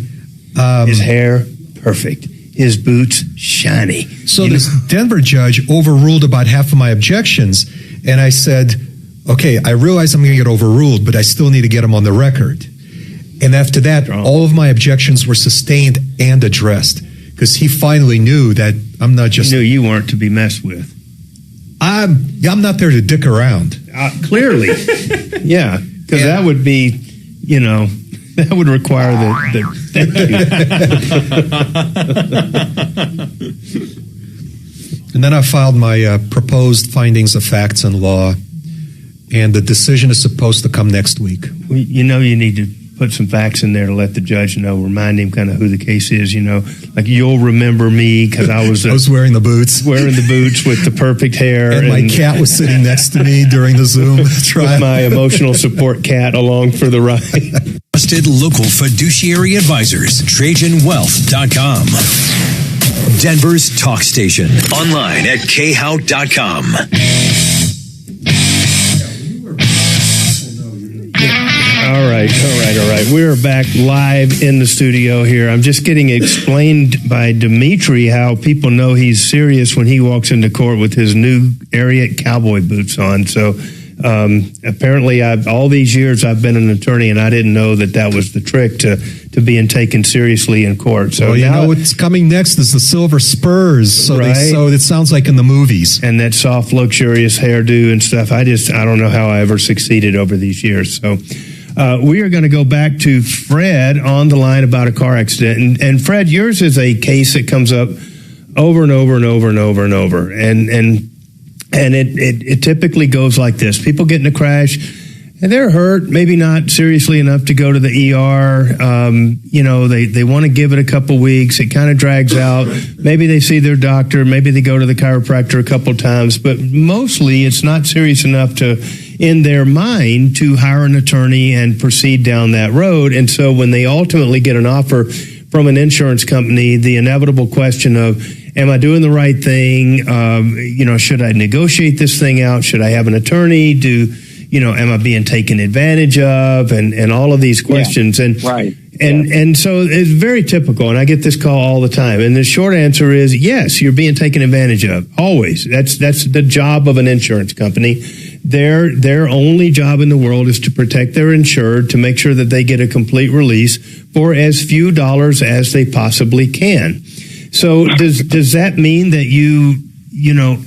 [SPEAKER 2] his hair perfect, his boots shiny.
[SPEAKER 1] So this Denver judge overruled about half of my objections, and I said, "Okay, I realize I'm going to get overruled, but I still need to get them on the record." And after that, all of my objections were sustained and addressed because he finally knew that I'm not just.
[SPEAKER 2] He knew you weren't to be messed with.
[SPEAKER 1] I'm not there to dick around.
[SPEAKER 2] Clearly, yeah, because that would be, you know, that would require the thank
[SPEAKER 1] you. And then I filed my proposed findings of facts and law, and the decision is supposed to come next week.
[SPEAKER 2] You know, you need to put some facts in there to let the judge know, remind him kind of who the case is, you know, like you'll remember me because I was
[SPEAKER 1] wearing the boots
[SPEAKER 2] with the perfect hair.
[SPEAKER 1] And my cat was sitting next to me during the Zoom trial.
[SPEAKER 2] With my emotional support cat along for the ride.
[SPEAKER 5] Trusted local fiduciary advisors, TrajanWealth.com. Denver's talk station. Online at khout.com.
[SPEAKER 2] All right. right. We're back live in the studio here. I'm just getting explained by Dimitri how people know he's serious when he walks into court with his new Ariat cowboy boots on. So apparently, all these years I've been an attorney, and I didn't know that was the trick to being taken seriously in court. So
[SPEAKER 1] now what's coming next is the silver spurs. So it sounds like in the movies,
[SPEAKER 2] and that soft, luxurious hairdo and stuff. I don't know how I ever succeeded over these years. So we are going to go back to Fred on the line about a car accident, and Fred, yours is a case that comes up over and over and over and over and over, and it typically goes like this: people get in a crash, and they're hurt, maybe not seriously enough to go to the ER. They want to give it a couple weeks. It kind of drags out. Maybe they see their doctor. Maybe they go to the chiropractor a couple times. But mostly it's not serious enough in their mind to hire an attorney and proceed down that road. And so when they ultimately get an offer from an insurance company, the inevitable question of, am I doing the right thing? Should I negotiate this thing out? Should I have an attorney? Am I being taken advantage of? And all of these questions.
[SPEAKER 17] Yeah,
[SPEAKER 2] and so it's very typical. And I get this call all the time. And the short answer is yes, you're being taken advantage of. Always. That's the job of an insurance company. Their only job in the world is to protect their insured, to make sure that they get a complete release for as few dollars as they possibly can. So does that mean that you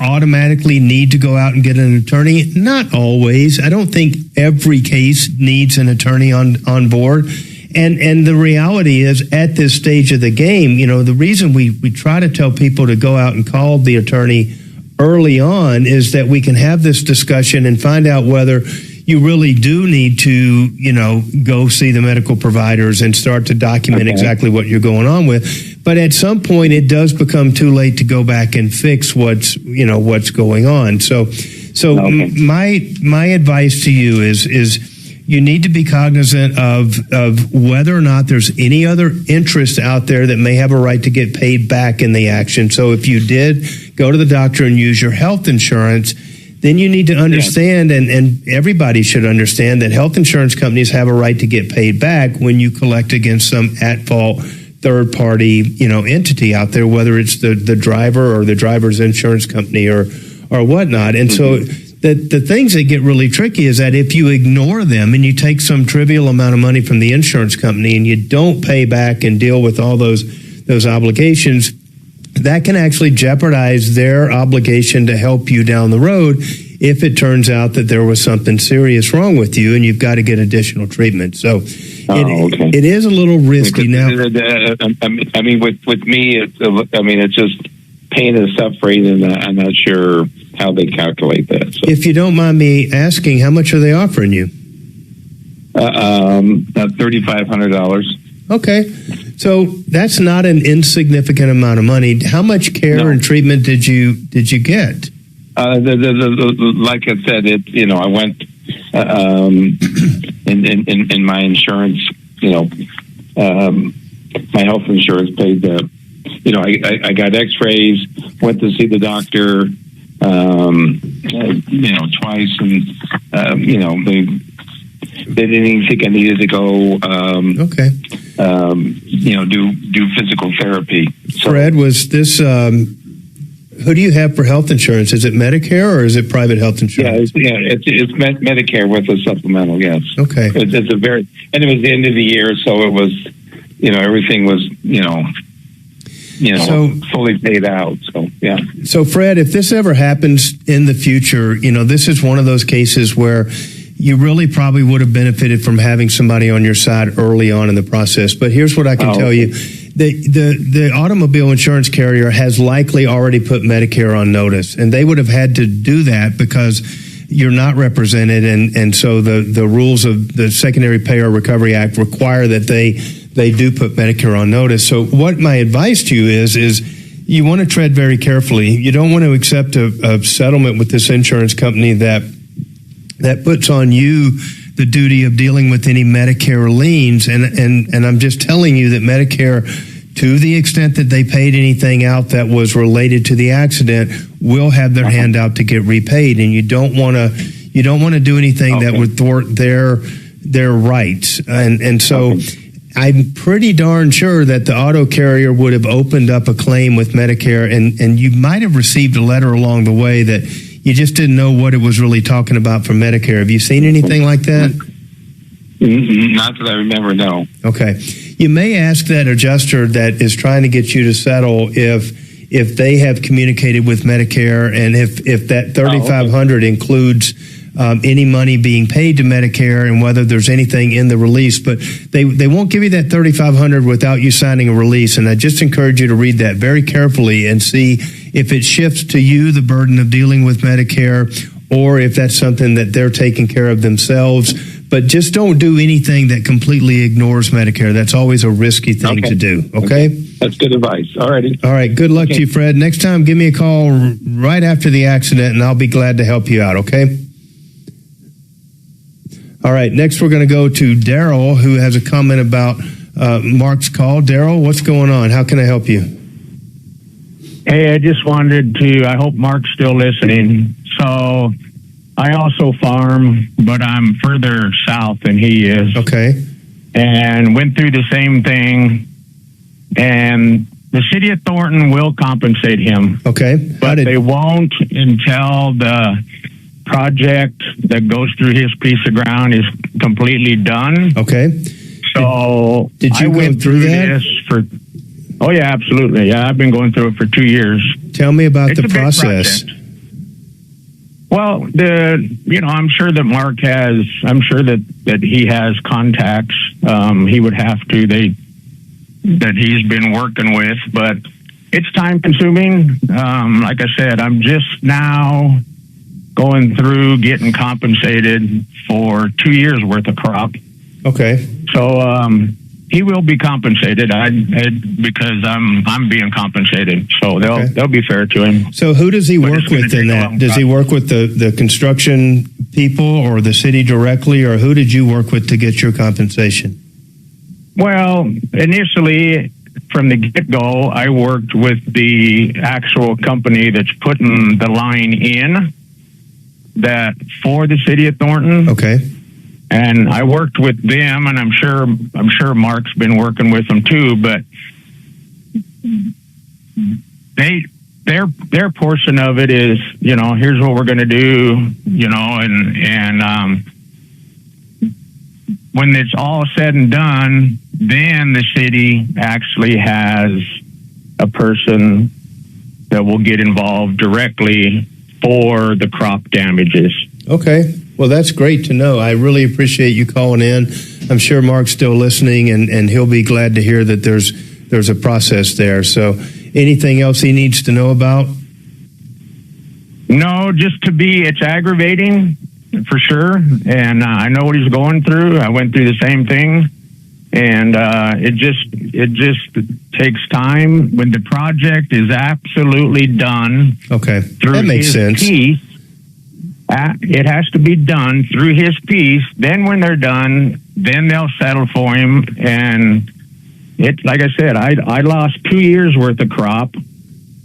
[SPEAKER 2] automatically need to go out and get an attorney? Not always. I don't think every case needs an attorney on board. And the reality is, at this stage of the game, the reason we try to tell people to go out and call the attorney early on is that we can have this discussion and find out whether you really do need to, go see the medical providers and start to document exactly what you're going on with. But at some point, it does become too late to go back and fix what's going on. So my advice to you is you need to be cognizant of whether or not there's any other interest out there that may have a right to get paid back in the action. So if you did go to the doctor and use your health insurance, then you need to understand, and everybody should understand, that health insurance companies have a right to get paid back when you collect against some at-fault third-party, entity out there, whether it's the driver or the driver's insurance company or whatnot. And so the things that get really tricky is that if you ignore them and you take some trivial amount of money from the insurance company and you don't pay back and deal with all those obligations, that can actually jeopardize their obligation to help you down the road if it turns out that there was something serious wrong with you and you've got to get additional treatment. So it is a little risky now.
[SPEAKER 17] I mean, with me, it's just pain and suffering, and I'm not sure how they calculate that. So.
[SPEAKER 2] If you don't mind me asking, how much are they offering you?
[SPEAKER 17] $3,500.
[SPEAKER 2] Okay. So that's not an insignificant amount of money. How much care and treatment did you get?
[SPEAKER 17] Like I said, I went in my insurance. My health insurance paid the. I got X-rays. Went to see the doctor. Twice, and they didn't even think I needed to go. Do physical therapy. So,
[SPEAKER 2] Fred, was this? Who do you have for health insurance? Is it Medicare or is it private health insurance?
[SPEAKER 17] It's Medicare with a supplemental. Yes.
[SPEAKER 2] Okay.
[SPEAKER 17] It's a and it was the end of the year, so it was, everything was, fully paid out. So yeah.
[SPEAKER 2] So Fred, if this ever happens in the future, this is one of those cases where you really probably would have benefited from having somebody on your side early on in the process. But here's what I can tell you. The automobile insurance carrier has likely already put Medicare on notice, and they would have had to do that because you're not represented, and so the rules of the Secondary Payer Recovery Act require that they do put Medicare on notice. So what my advice to you is you want to tread very carefully. You don't want to accept a settlement with this insurance company that puts on you the duty of dealing with any Medicare liens. And I'm just telling you that Medicare, to the extent that they paid anything out that was related to the accident, will have their hand out to get repaid. And you don't want to do anything that would thwart their their rights. And so I'm pretty darn sure that the auto carrier would have opened up a claim with Medicare, and you might have received a letter along the way that you just didn't know what it was really talking about from Medicare. Have you seen anything like that?
[SPEAKER 17] Not that I remember, no.
[SPEAKER 2] Okay. You may ask that adjuster that is trying to get you to settle if they have communicated with Medicare, and if that $3,500 includes any money being paid to Medicare, and whether there's anything in the release. But they won't give you that $3,500 without you signing a release. And I just encourage you to read that very carefully and see if it shifts to you the burden of dealing with Medicare, or if that's something that they're taking care of themselves. But just don't do anything that completely ignores Medicare. That's always a risky thing to do. Okay?
[SPEAKER 17] That's good advice. All righty.
[SPEAKER 2] All right. Good luck to you, Fred. Next time, give me a call right after the accident, and I'll be glad to help you out. Okay? All right. Next, we're going to go to Daryl, who has a comment about Mark's call. Daryl, what's going on? How can I help you?
[SPEAKER 18] Hey, I just wanted to, I hope Mark's still listening. So I also farm, but I'm further south than he is.
[SPEAKER 2] Okay.
[SPEAKER 18] And went through the same thing. And the city of Thornton will compensate him.
[SPEAKER 2] Okay.
[SPEAKER 18] But they won't until the project that goes through his piece of ground is completely done.
[SPEAKER 2] Okay.
[SPEAKER 18] So
[SPEAKER 2] did you
[SPEAKER 18] go
[SPEAKER 2] through that?
[SPEAKER 18] This for? Oh yeah, absolutely. Yeah, I've been going through it for 2 years.
[SPEAKER 2] Tell me about the process.
[SPEAKER 18] Well, I'm sure that Mark has. I'm sure that he has contacts. He would have to. That he's been working with, but it's time consuming. Like I said, I'm just now going through getting compensated for 2 years worth of crop.
[SPEAKER 2] Okay.
[SPEAKER 18] So he will be compensated because I'm being compensated. So they'll be fair to him.
[SPEAKER 2] So who does he work with in that? Does he work with the construction people or the city directly, or who did you work with to get your compensation?
[SPEAKER 18] Well, initially, from the get-go, I worked with the actual company that's putting the line in that for the city of Thornton.
[SPEAKER 2] Okay.
[SPEAKER 18] And I worked with them, and I'm sure Mark's been working with them too, but their portion of it is, here's what we're going to do, and when it's all said and done, then the city actually has a person that will get involved directly for the crop damages.
[SPEAKER 2] Okay. Well, that's great to know. I really appreciate you calling in. I'm sure Mark's still listening, and he'll be glad to hear that there's a process there. So anything else he needs to know about?
[SPEAKER 18] No, it's aggravating for sure. And I know what he's going through. I went through the same thing. And it just takes time. When the project is absolutely done,
[SPEAKER 2] that makes sense.
[SPEAKER 18] Piece, it has to be done through his piece. Then when they're done, then they'll settle for him. And like I said, I lost 2 years worth of crop,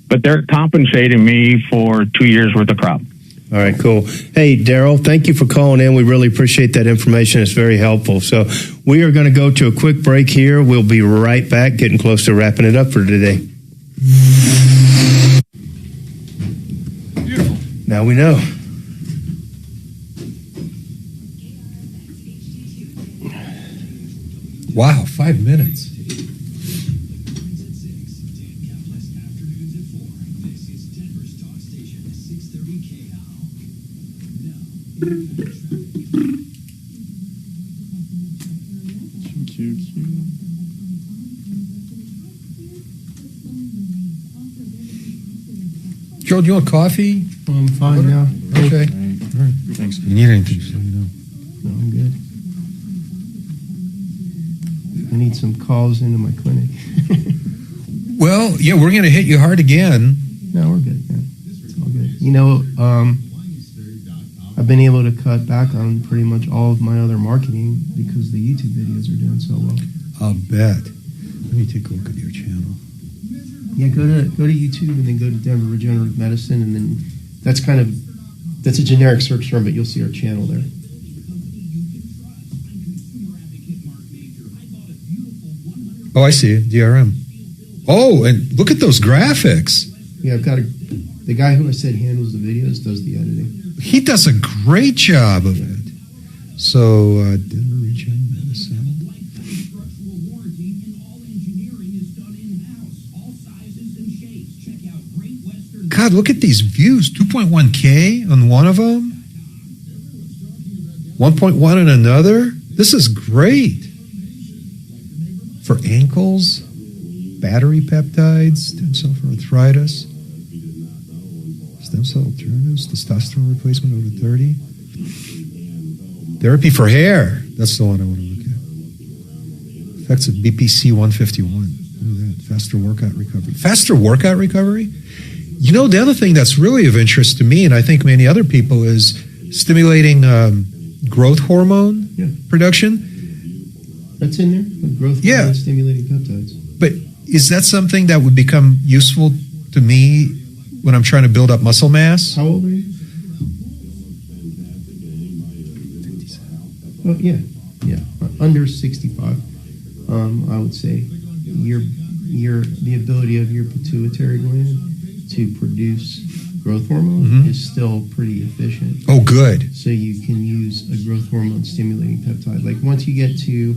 [SPEAKER 18] but they're compensating me for 2 years worth of crop.
[SPEAKER 2] All right, cool. Hey, Daryl, thank you for calling in. We really appreciate that information. It's very helpful. So we are going to go to a quick break here. We'll be right back, getting close to wrapping it up for today.
[SPEAKER 14] Beautiful.
[SPEAKER 2] Now we know.
[SPEAKER 1] Wow, 5 minutes. Joe, do you want coffee?
[SPEAKER 2] I'm fine now.
[SPEAKER 1] Okay. All right. Thanks. You need anything, so you know.
[SPEAKER 2] No, I'm good. I need some calls into my clinic.
[SPEAKER 1] Well, yeah, we're going to hit you hard again.
[SPEAKER 2] No, we're good. Yeah. It's all good. I've been able to cut back on pretty much all of my other marketing because the YouTube videos are doing so well.
[SPEAKER 1] I'll bet. Let me take a look at your channel.
[SPEAKER 2] Yeah, go to YouTube and then go to Denver Regenerative Medicine, and then that's a generic search term, but you'll see our channel there.
[SPEAKER 1] Oh, I see. DRM. Oh, and look at those graphics.
[SPEAKER 2] Yeah, I've got the guy who I said handles the videos does the editing.
[SPEAKER 1] He does a great job of it. So, Denver region, Minnesota. God, look at these views. 2.1K on one of them. 1.1 on another. This is great. For ankles, battery peptides, stem cell for arthritis, stem cell alternatives, testosterone replacement over 30. Therapy for hair. That's the one I want to look at. Effects of BPC 151. Look at that. Faster workout recovery. Faster workout recovery? You know, the other thing that's really of interest to me, and I think many other people, is stimulating growth hormone production.
[SPEAKER 2] That's in there? Growth hormone stimulating peptides.
[SPEAKER 1] But is that something that would become useful to me when I'm trying to build up muscle mass?
[SPEAKER 2] How old are you? Oh, yeah. Under 65, I would say the ability of your pituitary gland to produce growth hormone is still pretty efficient.
[SPEAKER 1] Oh, good.
[SPEAKER 2] So you can use a growth hormone stimulating peptide. Like once you get to,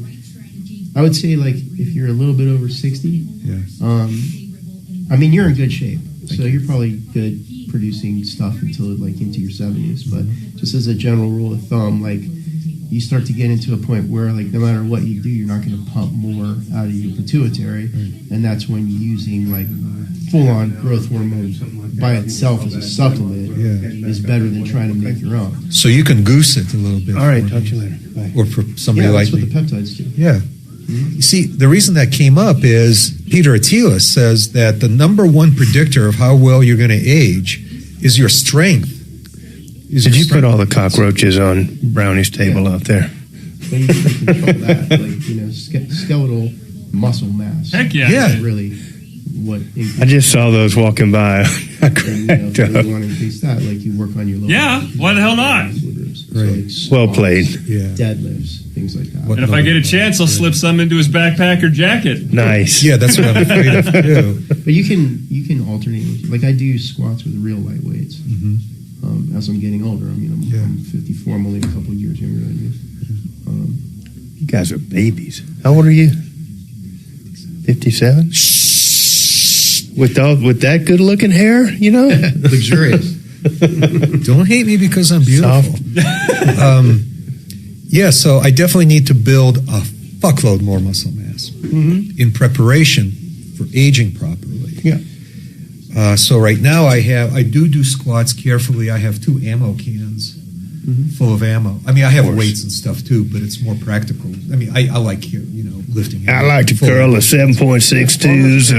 [SPEAKER 2] I would say like if you're a little bit over 60, I mean, you're in good shape. So you're probably good producing stuff until like into your 70s. But just as a general rule of thumb, like you start to get into a point where like no matter what you do, you're not going to pump more out of your pituitary. And that's when you're using like full-on growth hormone by itself as a supplement is better than trying to make your own.
[SPEAKER 1] So you can goose it a little bit.
[SPEAKER 2] All right, talk to you later. Bye.
[SPEAKER 1] Or for somebody like
[SPEAKER 2] that's
[SPEAKER 1] me.
[SPEAKER 2] what the peptides do.
[SPEAKER 1] Yeah. You see, the reason that came up is Peter Attilas says that the number one predictor of how well you're going to age is your strength.
[SPEAKER 2] Did you put all the cockroaches on Brownie's table out there? So you can control that, like, you know, skeletal muscle mass.
[SPEAKER 14] Heck yeah.
[SPEAKER 1] Yeah.
[SPEAKER 2] Really what
[SPEAKER 19] I just saw those walking by. I
[SPEAKER 2] and, you know, if you want to increase that, like you work on your lower
[SPEAKER 14] Yeah, why the hell not?
[SPEAKER 1] Right.
[SPEAKER 2] So
[SPEAKER 19] Well played.
[SPEAKER 1] Yeah.
[SPEAKER 2] deadlifts, things like that.
[SPEAKER 14] And if I get a chance, I'll slip some into his backpack or jacket.
[SPEAKER 19] Nice.
[SPEAKER 1] Yeah, that's what I'm afraid of too.
[SPEAKER 2] But you can alternate. Like I do squats with real light weights. As I'm getting older, I mean, I'm 54. I'm only a couple of years younger than you.
[SPEAKER 19] You guys are babies. How old are you? 57? With that good looking hair, you know?
[SPEAKER 2] Luxurious.
[SPEAKER 1] Don't hate me because I'm beautiful. Yeah, so I definitely need to build a fuckload more muscle mass in preparation for aging properly.
[SPEAKER 2] Yeah.
[SPEAKER 1] So right now I do squats carefully. I have 2 ammo cans full of ammo. I mean, I have weights and stuff too, but it's more practical. I mean, I like, you know, lifting.
[SPEAKER 19] I like to curl the 7.62s.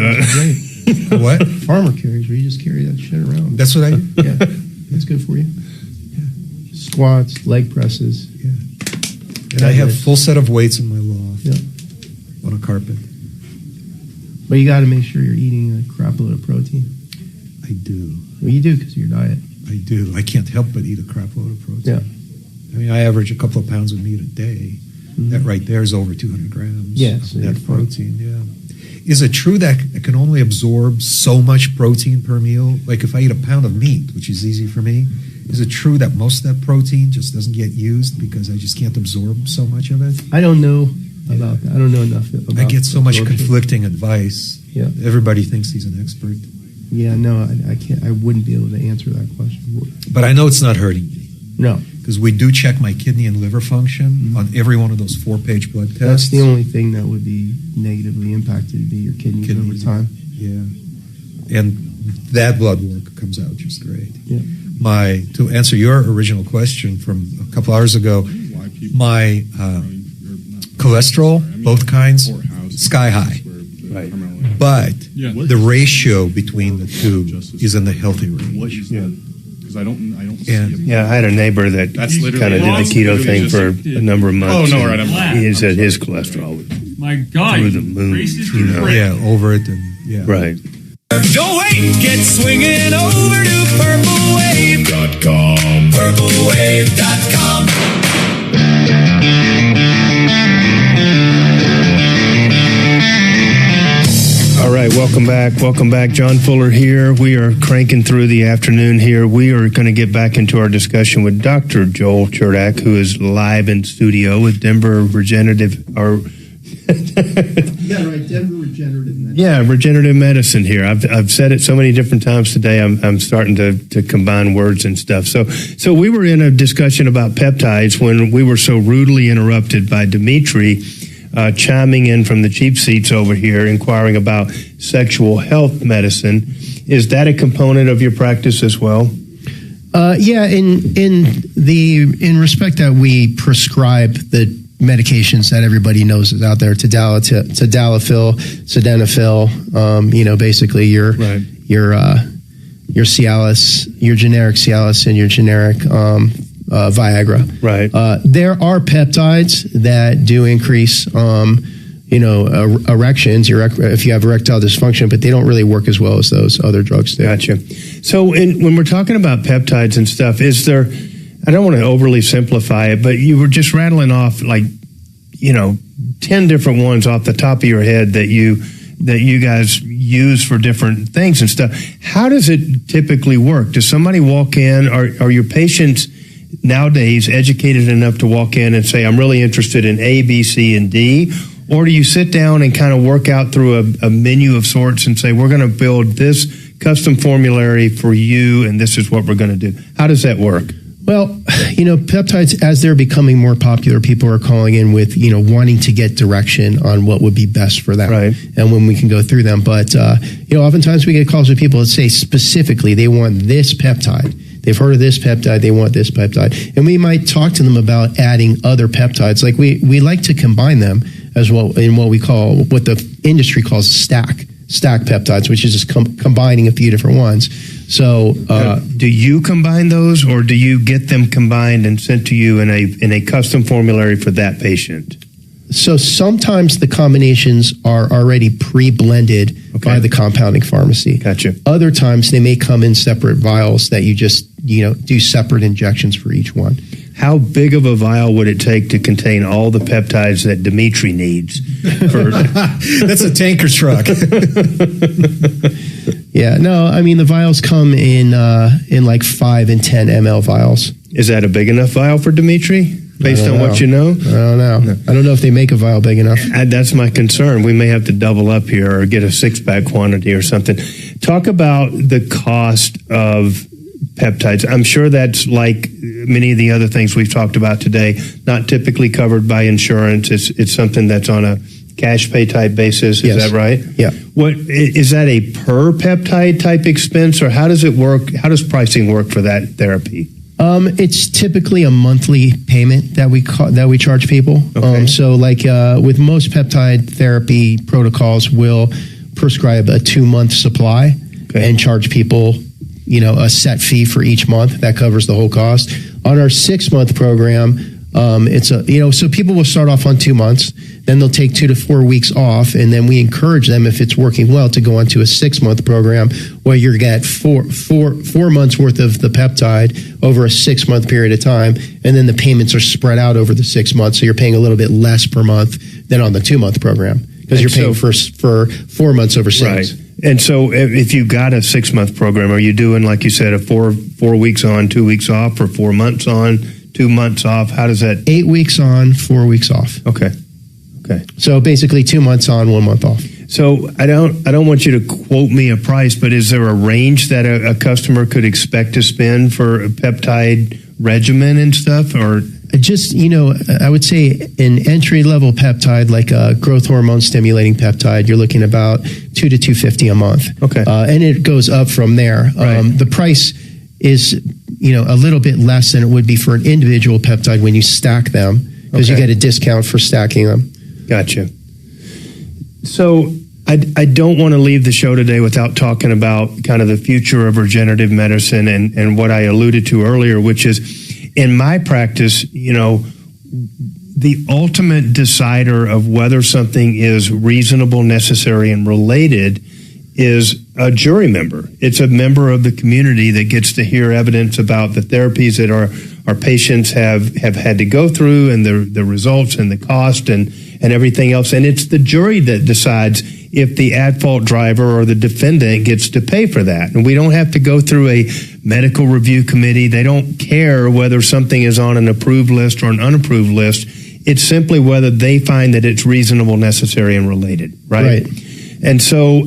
[SPEAKER 1] What?
[SPEAKER 2] Farmer carries where you just carry that shit around.
[SPEAKER 1] That's what I do?
[SPEAKER 2] Yeah. That's good for you. Yeah. Squats, leg presses.
[SPEAKER 1] Yeah. And I have a full set of weights in my loft on a carpet.
[SPEAKER 2] But you got to make sure you're eating a crap load of protein.
[SPEAKER 1] I do.
[SPEAKER 2] Well, you do because of your diet.
[SPEAKER 1] I do. I can't help but eat a crap load of protein.
[SPEAKER 2] Yeah.
[SPEAKER 1] I mean, I average a couple of pounds of meat a day. That right there is over 200 grams
[SPEAKER 2] Yes,
[SPEAKER 1] of net protein. Yeah. Is it true that I can only absorb so much protein per meal? Like if I eat a pound of meat, which is easy for me, is it true that most of that protein just doesn't get used because I just can't absorb so much of it?
[SPEAKER 2] I don't know about that. I don't know enough about
[SPEAKER 1] I get so much
[SPEAKER 2] absorption.
[SPEAKER 1] conflicting advice.
[SPEAKER 2] Yeah.
[SPEAKER 1] Everybody thinks he's an expert.
[SPEAKER 2] Yeah, no, I can't. I wouldn't be able to answer that question.
[SPEAKER 1] But I know it's not hurting me.
[SPEAKER 2] No.
[SPEAKER 1] Because we do check my kidney and liver function on every one of those 4-page blood tests.
[SPEAKER 2] That's the only thing that would be negatively impacted would be your kidneys over time.
[SPEAKER 1] Yeah. And that blood work comes out just great.
[SPEAKER 2] Yeah.
[SPEAKER 1] To answer your original question from a couple hours ago, my cholesterol, both kinds, sky high.
[SPEAKER 19] Right.
[SPEAKER 1] But the ratio between the two is in the healthy range.
[SPEAKER 20] Yeah. Because I don't
[SPEAKER 19] Yeah, I had a neighbor that kind of did the keto thing for a number of months.
[SPEAKER 20] Oh, no, right.
[SPEAKER 19] He said his cholesterol was
[SPEAKER 14] My God.
[SPEAKER 19] through the moon. You know?
[SPEAKER 1] Yeah, over it. And yeah.
[SPEAKER 19] Right.
[SPEAKER 5] Don't wait, get swinging over to purplewave.com. Purplewave.com.
[SPEAKER 2] right, welcome back. Welcome back. John Fuller here. We are cranking through the afternoon here. We are going to get back into our discussion with Dr. Joel Cherdak, who is live in studio with Denver Regenerative,
[SPEAKER 4] Denver Regenerative Medicine.
[SPEAKER 2] Yeah, regenerative medicine here. I've said it so many different times today. I'm starting to combine words and stuff. So we were in a discussion about peptides when we were so rudely interrupted by Dimitri chiming in from the cheap seats over here, inquiring about sexual health medicine. Is that a component of your practice as well?
[SPEAKER 4] Yeah, in respect that we prescribe the medications that everybody knows is out there, tadalafil, sildenafil, basically your Cialis, your generic Cialis, and your generic Viagra.
[SPEAKER 2] Right.
[SPEAKER 4] There are peptides that do increase, erections, if you have erectile dysfunction, but they don't really work as well as those other drugs do.
[SPEAKER 2] Gotcha. So when we're talking about peptides and stuff, is there, I don't want to overly simplify it, but you were just rattling off 10 different ones off the top of your head that you guys use for different things and stuff. How does it typically work? Does somebody walk in? Are your patients nowadays educated enough to walk in and say, I'm really interested in A, B, C, and D? Or do you sit down and kind of work out through a menu of sorts and say, we're going to build this custom formulary for you, and this is what we're going to do? How does that work?
[SPEAKER 4] Well, peptides, as they're becoming more popular, people are calling in with, wanting to get direction on what would be best for them.
[SPEAKER 2] Right.
[SPEAKER 4] And when we can go through them. But, oftentimes we get calls with people that say specifically they want this peptide. They've heard of this peptide. They want this peptide. And we might talk to them about adding other peptides. Like we like to combine them as well in what the industry calls stack peptides, which is just combining a few different ones. So,
[SPEAKER 2] do you combine those, or do you get them combined and sent to you in a custom formulary for that patient?
[SPEAKER 4] So sometimes the combinations are already pre-blended by the compounding pharmacy.
[SPEAKER 2] Gotcha.
[SPEAKER 4] Other times they may come in separate vials that you just do separate injections for each one.
[SPEAKER 2] How big of a vial would it take to contain all the peptides that Dimitri needs?
[SPEAKER 1] That's a tanker truck.
[SPEAKER 4] Yeah, no, I mean the vials come in like 5 and 10 ml vials.
[SPEAKER 2] Is that a big enough vial for Dimitri? Based on what you know?
[SPEAKER 4] I don't know. No. I don't know if they make a vial big enough.
[SPEAKER 2] That's my concern. We may have to double up here or get a 6-pack quantity or something. Talk about the cost of peptides. I'm sure that's like many of the other things we've talked about today, not typically covered by insurance. It's something that's on a cash pay type basis. Is that right?
[SPEAKER 4] Yeah.
[SPEAKER 2] What is that, a per peptide type expense, or how does it work? How does pricing work for that therapy?
[SPEAKER 4] It's typically a monthly payment that we charge people.
[SPEAKER 2] Okay.
[SPEAKER 4] So with most peptide therapy protocols, we'll prescribe a 2-month supply and charge people, a set fee for each month that covers the whole cost. On our 6-month program, so people will start off on 2 months, then they'll take 2 to 4 weeks off, and then we encourage them, if it's working well, to go on to a 6-month program where you're going to get 4 months worth of the peptide over a 6-month period of time, and then the payments are spread out over the 6 months, so you're paying a little bit less per month than on the 2-month program because you're paying for 4 months over 6.
[SPEAKER 2] Right. And so if you got a 6-month program, are you doing, like you said, a 4 weeks on, 2 weeks off, or 4 months on, 2 months off? How does that?
[SPEAKER 4] 8 weeks on, 4 weeks off.
[SPEAKER 2] Okay.
[SPEAKER 4] So basically 2 months on, 1 month off.
[SPEAKER 2] So I don't want you to quote me a price, but is there a range that a customer could expect to spend for a peptide regimen and stuff, or?
[SPEAKER 4] Just, I would say an entry-level peptide, like a growth hormone stimulating peptide, you're looking about $200 to $250 a month.
[SPEAKER 2] Okay.
[SPEAKER 4] And it goes up from there.
[SPEAKER 2] Right.
[SPEAKER 4] The price is, a little bit less than it would be for an individual peptide when you stack them, because you get a discount for stacking them.
[SPEAKER 2] Gotcha. So I don't want to leave the show today without talking about kind of the future of regenerative medicine and what I alluded to earlier, which is, in my practice, the ultimate decider of whether something is reasonable, necessary, and related is a jury member. It's a member of the community that gets to hear evidence about the therapies that our patients have had to go through, and the results and the cost and everything else. And it's the jury that decides if the at-fault driver or the defendant gets to pay for that. And we don't have to go through a medical review committee. They don't care whether something is on an approved list or an unapproved list. It's simply whether they find that it's reasonable, necessary, and related, right? And so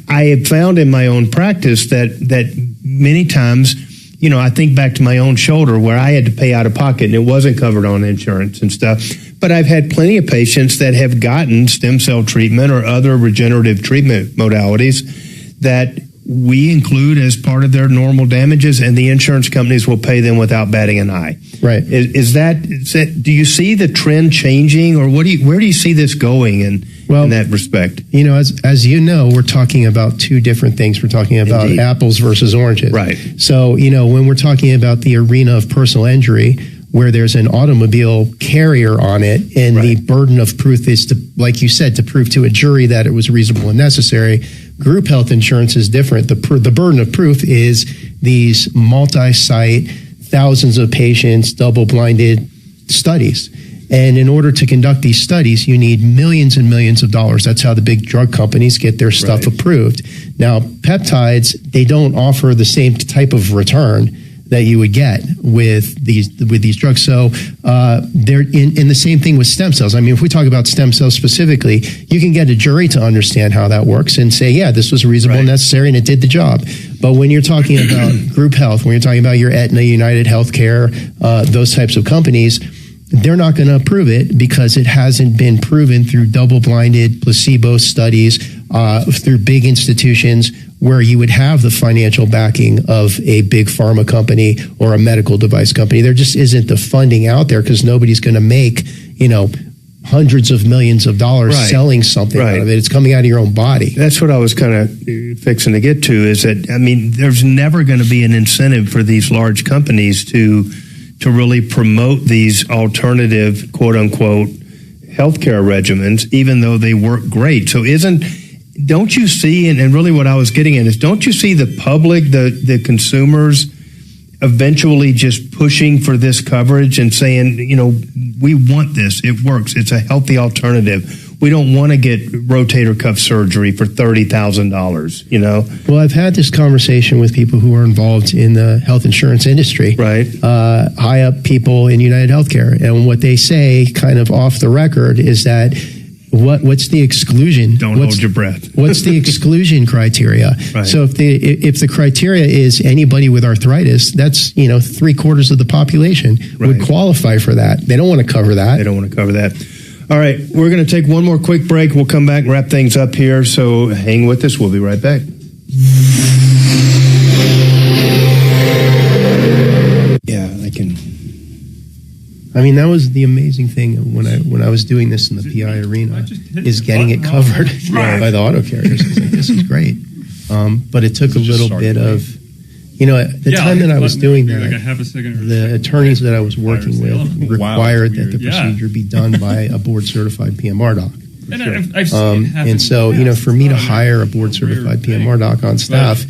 [SPEAKER 2] I have found in my own practice that many times, you know, I think back to my own shoulder where I had to pay out of pocket and it wasn't covered on insurance and stuff. But I've had plenty of patients that have gotten stem cell treatment or other regenerative treatment modalities that we include as part of their normal damages, and the insurance companies will pay them without batting an eye.
[SPEAKER 4] Right.
[SPEAKER 2] Is that do you see the trend changing, or where do you see this going in that respect?
[SPEAKER 4] You know, as you know, we're talking about two different things. We're talking about apples versus oranges.
[SPEAKER 2] Right.
[SPEAKER 4] So, you know, when we're talking about the arena of personal injury, where there's an automobile carrier on it, and the burden of proof is to, like you said, to prove to a jury that it was reasonable and necessary. Group health insurance is different. The burden of proof is these multi-site, thousands of patients, double-blinded studies. And in order to conduct these studies, you need millions and millions of dollars. That's how the big drug companies get their stuff approved. Now, peptides, they don't offer the same type of return that you would get with these drugs. So they're in the same thing with stem cells. I mean, if we talk about stem cells specifically, you can get a jury to understand how that works and say, yeah, this was reasonable and necessary and it did the job. But when you're talking about group health, when you're talking about your Aetna, United Healthcare, those types of companies, they're not going to approve it because it hasn't been proven through double-blinded placebo studies, through big institutions where you would have the financial backing of a big pharma company or a medical device company. There just isn't the funding out there because nobody's going to make, you know, hundreds of millions of dollars selling something out of it. It's coming out of your own body.
[SPEAKER 2] That's what I was kind of fixing to get to, is that, I mean, there's never going to be an incentive for these large companies to really promote these alternative, quote unquote, healthcare regimens, even though they work great. So don't you see, and really what I was getting at is, don't you see the public, the consumers eventually just pushing for this coverage and saying, you know, we want this, it works, it's a healthy alternative. We don't want to get rotator cuff surgery for $30,000, you know?
[SPEAKER 4] Well, I've had this conversation with people who are involved in the health insurance industry.
[SPEAKER 2] Right.
[SPEAKER 4] High up people in United Healthcare. And what they say, kind of off the record, is that what's the exclusion?
[SPEAKER 2] Hold your breath.
[SPEAKER 4] What's the exclusion criteria?
[SPEAKER 2] Right.
[SPEAKER 4] So if the criteria is anybody with arthritis, that's, you know, 3/4 of the population would qualify for that. They don't want to cover that.
[SPEAKER 2] They don't want to cover that. All right, we're going to take one more quick break. We'll come back and wrap things up here. So hang with us. We'll be right back. Yeah,
[SPEAKER 4] I mean, that was the amazing thing when I was doing this in the PI arena, is getting it covered by the auto carriers. I was like, this is great. But it took a little bit of, you know, at the time that I was doing that, the attorneys that I was working with required that the procedure be done by a board-certified PMR doc. And so, you know, for me to hire a board-certified PMR doc on staff,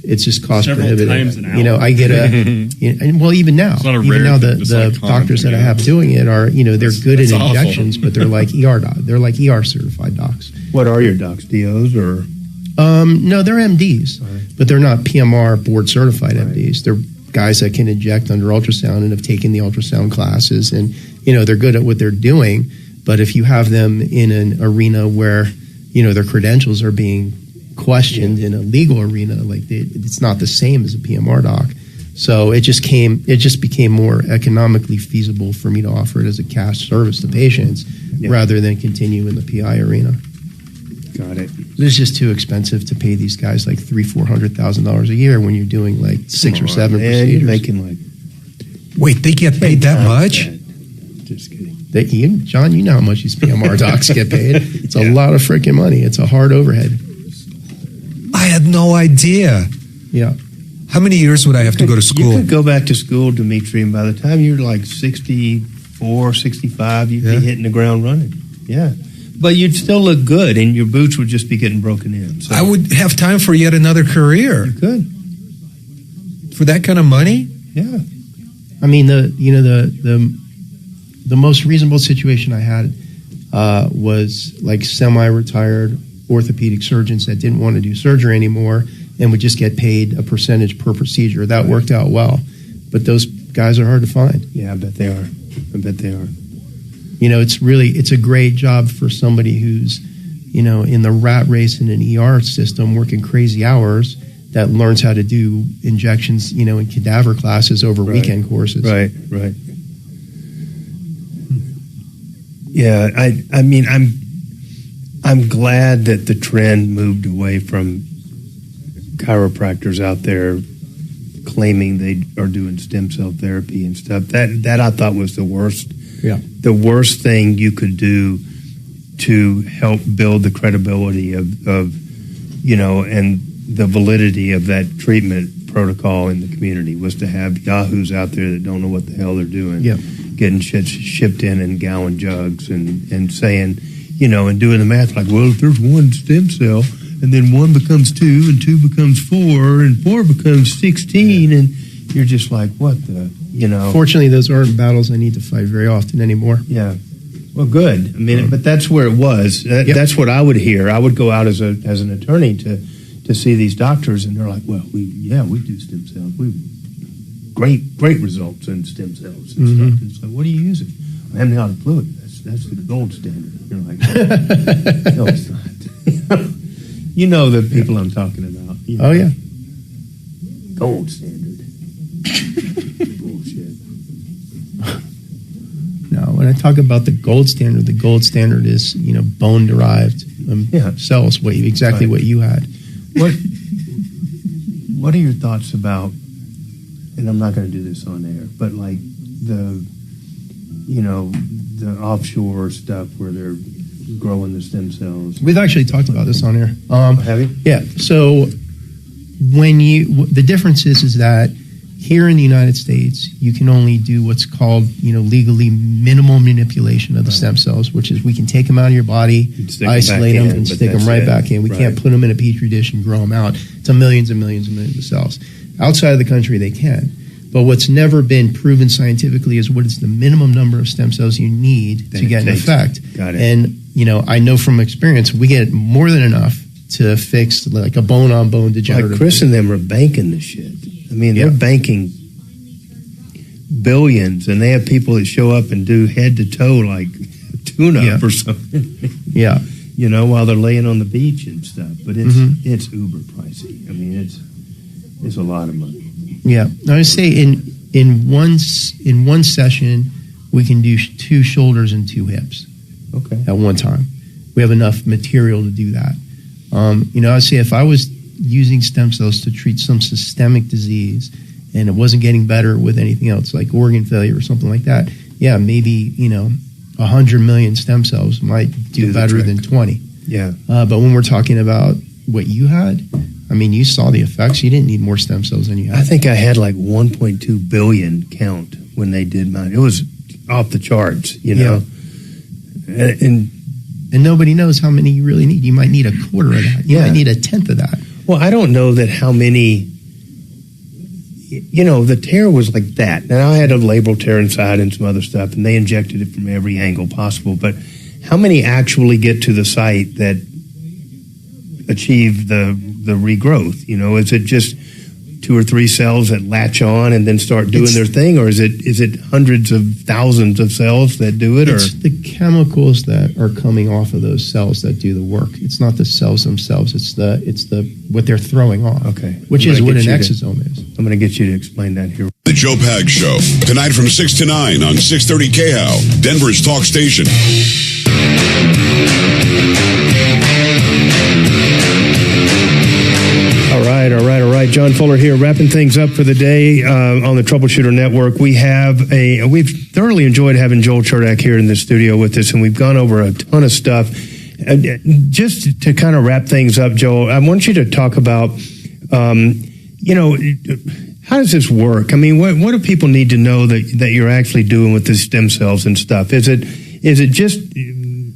[SPEAKER 4] it's just cost prohibitive. You know, I get well, even now the doctors that I have doing it are, you know, they're good at injections, but they're like they're like ER certified docs.
[SPEAKER 2] What are your docs? DOs or?
[SPEAKER 4] No, they're MDs, but they're not PMR board certified MDs. They're guys that can inject under ultrasound and have taken the ultrasound classes, and, you know, they're good at what they're doing. But if you have them in an arena where, you know, their credentials are being questioned in a legal arena, like it's not the same as a PMR doc. So it just became more economically feasible for me to offer it as a cash service to patients rather than continue in the PI arena.
[SPEAKER 2] Got it.
[SPEAKER 4] It's just too expensive to pay these guys like $300,000-$400,000 a year when you're doing like 6 or 7 procedures.
[SPEAKER 2] You're making like.
[SPEAKER 1] Wait, they get paid that much?
[SPEAKER 2] Just kidding.
[SPEAKER 4] John, you know how much these PMR docs get paid. It's a lot of freaking money. It's a hard overhead.
[SPEAKER 1] I had no idea.
[SPEAKER 4] Yeah.
[SPEAKER 1] How many years would I have to go to school?
[SPEAKER 2] You could go back to school, Dimitri, and by the time you're like 64, 65, you'd be hitting the ground running. Yeah. But you'd still look good, and your boots would just be getting broken in. So.
[SPEAKER 1] I would have time for yet another career.
[SPEAKER 2] You could.
[SPEAKER 1] For that kind of money?
[SPEAKER 2] Yeah.
[SPEAKER 4] I mean, the most reasonable situation I had was like semi-retired orthopedic surgeons that didn't want to do surgery anymore and would just get paid a percentage per procedure. That worked out well. But those guys are hard to find.
[SPEAKER 2] Yeah, I bet they are.
[SPEAKER 4] You know, it's a great job for somebody who's, you know, in the rat race in an ER system working crazy hours that learns how to do injections, you know, in cadaver classes over weekend courses.
[SPEAKER 2] Right. Yeah, I mean, I'm glad that the trend moved away from chiropractors out there claiming they are doing stem cell therapy and stuff. That I thought was the worst.
[SPEAKER 4] Yeah.
[SPEAKER 2] The worst thing you could do to help build the credibility of you know, and the validity of that treatment protocol in the community was to have yahoos out there that don't know what the hell they're doing.
[SPEAKER 4] Yeah.
[SPEAKER 2] Getting shit shipped in gallon jugs and saying, you know, and doing the math like, well, if there's one stem cell and then 1 becomes 2 and 2 becomes 4 and 4 becomes 16 and you're just like, what the, you know.
[SPEAKER 4] Fortunately, those aren't battles I need to fight very often anymore.
[SPEAKER 2] Yeah. Well, good. I mean, but that's where it was. That's what I would hear. I would go out as an attorney to see these doctors, and they're like, well, we do stem cells. Great results in stem cells and stuff. And it's like, what are you using? Amniotic fluid. That's the gold standard. You're like, no, it's not. You know the people I'm talking about. You know?
[SPEAKER 4] Oh, yeah.
[SPEAKER 2] Gold standard. Bullshit.
[SPEAKER 4] No, when I talk about the gold standard is, you know, bone derived cells. What you had.
[SPEAKER 2] What are your thoughts about? And I'm not going to do this on air, but like the offshore stuff where they're growing the stem cells.
[SPEAKER 4] We've actually talked about this on air.
[SPEAKER 2] Have you?
[SPEAKER 4] Yeah. So the difference is that here in the United States, you can only do what's called, you know, legally minimal manipulation of the stem cells, which is we can take them out of your body, isolate them, and stick them right back in. We can't put them in a petri dish and grow them out to millions and millions and millions of cells. Outside of the country, they can. But what's never been proven scientifically is what is the minimum number of stem cells you need to get an effect.
[SPEAKER 2] Got it.
[SPEAKER 4] And, you know, I know from experience, we get more than enough to fix like a bone-on-bone degenerative.
[SPEAKER 2] Like Chris and them are banking this shit. I mean, they're banking billions, and they have people that show up and do head to toe like tune-up or something.
[SPEAKER 4] Yeah.
[SPEAKER 2] You know, while they're laying on the beach and stuff. But it's uber pricey. I mean, it's a lot of money.
[SPEAKER 4] Yeah, I would say in one session we can do 2 shoulders and 2 hips.
[SPEAKER 2] Okay.
[SPEAKER 4] At one time, we have enough material to do that. You know, I'd say if I was using stem cells to treat some systemic disease and it wasn't getting better with anything else like organ failure or something like that, yeah, maybe, you know, 100 million stem cells might do better than 20.
[SPEAKER 2] Yeah.
[SPEAKER 4] But when we're talking about what you had, I mean, you saw the effects. You didn't need more stem cells than you had.
[SPEAKER 2] I think I had like 1.2 billion count when they did mine. It was off the charts, you know. Yeah.
[SPEAKER 4] And nobody knows how many you really need. You might need a quarter of that. You might need a tenth of that.
[SPEAKER 2] Well, I don't know that how many, you know, the tear was like that. Now I had a labral tear inside and some other stuff, and they injected it from every angle possible. But how many actually get to the site that achieve the regrowth? You know, is it just 2 or 3 cells that latch on and then start doing their thing, or is it hundreds of thousands of cells that do it?
[SPEAKER 4] It's the chemicals that are coming off of those cells that do the work. It's not the cells themselves. It's the what they're throwing off.
[SPEAKER 2] Okay,
[SPEAKER 4] which is what an exosome is.
[SPEAKER 2] I'm going to get you to explain that here.
[SPEAKER 20] The Joe Pag Show tonight from 6 to 9 on 630 KHOW, Denver's talk station.
[SPEAKER 2] All right. John Fuller here, wrapping things up for the day on the Troubleshooter Network. We've thoroughly enjoyed having Joel Cherdak here in the studio with us, and we've gone over a ton of stuff. Just to kind of wrap things up, Joel, I want you to talk about, you know, how does this work? I mean, what do people need to know that you're actually doing with the stem cells and stuff? Is it just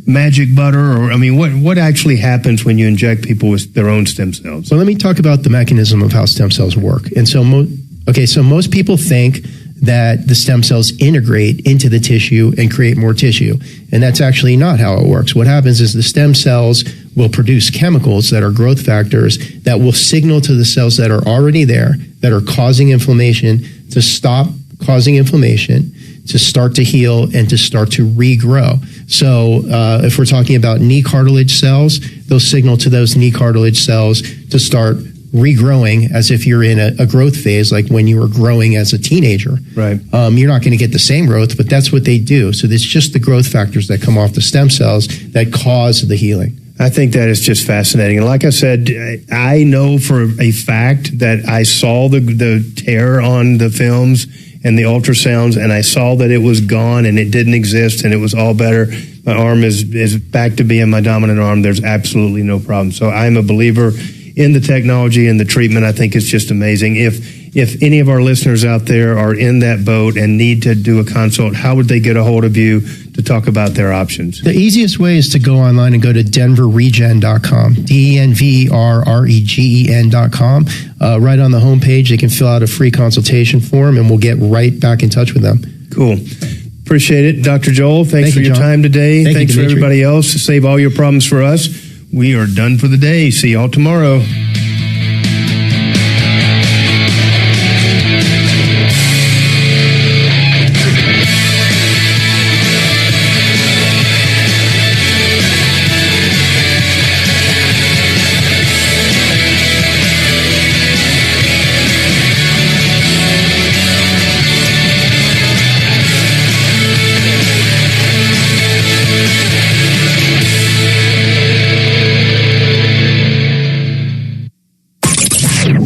[SPEAKER 2] magic butter, or I mean, what actually happens when you inject people with their own stem cells?
[SPEAKER 4] So let me talk about the mechanism of how stem cells work. And so, most people think that the stem cells integrate into the tissue and create more tissue, and that's actually not how it works. What happens is the stem cells will produce chemicals that are growth factors that will signal to the cells that are already there, that are causing inflammation, to stop causing inflammation, to start to heal, and to start to regrow. So if we're talking about knee cartilage cells, they'll signal to those knee cartilage cells to start regrowing as if you're in a growth phase, like when you were growing as a teenager.
[SPEAKER 2] Right.
[SPEAKER 4] You're not going to get the same growth, but that's what they do. So it's just the growth factors that come off the stem cells that cause the healing.
[SPEAKER 2] I think that is just fascinating. And like I said, I know for a fact that I saw the tear on the films and the ultrasounds, and I saw that it was gone and it didn't exist and it was all better. My arm is back to being my dominant arm. There's absolutely no problem. So I'm a believer in the technology and the treatment. I think it's just amazing. If any of our listeners out there are in that boat and need to do a consult, how would they get a hold of you to talk about their options?
[SPEAKER 4] The easiest way is to go online and go to denverregen.com, denverregen.com. Right on the homepage, they can fill out a free consultation form, and we'll get right back in touch with them.
[SPEAKER 2] Cool. Appreciate it. Dr. Joel, thanks for your time today. Thanks for everybody else. Save all your problems for us. We are done for the day. See y'all tomorrow.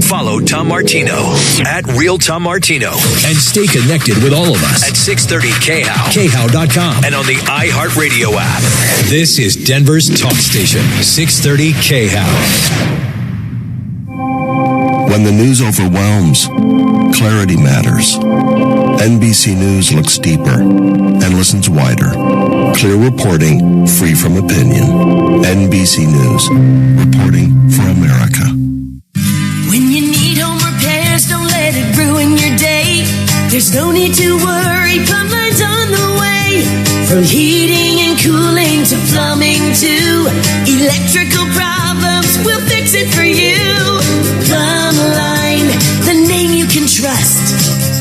[SPEAKER 5] Follow Tom Martino at Real Tom Martino and stay connected with all of us at 630 KHOW, KHOW.com, and on the iHeartRadio app. This is Denver's talk station, 630 KHOW.
[SPEAKER 13] When the news overwhelms, clarity matters. NBC News looks deeper and listens wider. Clear reporting, free from opinion. NBC News, reporting for America.
[SPEAKER 7] When you need home repairs, don't let it ruin your day. There's no need to worry, Plumline's on the way. From heating and cooling to plumbing to electrical problems, we'll fix it for you. Plumline, the name you can trust.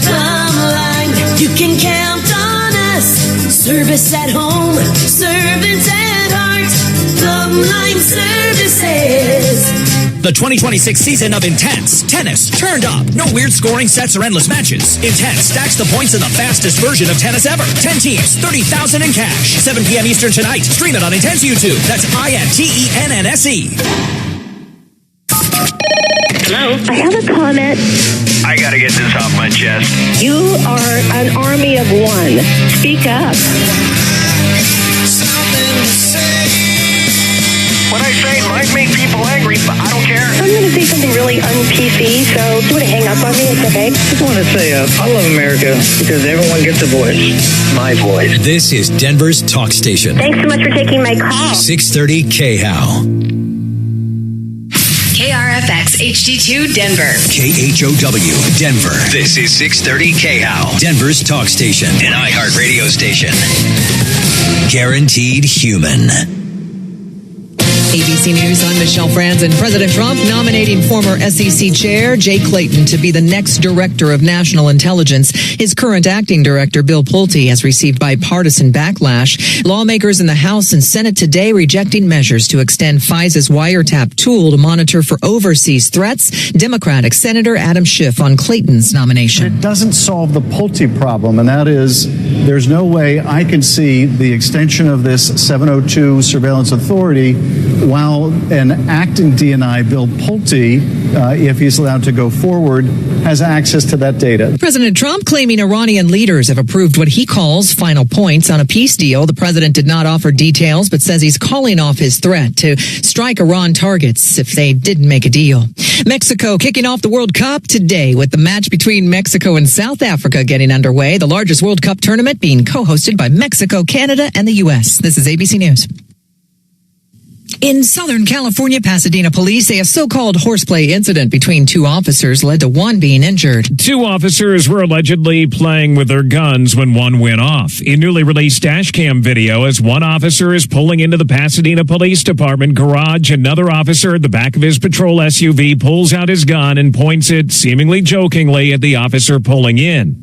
[SPEAKER 7] Plumline, you can count on us. Service at home, servants at heart. Plumline Services.
[SPEAKER 21] The 2026 season of Intense Tennis turned up. No weird scoring sets or endless matches. Intense stacks the points in the fastest version of tennis ever. 10 teams, $30,000 in cash. 7 p.m. Eastern tonight. Stream it on Intense YouTube. That's INTENNSE.
[SPEAKER 23] Hello? I have a comment.
[SPEAKER 22] I gotta get this off my chest.
[SPEAKER 23] You are an army of one. Speak up.
[SPEAKER 22] What I say might make people angry, but I don't care.
[SPEAKER 23] I'm going to say something really un-PC, so do you want to hang up on me? It's okay.
[SPEAKER 11] I just want to say I love America because everyone gets a voice. My voice.
[SPEAKER 5] This is Denver's talk station.
[SPEAKER 23] Thanks so much for taking my call.
[SPEAKER 5] 630 KHOW.
[SPEAKER 15] KRFX HD2 Denver.
[SPEAKER 5] KHOW Denver. This is 630 KHOW. Denver's talk station. An iHeart radio station. Guaranteed human.
[SPEAKER 9] ABC News, I'm Michelle Franzen. President Trump nominating former SEC Chair Jay Clayton to be the next Director of National Intelligence. His current acting director, Bill Pulte, has received bipartisan backlash. Lawmakers in the House and Senate today rejecting measures to extend FISA's wiretap tool to monitor for overseas threats. Democratic Senator Adam Schiff on Clayton's nomination.
[SPEAKER 24] It doesn't solve the Pulte problem, and that is there's no way I can see the extension of this 702 surveillance authority while an acting DNI, Bill Pulte, if he's allowed to go forward, has access to that data.
[SPEAKER 9] President Trump claiming Iranian leaders have approved what he calls final points on a peace deal. The president did not offer details, but says he's calling off his threat to strike Iran targets if they didn't make a deal. Mexico kicking off the World Cup today with the match between Mexico and South Africa getting underway. The largest World Cup tournament being co-hosted by Mexico, Canada, and the U.S. This is ABC News.
[SPEAKER 3] In Southern California, Pasadena police say a so-called horseplay incident between two officers led to one being injured.
[SPEAKER 6] Two officers were allegedly playing with their guns when one went off. In newly released dash cam video, as one officer is pulling into the Pasadena Police Department garage, another officer at the back of his patrol SUV pulls out his gun and points it seemingly jokingly at the officer pulling in.